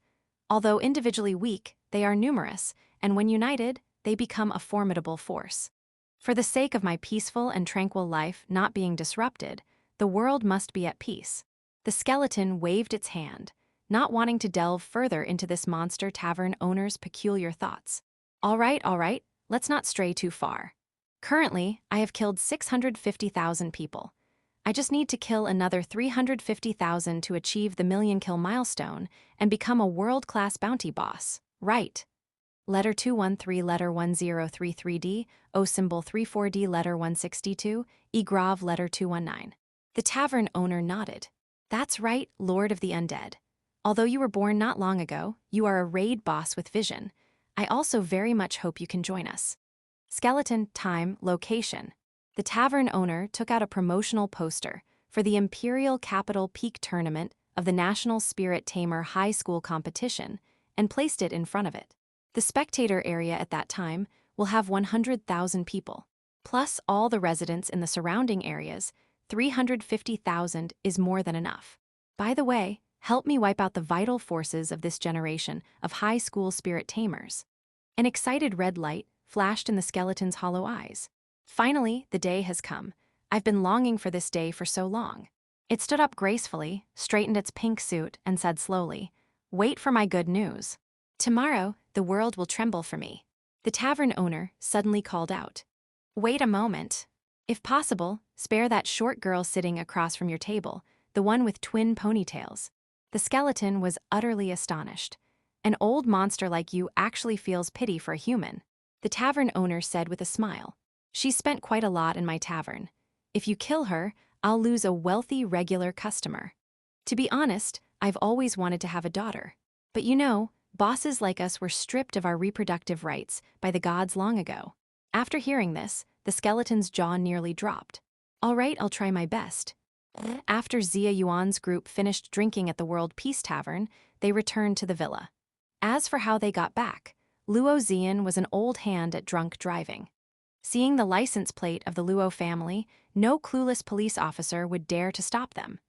Although individually weak, they are numerous, and when united, they become a formidable force. For the sake of my peaceful and tranquil life not being disrupted, the world must be at peace. The skeleton waved its hand, not wanting to delve further into this monster tavern owner's peculiar thoughts. All right, let's not stray too far. Currently, I have killed 650,000 people. I just need to kill another 350,000 to achieve the million-kill milestone and become a world-class bounty boss, right? Letter 213, letter 1033D, O symbol 34D, letter 162, E grav, letter 219. The tavern owner nodded. That's right, Lord of the Undead. Although you were born not long ago, you are a raid boss with vision. I also very much hope you can join us. Skeleton, time, location. The tavern owner took out a promotional poster for the Imperial Capital Peak Tournament of the National Spirit Tamer High School Competition and placed it in front of it. The spectator area at that time will have 100,000 people. Plus all the residents in the surrounding areas, 350,000 is more than enough. By the way, help me wipe out the vital forces of this generation of high school spirit tamers. An excited red light flashed in the skeleton's hollow eyes. Finally, the day has come. I've been longing for this day for so long. It stood up gracefully, straightened its pink suit, and said slowly, "Wait for my good news. Tomorrow, the world will tremble for me." The tavern owner suddenly called out, "Wait a moment. If possible, spare that short girl sitting across from your table, the one with twin ponytails." The skeleton was utterly astonished. An old monster like you actually feels pity for a human. The tavern owner said with a smile, "She's spent quite a lot in my tavern. If you kill her, I'll lose a wealthy regular customer. To be honest, I've always wanted to have a daughter. But you know, bosses like us were stripped of our reproductive rights by the gods long ago." After hearing this, the skeleton's jaw nearly dropped. "All right, I'll try my best." After Xia Yuan's group finished drinking at the World Peace Tavern, they returned to the villa. As for how they got back, Luo Xian was an old hand at drunk driving. Seeing the license plate of the Luo family, no clueless police officer would dare to stop them.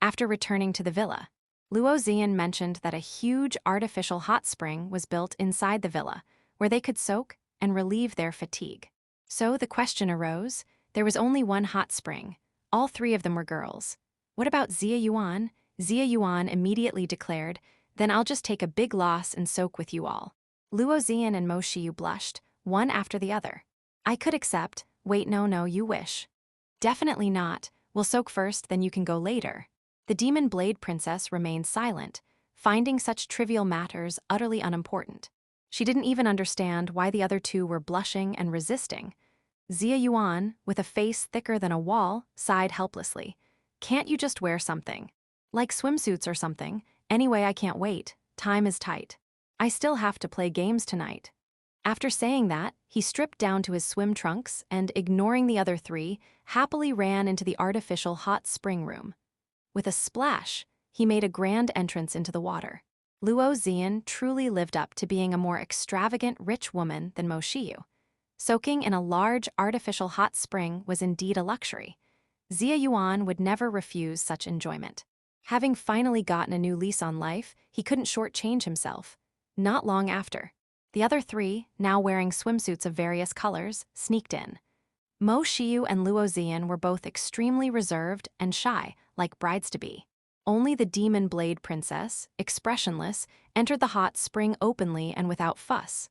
After returning to the villa, Luo Xian mentioned that a huge artificial hot spring was built inside the villa, where they could soak and relieve their fatigue. So the question arose, there was only one hot spring. All three of them were girls. What about Xia Yuan? Xia Yuan immediately declared, "Then I'll just take a big loss and soak with you all." Luo Xian and Mo Shiyu blushed, one after the other. "I could accept. Wait, no, you wish." "Definitely not. We'll soak first, then you can go later." The Demon Blade Princess remained silent, finding such trivial matters utterly unimportant. She didn't even understand why the other two were blushing and resisting. Xia Yuan, with a face thicker than a wall, sighed helplessly. "Can't you just wear something? Like swimsuits or something? Anyway, I can't wait. Time is tight. I still have to play games tonight." After saying that, he stripped down to his swim trunks and, ignoring the other three, happily ran into the artificial hot spring room. With a splash, he made a grand entrance into the water. Luo Xian truly lived up to being a more extravagant rich woman than Mo Shiyu. Soaking in a large artificial hot spring was indeed a luxury. Xia Yuan would never refuse such enjoyment. Having finally gotten a new lease on life, he couldn't shortchange himself. Not long after, the other three, now wearing swimsuits of various colors, sneaked in. Mo Shiyu and Luo Xian were both extremely reserved and shy, like brides-to-be. Only the Demon Blade Princess, expressionless, entered the hot spring openly and without fuss.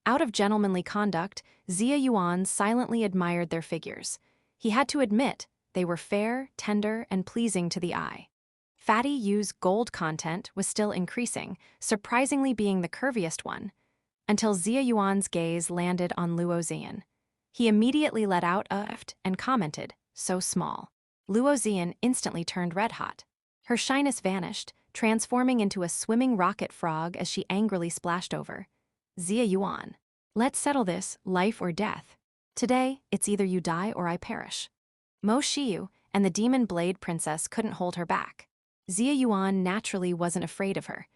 Out of gentlemanly conduct, Xia Yuan silently admired their figures. He had to admit, they were fair, tender, and pleasing to the eye. Fatty Yu's gold content was still increasing, surprisingly being the curviest one, until Xia Yuan's gaze landed on Luo Xian. He immediately let out a "ft" and commented, "So small." Luo Xian instantly turned red-hot. Her shyness vanished, transforming into a swimming rocket frog as she angrily splashed over. "Xia Yuan, let's settle this, life or death. Today, it's either you die or I perish." Mo Shiyu and the Demon Blade Princess couldn't hold her back. Xia Yuan naturally wasn't afraid of her.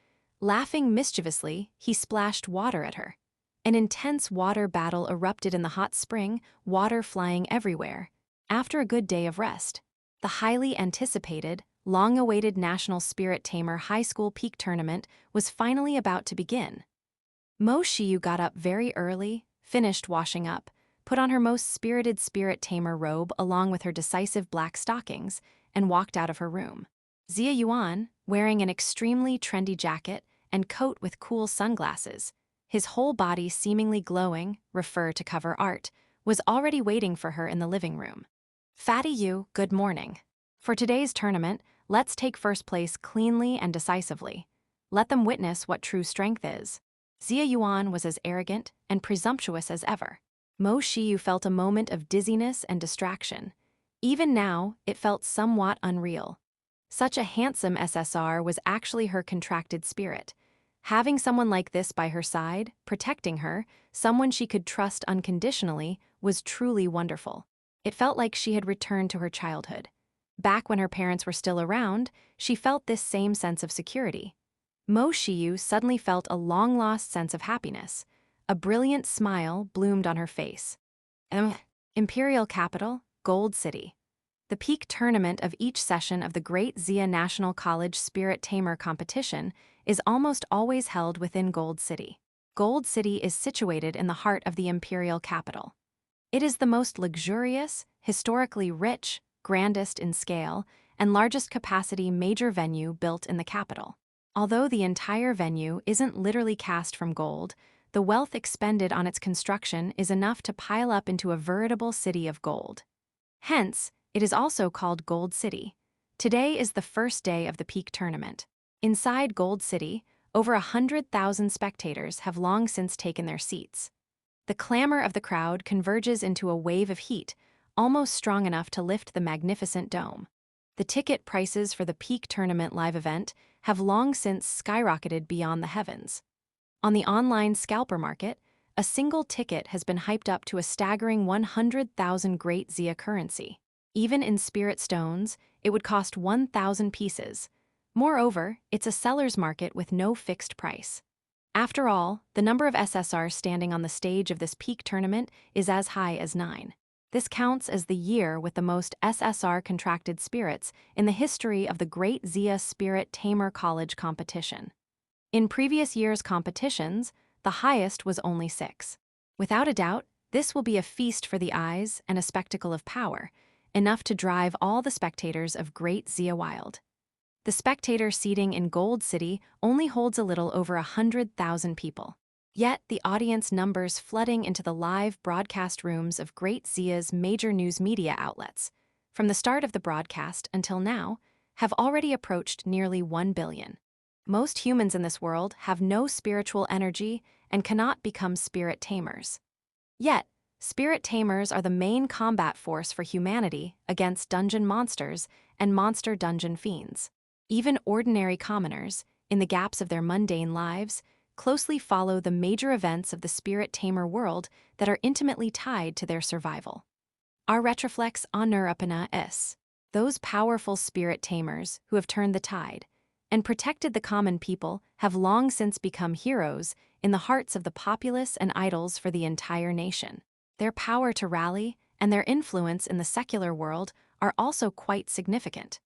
Laughing mischievously, he splashed water at her. An intense water battle erupted in the hot spring, water flying everywhere. After a good day of rest, the highly anticipated, long-awaited National Spirit Tamer High School Peak Tournament was finally about to begin. Mo Shiyu got up very early, finished washing up, put on her most spirited Spirit Tamer robe along with her decisive black stockings, and walked out of her room. Xia Yuan, wearing an extremely trendy jacket and coat with cool sunglasses, his whole body seemingly glowing, refer to cover art, was already waiting for her in the living room. Fatty Yu, good morning. For today's tournament, let's take first place cleanly and decisively. Let them witness what true strength is. Xia Yuan was as arrogant and presumptuous as ever. Mo Shiyu felt a moment of dizziness and distraction. Even now, it felt somewhat unreal. Such a handsome SSR was actually her contracted spirit. Having someone like this by her side, protecting her, someone she could trust unconditionally, was truly wonderful. It felt like she had returned to her childhood. Back when her parents were still around, she felt this same sense of security. Mo Shiyu suddenly felt a long-lost sense of happiness. A brilliant smile bloomed on her face. Imperial capital, Gold City. The peak tournament of each session of the Great Xia National College Spirit Tamer competition is almost always held within Gold City. Gold City is situated in the heart of the imperial capital. It is the most luxurious, historically rich, grandest in scale, and largest capacity major venue built in the capital. Although the entire venue isn't literally cast from gold, the wealth expended on its construction is enough to pile up into a veritable city of gold. Hence, it is also called Gold City. Today is the first day of the peak tournament. Inside Gold City, over 100,000 spectators have long since taken their seats. The clamor of the crowd converges into a wave of heat, almost strong enough to lift the magnificent dome. The ticket prices for the peak tournament live event have long since skyrocketed beyond the heavens. On the online scalper market, a single ticket has been hyped up to a staggering 100,000 Great Xia currency. Even in spirit stones, it would cost 1,000 pieces. Moreover, it's a seller's market with no fixed price. After all, the number of SSRs standing on the stage of this peak tournament is as high as 9. This counts as the year with the most SSR contracted spirits in the history of the Great Xia Spirit Tamer College competition. In previous years' competitions, the highest was only 6. Without a doubt, this will be a feast for the eyes and a spectacle of power, enough to drive all the spectators of Great Xia wild. The spectator seating in Gold City only holds a little over 100,000 people. Yet, the audience numbers flooding into the live broadcast rooms of Great Xia's major news media outlets, from the start of the broadcast until now, have already approached nearly 1 billion. Most humans in this world have no spiritual energy and cannot become spirit tamers. Yet, spirit tamers are the main combat force for humanity against dungeon monsters and monster dungeon fiends. Even ordinary commoners, in the gaps of their mundane lives, closely follow the major events of the spirit tamer world that are intimately tied to their survival. Our retroflex Honorapana is those powerful spirit tamers who have turned the tide and protected the common people have long since become heroes in the hearts of the populace and idols for the entire nation. Their power to rally and their influence in the secular world are also quite significant.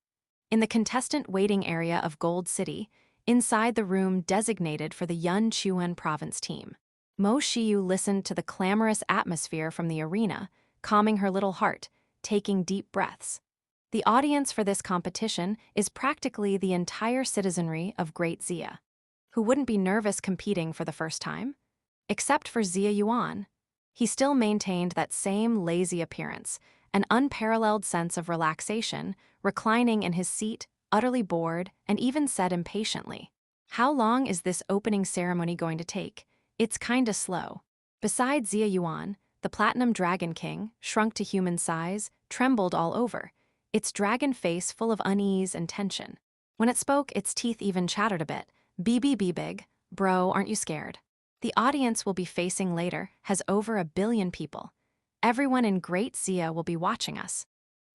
In the contestant waiting area of Gold City, inside the room designated for the Yunchuan province team, Mo Shiyu listened to the clamorous atmosphere from the arena, calming her little heart, taking deep breaths. The audience for this competition is practically the entire citizenry of Great Xia. Who wouldn't be nervous competing for the first time? Except for Xia Yuan. He still maintained that same lazy appearance, an unparalleled sense of relaxation, reclining in his seat, utterly bored, and even said impatiently, "How long is this opening ceremony going to take? It's kinda slow." Beside Xia Yuan, the Platinum Dragon King, shrunk to human size, trembled all over, its dragon face full of unease and tension. When it spoke, its teeth even chattered a bit. Be big, bro, aren't you scared? The audience we'll be facing later has over 1 billion people. Everyone in Great Xia will be watching us.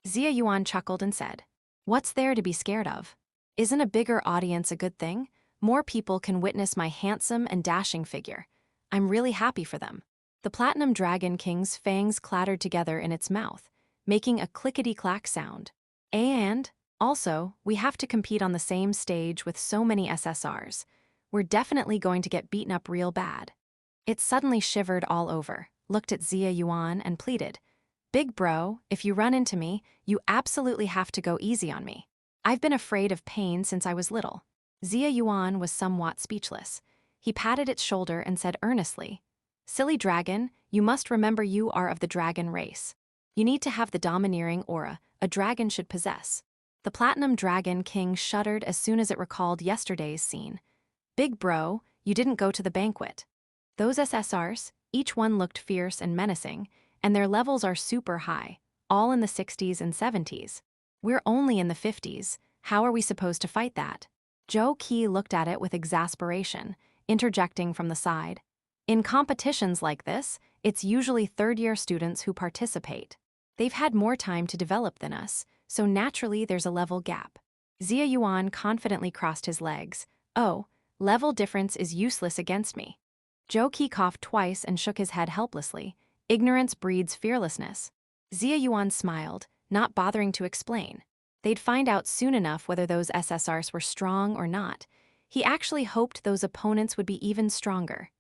Xia Yuan chuckled and said, "What's there to be scared of? Isn't a bigger audience a good thing? More people can witness my handsome and dashing figure. I'm really happy for them. The Platinum Dragon King's fangs clattered together in its mouth, making a clickety-clack sound. And, also, we have to compete on the same stage with so many SSRs. We're definitely going to get beaten up real bad. It suddenly shivered all over, looked at Xia Yuan and pleaded, "Big bro, if you run into me, you absolutely have to go easy on me. I've been afraid of pain since I was little." Xia Yuan was somewhat speechless. He patted its shoulder and said earnestly, "Silly dragon, you must remember you are of the dragon race. You need to have the domineering aura a dragon should possess." The Platinum Dragon King shuddered as soon as it recalled yesterday's scene. "Big bro, you didn't go to the banquet. Those SSRs, each one looked fierce and menacing, and their levels are super high, all in the 60s and 70s. We're only in the 50s, how are we supposed to fight that?" Zhou Qi looked at it with exasperation, interjecting from the side. "In competitions like this, it's usually third-year students who participate. They've had more time to develop than us, so naturally there's a level gap." Xia Yuan confidently crossed his legs. "Oh, level difference is useless against me." Zhou Qi coughed twice and shook his head helplessly. "Ignorance breeds fearlessness." Xia Yuan smiled, not bothering to explain. They'd find out soon enough whether those SSRs were strong or not. He actually hoped those opponents would be even stronger.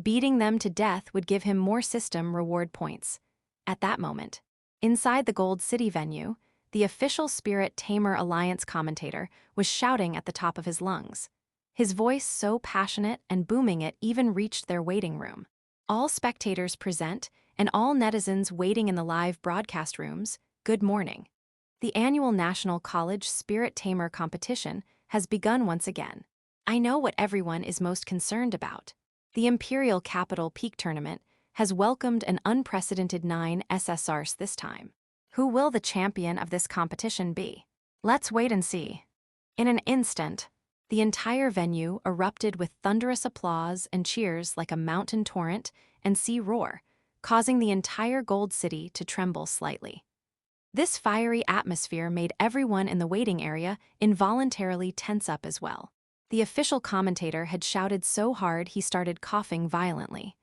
Beating them to death would give him more system reward points. At that moment, inside the Gold City venue, the official Spirit Tamer Alliance commentator was shouting at the top of his lungs. His voice so passionate and booming it even reached their waiting room. "All spectators present, and all netizens waiting in the live broadcast rooms, good morning. The annual National College Spirit Tamer competition has begun once again. I know what everyone is most concerned about. The Imperial Capital Peak Tournament has welcomed an unprecedented 9 SSRs this time. Who will the champion of this competition be? Let's wait and see." In an instant, the entire venue erupted with thunderous applause and cheers like a mountain torrent and sea roar, causing the entire Gold City to tremble slightly. This fiery atmosphere made everyone in the waiting area involuntarily tense up as well. The official commentator had shouted so hard he started coughing violently.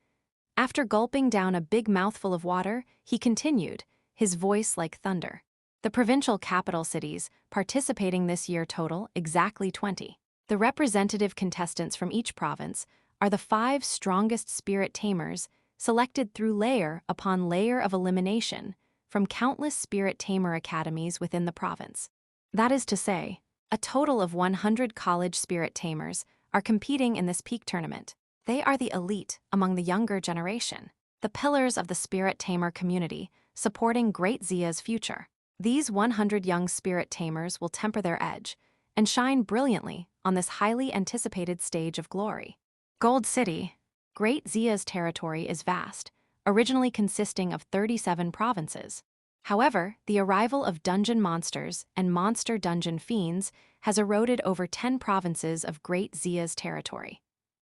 After gulping down a big mouthful of water, he continued, his voice like thunder. The provincial capital cities participating this year total exactly 20. The representative contestants from each province are the 5 strongest spirit tamers selected through layer upon layer of elimination from countless spirit tamer academies within the province. That is to say, a total of 100 college spirit tamers are competing in this peak tournament. They are the elite among the younger generation, the pillars of the spirit tamer community, supporting Great Xia's future. These 100 young spirit tamers will temper their edge and shine brilliantly on this highly anticipated stage of glory. Gold City, Great Xia's territory is vast, originally consisting of 37 provinces. However, the arrival of dungeon monsters and monster dungeon fiends has eroded over 10 provinces of Great Xia's territory.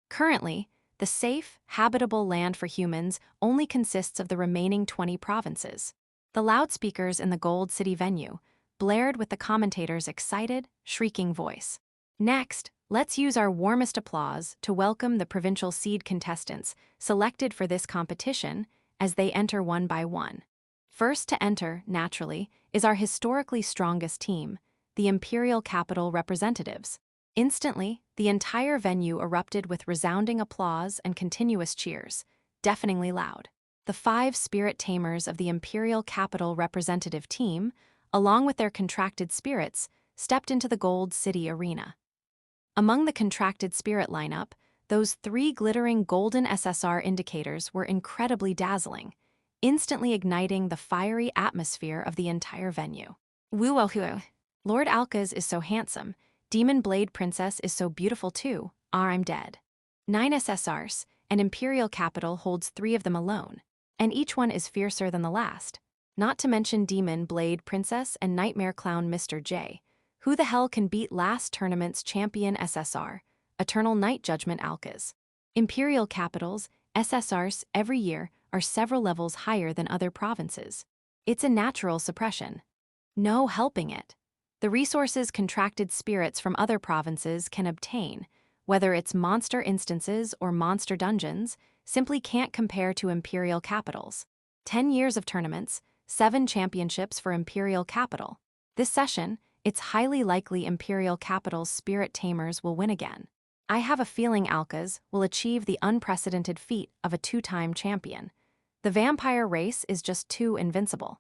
Currently, the safe, habitable land for humans only consists of the remaining 20 provinces. The loudspeakers in the Gold City venue blared with the commentator's excited, shrieking voice. "Next, let's use our warmest applause to welcome the provincial seed contestants selected for this competition as they enter one by one. First to enter, naturally, is our historically strongest team, the Imperial Capital representatives." Instantly, the entire venue erupted with resounding applause and continuous cheers, deafeningly loud. The 5 spirit tamers of the Imperial Capital representative team, along with their contracted spirits, stepped into the Gold City arena. Among the contracted spirit lineup, those 3 glittering golden SSR indicators were incredibly dazzling, instantly igniting the fiery atmosphere of the entire venue. "Woo-oh-hoo. Lord Alkaz is so handsome. Demon Blade Princess is so beautiful too. I'm dead." 9 SSRs, and Imperial Capital holds 3 of them alone, and each one is fiercer than the last. Not to mention Demon Blade Princess and Nightmare Clown Mr. J. Who the hell can beat last tournament's champion SSR, Eternal Night Judgment Alkaz? Imperial Capital's SSRs every year are several levels higher than other provinces. It's a natural suppression. No helping it. The resources contracted spirits from other provinces can obtain, whether it's monster instances or monster dungeons, simply can't compare to Imperial Capitals. 10 years of tournaments, 7 championships for Imperial Capital. This session, it's highly likely Imperial Capital's Spirit Tamers will win again. I have a feeling Alkas will achieve the unprecedented feat of a 2-time champion. The vampire race is just too invincible.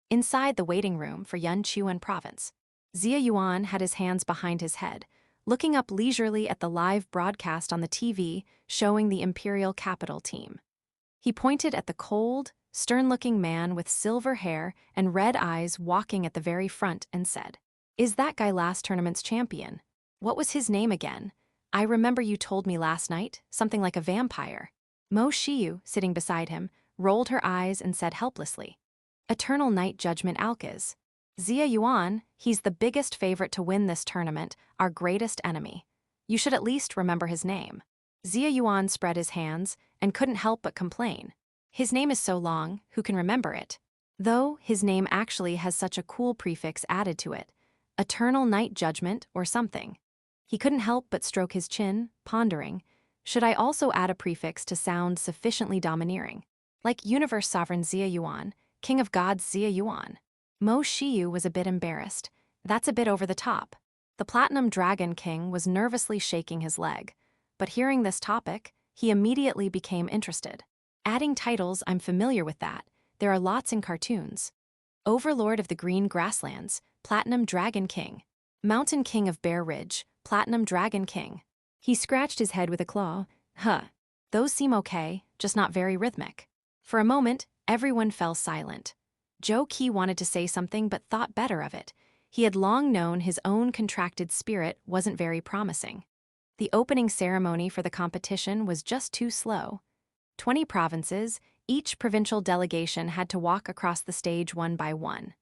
Inside the waiting room for Yuan province, Xia Yuan had his hands behind his head, looking up leisurely at the live broadcast on the TV showing the Imperial Capital team. He pointed at the cold, stern-looking man with silver hair and red eyes walking at the very front and said, "Is that guy last tournament's champion? What was his name again? I remember you told me last night, something like a vampire." Mo Shiyu, sitting beside him, rolled her eyes and said helplessly, "Eternal Night Judgment Alkas. Xia Yuan, he's the biggest favorite to win this tournament, our greatest enemy. You should at least remember his name." Xia Yuan spread his hands and couldn't help but complain. His name is so long, who can remember it? Though his name actually has such a cool prefix added to it, Eternal Night Judgment or something. He couldn't help but stroke his chin, pondering, should I also add a prefix to sound sufficiently domineering? Like Universe Sovereign Xia Yuan, King of Gods Xia Yuan. Mo Shiyu was a bit embarrassed. That's a bit over the top. The Platinum Dragon King was nervously shaking his leg, but hearing this topic, he immediately became interested. Adding titles, I'm familiar with that. There are lots in cartoons. Overlord of the Green Grasslands, Platinum Dragon King. Mountain King of Bear Ridge, Platinum Dragon King. He scratched his head with a claw. Those seem okay, just not very rhythmic. For a moment, everyone fell silent. Zhou Qi wanted to say something but thought better of it. He had long known his own contracted spirit wasn't very promising. The opening ceremony for the competition was just too slow. 20 provinces, each provincial delegation had to walk across the stage one by one.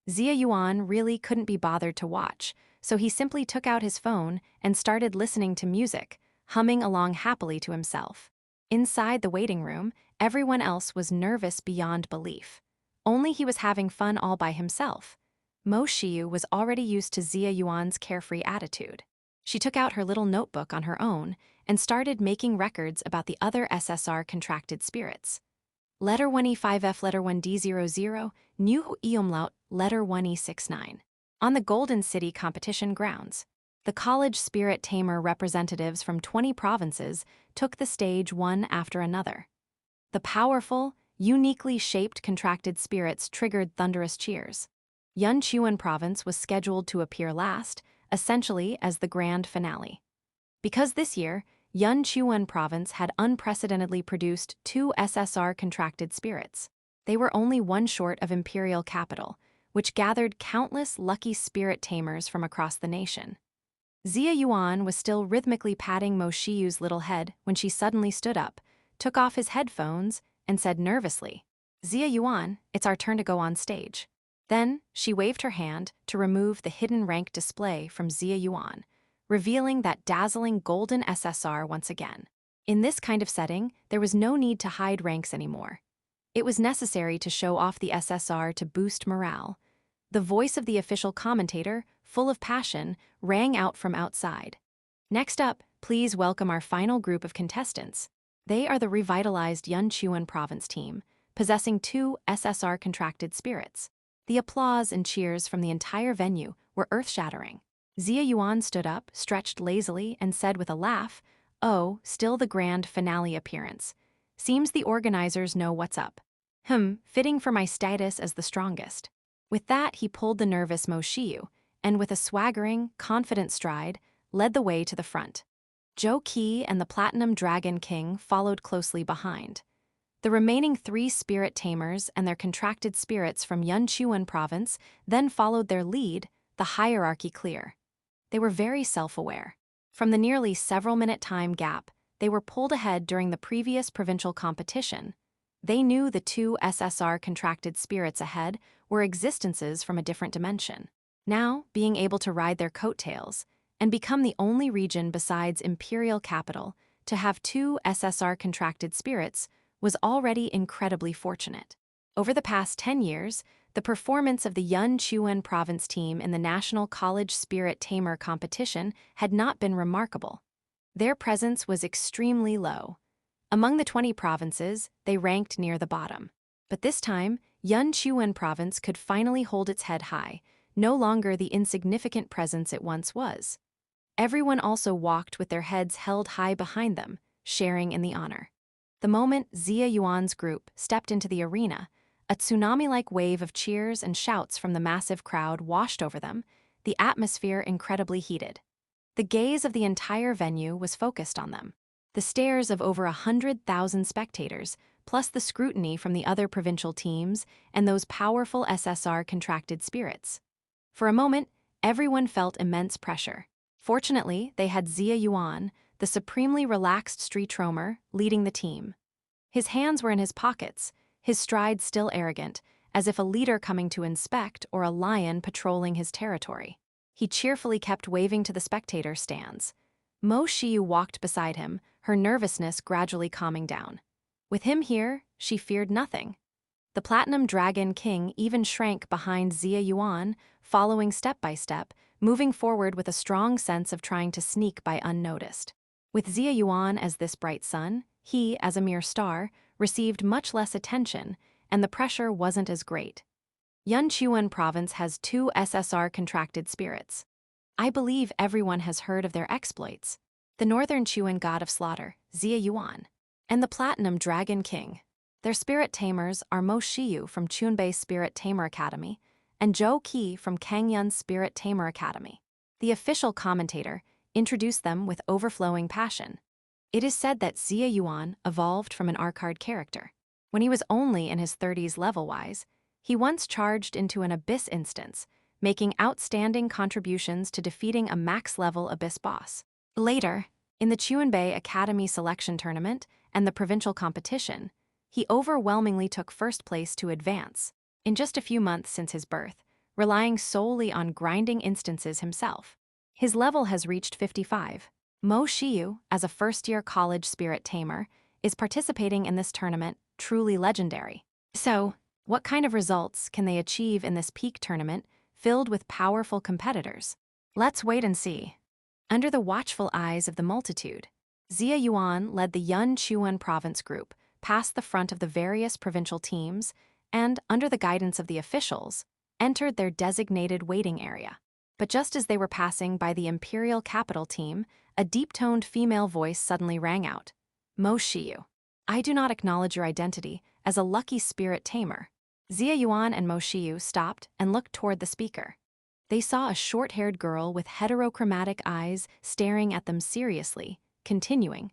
Xia Yuan really couldn't be bothered to watch, so he simply took out his phone and started listening to music, humming along happily to himself. Inside the waiting room, everyone else was nervous beyond belief. Only he was having fun all by himself. Mo Shiyu was already used to Xia Yuan's carefree attitude. She took out her little notebook on her own and started making records about the other SSR contracted spirits. Letter 1E5F, letter 1D00, New Eumlaut, letter 1E69. On the Golden City competition grounds, the college spirit tamer representatives from 20 provinces took the stage one after another. The powerful, uniquely shaped contracted spirits triggered thunderous cheers. Yuan province was scheduled to appear last, essentially as the grand finale. Because this year, Yuan province had unprecedentedly produced 2 SSR contracted spirits. They were only one short of Imperial Capital, which gathered countless lucky spirit tamers from across the nation. Xia Yuan was still rhythmically patting Mo Shiyu's little head when she suddenly stood up, took off his headphones, and said nervously, "Xia Yuan, it's our turn to go on stage." Then, she waved her hand to remove the hidden rank display from Xia Yuan, revealing that dazzling golden SSR once again. In this kind of setting, there was no need to hide ranks anymore. It was necessary to show off the SSR to boost morale. The voice of the official commentator, full of passion, rang out from outside. Next up, please welcome our final group of contestants. They are the revitalized Yuan province team, possessing 2 SSR contracted spirits. The applause and cheers from the entire venue were earth-shattering. Xia Yuan stood up, stretched lazily, and said with a laugh, "Oh, still the grand finale appearance. Seems the organizers know what's up. Fitting for my status as the strongest." With that, he pulled the nervous Mo Shiyu, and with a swaggering, confident stride, led the way to the front. Zhou Qi and the Platinum Dragon King followed closely behind. The remaining 3 spirit tamers and their contracted spirits from Yuan province then followed their lead, the hierarchy clear. They were very self-aware. From the nearly several-minute time gap, they were pulled ahead during the previous provincial competition. They knew the 2 SSR contracted spirits ahead were existences from a different dimension. Now, being able to ride their coattails and become the only region besides Imperial Capital to have 2 SSR contracted spirits was already incredibly fortunate. Over the past 10 years, the performance of the Yuan province team in the National College Spirit Tamer competition had not been remarkable. Their presence was extremely low. Among the 20 provinces, they ranked near the bottom. But this time, Xia Yuan province could finally hold its head high, no longer the insignificant presence it once was. Everyone also walked with their heads held high behind them, sharing in the honor. The moment Xia Yuan's group stepped into the arena, a tsunami-like wave of cheers and shouts from the massive crowd washed over them, the atmosphere incredibly heated. The gaze of the entire venue was focused on them. The stares of over 100,000 spectators, plus the scrutiny from the other provincial teams and those powerful SSR contracted spirits. For a moment, everyone felt immense pressure. Fortunately, they had Xia Yuan, the supremely relaxed street roamer, leading the team. His hands were in his pockets, his stride still arrogant, as if a leader coming to inspect or a lion patrolling his territory. He cheerfully kept waving to the spectator stands. Mo Xiyu walked beside him, her nervousness gradually calming down. With him here, she feared nothing. The Platinum Dragon King even shrank behind Xia Yuan, following step by step, moving forward with a strong sense of trying to sneak by unnoticed. With Xia Yuan as this bright sun, he, as a mere star, received much less attention, and the pressure wasn't as great. Yunchuan province has 2 SSR contracted spirits. I believe everyone has heard of their exploits. The Northern Chuan god of slaughter, Xia Yuan, and the Platinum Dragon King. Their spirit tamers are Mo Xiyu from Chunbei Spirit Tamer Academy and Zhou Qi from Kangyun's Spirit Tamer Academy. The official commentator introduced them with overflowing passion. It is said that Xia Yuan evolved from an Arcard character. When he was only in his 30s level-wise, he once charged into an Abyss instance, making outstanding contributions to defeating a max-level Abyss boss. Later, in the Chunbei Academy selection tournament and the provincial competition, he overwhelmingly took first place to advance, in just a few months since his birth, relying solely on grinding instances himself. His level has reached 55. Mo Xiyu, as a first-year college spirit tamer, is participating in this tournament, truly legendary. So, what kind of results can they achieve in this peak tournament filled with powerful competitors? Let's wait and see. Under the watchful eyes of the multitude, Xia Yuan led the Yunchuan province group past the front of the various provincial teams and, under the guidance of the officials, entered their designated waiting area. But just as they were passing by the imperial capital team, a deep-toned female voice suddenly rang out. Mo Xiyu, I do not acknowledge your identity as a lucky spirit tamer. Xia Yuan and Mo Xiyu stopped and looked toward the speaker. They saw a short-haired girl with heterochromatic eyes staring at them seriously, continuing.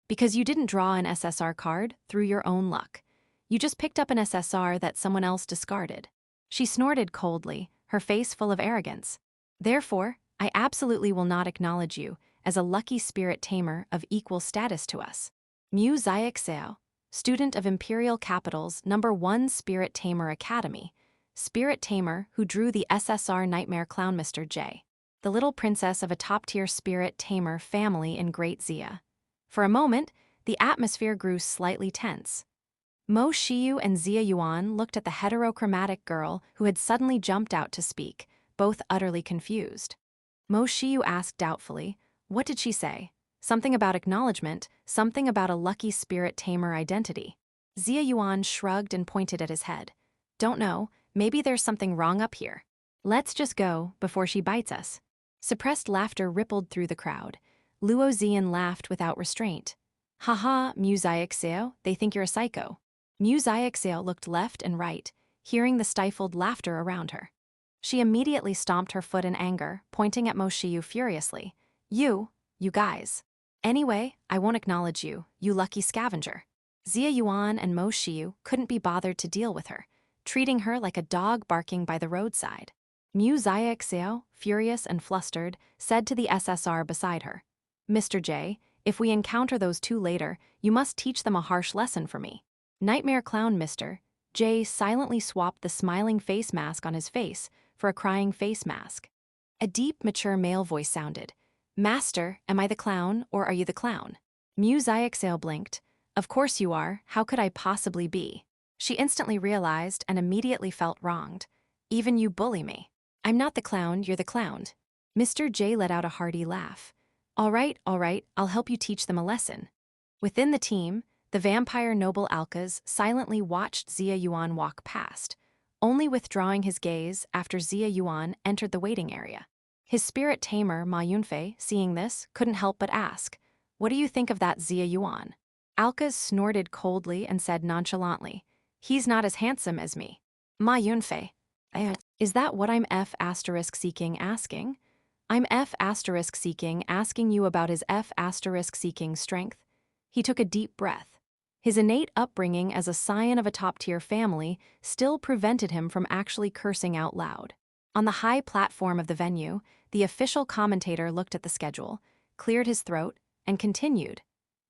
Because you didn't draw an SSR card through your own luck. You just picked up an SSR that someone else discarded. She snorted coldly, her face full of arrogance. Therefore, I absolutely will not acknowledge you as a lucky spirit tamer of equal status to us. Mu Xiaoxiao, student of Imperial Capital's #1 Spirit Tamer Academy, spirit tamer who drew the SSR Nightmare Clown Mr. J, the little princess of a top-tier spirit tamer family in Great Xia. For a moment, the atmosphere grew slightly tense. Mo Xiyu and Xia Yuan looked at the heterochromatic girl who had suddenly jumped out to speak, both utterly confused. Mo Xiyu asked doubtfully, what did she say? Something about acknowledgement, something about a lucky spirit tamer identity. Xia Yuan shrugged and pointed at his head. Don't know, maybe there's something wrong up here. Let's just go before she bites us. Suppressed laughter rippled through the crowd. Luo Zian laughed without restraint. Haha, Mu Xiaoxiao, they think you're a psycho. Mu Xiaoxiao looked left and right, hearing the stifled laughter around her. She immediately stomped her foot in anger, pointing at Mo Xiyu furiously. You guys. Anyway, I won't acknowledge you, you lucky scavenger. Xia Yuan and Mo Xiyu couldn't be bothered to deal with her, treating her like a dog barking by the roadside. Mu Xiaoxiao, furious and flustered, said to the SSR beside her, Mr. J, if we encounter those two later, you must teach them a harsh lesson for me. Nightmare Clown Mr. J silently swapped the smiling face mask on his face for a crying face mask. A deep, mature male voice sounded. Master, am I the clown, or are you the clown? Mu Xiaoxiao blinked. Of course you are, how could I possibly be? She instantly realized and immediately felt wronged. Even you bully me. I'm not the clown, you're the clowned. Mr. J let out a hearty laugh. All right, I'll help you teach them a lesson. Within the team, The vampire noble Alcaz silently watched Xia Yuan walk past, only withdrawing his gaze after Xia Yuan entered the waiting area. His spirit tamer, Ma Yunfei, seeing this, couldn't help but ask, "What do you think of that Xia Yuan?" Alcaz snorted coldly and said nonchalantly, "He's not as handsome as me." Ma Yunfei, is that what I'm F asterisk seeking asking? I'm F asterisk seeking asking you about his F asterisk seeking strength. He took a deep breath. His innate upbringing as a scion of a top-tier family still prevented him from actually cursing out loud. On the high platform of the venue, the official commentator looked at the schedule, cleared his throat, and continued.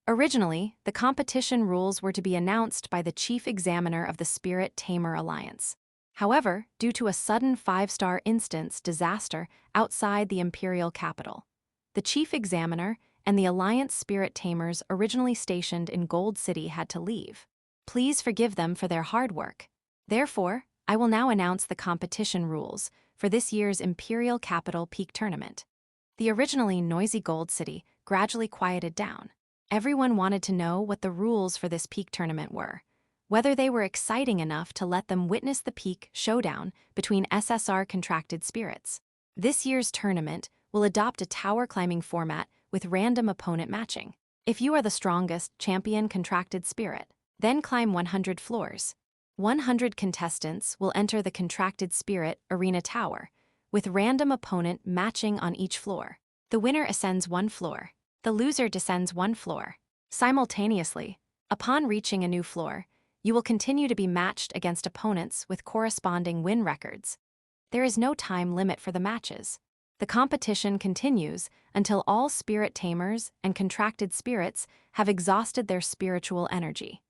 Originally, the competition rules were to be announced by the chief examiner of the Spirit Tamer Alliance. However, due to a sudden 5-star instance disaster outside the imperial capital, the chief examiner and the Alliance Spirit Tamers originally stationed in Gold City had to leave. Please forgive them for their hard work. Therefore, I will now announce the competition rules for this year's Imperial Capital Peak Tournament. The originally noisy Gold City gradually quieted down. Everyone wanted to know what the rules for this peak tournament were, whether they were exciting enough to let them witness the peak showdown between SSR contracted spirits. This year's tournament will adopt a tower climbing format with random opponent matching. If you are the strongest champion contracted spirit, then climb 100 floors. 100 contestants will enter the contracted spirit arena tower, with random opponent matching on each floor. The winner ascends 1 floor. The loser descends 1 floor. Simultaneously, upon reaching a new floor, you will continue to be matched against opponents with corresponding win records. There is no time limit for the matches. The competition continues until all spirit tamers and contracted spirits have exhausted their spiritual energy.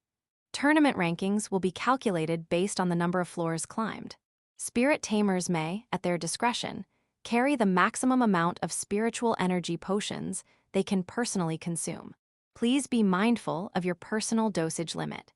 Tournament rankings will be calculated based on the number of floors climbed. Spirit tamers may, at their discretion, carry the maximum amount of spiritual energy potions they can personally consume. Please be mindful of your personal dosage limit.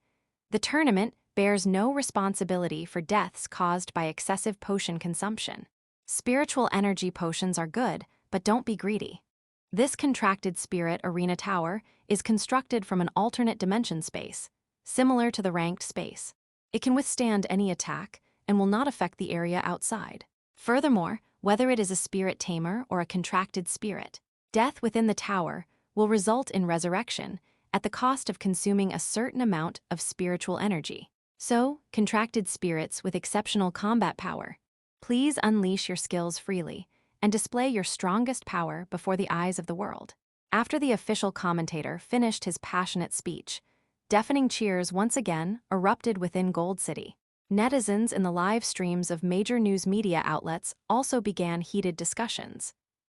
The tournament bears no responsibility for deaths caused by excessive potion consumption. Spiritual energy potions are good, but don't be greedy. This contracted spirit arena tower is constructed from an alternate dimension space, similar to the ranked space. It can withstand any attack and will not affect the area outside. Furthermore, whether it is a spirit tamer or a contracted spirit, death within the tower will result in resurrection at the cost of consuming a certain amount of spiritual energy. So, contracted spirits with exceptional combat power, please unleash your skills freely and display your strongest power before the eyes of the world. After the official commentator finished his passionate speech, deafening cheers once again erupted within Gold City. Netizens in the live streams of major news media outlets also began heated discussions.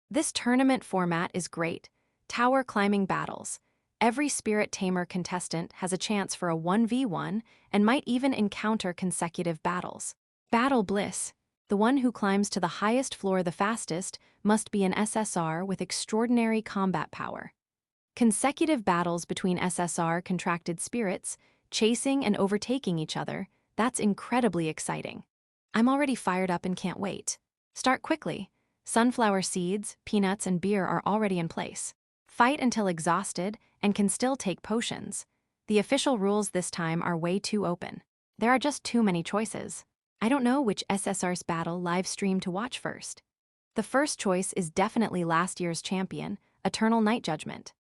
This tournament format is great. Tower climbing battles. Every spirit tamer contestant has a chance for a 1v1 and might even encounter consecutive battles. Battle bliss. The one who climbs to the highest floor the fastest must be an SSR with extraordinary combat power. Consecutive battles between SSR contracted spirits, chasing and overtaking each other, that's incredibly exciting. I'm already fired up and can't wait. Start quickly. Sunflower seeds, peanuts, and beer are already in place. Fight until exhausted and can still take potions. The official rules this time are way too open. There are just too many choices. I don't know which SSR's battle live stream to watch first. The first choice is definitely last year's champion, Eternal Night Judgment.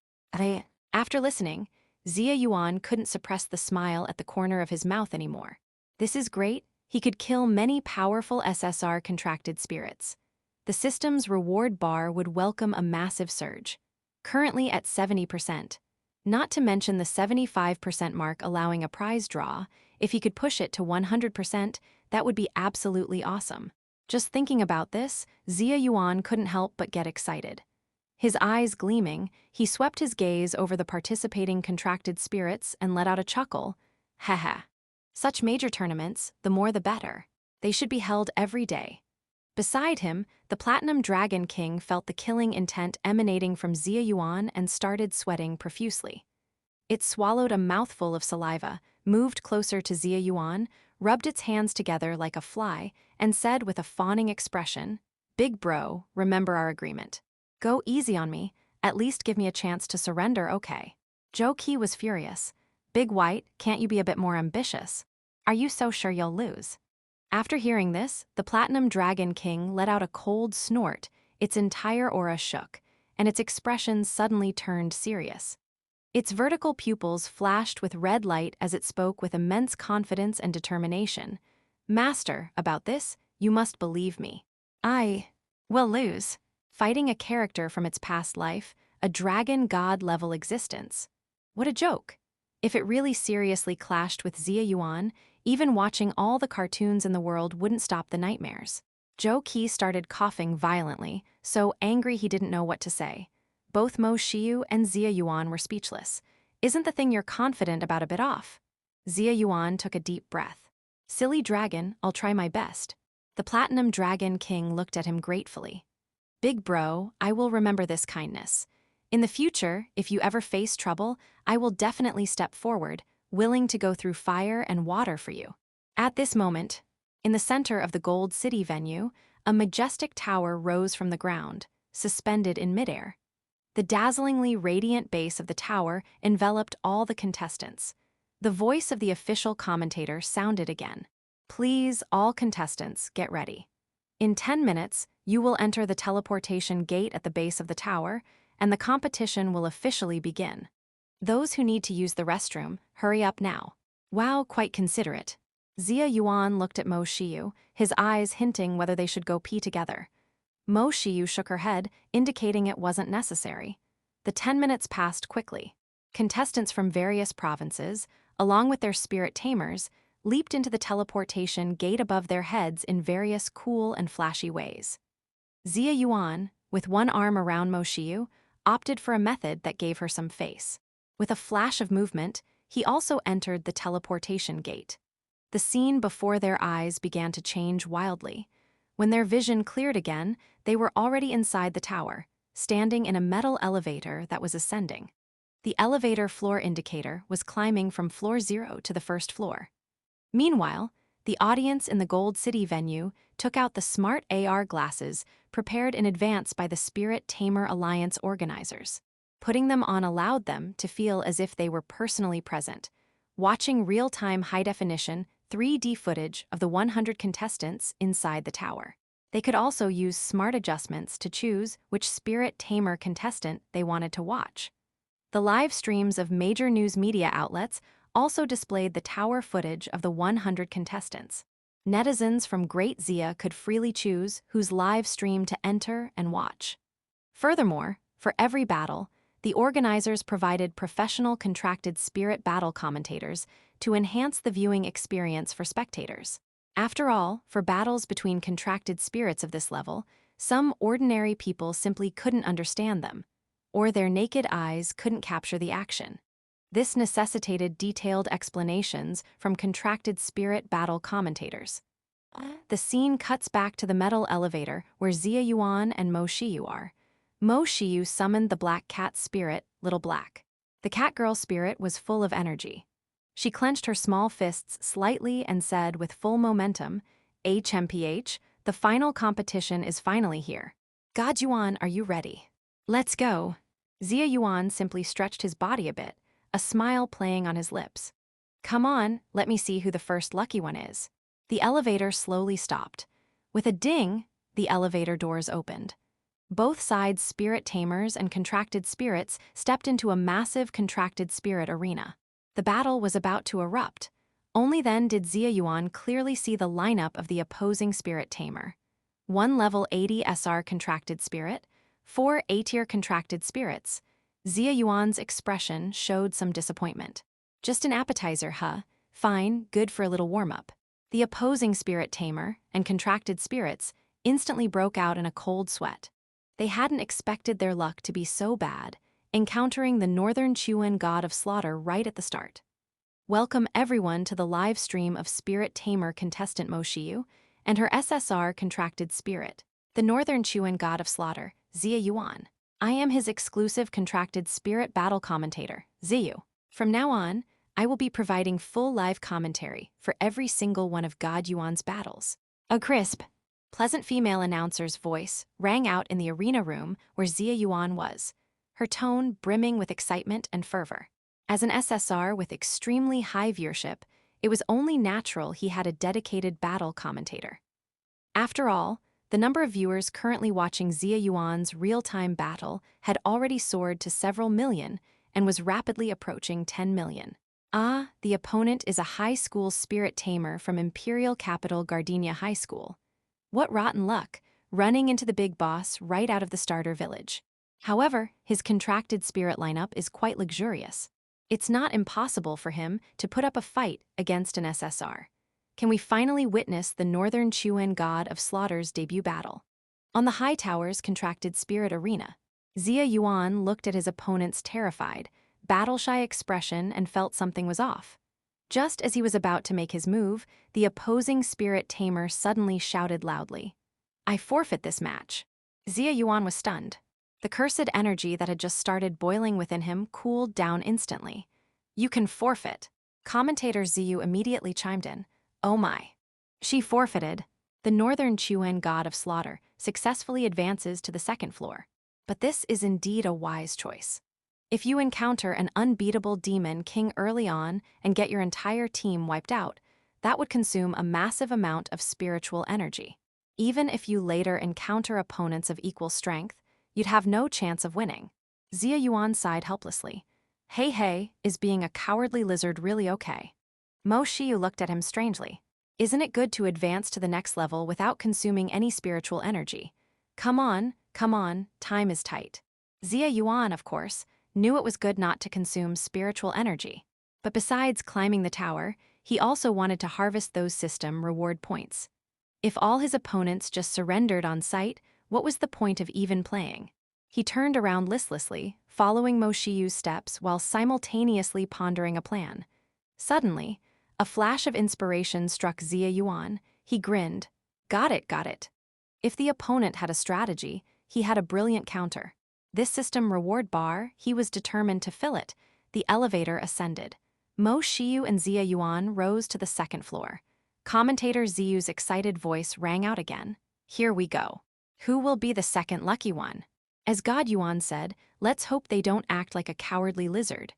After listening, Xia Yuan couldn't suppress the smile at the corner of his mouth anymore. This is great. He could kill many powerful SSR contracted spirits. The system's reward bar would welcome a massive surge, currently at 70%. Not to mention the 75% mark allowing a prize draw. If he could push it to 100%, that would be absolutely awesome. Just thinking about this, Xia Yuan couldn't help but get excited. His eyes gleaming, he swept his gaze over the participating contracted spirits and let out a chuckle. Haha. Such major tournaments, the more the better. They should be held every day. Beside him, the Platinum Dragon King felt the killing intent emanating from Xia Yuan and started sweating profusely. It swallowed a mouthful of saliva, moved closer to Xia Yuan, rubbed its hands together like a fly, and said with a fawning expression, "Big bro, remember our agreement. Go easy on me, at least give me a chance to surrender, okay?" Zhou Qi was furious, Big White, can't you be a bit more ambitious? Are you so sure you'll lose? After hearing this, the Platinum Dragon King let out a cold snort, its entire aura shook, and its expression suddenly turned serious. Its vertical pupils flashed with red light as it spoke with immense confidence and determination. Master, about this, you must believe me. I will lose. Fighting a character from its past life, a dragon god-level existence. What a joke. If it really seriously clashed with Xia Yuan, even watching all the cartoons in the world wouldn't stop the nightmares. Zhou Qi started coughing violently, so angry he didn't know what to say. Both Mo Xiu and Xia Yuan were speechless. Isn't the thing you're confident about a bit off? Xia Yuan took a deep breath. Silly dragon, I'll try my best. The Platinum Dragon King looked at him gratefully. Big bro, I will remember this kindness. In the future, if you ever face trouble, I will definitely step forward, willing to go through fire and water for you. At this moment, in the center of the Gold City venue, a majestic tower rose from the ground, suspended in midair. The dazzlingly radiant base of the tower enveloped all the contestants. The voice of the official commentator sounded again. Please, all contestants, get ready. In 10 minutes, you will enter the teleportation gate at the base of the tower, and the competition will officially begin. Those who need to use the restroom, hurry up now. Wow, quite considerate. Xia Yuan looked at Mo Xiu, his eyes hinting whether they should go pee together. Mo Xiu shook her head, indicating it wasn't necessary. The 10 minutes passed quickly. Contestants from various provinces, along with their spirit tamers, leaped into the teleportation gate above their heads in various cool and flashy ways. Xia Yuan, with one arm around Mo Xiu, opted for a method that gave her some face. With a flash of movement, he also entered the teleportation gate. The scene before their eyes began to change wildly. When their vision cleared again, they were already inside the tower, standing in a metal elevator that was ascending. The elevator floor indicator was climbing from floor 0 to the first floor. Meanwhile, the audience in the Gold City venue took out the smart AR glasses prepared in advance by the Spirit Tamer Alliance organizers. Putting them on allowed them to feel as if they were personally present, watching real-time high-definition 3D footage of the 100 contestants inside the tower. They could also use smart adjustments to choose which Spirit Tamer contestant they wanted to watch. The live streams of major news media outlets also displayed the tower footage of the 100 contestants. Netizens from Great Xia could freely choose whose live stream to enter and watch. Furthermore, for every battle, the organizers provided professional contracted spirit battle commentators to enhance the viewing experience for spectators. After all, for battles between contracted spirits of this level, some ordinary people simply couldn't understand them, or their naked eyes couldn't capture the action. This necessitated detailed explanations from contracted spirit battle commentators. The scene cuts back to the metal elevator where Xia Yuan and Mo Xiu are. Mo Xiu summoned the black cat spirit, Little Black. The cat girl spirit was full of energy. She clenched her small fists slightly and said with full momentum, HMPH, the final competition is finally here. God Yuan, are you ready? Let's go. Xia Yuan simply stretched his body a bit, a smile playing on his lips. Come on, let me see who the first lucky one is. The elevator slowly stopped. With a ding, the elevator doors opened. Both sides' spirit tamers and contracted spirits stepped into a massive contracted spirit arena. The battle was about to erupt. Only then did Xia Yuan clearly see the lineup of the opposing spirit tamer. 1 level 80 SR contracted spirit, 4 A-tier contracted spirits. Xia Yuan's expression showed some disappointment. Just an appetizer, huh? Fine, good for a little warm-up. The opposing spirit tamer and contracted spirits instantly broke out in a cold sweat. They hadn't expected their luck to be so bad, encountering the Northern Chuan god of slaughter right at the start. Welcome everyone to the live stream of Spirit Tamer contestant Mo Xiu and her SSR contracted spirit, the Northern Chuan god of slaughter, Xia Yuan. I am his exclusive contracted spirit battle commentator, Xiu. From now on, I will be providing full live commentary for every single one of God Yuan's battles. A crisp, pleasant female announcer's voice rang out in the arena room where Xia Yuan was, her tone brimming with excitement and fervor. As an SSR with extremely high viewership, it was only natural he had a dedicated battle commentator. After all, the number of viewers currently watching Xia Yuan's real-time battle had already soared to several million and was rapidly approaching 10 million. Ah, the opponent is a high school spirit tamer from Imperial Capital Gardenia High School. What rotten luck, running into the big boss right out of the starter village. However, his contracted spirit lineup is quite luxurious. It's not impossible for him to put up a fight against an SSR. Can we finally witness the Northern Chuan God of Slaughter's debut battle? On the High Tower's contracted spirit arena, Xia Yuan looked at his opponent's terrified, battle-shy expression and felt something was off. Just as he was about to make his move, the opposing spirit tamer suddenly shouted loudly, "I forfeit this match." Xia Yuan was stunned. The cursed energy that had just started boiling within him cooled down instantly. "You can forfeit." Commentator Ziyu immediately chimed in. "Oh my." She forfeited. The Northern Chuan God of Slaughter successfully advances to the second floor. But this is indeed a wise choice. If you encounter an unbeatable demon king early on and get your entire team wiped out, that would consume a massive amount of spiritual energy. Even if you later encounter opponents of equal strength, you'd have no chance of winning. Xia Yuan sighed helplessly. Hey, is being a cowardly lizard really okay? Mo Shiyu looked at him strangely. Isn't it good to advance to the next level without consuming any spiritual energy? Come on, time is tight. Xia Yuan, of course, knew it was good not to consume spiritual energy. But besides climbing the tower, he also wanted to harvest those system reward points. If all his opponents just surrendered on sight, what was the point of even playing? He turned around listlessly, following Mo Shiyu's steps while simultaneously pondering a plan. Suddenly, a flash of inspiration struck Xia Yuan. He grinned. Got it. If the opponent had a strategy, he had a brilliant counter. This system reward bar, he was determined to fill it. The elevator ascended. Mo Shiyu and Xia Yuan rose to the second floor. Commentator Ziyu's excited voice rang out again. Here we go. Who will be the second lucky one? As God Yuan said, let's hope they don't act like a cowardly lizard.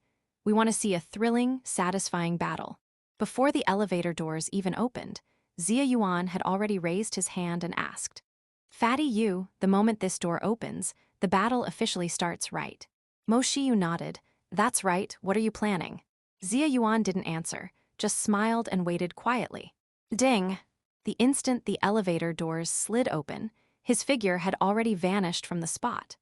We want to see a thrilling, satisfying battle. Before the elevator doors even opened, Xia Yuan had already raised his hand and asked, Fatty you, the moment this door opens, the battle officially starts, right? Mo Shiyu nodded. That's right, what are you planning? Xia Yuan didn't answer, just smiled and waited quietly. Ding! The instant the elevator doors slid open, his figure had already vanished from the spot.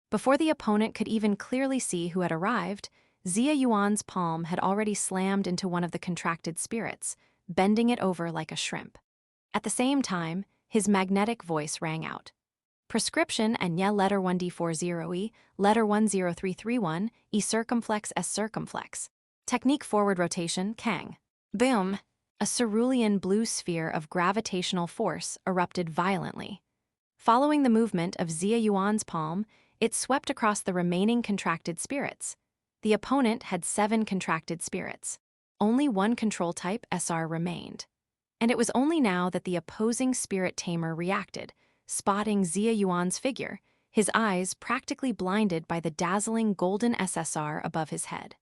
Before the opponent could even clearly see who had arrived, Xia Yuan's palm had already slammed into one of the contracted spirits, bending it over like a shrimp. At the same time, his magnetic voice rang out. Prescription and ye letter 1D40E, letter 10331, E circumflex S circumflex. Technique forward rotation, Kang. Boom! A cerulean blue sphere of gravitational force erupted violently. Following the movement of Xia Yuan's palm, it swept across the remaining contracted spirits. The opponent had 7 contracted spirits. Only one control type SR remained. And it was only now that the opposing spirit tamer reacted, spotting Xia Yuan's figure, his eyes practically blinded by the dazzling golden SSR above his head.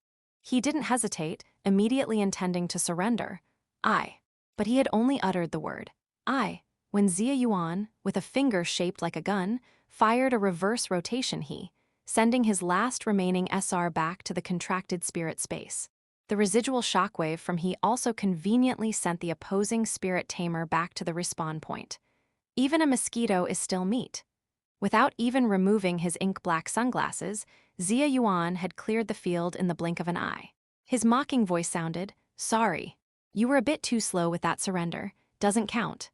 He didn't hesitate, immediately intending to surrender. But he had only uttered the word, I, when Xia Yuan, with a finger shaped like a gun, fired a reverse rotation sending his last remaining SR back to the contracted spirit space. The residual shockwave from he also conveniently sent the opposing spirit tamer back to the respawn point. Even a mosquito is still meat. Without even removing his ink-black sunglasses, Xia Yuan had cleared the field in the blink of an eye. His mocking voice sounded, Sorry. You were a bit too slow with that surrender. Doesn't count.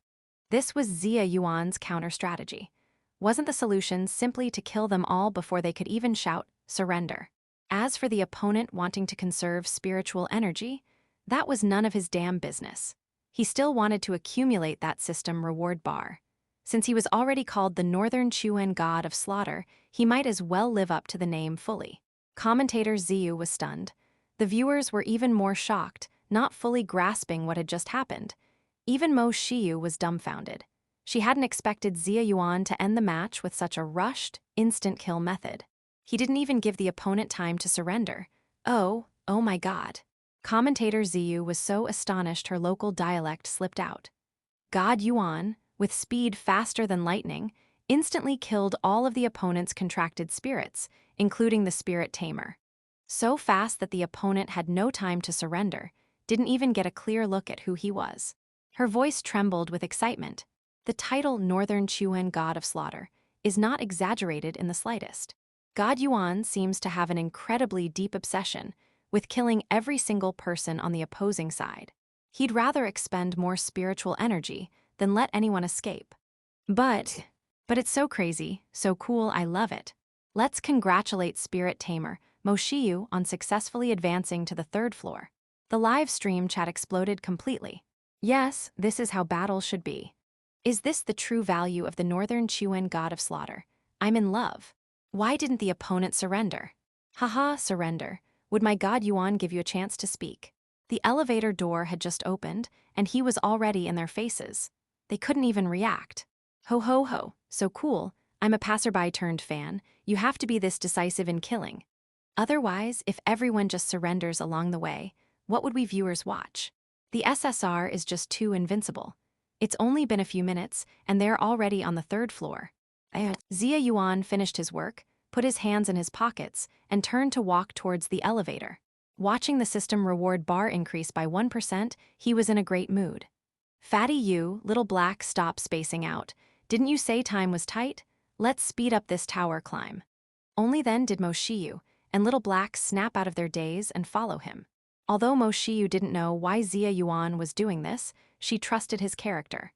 This was Xia Yuan's counter-strategy. Wasn't the solution simply to kill them all before they could even shout, surrender? As for the opponent wanting to conserve spiritual energy, that was none of his damn business. He still wanted to accumulate that system reward bar. Since he was already called the Northern Chuan God of Slaughter, he might as well live up to the name fully. Commentator Ziyu was stunned. The viewers were even more shocked, not fully grasping what had just happened. Even Mo Shiyu was dumbfounded. She hadn't expected Xia Yuan to end the match with such a rushed, instant kill method. He didn't even give the opponent time to surrender. Oh, Oh my god. Commentator Ziyu was so astonished her local dialect slipped out. God Yuan, with speed faster than lightning, instantly killed all of the opponent's contracted spirits, including the spirit tamer. So fast that the opponent had no time to surrender, didn't even get a clear look at who he was. Her voice trembled with excitement. The title Northern Chuan God of Slaughter is not exaggerated in the slightest. God Yuan seems to have an incredibly deep obsession with killing every single person on the opposing side. He'd rather expend more spiritual energy than let anyone escape. But it's so crazy, so cool, I love it. Let's congratulate Spirit Tamer Moshiyu on successfully advancing to the 3rd floor. The live stream chat exploded completely. Yes, this is how battles should be. Is this the true value of the Northern Chuan God of Slaughter? I'm in love. Why didn't the opponent surrender? Haha, surrender. Would my God Yuan give you a chance to speak? The elevator door had just opened, and he was already in their faces. They couldn't even react. Ho ho ho, so cool. I'm a passerby turned fan. You have to be this decisive in killing. Otherwise, if everyone just surrenders along the way, what would we viewers watch? The SSR is just too invincible. It's only been a few minutes, and they're already on the 3rd floor. Xia Yuan finished his work, put his hands in his pockets, and turned to walk towards the elevator. Watching the system reward bar increase by 1%, he was in a great mood. Fatty you, little black, stop spacing out. Didn't you say time was tight? Let's speed up this tower climb. Only then did Moshiyu and Little Black snap out of their daze and follow him. Although Moshiyu didn't know why Xia Yuan was doing this, she trusted his character.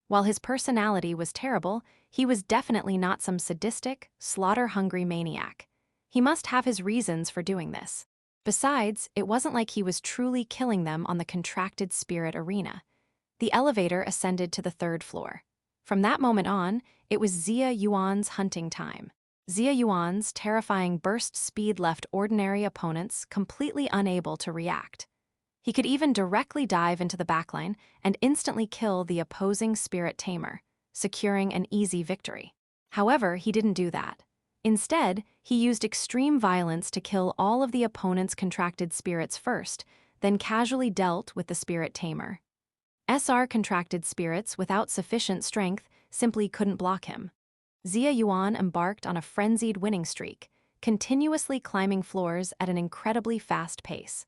While his personality was terrible, he was definitely not some sadistic, slaughter-hungry maniac. He must have his reasons for doing this. Besides, it wasn't like he was truly killing them on the contracted spirit arena. The elevator ascended to the 3rd floor. From that moment on, it was Xia Yuan's hunting time. Xia Yuan's terrifying burst speed left ordinary opponents completely unable to react. He could even directly dive into the backline and instantly kill the opposing spirit tamer, securing an easy victory. However, he didn't do that. Instead, he used extreme violence to kill all of the opponent's contracted spirits first, then casually dealt with the spirit tamer. SR contracted spirits without sufficient strength simply couldn't block him. Xia Yuan embarked on a frenzied winning streak, continuously climbing floors at an incredibly fast pace.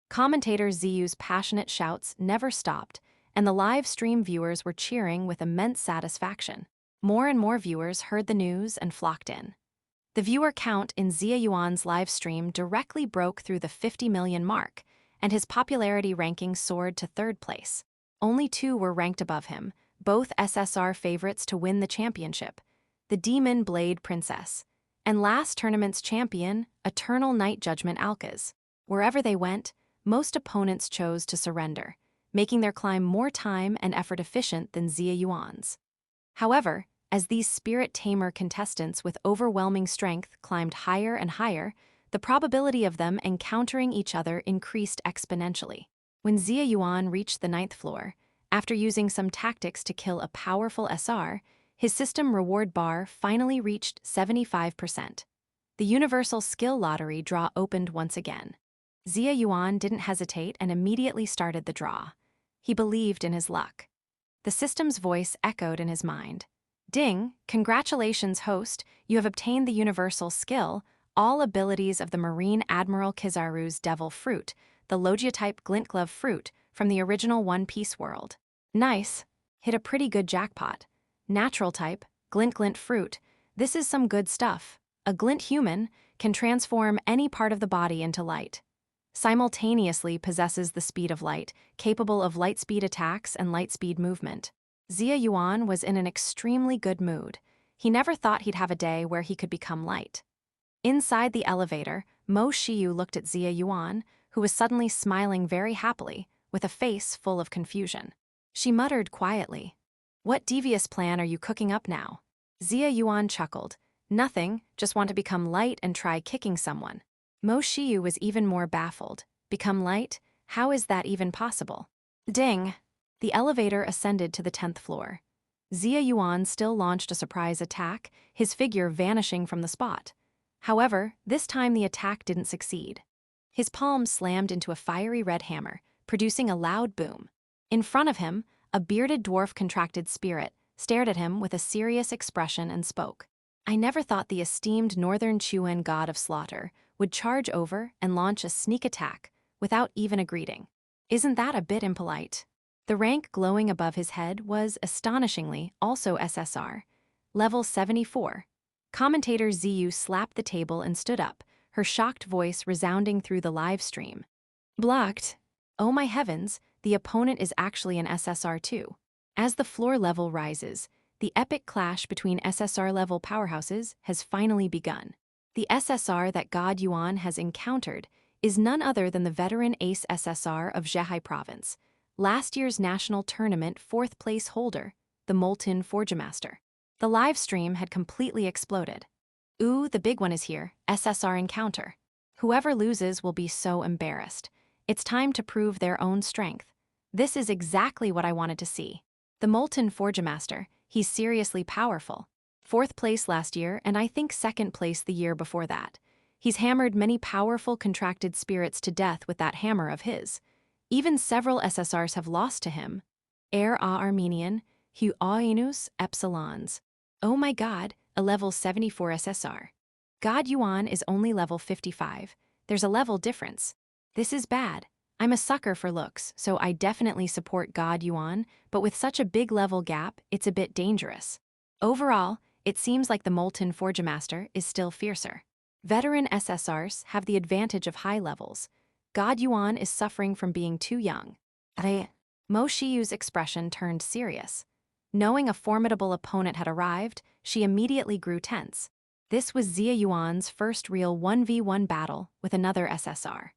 Commentator Ziyu's passionate shouts never stopped, and the live stream viewers were cheering with immense satisfaction. More and more viewers heard the news and flocked in. The viewer count in Xia Yuan's live stream directly broke through the 50 million mark, and his popularity ranking soared to 3rd place. Only 2 were ranked above him, both SSR favorites to win the championship, the Demon Blade Princess, and last tournament's champion, Eternal Night Judgment Alcaz. Wherever they went, most opponents chose to surrender, making their climb more time and effort efficient than Xia Yuan's. However, as these spirit tamer contestants with overwhelming strength climbed higher and higher, the probability of them encountering each other increased exponentially. When Xia Yuan reached the 9th floor, after using some tactics to kill a powerful SR, his system reward bar finally reached 75%. The universal skill lottery draw opened once again. Xia Yuan didn't hesitate and immediately started the draw. He believed in his luck. The system's voice echoed in his mind. Ding, congratulations host, you have obtained the universal skill, all abilities of the Marine Admiral Kizaru's Devil Fruit, the Logia-type Glintglove fruit from the original One Piece world. Nice. Hit a pretty good jackpot. Natural type, Glint fruit. This is some good stuff. A Glint human can transform any part of the body into light. Simultaneously possesses the speed of light, capable of light speed attacks and light speed movement. Xia Yuan was in an extremely good mood. He never thought he'd have a day where he could become light. Inside the elevator, Moshiyu looked at Xia Yuan, who was suddenly smiling very happily, with a face full of confusion. She muttered quietly, "What devious plan are you cooking up now?" Xia Yuan chuckled. "Nothing, just want to become light and try kicking someone." Moshiyu was even more baffled. Become light? How is that even possible? Ding! The elevator ascended to the 10th floor. Xia Yuan still launched a surprise attack, his figure vanishing from the spot. However, this time the attack didn't succeed. His palm slammed into a fiery red hammer, producing a loud boom. In front of him, a bearded dwarf contracted spirit stared at him with a serious expression and spoke. I never thought the esteemed northern Chuan god of slaughter would charge over and launch a sneak attack without even a greeting. Isn't that a bit impolite? The rank glowing above his head was, astonishingly, also SSR. Level 74. Commentator Ziyu slapped the table and stood up, her shocked voice resounding through the live stream. Blocked. Oh my heavens, the opponent is actually an SSR too. As the floor level rises, the epic clash between SSR-level powerhouses has finally begun. The SSR that God Yuan has encountered is none other than the veteran ace SSR of Zhehe Province, last year's national tournament 4th place holder, the Molten Forgemaster. The live stream had completely exploded. Ooh, the big one is here, SSR encounter. Whoever loses will be so embarrassed. It's time to prove their own strength. This is exactly what I wanted to see. The Molten Forgemaster, he's seriously powerful. 4th place last year, and I think 2nd place the year before that. He's hammered many powerful contracted spirits to death with that hammer of his. Even several SSRs have lost to him. Air a Armenian, hu Ainus Epsilons. Oh my god, a level 74 SSR. God Yuan is only level 55. There's a level difference. This is bad. I'm a sucker for looks, so I definitely support God Yuan, but with such a big level gap, it's a bit dangerous. Overall, it seems like the Molten Forgemaster is still fiercer. Veteran SSRs have the advantage of high levels. God Yuan is suffering from being too young. Mo Shiyu's expression turned serious. Knowing a formidable opponent had arrived, she immediately grew tense. This was Xia Yuan's first real 1v1 battle with another SSR.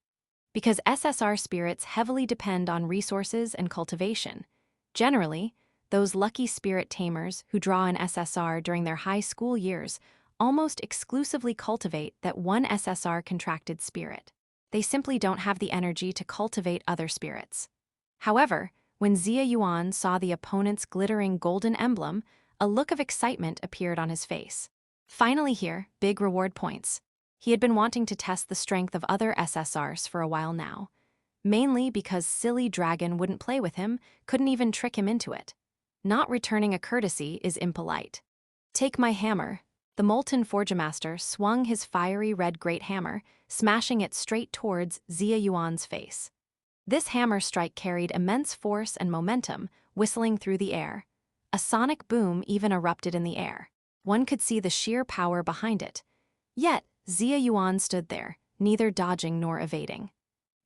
Because SSR spirits heavily depend on resources and cultivation. Generally, those lucky spirit tamers who draw an SSR during their high school years almost exclusively cultivate that one SSR contracted spirit. They simply don't have the energy to cultivate other spirits. However, when Xia Yuan saw the opponent's glittering golden emblem, a look of excitement appeared on his face. Finally here, big reward points. He had been wanting to test the strength of other SSRs for a while now. Mainly because silly dragon wouldn't play with him, couldn't even trick him into it. Not returning a courtesy is impolite. Take my hammer. The Molten Forgemaster swung his fiery red great hammer, smashing it straight towards Xia Yuan's face. This hammer strike carried immense force and momentum, whistling through the air. A sonic boom even erupted in the air. One could see the sheer power behind it. Yet, Xia Yuan stood there, neither dodging nor evading.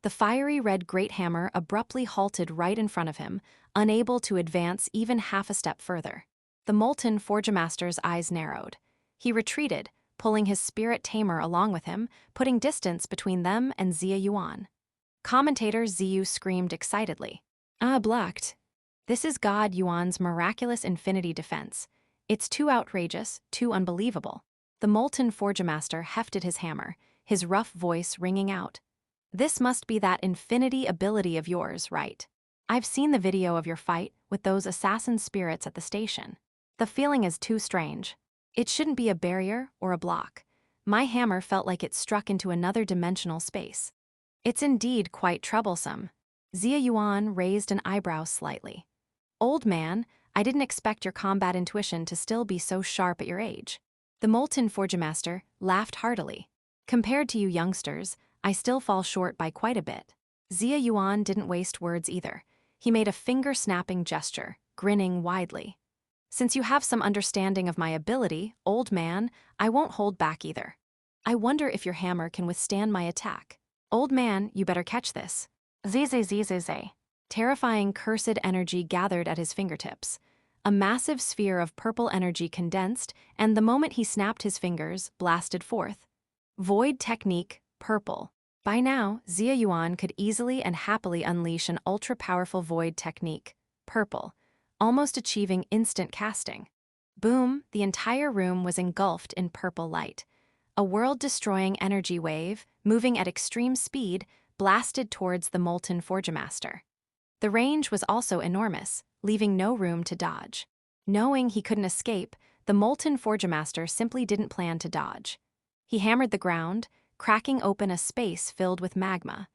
The fiery red great hammer abruptly halted right in front of him, unable to advance even half a step further. The Molten Forgemaster's eyes narrowed. He retreated, pulling his spirit tamer along with him, putting distance between them and Xia Yuan. Commentator Ziyu screamed excitedly. Blocked. This is God Yuan's miraculous infinity defense. It's too outrageous, too unbelievable. The Molten Forgemaster hefted his hammer, his rough voice ringing out. This must be that infinity ability of yours, right? I've seen the video of your fight with those assassin spirits at the station. The feeling is too strange. It shouldn't be a barrier or a block. My hammer felt like it struck into another dimensional space. It's indeed quite troublesome. Xia Yuan raised an eyebrow slightly. Old man, I didn't expect your combat intuition to still be so sharp at your age. The Molten Forgemaster laughed heartily. Compared to you youngsters, I still fall short by quite a bit. Xia Yuan didn't waste words either. He made a finger-snapping gesture, grinning widely. Since you have some understanding of my ability, old man, I won't hold back either. I wonder if your hammer can withstand my attack. Old man, you better catch this. Zzzzzz. Terrifying cursed energy gathered at his fingertips. A massive sphere of purple energy condensed, and the moment he snapped his fingers, blasted forth. Void technique, purple. By now, Xia Yuan could easily and happily unleash an ultra-powerful void technique, purple, almost achieving instant casting. Boom, the entire room was engulfed in purple light. A world-destroying energy wave, moving at extreme speed, blasted towards the Molten Forgemaster. The range was also enormous, leaving no room to dodge. Knowing he couldn't escape, the Molten Forgemaster simply didn't plan to dodge. He hammered the ground, cracking open a space filled with magma.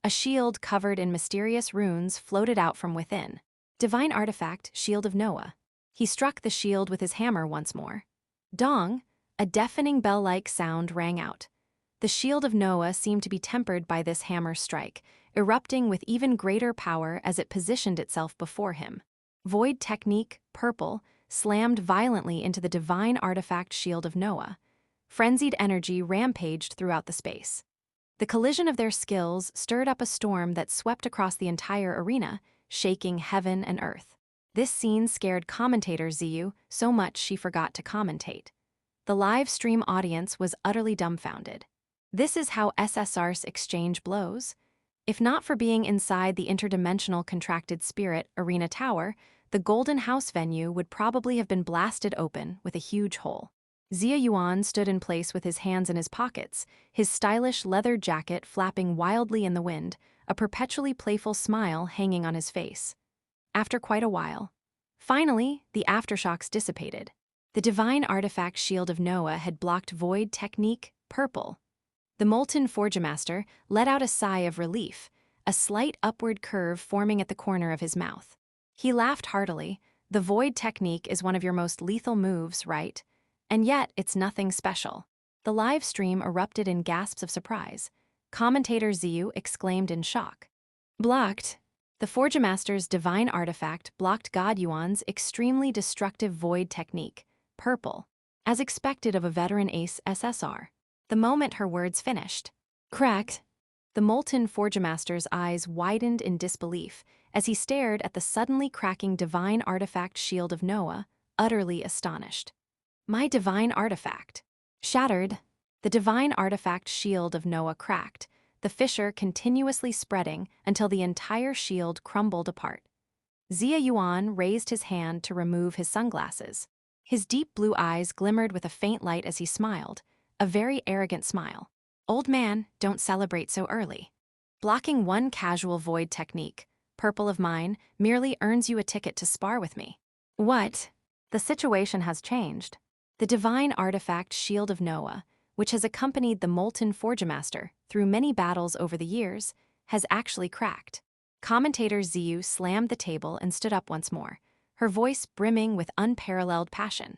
A shield covered in mysterious runes floated out from within. Divine artifact, Shield of Noah. He struck the shield with his hammer once more. Dong! A deafening bell-like sound rang out. The Shield of Noah seemed to be tempered by this hammer strike, erupting with even greater power as it positioned itself before him. Void Technique, Purple, slammed violently into the divine artifact Shield of Noah. Frenzied energy rampaged throughout the space. The collision of their skills stirred up a storm that swept across the entire arena, shaking heaven and earth. This scene scared commentator Xiyu so much she forgot to commentate. The live stream audience was utterly dumbfounded. This is how SSR's exchange blows? If not for being inside the interdimensional contracted spirit arena tower, the Golden House venue would probably have been blasted open with a huge hole. Xia Yuan stood in place with his hands in his pockets, his stylish leather jacket flapping wildly in the wind, a perpetually playful smile hanging on his face. After quite a while, finally, the aftershocks dissipated. The divine artifact Shield of Noah had blocked Void Technique, Purple. The molten Forgemaster let out a sigh of relief, a slight upward curve forming at the corner of his mouth. He laughed heartily. The Void Technique is one of your most lethal moves, right? And yet, it's nothing special. The live stream erupted in gasps of surprise. Commentator Xiyu exclaimed in shock. Blocked. The Forgemaster's divine artifact blocked God Yuan's extremely destructive Void Technique, Purple, as expected of a veteran ace SSR. The moment her words finished. Cracked. The molten Forgemaster's eyes widened in disbelief as he stared at the suddenly cracking divine artifact Shield of Noah, utterly astonished. My divine artifact. Shattered. The divine artifact Shield of Noah cracked, the fissure continuously spreading until the entire shield crumbled apart. Xia Yuan raised his hand to remove his sunglasses. His deep blue eyes glimmered with a faint light as he smiled, a very arrogant smile. Old man, don't celebrate so early. Blocking one casual Void Technique, Purple of mine, merely earns you a ticket to spar with me. What? The situation has changed. The divine artifact Shield of Noah, which has accompanied the molten Forgemaster through many battles over the years, has actually cracked. Commentator Xiyu slammed the table and stood up once more, her voice brimming with unparalleled passion.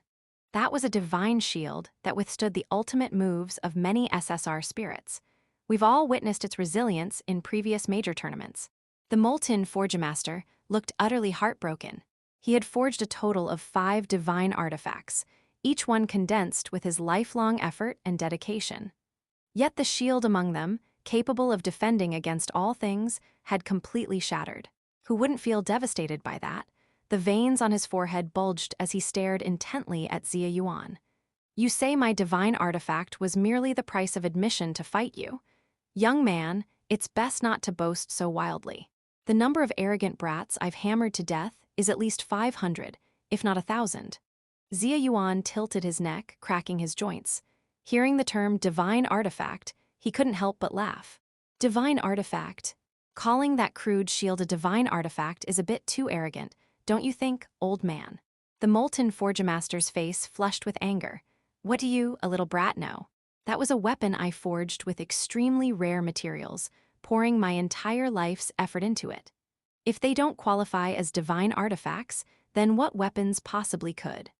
That was a divine shield that withstood the ultimate moves of many SSR spirits. We've all witnessed its resilience in previous major tournaments. The molten Forgemaster looked utterly heartbroken. He had forged a total of 5 divine artifacts, each one condensed with his lifelong effort and dedication. Yet the shield among them, capable of defending against all things, had completely shattered. Who wouldn't feel devastated by that? The veins on his forehead bulged as he stared intently at Xia Yuan. You say my divine artifact was merely the price of admission to fight you? Young man, it's best not to boast so wildly. The number of arrogant brats I've hammered to death is at least 500, if not 1,000. Xia Yuan tilted his neck, cracking his joints. Hearing the term divine artifact, he couldn't help but laugh. Divine artifact? Calling that crude shield a divine artifact is a bit too arrogant, don't you think, old man? The molten Forgemaster's face flushed with anger. What do you, a little brat, know? That was a weapon I forged with extremely rare materials, pouring my entire life's effort into it. If they don't qualify as divine artifacts, then what weapons possibly could?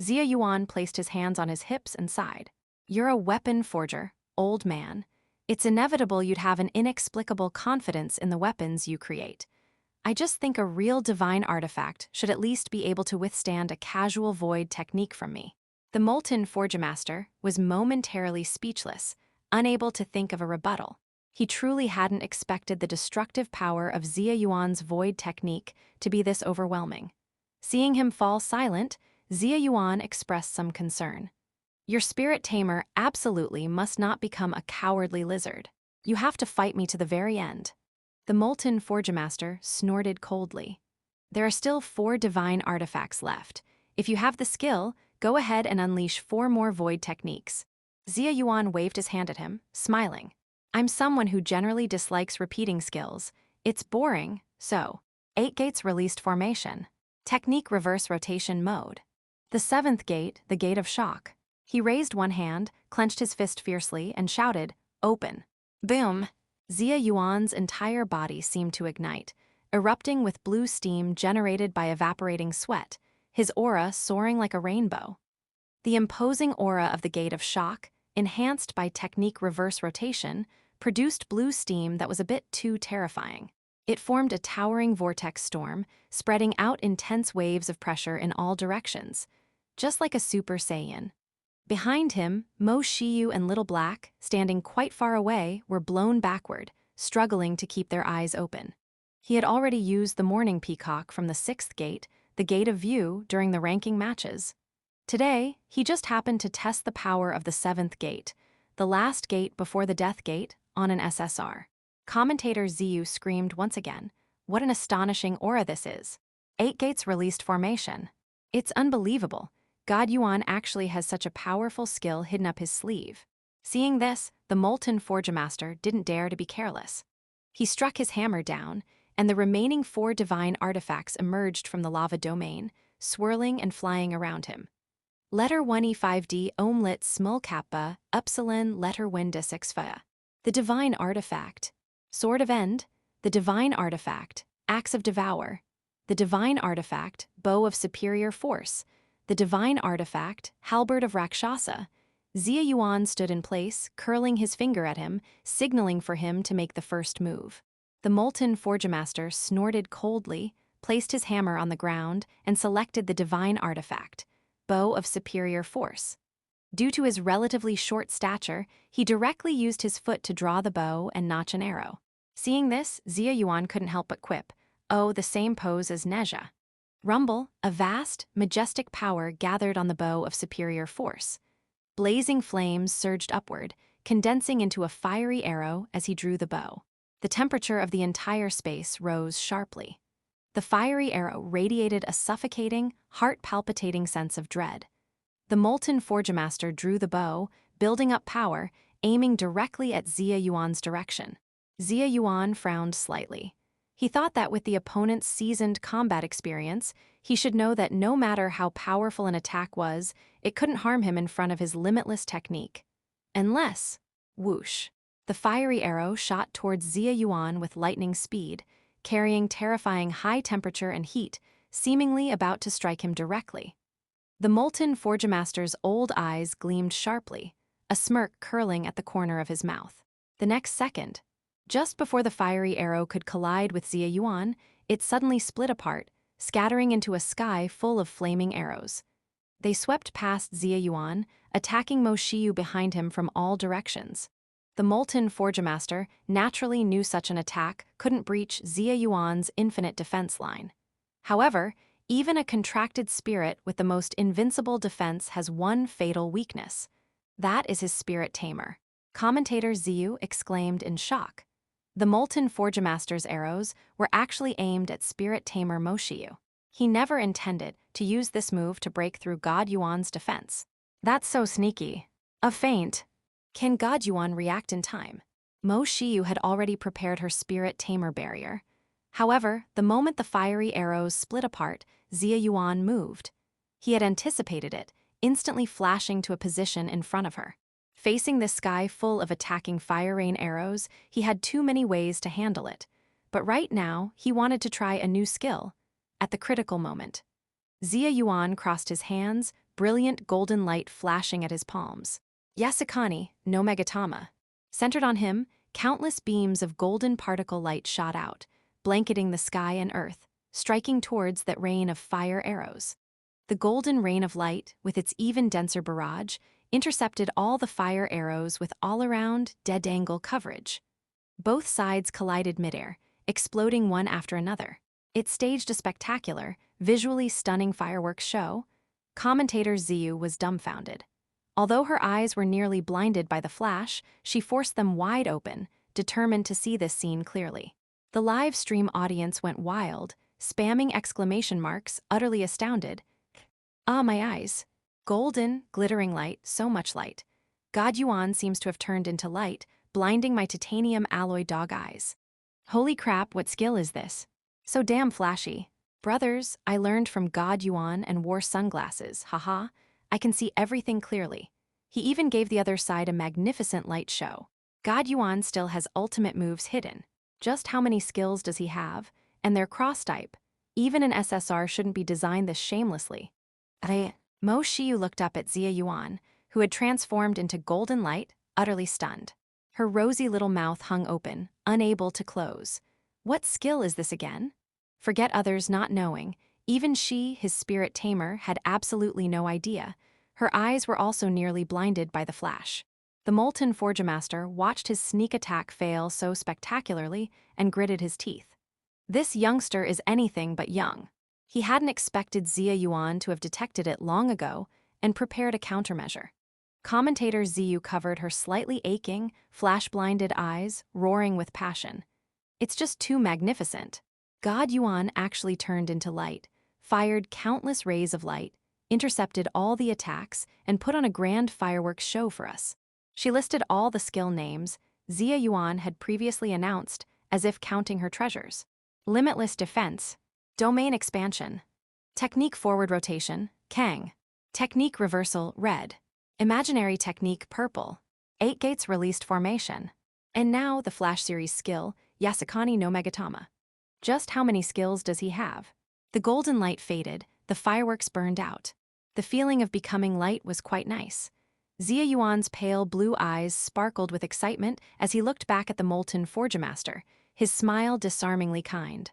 Xia Yuan placed his hands on his hips and sighed. You're a weapon forger, old man. It's inevitable you'd have an inexplicable confidence in the weapons you create. I just think a real divine artifact should at least be able to withstand a casual Void Technique from me. The molten Forgemaster was momentarily speechless, unable to think of a rebuttal. He truly hadn't expected the destructive power of Xia Yuan's Void Technique to be this overwhelming. Seeing him fall silent, Xia Yuan expressed some concern. Your spirit tamer absolutely must not become a cowardly lizard. You have to fight me to the very end. The molten Forgemaster snorted coldly. There are still 4 divine artifacts left. If you have the skill, go ahead and unleash 4 more Void Techniques. Xia Yuan waved his hand at him, smiling. I'm someone who generally dislikes repeating skills. It's boring, so. 8 gates released formation. Technique reverse rotation mode. The 7th gate, the Gate of Shock. He raised one hand, clenched his fist fiercely, and shouted, Open. Boom! Xia Yuan's entire body seemed to ignite, erupting with blue steam generated by evaporating sweat, his aura soaring like a rainbow. The imposing aura of the Gate of Shock, enhanced by technique reverse rotation, produced blue steam that was a bit too terrifying. It formed a towering vortex storm, spreading out intense waves of pressure in all directions, just like a Super Saiyan. Behind him, Mo Shiyu and Little Black, standing quite far away, were blown backward, struggling to keep their eyes open. He had already used the Morning Peacock from the 6th gate, the Gate of View, during the ranking matches. Today, he just happened to test the power of the 7th gate, the last gate before the Death Gate, on an SSR. Commentator Ziyu screamed once again, "What an astonishing aura this is! 8 gates released formation. It's unbelievable. God Yuan actually has such a powerful skill hidden up his sleeve." Seeing this, the Molten Forge Master didn't dare to be careless. He struck his hammer down, and the remaining 4 divine artifacts emerged from the lava domain, swirling and flying around him. Letter 1E5D Omlit Smulkappa Upsilon Letter Windisixfa. The Divine Artifact. Sword of End. The Divine Artifact. Axe of Devour. The Divine Artifact. Bow of Superior Force. The Divine Artifact. Halberd of Rakshasa. Xia Yuan stood in place, curling his finger at him, signaling for him to make the first move. The Molten Forgemaster snorted coldly, placed his hammer on the ground, and selected the Divine Artifact. Bow of Superior Force. Due to his relatively short stature, he directly used his foot to draw the bow and notch an arrow. Seeing this, Xia Yuan couldn't help but quip, "Oh, the same pose as Nezha." Rumble, a vast, majestic power gathered on the bow of Superior Force. Blazing flames surged upward, condensing into a fiery arrow as he drew the bow. The temperature of the entire space rose sharply. The fiery arrow radiated a suffocating, heart-palpitating sense of dread. The Molten Forgemaster drew the bow, building up power, aiming directly at Xia Yuan's direction. Xia Yuan frowned slightly. He thought that with the opponent's seasoned combat experience, he should know that no matter how powerful an attack was, it couldn't harm him in front of his limitless technique. Unless, whoosh, the fiery arrow shot towards Xia Yuan with lightning speed, carrying terrifying high temperature and heat, seemingly about to strike him directly. The Molten Forgemaster's old eyes gleamed sharply, a smirk curling at the corner of his mouth. The next second, just before the fiery arrow could collide with Xia Yuan, it suddenly split apart, scattering into a sky full of flaming arrows. They swept past Xia Yuan, attacking Mo Shiyu behind him from all directions. The Molten Forgemaster naturally knew such an attack couldn't breach Xia Yuan's infinite defense line. However, even a contracted spirit with the most invincible defense has one fatal weakness. That is his spirit tamer. Commentator Ziyu exclaimed in shock. The Molten Forgemaster's arrows were actually aimed at spirit tamer Mo Shiyu. He never intended to use this move to break through God Yuan's defense. That's so sneaky. A feint. Can God Yuan react in time? Mo Shiyu had already prepared her spirit tamer barrier. However, the moment the fiery arrows split apart, Xia Yuan moved. He had anticipated it, instantly flashing to a position in front of her. Facing this sky full of attacking fire rain arrows, he had too many ways to handle it. But right now, he wanted to try a new skill. At the critical moment, Xia Yuan crossed his hands, brilliant golden light flashing at his palms. Yasukani, no Megatama. Centered on him, countless beams of golden particle light shot out, blanketing the sky and earth, striking towards that rain of fire arrows. The golden rain of light, with its even denser barrage, intercepted all the fire arrows with all-around, dead-angle coverage. Both sides collided midair, exploding one after another. It staged a spectacular, visually stunning fireworks show. Commentator Ziyu was dumbfounded. Although her eyes were nearly blinded by the flash, she forced them wide open, determined to see this scene clearly. The live stream audience went wild, spamming exclamation marks, utterly astounded. "Ah, my eyes. Golden, glittering light, so much light. God Yuan seems to have turned into light, blinding my titanium alloy dog eyes. Holy crap, what skill is this? So damn flashy. Brothers, I learned from God Yuan and wore sunglasses, haha. I can see everything clearly. He even gave the other side a magnificent light show. God Yuan still has ultimate moves hidden. Just how many skills does he have? And they're cross-type. Even an SSR shouldn't be designed this shamelessly. Mo Shiyu looked up at Xia Yuan, who had transformed into golden light, utterly stunned. Her rosy little mouth hung open, unable to close. What skill is this again? Forget others not knowing. Even she, his spirit tamer, had absolutely no idea. Her eyes were also nearly blinded by the flash. The Molten Forgemaster watched his sneak attack fail so spectacularly and gritted his teeth. This youngster is anything but young. He hadn't expected Xia Yuan to have detected it long ago and prepared a countermeasure. Commentator Ziyu covered her slightly aching, flash-blinded eyes, roaring with passion. It's just too magnificent. God Yuan actually turned into light, fired countless rays of light, intercepted all the attacks, and put on a grand fireworks show for us. She listed all the skill names Xia Yuan had previously announced, as if counting her treasures. Limitless defense, domain expansion, technique forward rotation, Kang, technique reversal, red, imaginary technique, purple, 8 gates released formation, and now the Flash series skill, Yasukani no Megatama. Just how many skills does he have? The golden light faded, the fireworks burned out. The feeling of becoming light was quite nice. Xia Yuan's pale blue eyes sparkled with excitement as he looked back at the Molten Forgemaster, his smile disarmingly kind.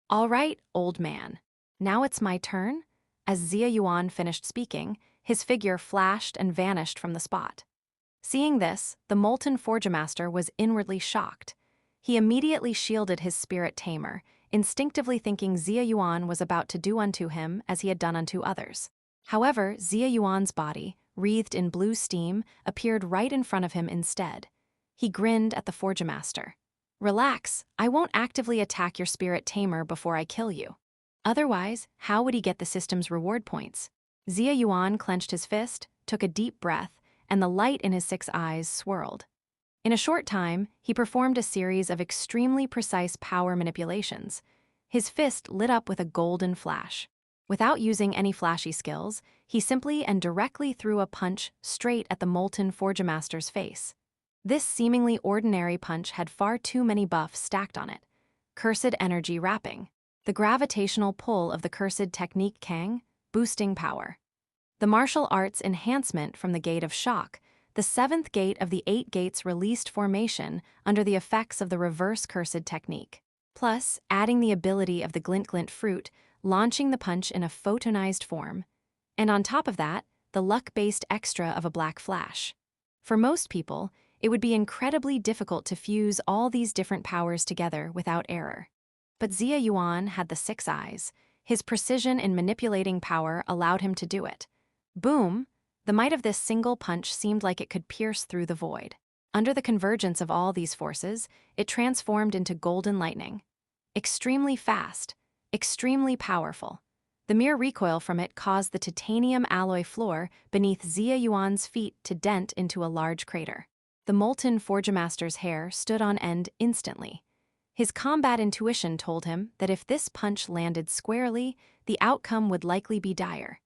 All right, old man. Now it's my turn? As Xia Yuan finished speaking, his figure flashed and vanished from the spot. Seeing this, the Molten Forgemaster was inwardly shocked. He immediately shielded his spirit tamer, instinctively thinking Xia Yuan was about to do unto him as he had done unto others. However, Xia Yuan's body, wreathed in blue steam, appeared right in front of him instead. He grinned at the Forgemaster. Relax, I won't actively attack your spirit tamer before I kill you. Otherwise, how would he get the system's reward points? Xia Yuan clenched his fist, took a deep breath, and the light in his 6 eyes swirled. In a short time, he performed a series of extremely precise power manipulations. His fist lit up with a golden flash. Without using any flashy skills, he simply and directly threw a punch straight at the Molten Forgemaster's face. This seemingly ordinary punch had far too many buffs stacked on it. Cursed energy wrapping. The gravitational pull of the cursed technique Kang, boosting power. The martial arts enhancement from the Gate of Shock, the 7th gate of the 8 gates released formation under the effects of the reverse cursed technique. Plus, adding the ability of the glint fruit, launching the punch in a photonized form. And on top of that, the luck-based extra of a black flash. For most people, it would be incredibly difficult to fuse all these different powers together without error. But Xia Yuan had the 6 eyes. His precision in manipulating power allowed him to do it. Boom! The might of this single punch seemed like it could pierce through the void. Under the convergence of all these forces, it transformed into golden lightning. Extremely fast, extremely powerful. The mere recoil from it caused the titanium alloy floor beneath Xia Yuan's feet to dent into a large crater. The Molten Forgemaster's hair stood on end instantly. His combat intuition told him that if this punch landed squarely, the outcome would likely be dire.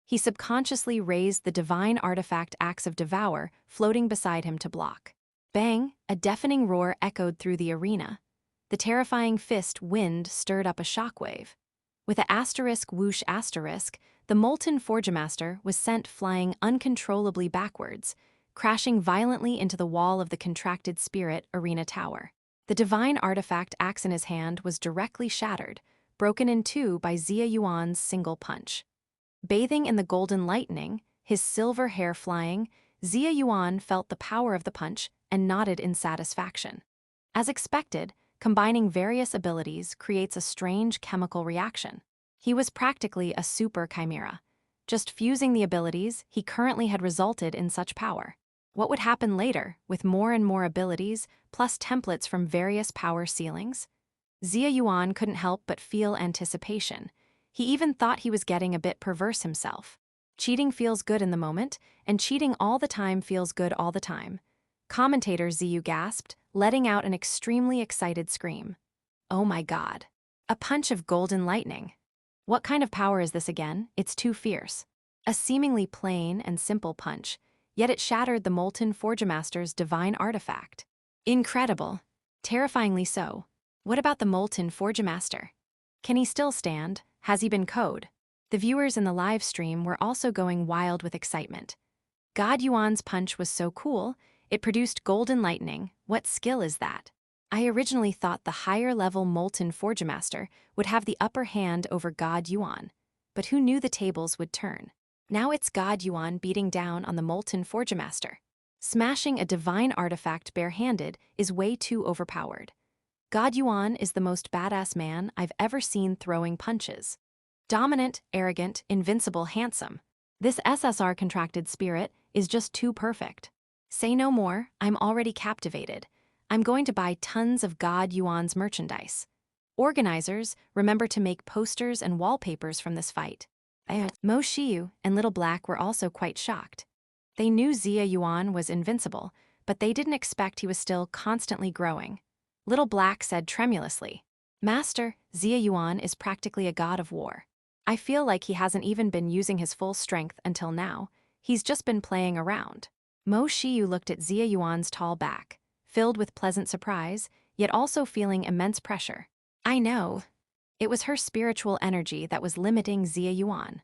He subconsciously raised the divine artifact Axe of Devour floating beside him to block. Bang! A deafening roar echoed through the arena. The terrifying fist wind stirred up a shockwave. With a asterisk whoosh asterisk, the Molten Forgemaster was sent flying uncontrollably backwards, crashing violently into the wall of the contracted spirit arena tower. The divine artifact axe in his hand was directly shattered, broken in two by Xia Yuan's single punch. Bathing in the golden lightning, his silver hair flying, Xia Yuan felt the power of the punch and nodded in satisfaction. As expected, combining various abilities creates a strange chemical reaction. He was practically a super chimera. Just fusing the abilities, he currently had resulted in such power. What would happen later, with more and more abilities, plus templates from various power ceilings? Xia Yuan couldn't help but feel anticipation. He even thought he was getting a bit perverse himself. Cheating feels good in the moment, and cheating all the time feels good all the time. Commentator Ziyu gasped, letting out an extremely excited scream. Oh my god. A punch of golden lightning. What kind of power is this again? It's too fierce. A seemingly plain and simple punch, yet it shattered the Molten Forgemaster's divine artifact. Incredible. Terrifyingly so. What about the molten Forgemaster? Can he still stand? Has he been code? The viewers in the live stream were also going wild with excitement. God Yuan's punch was so cool, it produced golden lightning. What skill is that? I originally thought the higher-level molten Forgemaster would have the upper hand over God Yuan, but who knew the tables would turn? Now it's God Yuan beating down on the molten Forgemaster. Smashing a divine artifact barehanded is way too overpowered. God Yuan is the most badass man I've ever seen throwing punches. Dominant, arrogant, invincible, handsome. This SSR contracted spirit is just too perfect. Say no more, I'm already captivated. I'm going to buy tons of God Yuan's merchandise. Organizers, remember to make posters and wallpapers from this fight. Mo Shiyu and Little Black were also quite shocked. They knew Xia Yuan was invincible, but they didn't expect he was still constantly growing. Little Black said tremulously, "Master, Xia Yuan is practically a god of war. I feel like he hasn't even been using his full strength until now. He's just been playing around." Mo Shiyu looked at Xia Yuan's tall back, filled with pleasant surprise, yet also feeling immense pressure. I know. It was her spiritual energy that was limiting Xia Yuan.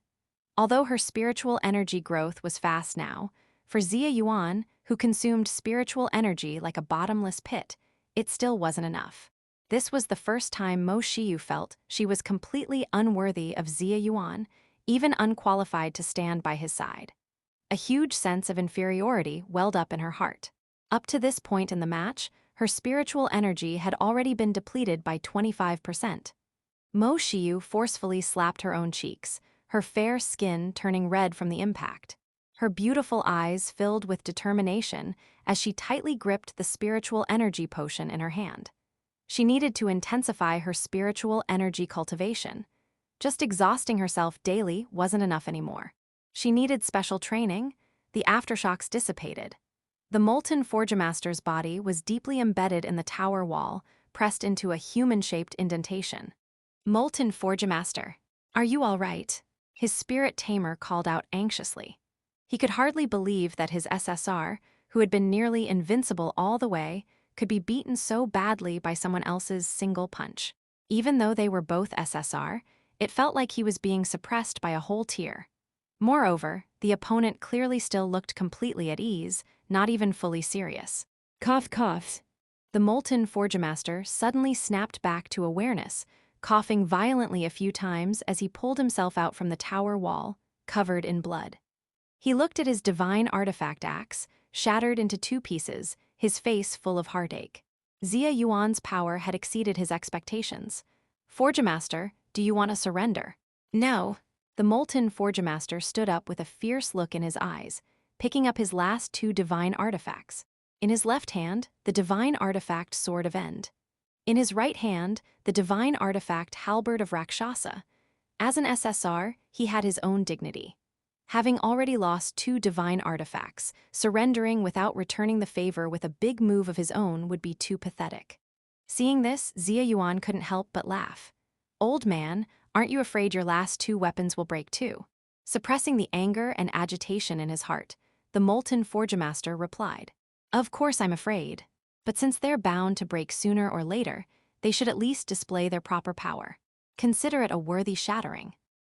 Although her spiritual energy growth was fast now, for Xia Yuan, who consumed spiritual energy like a bottomless pit, it still wasn't enough. This was the first time Mo Shiyu felt she was completely unworthy of Xia Yuan, even unqualified to stand by his side. A huge sense of inferiority welled up in her heart. Up to this point in the match, her spiritual energy had already been depleted by 25%. Mo Shiyu forcefully slapped her own cheeks, her fair skin turning red from the impact. Her beautiful eyes filled with determination as she tightly gripped the spiritual energy potion in her hand. She needed to intensify her spiritual energy cultivation. Just exhausting herself daily wasn't enough anymore. She needed special training. The aftershocks dissipated. The molten Forgemaster's body was deeply embedded in the tower wall, pressed into a human-shaped indentation. Molten Forgemaster, are you all right? His spirit Tamer called out anxiously. He could hardly believe that his SSR, who had been nearly invincible all the way, could be beaten so badly by someone else's single punch. Even though they were both SSR, it felt like he was being suppressed by a whole tier. Moreover, the opponent clearly still looked completely at ease, not even fully serious. Cough, cough. The molten Forgemaster suddenly snapped back to awareness, coughing violently a few times as he pulled himself out from the tower wall, covered in blood. He looked at his divine artifact axe, shattered into 2 pieces, his face full of heartache. Xia Yuan's power had exceeded his expectations. Forgemaster, do you want to surrender? No. The molten Forgemaster stood up with a fierce look in his eyes, picking up his last 2 divine artifacts. In his left hand, the divine artifact Sword of End. In his right hand, the divine artifact Halberd of Rakshasa. As an SSR, he had his own dignity. Having already lost 2 divine artifacts, surrendering without returning the favor with a big move of his own would be too pathetic. Seeing this, Xia Yuan couldn't help but laugh. Old man, aren't you afraid your last 2 weapons will break too? Suppressing the anger and agitation in his heart, the molten Forgemaster replied, Of course I'm afraid. But since they're bound to break sooner or later, they should at least display their proper power. Consider it a worthy shattering.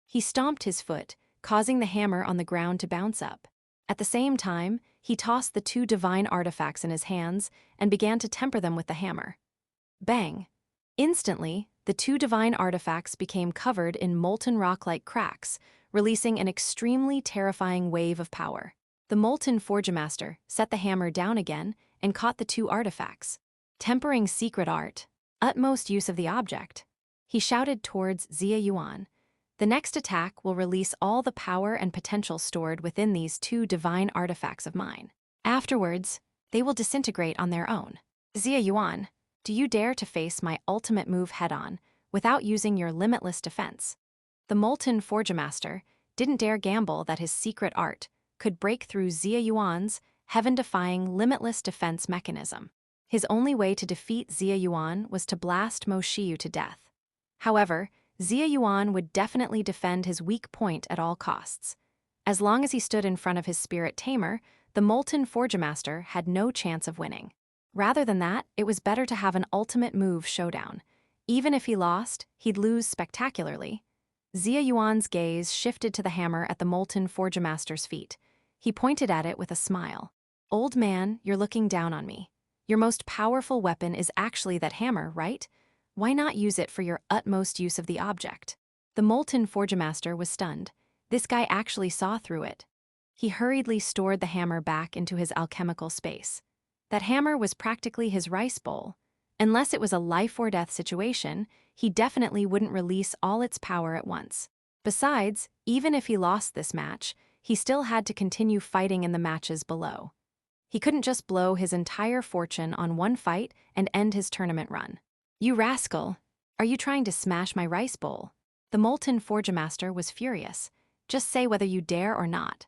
He stomped his foot, causing the hammer on the ground to bounce up. At the same time, he tossed the 2 divine artifacts in his hands and began to temper them with the hammer. Bang! Instantly, the 2 divine artifacts became covered in molten rock-like cracks, releasing an extremely terrifying wave of power. The molten Forgemaster set the hammer down again and caught the 2 artifacts. Tempering secret art, utmost use of the object. He shouted towards Xia Yuan. The next attack will release all the power and potential stored within these 2 divine artifacts of mine. Afterwards, they will disintegrate on their own. Xia Yuan, do you dare to face my ultimate move head-on without using your limitless defense? The molten Forgemaster didn't dare gamble that his secret art could break through Xia Yuan's heaven-defying limitless defense mechanism. His only way to defeat Xia Yuan was to blast Mo Shiyu to death. However, Xia Yuan would definitely defend his weak point at all costs. As long as he stood in front of his spirit Tamer, the molten Forgemaster had no chance of winning. Rather than that, it was better to have an ultimate move showdown. Even if he lost, he'd lose spectacularly. Xia Yuan's gaze shifted to the hammer at the molten Forgemaster's feet. He pointed at it with a smile. "Old man, you're looking down on me. Your most powerful weapon is actually that hammer, right? Why not use it for your utmost use of the object?" The molten Forgemaster was stunned. This guy actually saw through it. He hurriedly stored the hammer back into his alchemical space. That hammer was practically his rice bowl. Unless it was a life-or-death situation, he definitely wouldn't release all its power at once. Besides, even if he lost this match, he still had to continue fighting in the matches below. He couldn't just blow his entire fortune on one fight and end his tournament run. "You rascal! Are you trying to smash my rice bowl?" The molten Forgemaster was furious. "Just say whether you dare or not."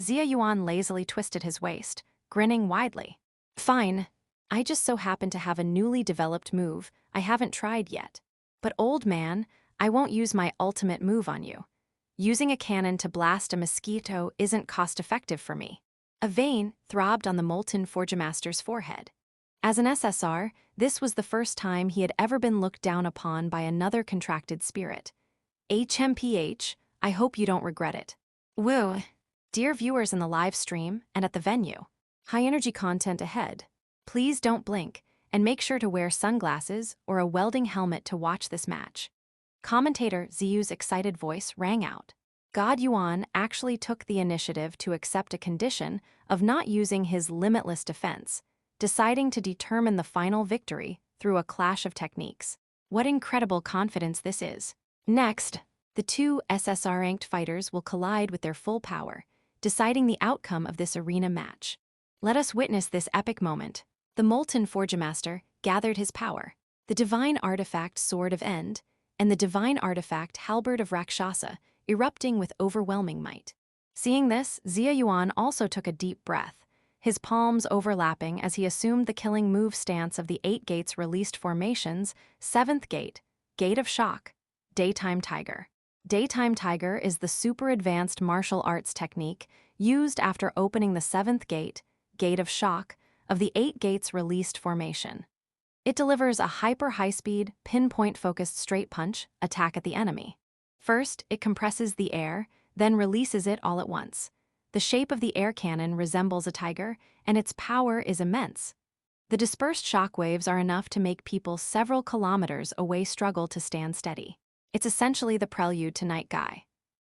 Xia Yuan lazily twisted his waist, grinning widely. "Fine. I just so happen to have a newly developed move I haven't tried yet. But old man, I won't use my ultimate move on you. Using a cannon to blast a mosquito isn't cost-effective for me." A vein throbbed on the molten Forgemaster's forehead. As an SSR, this was the first time he had ever been looked down upon by another contracted spirit. HMPH, I hope you don't regret it. Woo! Dear viewers in the live stream and at the venue, high-energy content ahead. Please don't blink, and make sure to wear sunglasses or a welding helmet to watch this match. Commentator Ziyu's excited voice rang out. God Yuan actually took the initiative to accept a condition of not using his limitless defense, deciding to determine the final victory through a clash of techniques. What incredible confidence this is. Next, the two SSR-ranked fighters will collide with their full power, deciding the outcome of this arena match. Let us witness this epic moment. The molten Forgemaster gathered his power, the divine artifact Sword of End, and the divine artifact Halberd of Rakshasa, erupting with overwhelming might. Seeing this, Xia Yuan also took a deep breath, his palms overlapping as he assumed the killing move stance of the 8 gates released formations. 7th gate, Gate of Shock, Daytime Tiger. Daytime Tiger is the super advanced martial arts technique used after opening the 7th gate, Gate of Shock, of the 8 gates released formation. It delivers a hyper-high-speed, pinpoint-focused straight punch attack at the enemy. First, it compresses the air, then releases it all at once. The shape of the air cannon resembles a tiger, and its power is immense. The dispersed shockwaves are enough to make people several kilometers away struggle to stand steady. It's essentially the prelude to Night Guy.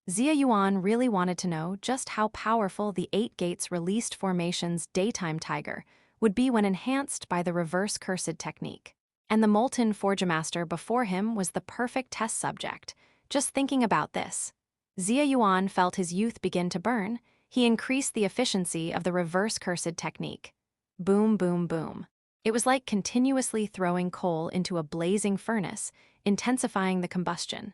Xia Yuan really wanted to know just how powerful the 8 gates released formation's Daytime Tiger would be when enhanced by the reverse cursed technique. And the molten Forgemaster before him was the perfect test subject. Just thinking about this, Xia Yuan felt his youth begin to burn. He increased the efficiency of the reverse cursed technique. Boom, boom, boom. It was like continuously throwing coal into a blazing furnace, intensifying the combustion.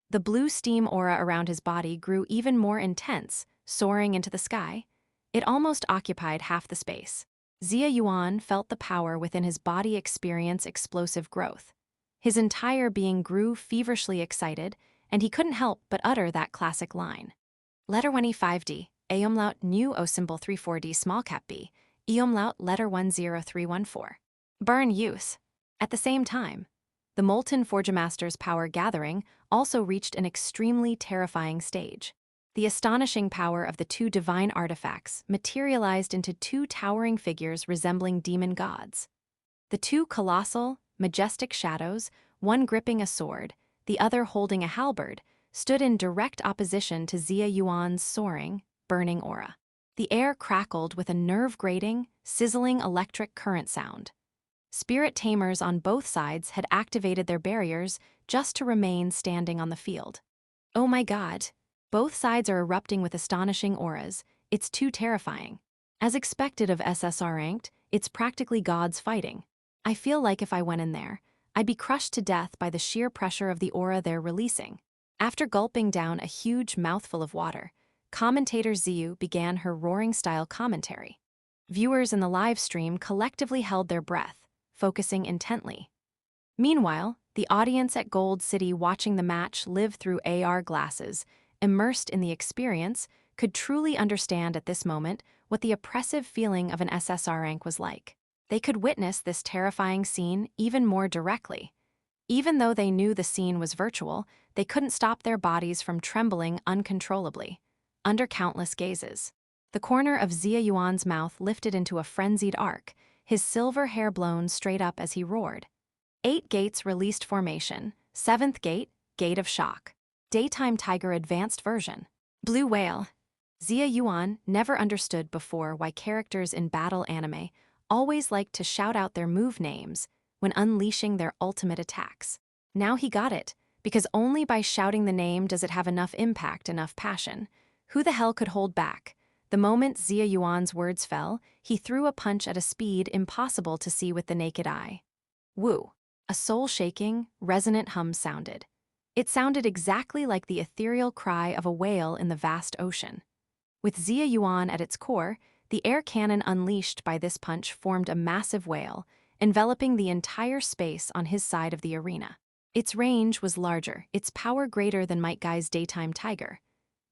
The blue steam aura around his body grew even more intense, soaring into the sky. It almost occupied half the space. Xia Yuan felt the power within his body experience explosive growth. His entire being grew feverishly excited, and he couldn't help but utter that classic line. Letter 1 E5D, A umlaut new O symbol 34D small cap B, E umlaut letter 10314. Burn use. At the same time, the molten Forgemaster's power gathering also reached an extremely terrifying stage. The astonishing power of the 2 divine artifacts materialized into 2 towering figures resembling demon gods. The 2 colossal, majestic shadows, one gripping a sword, the other holding a halberd, stood in direct opposition to Xia Yuan's soaring, burning aura. The air crackled with a nerve-grating, sizzling electric current sound. Spirit tamers on both sides had activated their barriers just to remain standing on the field. Oh my god! Both sides are erupting with astonishing auras. It's too terrifying. As expected of SSR ranked, it's practically gods fighting. I feel like if I went in there, I'd be crushed to death by the sheer pressure of the aura they're releasing. After gulping down a huge mouthful of water, commentator Ziyu began her roaring-style commentary. Viewers in the live stream collectively held their breath, focusing intently. Meanwhile, the audience at Gold City watching the match live through AR glasses, immersed in the experience, could truly understand at this moment what the oppressive feeling of an SSR rank was like. They could witness this terrifying scene even more directly. Even though they knew the scene was virtual, they couldn't stop their bodies from trembling uncontrollably, under countless gazes. The corner of Xia Yuan's mouth lifted into a frenzied arc, his silver hair blown straight up as he roared. 8 gates released formation. 7th gate, Gate of Shock. Daytime Tiger Advanced Version. Blue Whale. Xia Yuan never understood before why characters in battle anime always like to shout out their move names when unleashing their ultimate attacks. Now he got it, because only by shouting the name does it have enough impact, enough passion. Who the hell could hold back? The moment Xia Yuan's words fell, he threw a punch at a speed impossible to see with the naked eye. Woo! A soul-shaking, resonant hum sounded. It sounded exactly like the ethereal cry of a whale in the vast ocean. With Xia Yuan at its core, the air cannon unleashed by this punch formed a massive whale, enveloping the entire space on his side of the arena. Its range was larger, its power greater than Might Guy's Daytime Tiger.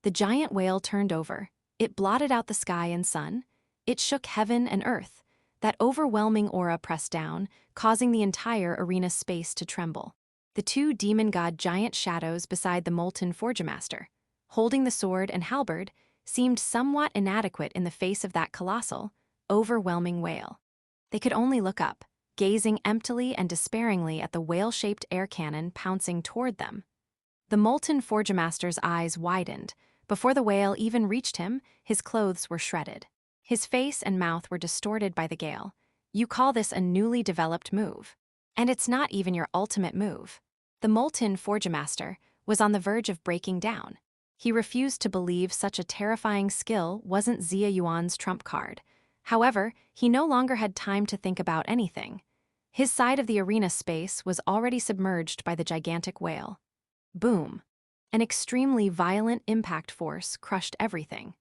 The giant whale turned over. It blotted out the sky and sun. It shook heaven and earth. That overwhelming aura pressed down, causing the entire arena space to tremble. The 2 demon god giant shadows beside the molten Forgemaster, holding the sword and halberd, seemed somewhat inadequate in the face of that colossal, overwhelming whale. They could only look up, gazing emptily and despairingly at the whale-shaped air cannon pouncing toward them. The molten Forgemaster's eyes widened. Before the whale even reached him, his clothes were shredded. His face and mouth were distorted by the gale. You call this a newly developed move. And it's not even your ultimate move. The molten Forgemaster was on the verge of breaking down. He refused to believe such a terrifying skill wasn't Xia Yuan's trump card. However, he no longer had time to think about anything. His side of the arena space was already submerged by the gigantic whale. Boom! An extremely violent impact force crushed everything.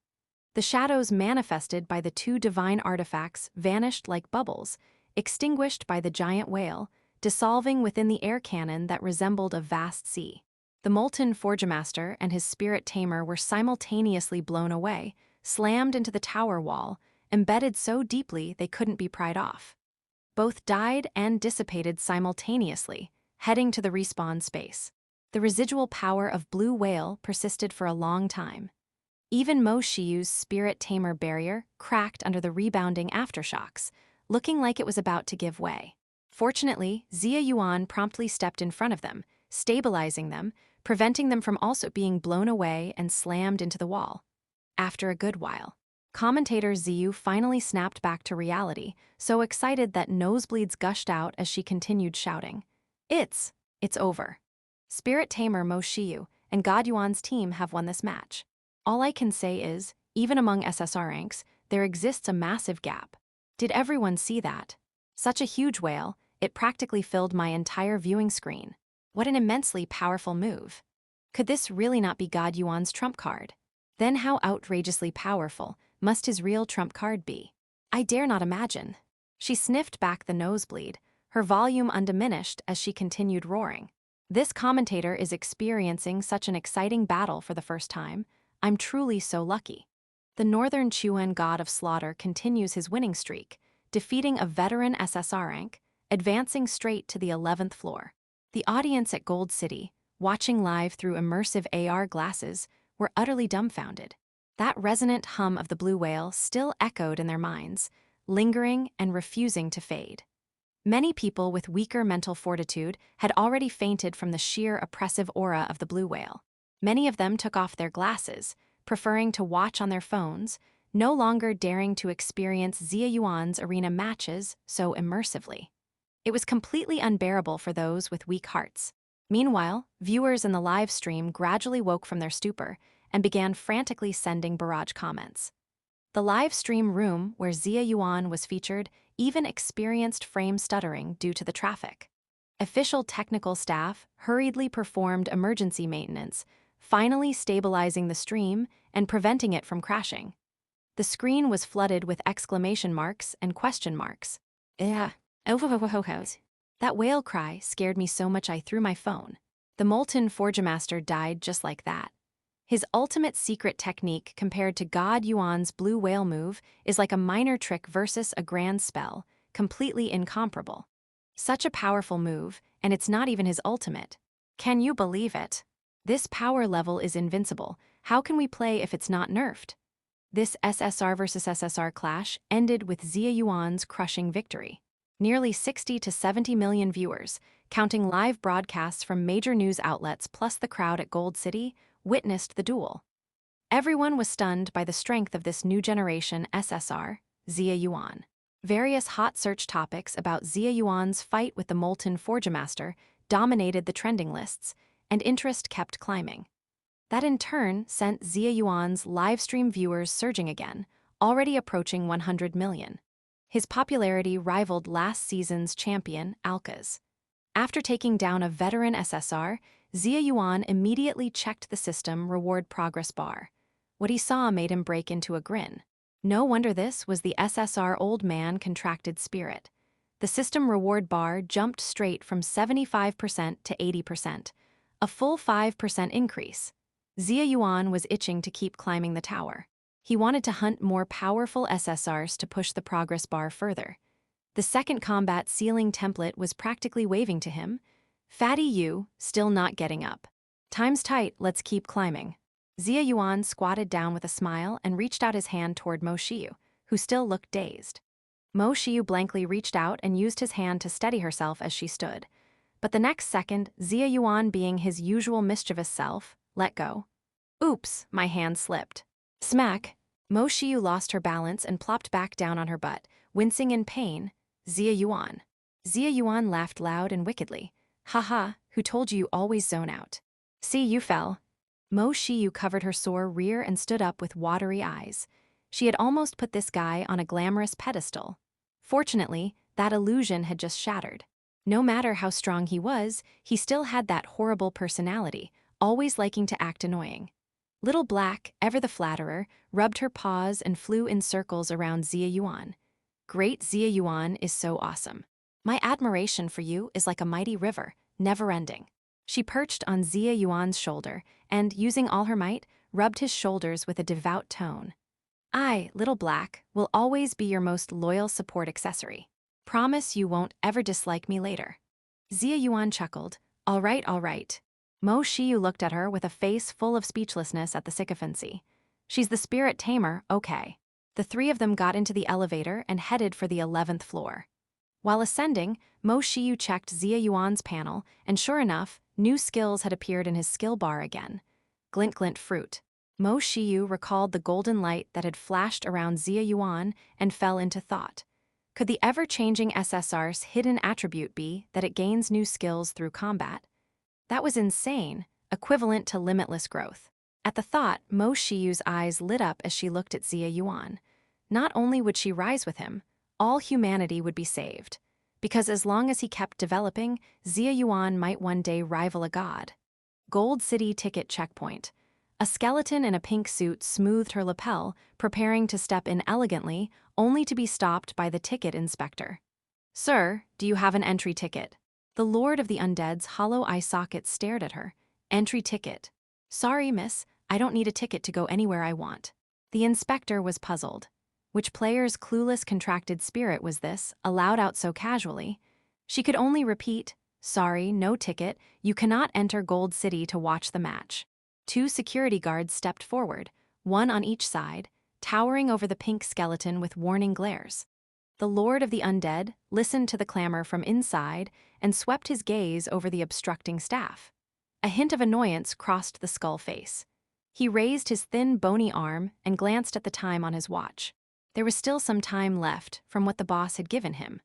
The shadows manifested by the 2 divine artifacts vanished like bubbles, extinguished by the giant whale, dissolving within the air cannon that resembled a vast sea. The molten Forgemaster and his spirit tamer were simultaneously blown away, slammed into the tower wall, embedded so deeply they couldn't be pried off. Both died and dissipated simultaneously, heading to the respawn space. The residual power of Blue Whale persisted for a long time. Even Mo Shiyu's spirit tamer barrier cracked under the rebounding aftershocks, looking like it was about to give way. Fortunately, Xia Yuan promptly stepped in front of them, stabilizing them, preventing them from also being blown away and slammed into the wall. After a good while, commentator Xiu finally snapped back to reality, so excited that nosebleeds gushed out as she continued shouting. It's over. Spirit Tamer Mo Shiyu and God Yuan's team have won this match. All I can say is, even among SSR ranks, there exists a massive gap. Did everyone see that? Such a huge whale, it practically filled my entire viewing screen. What an immensely powerful move. Could this really not be God Yuan's trump card? Then how outrageously powerful must his real trump card be? I dare not imagine. She sniffed back the nosebleed, her volume undiminished as she continued roaring. This commentator is experiencing such an exciting battle for the first time. I'm truly so lucky. The Northern Chuan God of Slaughter continues his winning streak, defeating a veteran SSR rank, advancing straight to the 11th floor. The audience at Gold City, watching live through immersive AR glasses, were utterly dumbfounded. That resonant hum of the blue whale still echoed in their minds, lingering and refusing to fade. Many people with weaker mental fortitude had already fainted from the sheer oppressive aura of the blue whale. Many of them took off their glasses, preferring to watch on their phones, no longer daring to experience Xia Yuan's arena matches so immersively. It was completely unbearable for those with weak hearts. Meanwhile, viewers in the live stream gradually woke from their stupor and began frantically sending barrage comments. The live stream room where Xia Yuan was featured even experienced frame stuttering due to the traffic. Official technical staff hurriedly performed emergency maintenance, finally stabilizing the stream and preventing it from crashing. The screen was flooded with exclamation marks and question marks. That whale cry scared me so much I threw my phone. The molten Forgemaster died just like that. His ultimate secret technique compared to God Yuan's blue whale move is like a minor trick versus a grand spell, completely incomparable. Such a powerful move, and it's not even his ultimate. Can you believe it? This power level is invincible. How can we play if it's not nerfed? This SSR versus SSR clash ended with Xia Yuan's crushing victory. Nearly 60 to 70 million viewers, counting live broadcasts from major news outlets plus the crowd at Gold City, witnessed the duel. Everyone was stunned by the strength of this new generation SSR, Xia Yuan. Various hot search topics about Xia Yuan's fight with the Molten Forgemaster dominated the trending lists, and interest kept climbing. That in turn sent Xia Yuan's livestream viewers surging again, already approaching 100 million. His popularity rivaled last season's champion, Alka's. After taking down a veteran SSR, Xia Yuan immediately checked the system reward progress bar. What he saw made him break into a grin. No wonder this was the SSR old man contracted spirit. The system reward bar jumped straight from 75% to 80%, a full 5% increase. Xia Yuan was itching to keep climbing the tower. He wanted to hunt more powerful SSRs to push the progress bar further. The second combat ceiling template was practically waving to him. Fatty you, still not getting up. Time's tight, let's keep climbing. Xia Yuan squatted down with a smile and reached out his hand toward Mo Xiu, who still looked dazed. Mo Xiu blankly reached out and used his hand to steady herself as she stood. But the next second, Xia Yuan, being his usual mischievous self, let go. Oops, my hand slipped. Smack! Mo Xiu lost her balance and plopped back down on her butt, wincing in pain. Xia Yuan. Xia Yuan laughed loud and wickedly. Haha, who told you always zone out? See, you fell. Mo Xiu covered her sore rear and stood up with watery eyes. She had almost put this guy on a glamorous pedestal. Fortunately, that illusion had just shattered. No matter how strong he was, he still had that horrible personality, always liking to act annoying. Little Black, ever the flatterer, rubbed her paws and flew in circles around Xia Yuan. Great Xia Yuan is so awesome. My admiration for you is like a mighty river, never-ending. She perched on Xia Yuan's shoulder and, using all her might, rubbed his shoulders with a devout tone. I, Little Black, will always be your most loyal support accessory. Promise you won't ever dislike me later. Xia Yuan chuckled. All right, all right. Mo Xiu looked at her with a face full of speechlessness at the sycophancy. She's the spirit tamer, okay. The three of them got into the elevator and headed for the 11th floor. While ascending, Mo Xiu checked Xia Yuan's panel, and sure enough, new skills had appeared in his skill bar again. Glint Glint Fruit. Mo Xiu recalled the golden light that had flashed around Xia Yuan and fell into thought. Could the ever-changing SSR's hidden attribute be that it gains new skills through combat? That was insane, equivalent to limitless growth. At the thought, Mo Xiu's eyes lit up as she looked at Xia Yuan. Not only would she rise with him, all humanity would be saved. Because as long as he kept developing, Xia Yuan might one day rival a god. Gold City ticket checkpoint. A skeleton in a pink suit smoothed her lapel, preparing to step in elegantly, only to be stopped by the ticket inspector. Sir, do you have an entry ticket? The Lord of the Undead's hollow eye socket stared at her. Entry ticket. Sorry, miss, I don't need a ticket to go anywhere I want. The inspector was puzzled. Which player's clueless contracted spirit was this, allowed out so casually? She could only repeat, sorry, no ticket, you cannot enter Gold City to watch the match. Two security guards stepped forward, one on each side, towering over the pink skeleton with warning glares. The Lord of the Undead listened to the clamor from inside and swept his gaze over the obstructing staff. A hint of annoyance crossed the skull face. He raised his thin, bony arm and glanced at the time on his watch. There was still some time left from what the boss had given him.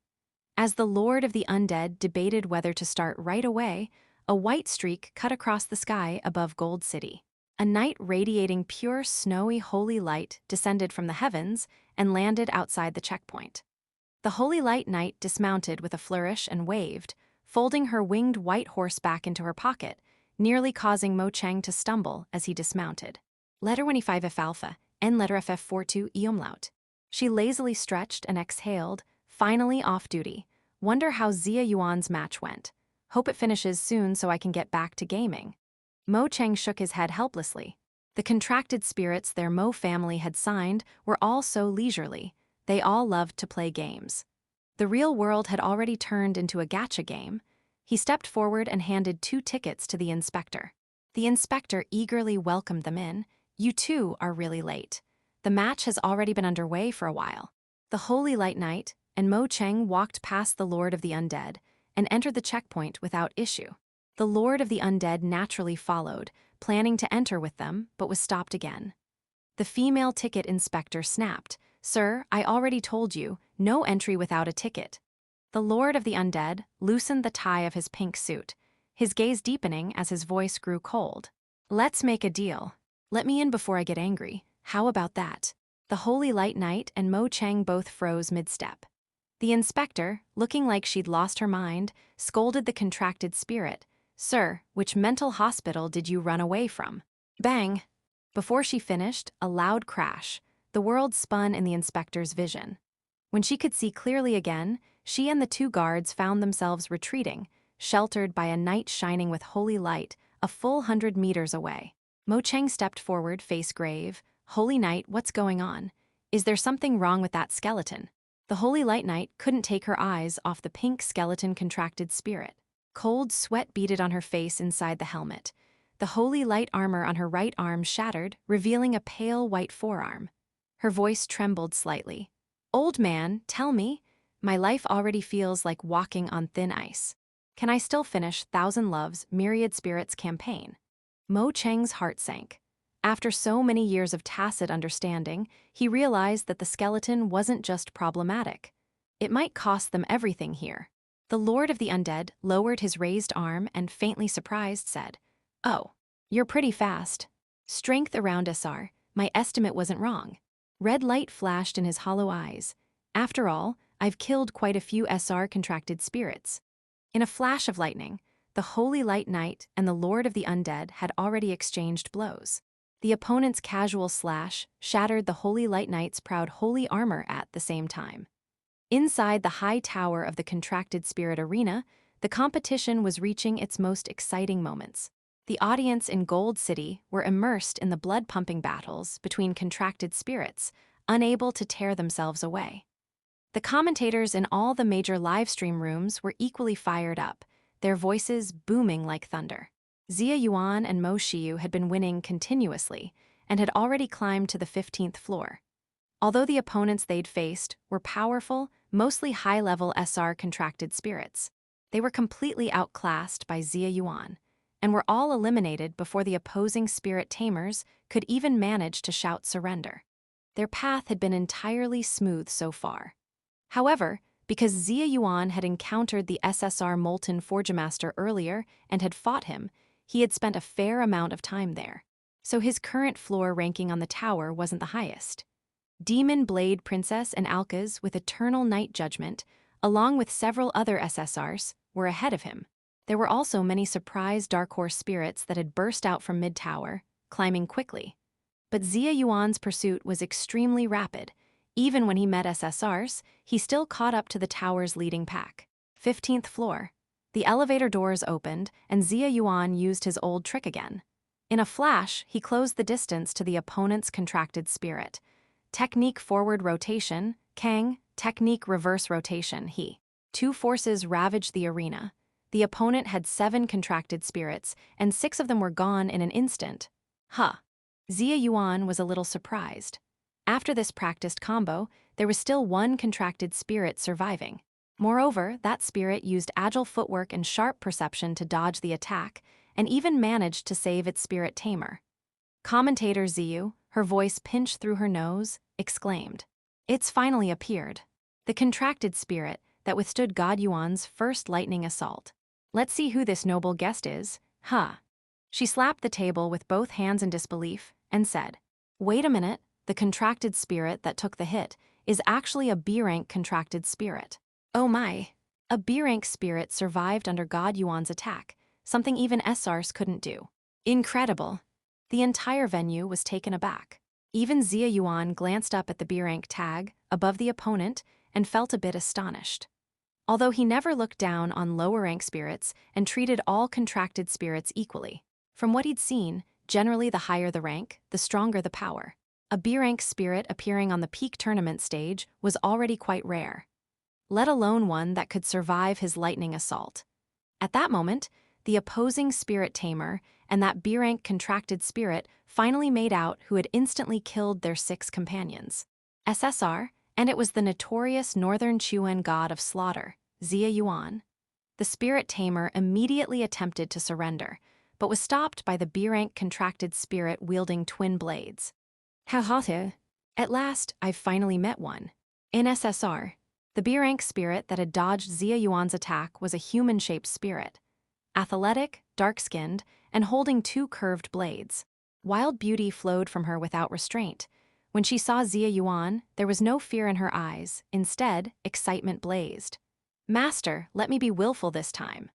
As the Lord of the Undead debated whether to start right away, a white streak cut across the sky above Gold City. A knight radiating pure, snowy, holy light descended from the heavens and landed outside the checkpoint. The Holy Light Knight dismounted with a flourish and waved, folding her winged white horse back into her pocket, nearly causing Mo Cheng to stumble as he dismounted. Letter 25 F alpha, N letter FF42 E umlaut. She lazily stretched and exhaled, finally off duty. Wonder how Xia Yuan's match went. Hope it finishes soon so I can get back to gaming. Mo Cheng shook his head helplessly. The contracted spirits their Mo family had signed were all so leisurely. They all loved to play games. The real world had already turned into a gacha game. He stepped forward and handed 2 tickets to the inspector. The inspector eagerly welcomed them in. You too are really late. The match has already been underway for a while. The Holy Light Knight and Mo Cheng walked past the Lord of the Undead and entered the checkpoint without issue. The Lord of the Undead naturally followed, planning to enter with them, but was stopped again. The female ticket inspector snapped, "Sir, I already told you, no entry without a ticket." The Lord of the Undead loosened the tie of his pink suit, his gaze deepening as his voice grew cold. "Let's make a deal. Let me in before I get angry. How about that?" The Holy Light Knight and Mo Cheng both froze mid-step. The inspector, looking like she'd lost her mind, scolded the contracted spirit. "Sir, which mental hospital did you run away from?" Bang! Before she finished, a loud crash. The world spun in the inspector's vision. When she could see clearly again, she and the 2 guards found themselves retreating, sheltered by a night shining with holy light, a full 100 meters away. Mo Cheng stepped forward, face grave. "Holy Knight, what's going on? Is there something wrong with that skeleton?" The Holy Light Knight couldn't take her eyes off the pink skeleton contracted spirit. Cold sweat beaded on her face inside the helmet. The holy light armor on her right arm shattered, revealing a pale white forearm. Her voice trembled slightly. "Old man, tell me. My life already feels like walking on thin ice. Can I still finish Thousand Loves, Myriad Spirits campaign?" Mo Cheng's heart sank. After so many years of tacit understanding, he realized that the skeleton wasn't just problematic. It might cost them everything here. The Lord of the Undead lowered his raised arm and, faintly surprised, said, "Oh, you're pretty fast. Strength around SR, my estimate wasn't wrong." Red light flashed in his hollow eyes. "After all, I've killed quite a few SR contracted spirits." In a flash of lightning, the Holy Light Knight and the Lord of the Undead had already exchanged blows. The opponent's casual slash shattered the Holy Light Knight's proud holy armor at the same time. Inside the high tower of the contracted spirit arena, the competition was reaching its most exciting moments. The audience in Gold City were immersed in the blood-pumping battles between contracted spirits, unable to tear themselves away. The commentators in all the major livestream rooms were equally fired up, their voices booming like thunder. Xia Yuan and Mo Xiu had been winning continuously and had already climbed to the 15th floor. Although the opponents they'd faced were powerful, mostly high-level SR contracted spirits, they were completely outclassed by Xia Yuan, and were all eliminated before the opposing spirit tamers could even manage to shout surrender. Their path had been entirely smooth so far. However, because Xia Yuan had encountered the SSR Molten Forgemaster earlier and had fought him, he had spent a fair amount of time there. So his current floor ranking on the tower wasn't the highest. Demon Blade Princess and Alkas with Eternal Night Judgment, along with several other SSRs, were ahead of him. There were also many surprise Dark Horse spirits that had burst out from mid-tower, climbing quickly. But Xia Yuan's pursuit was extremely rapid. Even when he met SSRs, he still caught up to the tower's leading pack. 15th floor. The elevator doors opened, and Xia Yuan used his old trick again. In a flash, he closed the distance to the opponent's contracted spirit. Technique forward rotation, Kang, technique reverse rotation, he. 2 forces ravaged the arena. The opponent had 7 contracted spirits, and 6 of them were gone in an instant. Xia Yuan was a little surprised. After this practiced combo, there was still 1 contracted spirit surviving. Moreover, that spirit used agile footwork and sharp perception to dodge the attack, and even managed to save its spirit tamer. Commentator Xiu, her voice pinched through her nose, exclaimed, "It's finally appeared. The contracted spirit that withstood God Yuan's first lightning assault. Let's see who this noble guest is, She slapped the table with both hands in disbelief and said, "Wait a minute, the contracted spirit that took the hit is actually a B-rank contracted spirit. Oh my, a B-rank spirit survived under God Yuan's attack, something even SRs couldn't do. Incredible." The entire venue was taken aback. Even Xia Yuan glanced up at the B-rank tag above the opponent and felt a bit astonished. Although he never looked down on lower-rank spirits and treated all contracted spirits equally. From what he'd seen, generally the higher the rank, the stronger the power. A B-rank spirit appearing on the peak tournament stage was already quite rare. let alone one that could survive his lightning assault. At that moment, the opposing spirit Tamer and that B-rank contracted spirit finally made out who had instantly killed their 6 companions. SSR, and it was the notorious Northern Chuan god of slaughter, Xia Yuan. The spirit Tamer immediately attempted to surrender, but was stopped by the B-rank contracted spirit wielding twin blades. Ha. At last, I've finally met one. In SSR, the B-rank spirit that had dodged Xia Yuan's attack was a human-shaped spirit. Athletic, dark-skinned, and holding 2 curved blades. Wild beauty flowed from her without restraint. When she saw Xia Yuan, there was no fear in her eyes. Instead, excitement blazed. Master, let me be willful this time.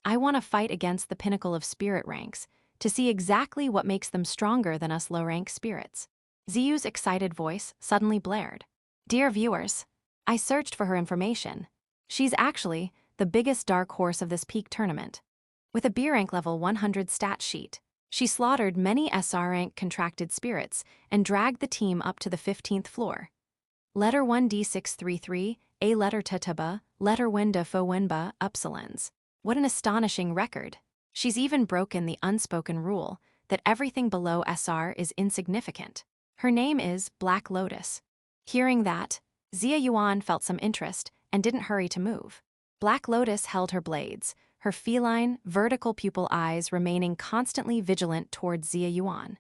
I want to fight against the pinnacle of spirit ranks, to see exactly what makes them stronger than us low-rank spirits. Xiyu's excited voice suddenly blared. Dear viewers, I searched for her information. She's actually the biggest dark horse of this peak tournament. With a B-rank level 100 stat sheet, she slaughtered many SR-rank contracted spirits and dragged the team up to the 15th floor. Letter 1D633, A letter Tataba, letter Wenda Fo Wenba, Upsilons. What an astonishing record. She's even broken the unspoken rule that everything below SR is insignificant. Her name is Black Lotus. Hearing that, Xia Yuan felt some interest and didn't hurry to move. Black Lotus held her blades, her feline, vertical pupil eyes remaining constantly vigilant towards Xia Yuan.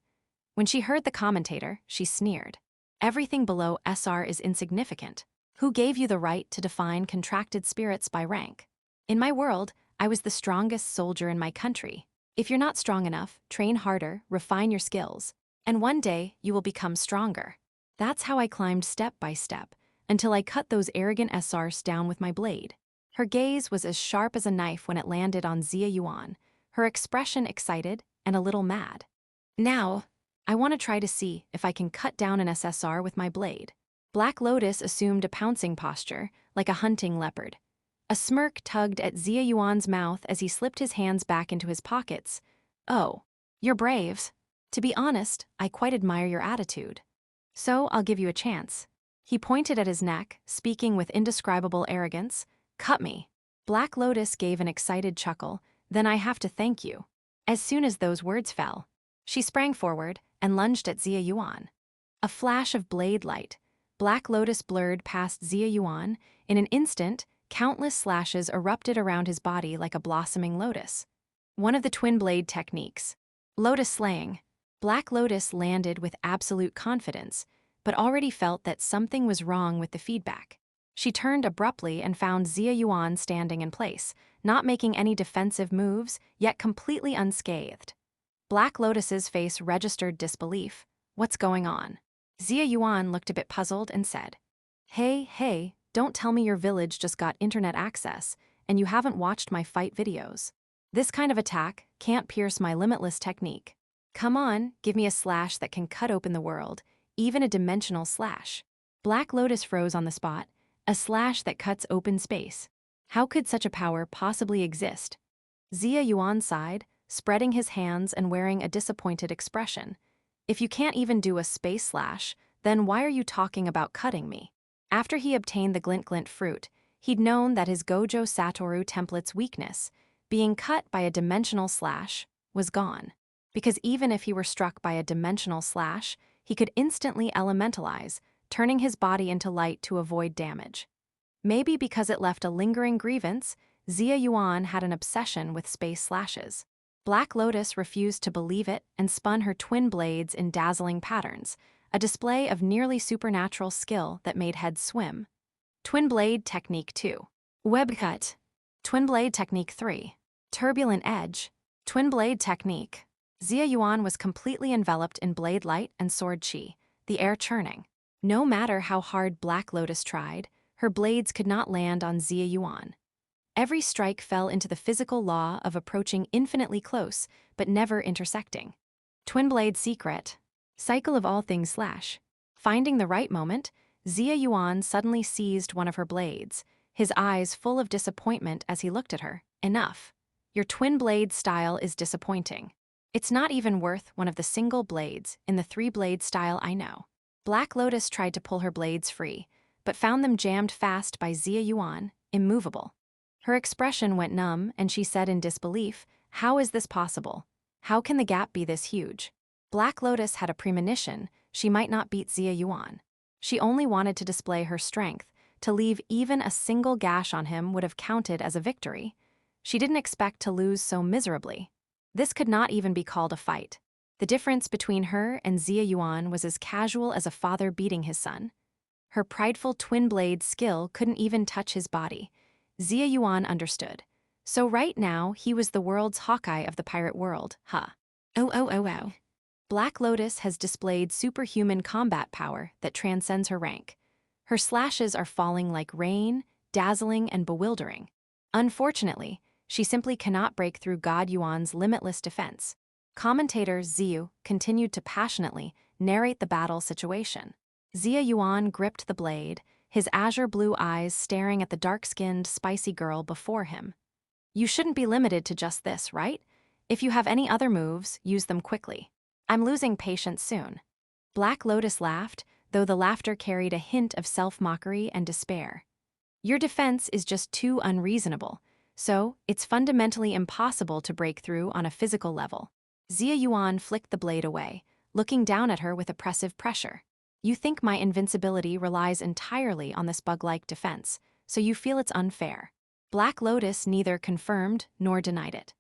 When she heard the commentator, she sneered. Everything below SR is insignificant. Who gave you the right to define contracted spirits by rank? In my world, I was the strongest soldier in my country. If you're not strong enough, train harder, refine your skills, and one day you will become stronger. That's how I climbed step by step, until I cut those arrogant SRs down with my blade. Her gaze was as sharp as a knife when it landed on Xia Yuan, her expression excited and a little mad. Now, I want to try to see if I can cut down an SSR with my blade. Black Lotus assumed a pouncing posture, like a hunting leopard. A smirk tugged at Xia Yuan's mouth as he slipped his hands back into his pockets. Oh, you're brave. To be honest, I quite admire your attitude. So I'll give you a chance. He pointed at his neck, speaking with indescribable arrogance. Cut me. Black Lotus gave an excited chuckle. Then I have to thank you. As soon as those words fell, she sprang forward and lunged at Xia Yuan. A flash of blade light. Black Lotus blurred past Xia Yuan. In an instant, countless slashes erupted around his body like a blossoming lotus. One of the twin blade techniques. Lotus slaying. Black Lotus landed with absolute confidence, but already felt that something was wrong with the feedback. She turned abruptly and found Xia Yuan standing in place, not making any defensive moves, yet completely unscathed. Black Lotus's face registered disbelief. What's going on? Xia Yuan looked a bit puzzled and said, Hey, don't tell me your village just got internet access and you haven't watched my fight videos. This kind of attack can't pierce my limitless technique. Come on, give me a slash that can cut open the world, even a dimensional slash. Black Lotus froze on the spot, a slash that cuts open space. How could such a power possibly exist? Xia Yuan sighed, spreading his hands and wearing a disappointed expression. If you can't even do a space slash, then why are you talking about cutting me? After he obtained the glint fruit, he'd known that his Gojo Satoru template's weakness, being cut by a dimensional slash, was gone. Because even if he were struck by a dimensional slash, he could instantly elementalize, turning his body into light to avoid damage. Maybe because it left a lingering grievance, Xia Yuan had an obsession with space slashes. Black Lotus refused to believe it and spun her twin blades in dazzling patterns, a display of nearly supernatural skill that made heads swim. Twin Blade Technique 2. Web Cut. Twin Blade Technique 3. Turbulent Edge. Twin Blade Technique. Xia Yuan was completely enveloped in blade light and sword chi, the air churning. No matter how hard Black Lotus tried, her blades could not land on Xia Yuan. Every strike fell into the physical law of approaching infinitely close, but never intersecting. Twin Blade Secret. Cycle of all things slash. Finding the right moment, Xia Yuan suddenly seized one of her blades, his eyes full of disappointment as he looked at her. Enough. Your twin blade style is disappointing. It's not even worth one of the single blades in the 3-blade style I know. Black Lotus tried to pull her blades free, but found them jammed fast by Xia Yuan, immovable. Her expression went numb, and she said in disbelief, "How is this possible? How can the gap be this huge?" Black Lotus had a premonition she might not beat Xia Yuan. She only wanted to display her strength. To leave even a single gash on him would have counted as a victory. She didn't expect to lose so miserably. This could not even be called a fight. The difference between her and Xia Yuan was as casual as a father beating his son. Her prideful twin-blade skill couldn't even touch his body. Xia Yuan understood. So right now, he was the world's Hawkeye of the pirate world, huh? Oh. Black Lotus has displayed superhuman combat power that transcends her rank. Her slashes are falling like rain, dazzling and bewildering. Unfortunately, she simply cannot break through God Yuan's limitless defense. Commentator Xiu continued to passionately narrate the battle situation. Xia Yuan gripped the blade, his azure blue eyes staring at the dark-skinned, spicy girl before him. "You shouldn't be limited to just this, right? If you have any other moves, use them quickly. I'm losing patience soon." Black Lotus laughed, though the laughter carried a hint of self-mockery and despair. "Your defense is just too unreasonable, so it's fundamentally impossible to break through on a physical level." Xia Yuan flicked the blade away, looking down at her with oppressive pressure. "You think my invincibility relies entirely on this bug-like defense, so you feel it's unfair." Black Lotus neither confirmed nor denied it.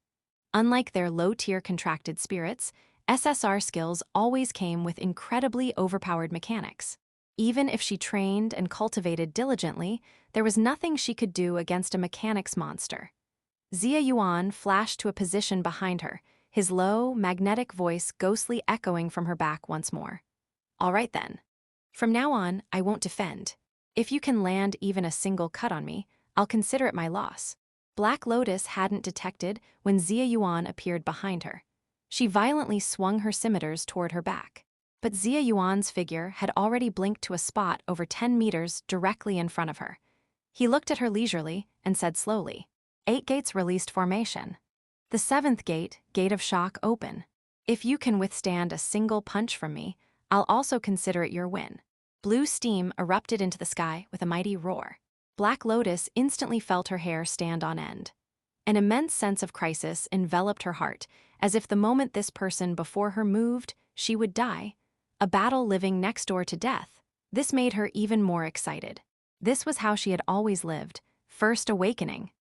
Unlike their low-tier contracted spirits, SSR skills always came with incredibly overpowered mechanics. Even if she trained and cultivated diligently, there was nothing she could do against a mechanics monster. Xia Yuan flashed to a position behind her, his low, magnetic voice ghostly echoing from her back once more. "All right then. From now on, I won't defend. If you can land even a single cut on me, I'll consider it my loss." Black Lotus hadn't detected when Xia Yuan appeared behind her. She violently swung her scimitars toward her back. But Xia Yuan's figure had already blinked to a spot over 10 meters directly in front of her. He looked at her leisurely and said slowly, 8 gates released formation. The 7th gate, Gate of Shock, open. If you can withstand a single punch from me, I'll also consider it your win." Blue steam erupted into the sky with a mighty roar. Black Lotus instantly felt her hair stand on end. An immense sense of crisis enveloped her heart, as if the moment this person before her moved, she would die. A battle living next door to death. This made her even more excited. This was how she had always lived, first awakening.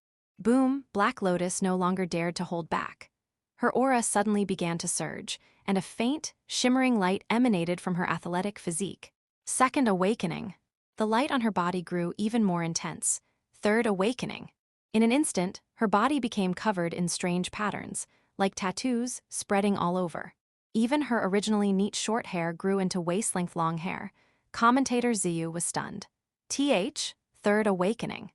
Boom, Black Lotus no longer dared to hold back. Her aura suddenly began to surge, and a faint, shimmering light emanated from her athletic physique. Second awakening. The light on her body grew even more intense. Third awakening. In an instant, her body became covered in strange patterns, like tattoos spreading all over. Even her originally neat short hair grew into waist-length long hair. Commentator Xiu was stunned. Third awakening.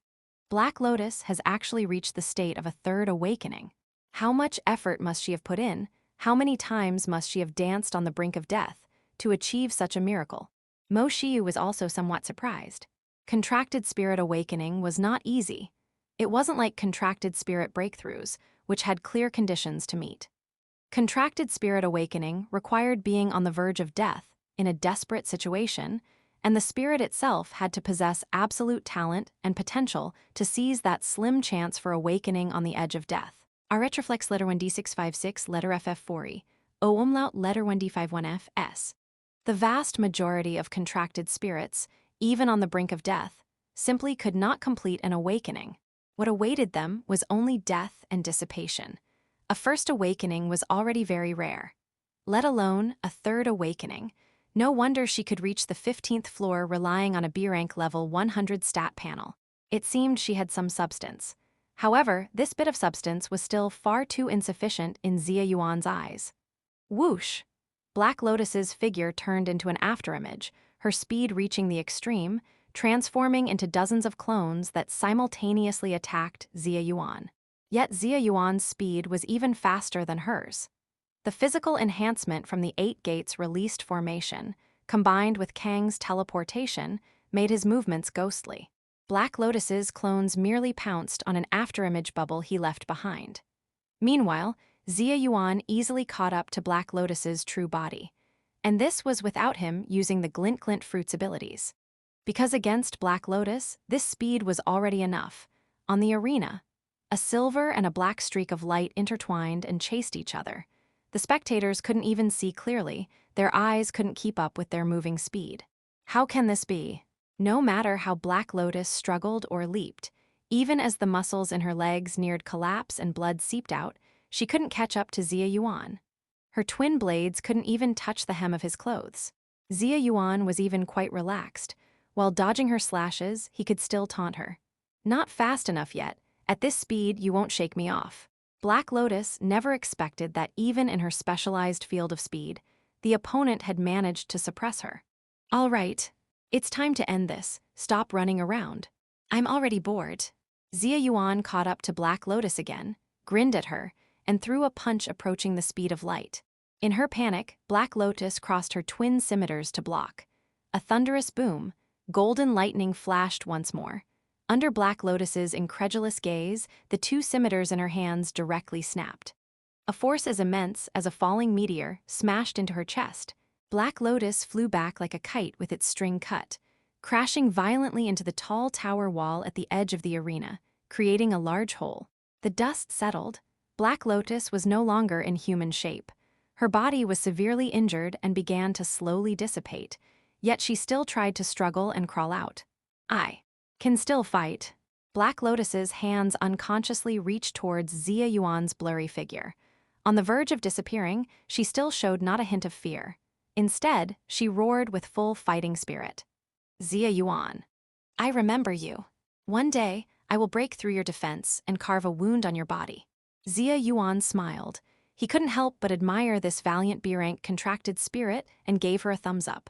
Black Lotus has actually reached the state of a third awakening. How much effort must she have put in? How many times must she have danced on the brink of death to achieve such a miracle? Mo Shiyu was also somewhat surprised. Contracted spirit awakening was not easy. It wasn't like contracted spirit breakthroughs, which had clear conditions to meet. Contracted spirit awakening required being on the verge of death, in a desperate situation, and the spirit itself had to possess absolute talent and potential to seize that slim chance for awakening on the edge of death. R retroflex letter 1D656 letter FF4E, O umlaut letter 1D51F S. The vast majority of contracted spirits, even on the brink of death, simply could not complete an awakening. What awaited them was only death and dissipation. A first awakening was already very rare. Let alone a third awakening. No wonder she could reach the 15th floor relying on a B rank level 100 stat panel. It seemed she had some substance. However, this bit of substance was still far too insufficient in Xia Yuan's eyes. Whoosh! Black Lotus's figure turned into an afterimage, her speed reaching the extreme, transforming into dozens of clones that simultaneously attacked Xia Yuan. Yet Xia Yuan's speed was even faster than hers. The physical enhancement from the 8 gates released formation, combined with Kang's teleportation, made his movements ghostly. Black Lotus's clones merely pounced on an afterimage bubble he left behind. Meanwhile, Xia Yuan easily caught up to Black Lotus's true body. And this was without him using the Glint Glint Fruit's abilities. Because against Black Lotus, this speed was already enough. On the arena, a silver and a black streak of light intertwined and chased each other. The spectators couldn't even see clearly, their eyes couldn't keep up with their moving speed. How can this be? No matter how Black Lotus struggled or leaped, even as the muscles in her legs neared collapse and blood seeped out, she couldn't catch up to Xia Yuan. Her twin blades couldn't even touch the hem of his clothes. Xia Yuan was even quite relaxed. While dodging her slashes, he could still taunt her. Not fast enough yet. At this speed, you won't shake me off. Black Lotus never expected that even in her specialized field of speed, the opponent had managed to suppress her. All right, it's time to end this. Stop running around. I'm already bored. Xia Yuan caught up to Black Lotus again, grinned at her, and threw a punch approaching the speed of light. In her panic, Black Lotus crossed her twin scimitars to block. A thunderous boom, golden lightning flashed once more. Under Black Lotus's incredulous gaze, the two scimitars in her hands directly snapped. A force as immense as a falling meteor smashed into her chest. Black Lotus flew back like a kite with its string cut, crashing violently into the tall tower wall at the edge of the arena, creating a large hole. The dust settled. Black Lotus was no longer in human shape. Her body was severely injured and began to slowly dissipate, yet she still tried to struggle and crawl out. I can still fight. Black Lotus's hands unconsciously reached towards Xia Yuan's blurry figure. On the verge of disappearing, she still showed not a hint of fear. Instead, she roared with full fighting spirit. Xia Yuan, I remember you. One day, I will break through your defense and carve a wound on your body. Xia Yuan smiled. He couldn't help but admire this valiant B-rank contracted spirit and gave her a thumbs up.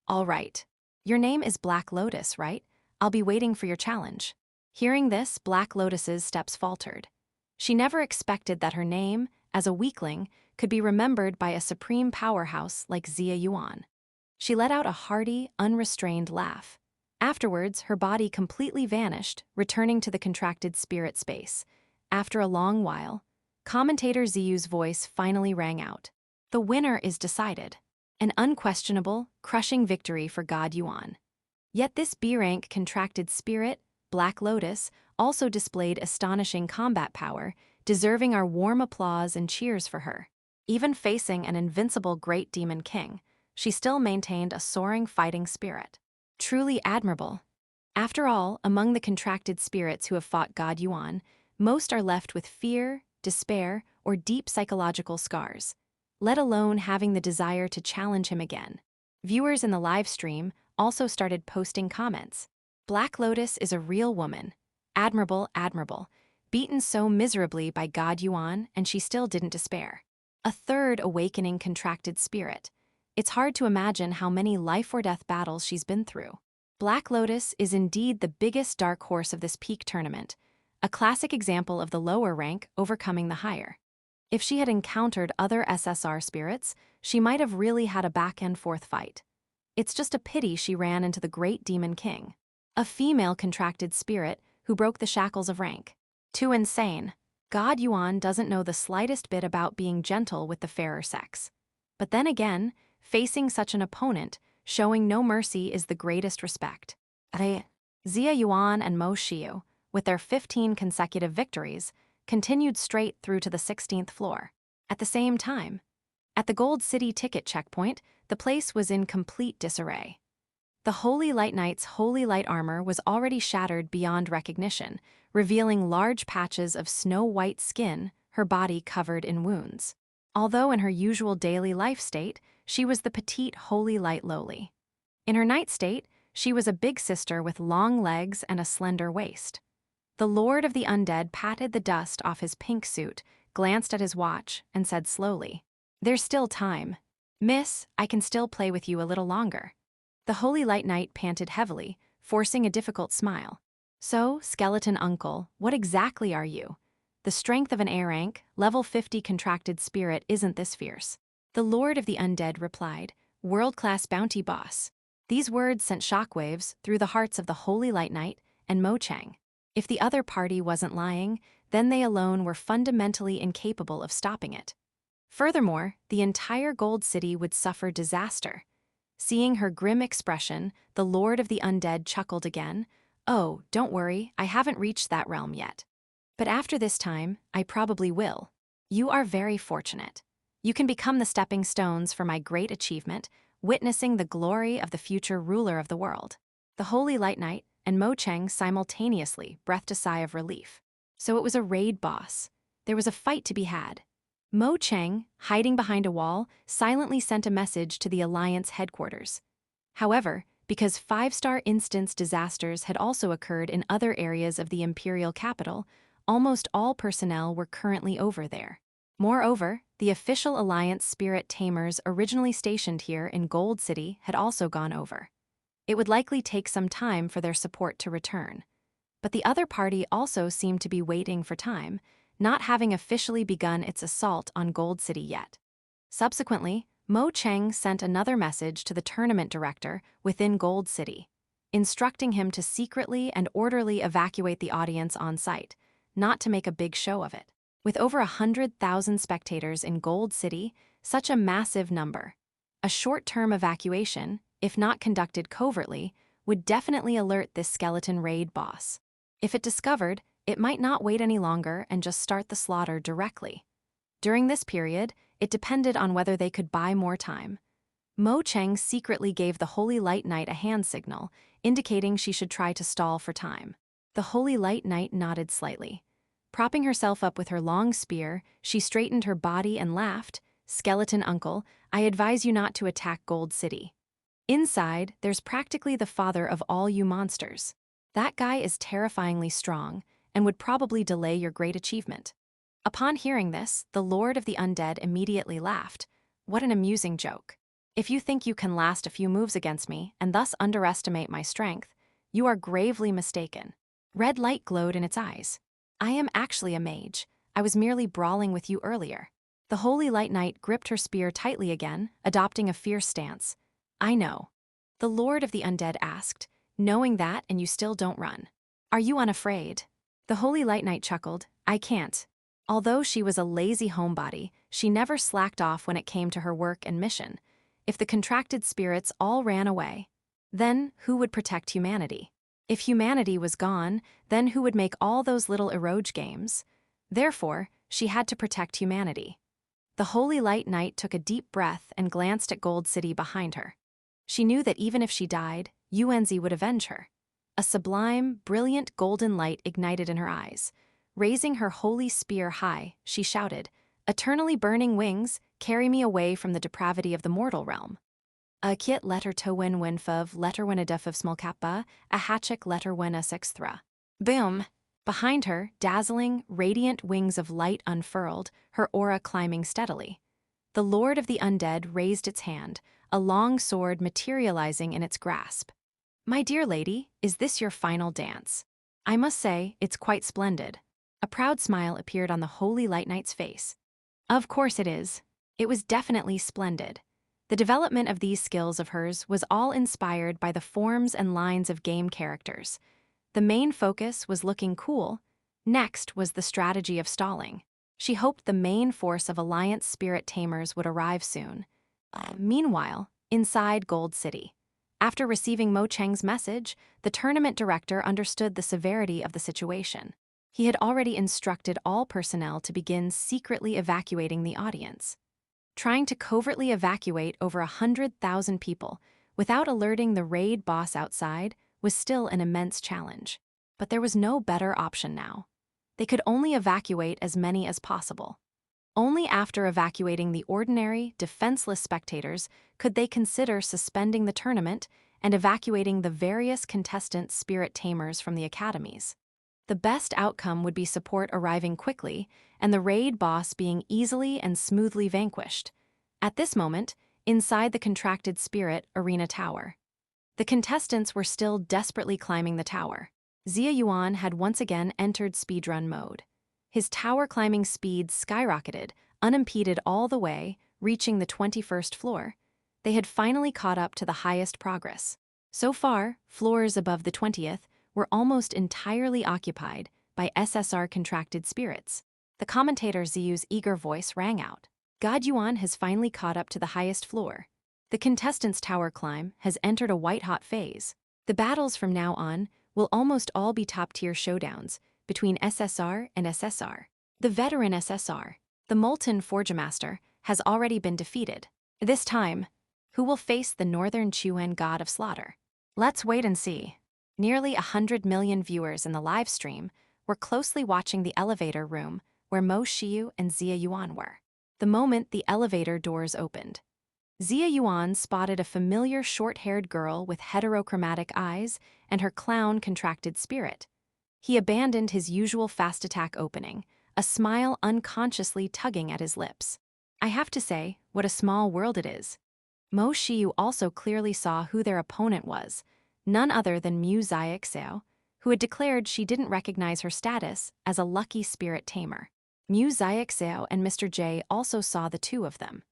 All right. Your name is Black Lotus, right? I'll be waiting for your challenge. Hearing this, Black Lotus's steps faltered. She never expected that her name, as a weakling, could be remembered by a supreme powerhouse like Xia Yuan. She let out a hearty, unrestrained laugh. Afterwards, her body completely vanished, returning to the contracted spirit space. After a long while, commentator Ziyu's voice finally rang out. The winner is decided. An unquestionable, crushing victory for God Yuan. Yet this B-rank contracted spirit, Black Lotus, also displayed astonishing combat power, deserving our warm applause and cheers for her. Even facing an invincible great demon king, she still maintained a soaring fighting spirit. Truly admirable. After all, among the contracted spirits who have fought God Yuan, most are left with fear, despair, or deep psychological scars, let alone having the desire to challenge him again. Viewers in the live stream also started posting comments. Black Lotus is a real woman. Admirable, admirable. Beaten so miserably by God Yuan, and she still didn't despair. A third awakening contracted spirit. It's hard to imagine how many life-or-death battles she's been through. Black Lotus is indeed the biggest dark horse of this peak tournament, a classic example of the lower rank overcoming the higher. If she had encountered other SSR spirits, she might have really had a back-and-forth fight. It's just a pity she ran into the great demon king, a female contracted spirit who broke the shackles of rank. Too insane. God Yuan doesn't know the slightest bit about being gentle with the fairer sex. But then again, facing such an opponent, showing no mercy is the greatest respect. Xia Yuan and Mo Xiu, with their 15 consecutive victories, continued straight through to the 16th floor. At the same time, at the Gold City ticket checkpoint, the place was in complete disarray. The Holy Light Knight's holy light armor was already shattered beyond recognition, revealing large patches of snow-white skin, her body covered in wounds. Although in her usual daily life state, she was the petite Holy Light Lowly. In her night state, she was a big sister with long legs and a slender waist. The Lord of the Undead patted the dust off his pink suit, glanced at his watch, and said slowly, "There's still time. Miss, I can still play with you a little longer." The Holy Light Knight panted heavily, forcing a difficult smile. "So, Skeleton Uncle, what exactly are you? The strength of an A rank, level 50 contracted spirit isn't this fierce." The Lord of the Undead replied, "World-class bounty boss." These words sent shockwaves through the hearts of the Holy Light Knight and Mo Chang. If the other party wasn't lying, then they alone were fundamentally incapable of stopping it. Furthermore, the entire Gold City would suffer disaster. Seeing her grim expression, the Lord of the Undead chuckled again. "Oh, don't worry, I haven't reached that realm yet. But after this time, I probably will. You are very fortunate. You can become the stepping stones for my great achievement, witnessing the glory of the future ruler of the world." The Holy Light Knight and Mo Cheng simultaneously breathed a sigh of relief. So it was a raid boss. There was a fight to be had. Mo Cheng, hiding behind a wall, silently sent a message to the Alliance headquarters. However, because five-star instance disasters had also occurred in other areas of the imperial capital, almost all personnel were currently over there. Moreover, the official Alliance spirit tamers originally stationed here in Gold City had also gone over. It would likely take some time for their support to return. But the other party also seemed to be waiting for time, not having officially begun its assault on Gold City yet. Subsequently, Mo Cheng sent another message to the tournament director within Gold City, instructing him to secretly and orderly evacuate the audience on site, not to make a big show of it. With over 100,000 spectators in Gold City, such a massive number, a short-term evacuation, if not conducted covertly, would definitely alert this skeleton raid boss. If it discovered, it might not wait any longer and just start the slaughter directly. During this period, it depended on whether they could buy more time. Mo Cheng secretly gave the Holy Light Knight a hand signal, indicating she should try to stall for time. The Holy Light Knight nodded slightly. Propping herself up with her long spear, she straightened her body and laughed. "Skeleton uncle, I advise you not to attack Gold City. Inside, there's practically the father of all you monsters. That guy is terrifyingly strong and would probably delay your great achievement." Upon hearing this, the Lord of the Undead immediately laughed. "What an amusing joke. If you think you can last a few moves against me and thus underestimate my strength, you are gravely mistaken." Red light glowed in its eyes. "I am actually a mage. I was merely brawling with you earlier." The Holy Light Knight gripped her spear tightly again, adopting a fierce stance. "I know." The Lord of the Undead asked, "Knowing that and you still don't run. Are you unafraid?" The Holy Light Knight chuckled. "I can't." Although she was a lazy homebody, she never slacked off when it came to her work and mission. If the contracted spirits all ran away, then who would protect humanity? If humanity was gone, then who would make all those little eroge games? Therefore, she had to protect humanity. The Holy Light Knight took a deep breath and glanced at Gold City behind her. She knew that even if she died, Yuanzi would avenge her. A sublime, brilliant golden light ignited in her eyes. Raising her holy spear high, she shouted, "Eternally burning wings, carry me away from the depravity of the mortal realm." A kit letter to win winfov, letter win a def of small kappa, a hatchik letter win a sixthra. Boom! Behind her, dazzling, radiant wings of light unfurled, her aura climbing steadily. The Lord of the Undead raised its hand, a long sword materializing in its grasp. "My dear lady, is this your final dance? I must say, it's quite splendid." A proud smile appeared on the Holy Light Knight's face. "Of course it is. It was definitely splendid." The development of these skills of hers was all inspired by the forms and lines of game characters. The main focus was looking cool. Next was the strategy of stalling. She hoped the main force of Alliance spirit tamers would arrive soon. Meanwhile, inside Gold City. After receiving Mo Cheng's message, the tournament director understood the severity of the situation. He had already instructed all personnel to begin secretly evacuating the audience. Trying to covertly evacuate over 100,000 people without alerting the raid boss outside was still an immense challenge. But there was no better option now. They could only evacuate as many as possible. Only after evacuating the ordinary, defenseless spectators could they consider suspending the tournament and evacuating the various contestant spirit tamers from the academies. The best outcome would be support arriving quickly and the raid boss being easily and smoothly vanquished. At this moment, inside the contracted spirit arena tower, the contestants were still desperately climbing the tower. Xia Yuan had once again entered speedrun mode. His tower climbing speed skyrocketed, unimpeded all the way, reaching the 21st floor. They had finally caught up to the highest progress. So far, floors above the 20th were almost entirely occupied by SSR contracted spirits. The commentator Ziyu's eager voice rang out. God Yuan has finally caught up to the highest floor. The contestants' tower climb has entered a white-hot phase. The battles from now on will almost all be top-tier showdowns between SSR and SSR. The veteran SSR, the Molten Forgemaster, has already been defeated. This time, who will face the Northern Chuan god of slaughter? Let's wait and see. Nearly 100 million viewers in the live stream were closely watching the elevator room where Mo Xiu and Xia Yuan were. The moment the elevator doors opened, Xia Yuan spotted a familiar short-haired girl with heterochromatic eyes and her clown-contracted spirit. He abandoned his usual fast-attack opening, a smile unconsciously tugging at his lips. I have to say, what a small world it is. Mo Xiu also clearly saw who their opponent was, none other than Mu Xiaoxiao, who had declared she didn't recognize her status as a lucky spirit tamer. Mu Xiaoxiao and Mr. J also saw the two of them.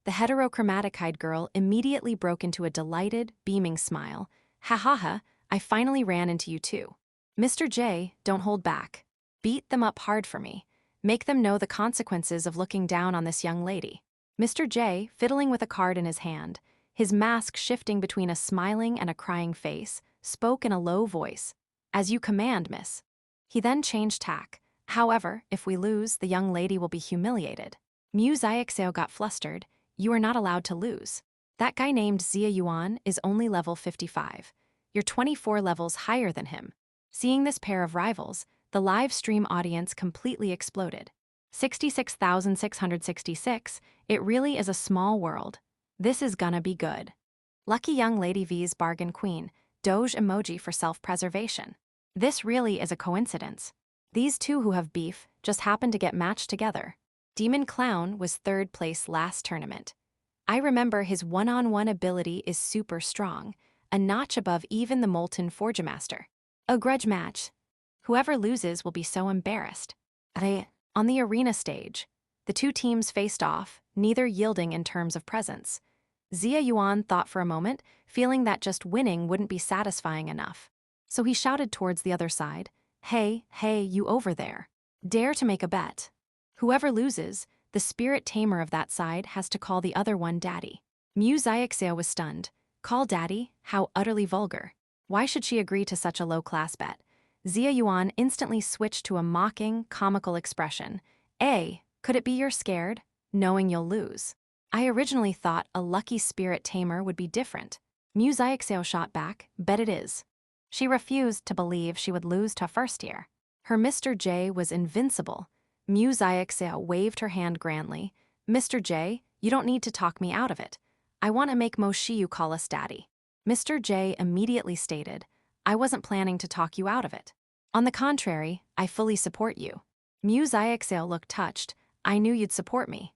The heterochromatic-eyed girl immediately broke into a delighted, beaming smile. Ha ha ha, I finally ran into you too. Mr. J, don't hold back. Beat them up hard for me. Make them know the consequences of looking down on this young lady. Mr. J, fiddling with a card in his hand, his mask shifting between a smiling and a crying face, spoke in a low voice. As you command, miss. He then changed tack. However, if we lose, the young lady will be humiliated. Mu Xiaoxiao got flustered. You are not allowed to lose. That guy named Xia Yuan is only level 55. You're 24 levels higher than him. Seeing this pair of rivals, the live stream audience completely exploded. 66,666, it really is a small world. This is gonna be good. Lucky young lady V's bargain queen, Doge emoji for self-preservation. This really is a coincidence. These two who have beef just happen to get matched together. Demon Clown was third place last tournament. I remember his one-on-one ability is super strong, a notch above even the Molten Forgemaster. A grudge match. Whoever loses will be so embarrassed. On the arena stage, the two teams faced off, neither yielding in terms of presence. Xia Yuan thought for a moment, feeling that just winning wouldn't be satisfying enough. So he shouted towards the other side, Hey, you over there. Dare to make a bet. Whoever loses, the spirit tamer of that side has to call the other one daddy. Mu Xiaoxiao was stunned. Call daddy? How utterly vulgar. Why should she agree to such a low-class bet? Xia Yuan instantly switched to a mocking, comical expression. Could it be you're scared, knowing you'll lose? I originally thought a lucky spirit tamer would be different. Mu Xiaoxiao shot back, bet it is. She refused to believe she would lose to first year. Her Mr. J was invincible. Mu Xiaoxiao waved her hand grandly. Mr. J, you don't need to talk me out of it. I want to make Mo Xiu call us daddy. Mr. J immediately stated, I wasn't planning to talk you out of it. On the contrary, I fully support you. Mu Xiaoxiao looked touched. I knew you'd support me.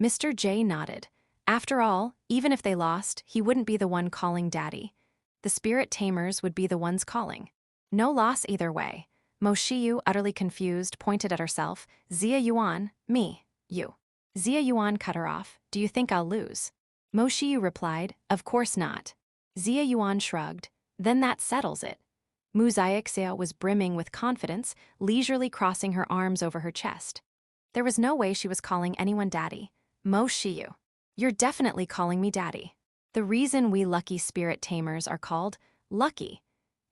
Mr. J nodded. After all, even if they lost, he wouldn't be the one calling daddy. The spirit tamers would be the ones calling. No loss either way. Mo Xiu, utterly confused, pointed at herself. Xia Yuan, me, you. Xia Yuan cut her off. Do you think I'll lose? Mo Xiu replied, of course not. Xia Yuan shrugged. Then that settles it. Mu Xiaoxiao was brimming with confidence, leisurely crossing her arms over her chest. There was no way she was calling anyone daddy. Mo Xiu, you're definitely calling me daddy. The reason we lucky spirit tamers are called lucky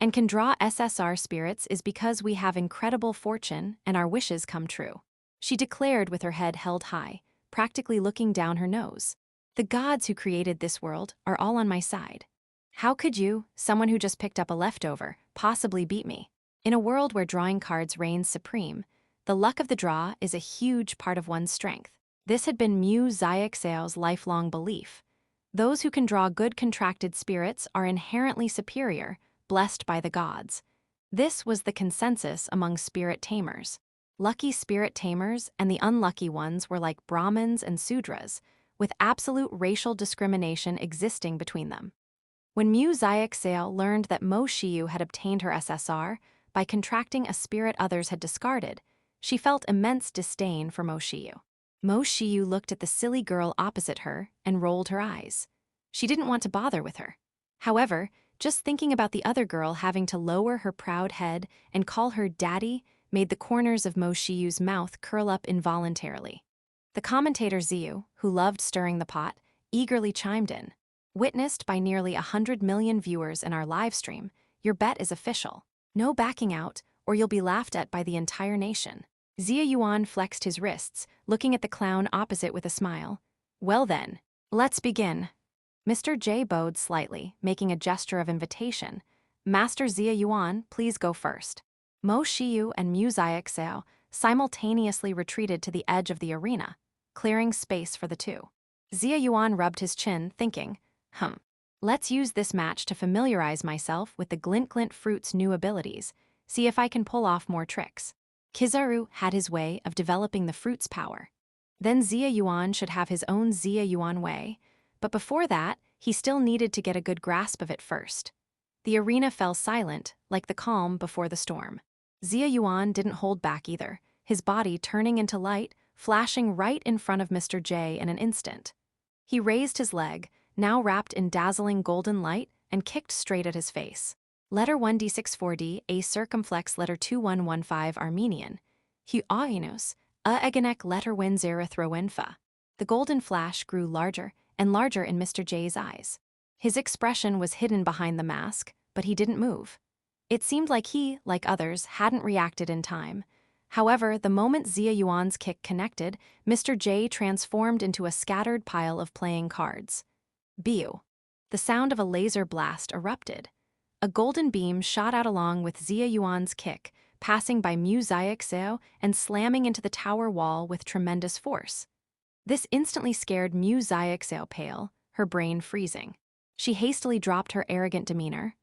and can draw SSR spirits is because we have incredible fortune and our wishes come true. She declared with her head held high, practically looking down her nose. The gods who created this world are all on my side. How could you, someone who just picked up a leftover, possibly beat me? In a world where drawing cards reigns supreme, the luck of the draw is a huge part of one's strength. This had been Mu Xiaoxiao's lifelong belief. Those who can draw good contracted spirits are inherently superior, blessed by the gods. This was the consensus among spirit tamers. Lucky spirit tamers and the unlucky ones were like Brahmins and Sudras, with absolute racial discrimination existing between them. When Mu Xiaoxiao learned that Mo Xiu had obtained her SSR by contracting a spirit others had discarded, she felt immense disdain for Mo Xiu. Mo Xiu looked at the silly girl opposite her and rolled her eyes. She didn't want to bother with her. However, just thinking about the other girl having to lower her proud head and call her daddy made the corners of Mo Xiu's mouth curl up involuntarily. The commentator Ziyu, who loved stirring the pot, eagerly chimed in. Witnessed by nearly 100 million viewers in our live stream, your bet is official. No backing out, or you'll be laughed at by the entire nation. Xia Yuan flexed his wrists, looking at the clown opposite with a smile. Well then, let's begin. Mr. J bowed slightly, making a gesture of invitation. Master Xia Yuan, please go first. Mo Shiyu and Mu Xiaoxiao simultaneously retreated to the edge of the arena, clearing space for the two. Xia Yuan rubbed his chin, thinking, let's use this match to familiarize myself with the Glint fruit's new abilities, see if I can pull off more tricks. Kizaru had his way of developing the fruit's power. Then Xia Yuan should have his own Xia Yuan way, but before that, he still needed to get a good grasp of it first. The arena fell silent, like the calm before the storm. Xia Yuan didn't hold back either, his body turning into light, flashing right in front of Mr. J in an instant. He raised his leg, now wrapped in dazzling golden light, and kicked straight at his face. Letter 1d64d, a circumflex letter 2115 Armenian. Hu Ainus, a eganek letter win zerithroenfa. The golden flash grew larger and larger in Mr. J's eyes. His expression was hidden behind the mask, but he didn't move. It seemed like he, like others, hadn't reacted in time. However, the moment Xia Yuan's kick connected, Mr. J transformed into a scattered pile of playing cards. Biu. The sound of a laser blast erupted. A golden beam shot out along with Xia Yuan's kick, passing by Mu Xiaoxiao and slamming into the tower wall with tremendous force. This instantly scared Mu Xiaoxiao pale, her brain freezing. She hastily dropped her arrogant demeanor.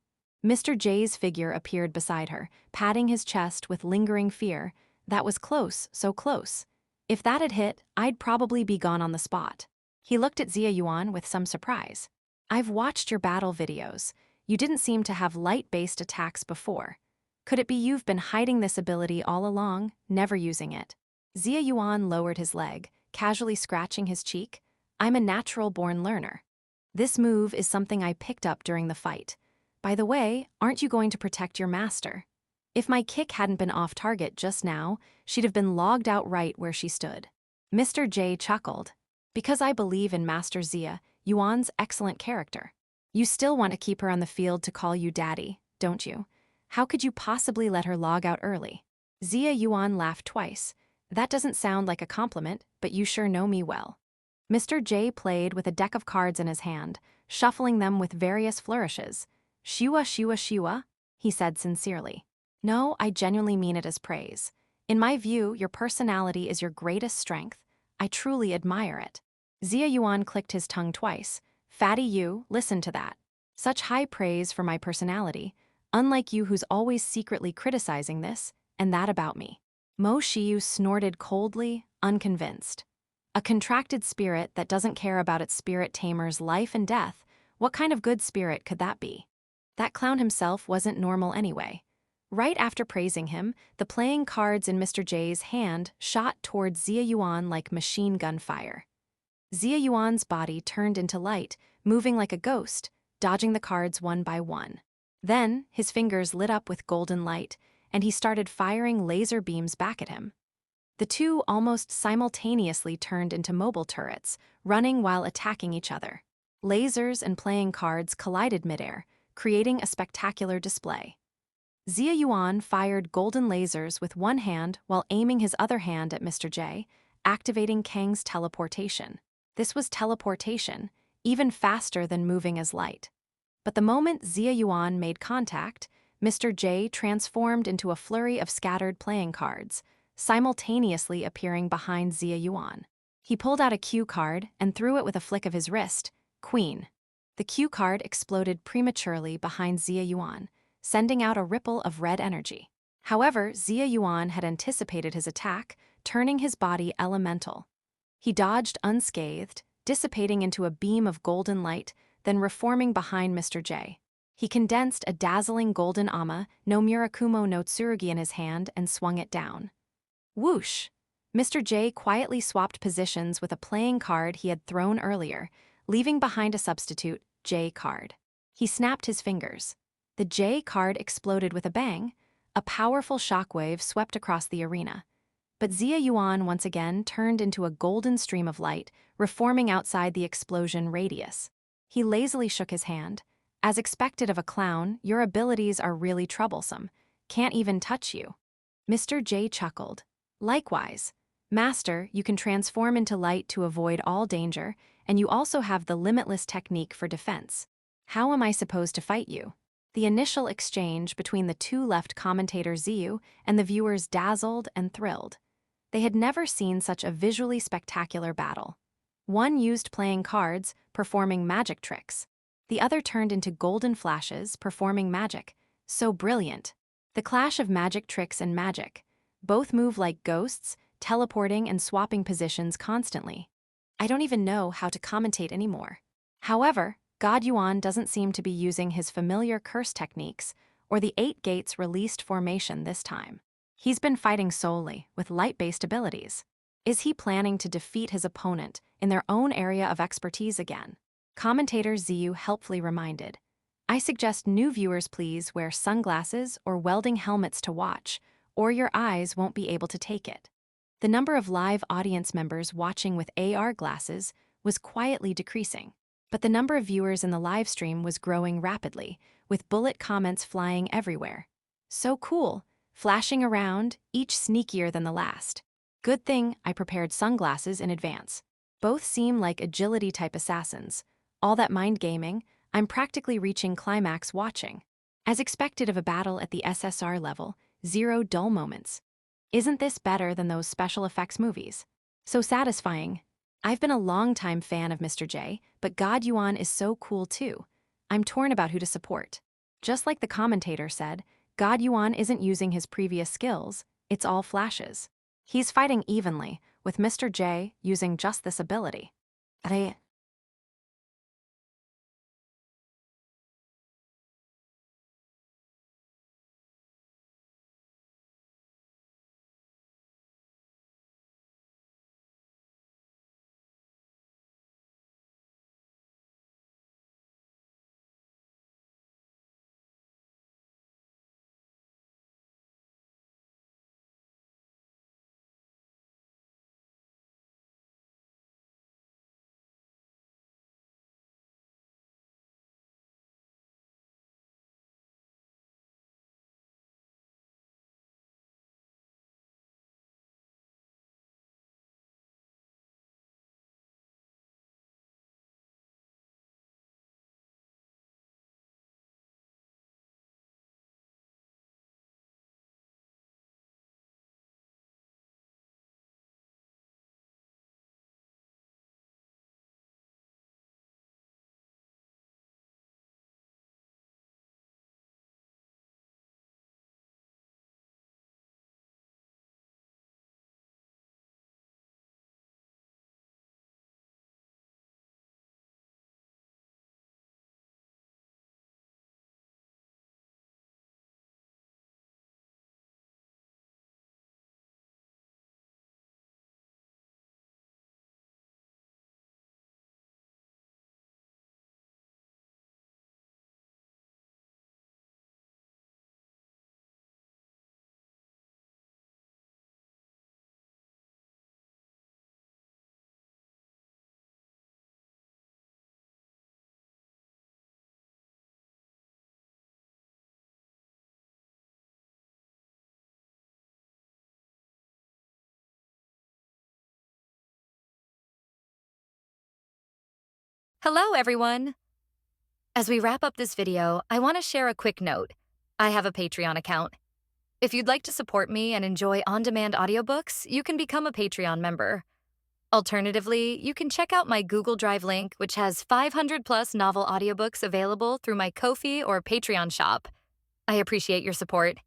Mr. J's figure appeared beside her, patting his chest with lingering fear. That was close, so close. If that had hit, I'd probably be gone on the spot. He looked at Xia Yuan with some surprise. I've watched your battle videos. You didn't seem to have light-based attacks before. Could it be you've been hiding this ability all along, never using it? Xia Yuan lowered his leg, casually scratching his cheek. I'm a natural-born learner. This move is something I picked up during the fight. By the way, aren't you going to protect your master? If my kick hadn't been off target just now, she'd have been logged out right where she stood. Mr. J chuckled. Because I believe in Master Xia Yuan's excellent character. You still want to keep her on the field to call you daddy, don't you? How could you possibly let her log out early? Xia Yuan laughed twice. That doesn't sound like a compliment, but you sure know me well. Mr. J played with a deck of cards in his hand, shuffling them with various flourishes. Shiwa shiwa shiwa, he said sincerely. No, I genuinely mean it as praise. In my view, your personality is your greatest strength. I truly admire it. Xia Yuan clicked his tongue twice. Fatty you, listen to that. Such high praise for my personality, unlike you who's always secretly criticizing this and that about me. Mo Shiyu snorted coldly, unconvinced. A contracted spirit that doesn't care about its spirit tamer's life and death, what kind of good spirit could that be? That clown himself wasn't normal anyway. Right after praising him, the playing cards in Mr. J's hand shot towards Xia Yuan like machine gun fire. Xia Yuan's body turned into light, moving like a ghost, dodging the cards one by one. Then, his fingers lit up with golden light, and he started firing laser beams back at him. The two almost simultaneously turned into mobile turrets, running while attacking each other. Lasers and playing cards collided midair, creating a spectacular display. Xia Yuan fired golden lasers with one hand while aiming his other hand at Mr. J, activating Kang's teleportation. This was teleportation, even faster than moving as light. But the moment Xia Yuan made contact, Mr. J transformed into a flurry of scattered playing cards, simultaneously appearing behind Xia Yuan. He pulled out a cue card and threw it with a flick of his wrist. Queen. The cue card exploded prematurely behind Xia Yuan, sending out a ripple of red energy. However, Xia Yuan had anticipated his attack, turning his body elemental. He dodged unscathed, dissipating into a beam of golden light, then reforming behind Mr. J. He condensed a dazzling golden ama no Murakumo no Tsurugi in his hand and swung it down. Whoosh! Mr. J quietly swapped positions with a playing card he had thrown earlier, leaving behind a substitute, J card. He snapped his fingers. The J card exploded with a bang. A powerful shockwave swept across the arena. But Xia Yuan once again turned into a golden stream of light, reforming outside the explosion radius. He lazily shook his hand. As expected of a clown, your abilities are really troublesome. Can't even touch you. Mr. J chuckled. Likewise. Master, you can transform into light to avoid all danger, and you also have the limitless technique for defense. How am I supposed to fight you? The initial exchange between the two left commentator Xiu and the viewers dazzled and thrilled. They had never seen such a visually spectacular battle. One used playing cards, performing magic tricks. The other turned into golden flashes, performing magic. So brilliant. The clash of magic tricks and magic. Both move like ghosts, teleporting and swapping positions constantly. I don't even know how to commentate anymore. However, God Yuan doesn't seem to be using his familiar curse techniques or the 8 gates released formation this time. He's been fighting solely with light-based abilities. Is he planning to defeat his opponent in their own area of expertise again? Commentator Xiu helpfully reminded. I suggest new viewers please wear sunglasses or welding helmets to watch, or your eyes won't be able to take it. The number of live audience members watching with AR glasses was quietly decreasing, but the number of viewers in the live stream was growing rapidly, with bullet comments flying everywhere. So cool, flashing around, each sneakier than the last. Good thing I prepared sunglasses in advance. Both seem like agility-type assassins. All that mind gaming, I'm practically reaching climax watching. As expected of a battle at the SSR level, 0 dull moments. Isn't this better than those special effects movies? So satisfying. I've been a long-time fan of Mr. J, but God Yuan is so cool too. I'm torn about who to support. Just like the commentator said, God Yuan isn't using his previous skills, it's all flashes. He's fighting evenly, with Mr. J using just this ability. Hello, everyone! As we wrap up this video, I want to share a quick note. I have a Patreon account. If you'd like to support me and enjoy on-demand audiobooks, you can become a Patreon member. Alternatively, you can check out my Google Drive link, which has 500-plus novel audiobooks available through my Ko-fi or Patreon shop. I appreciate your support.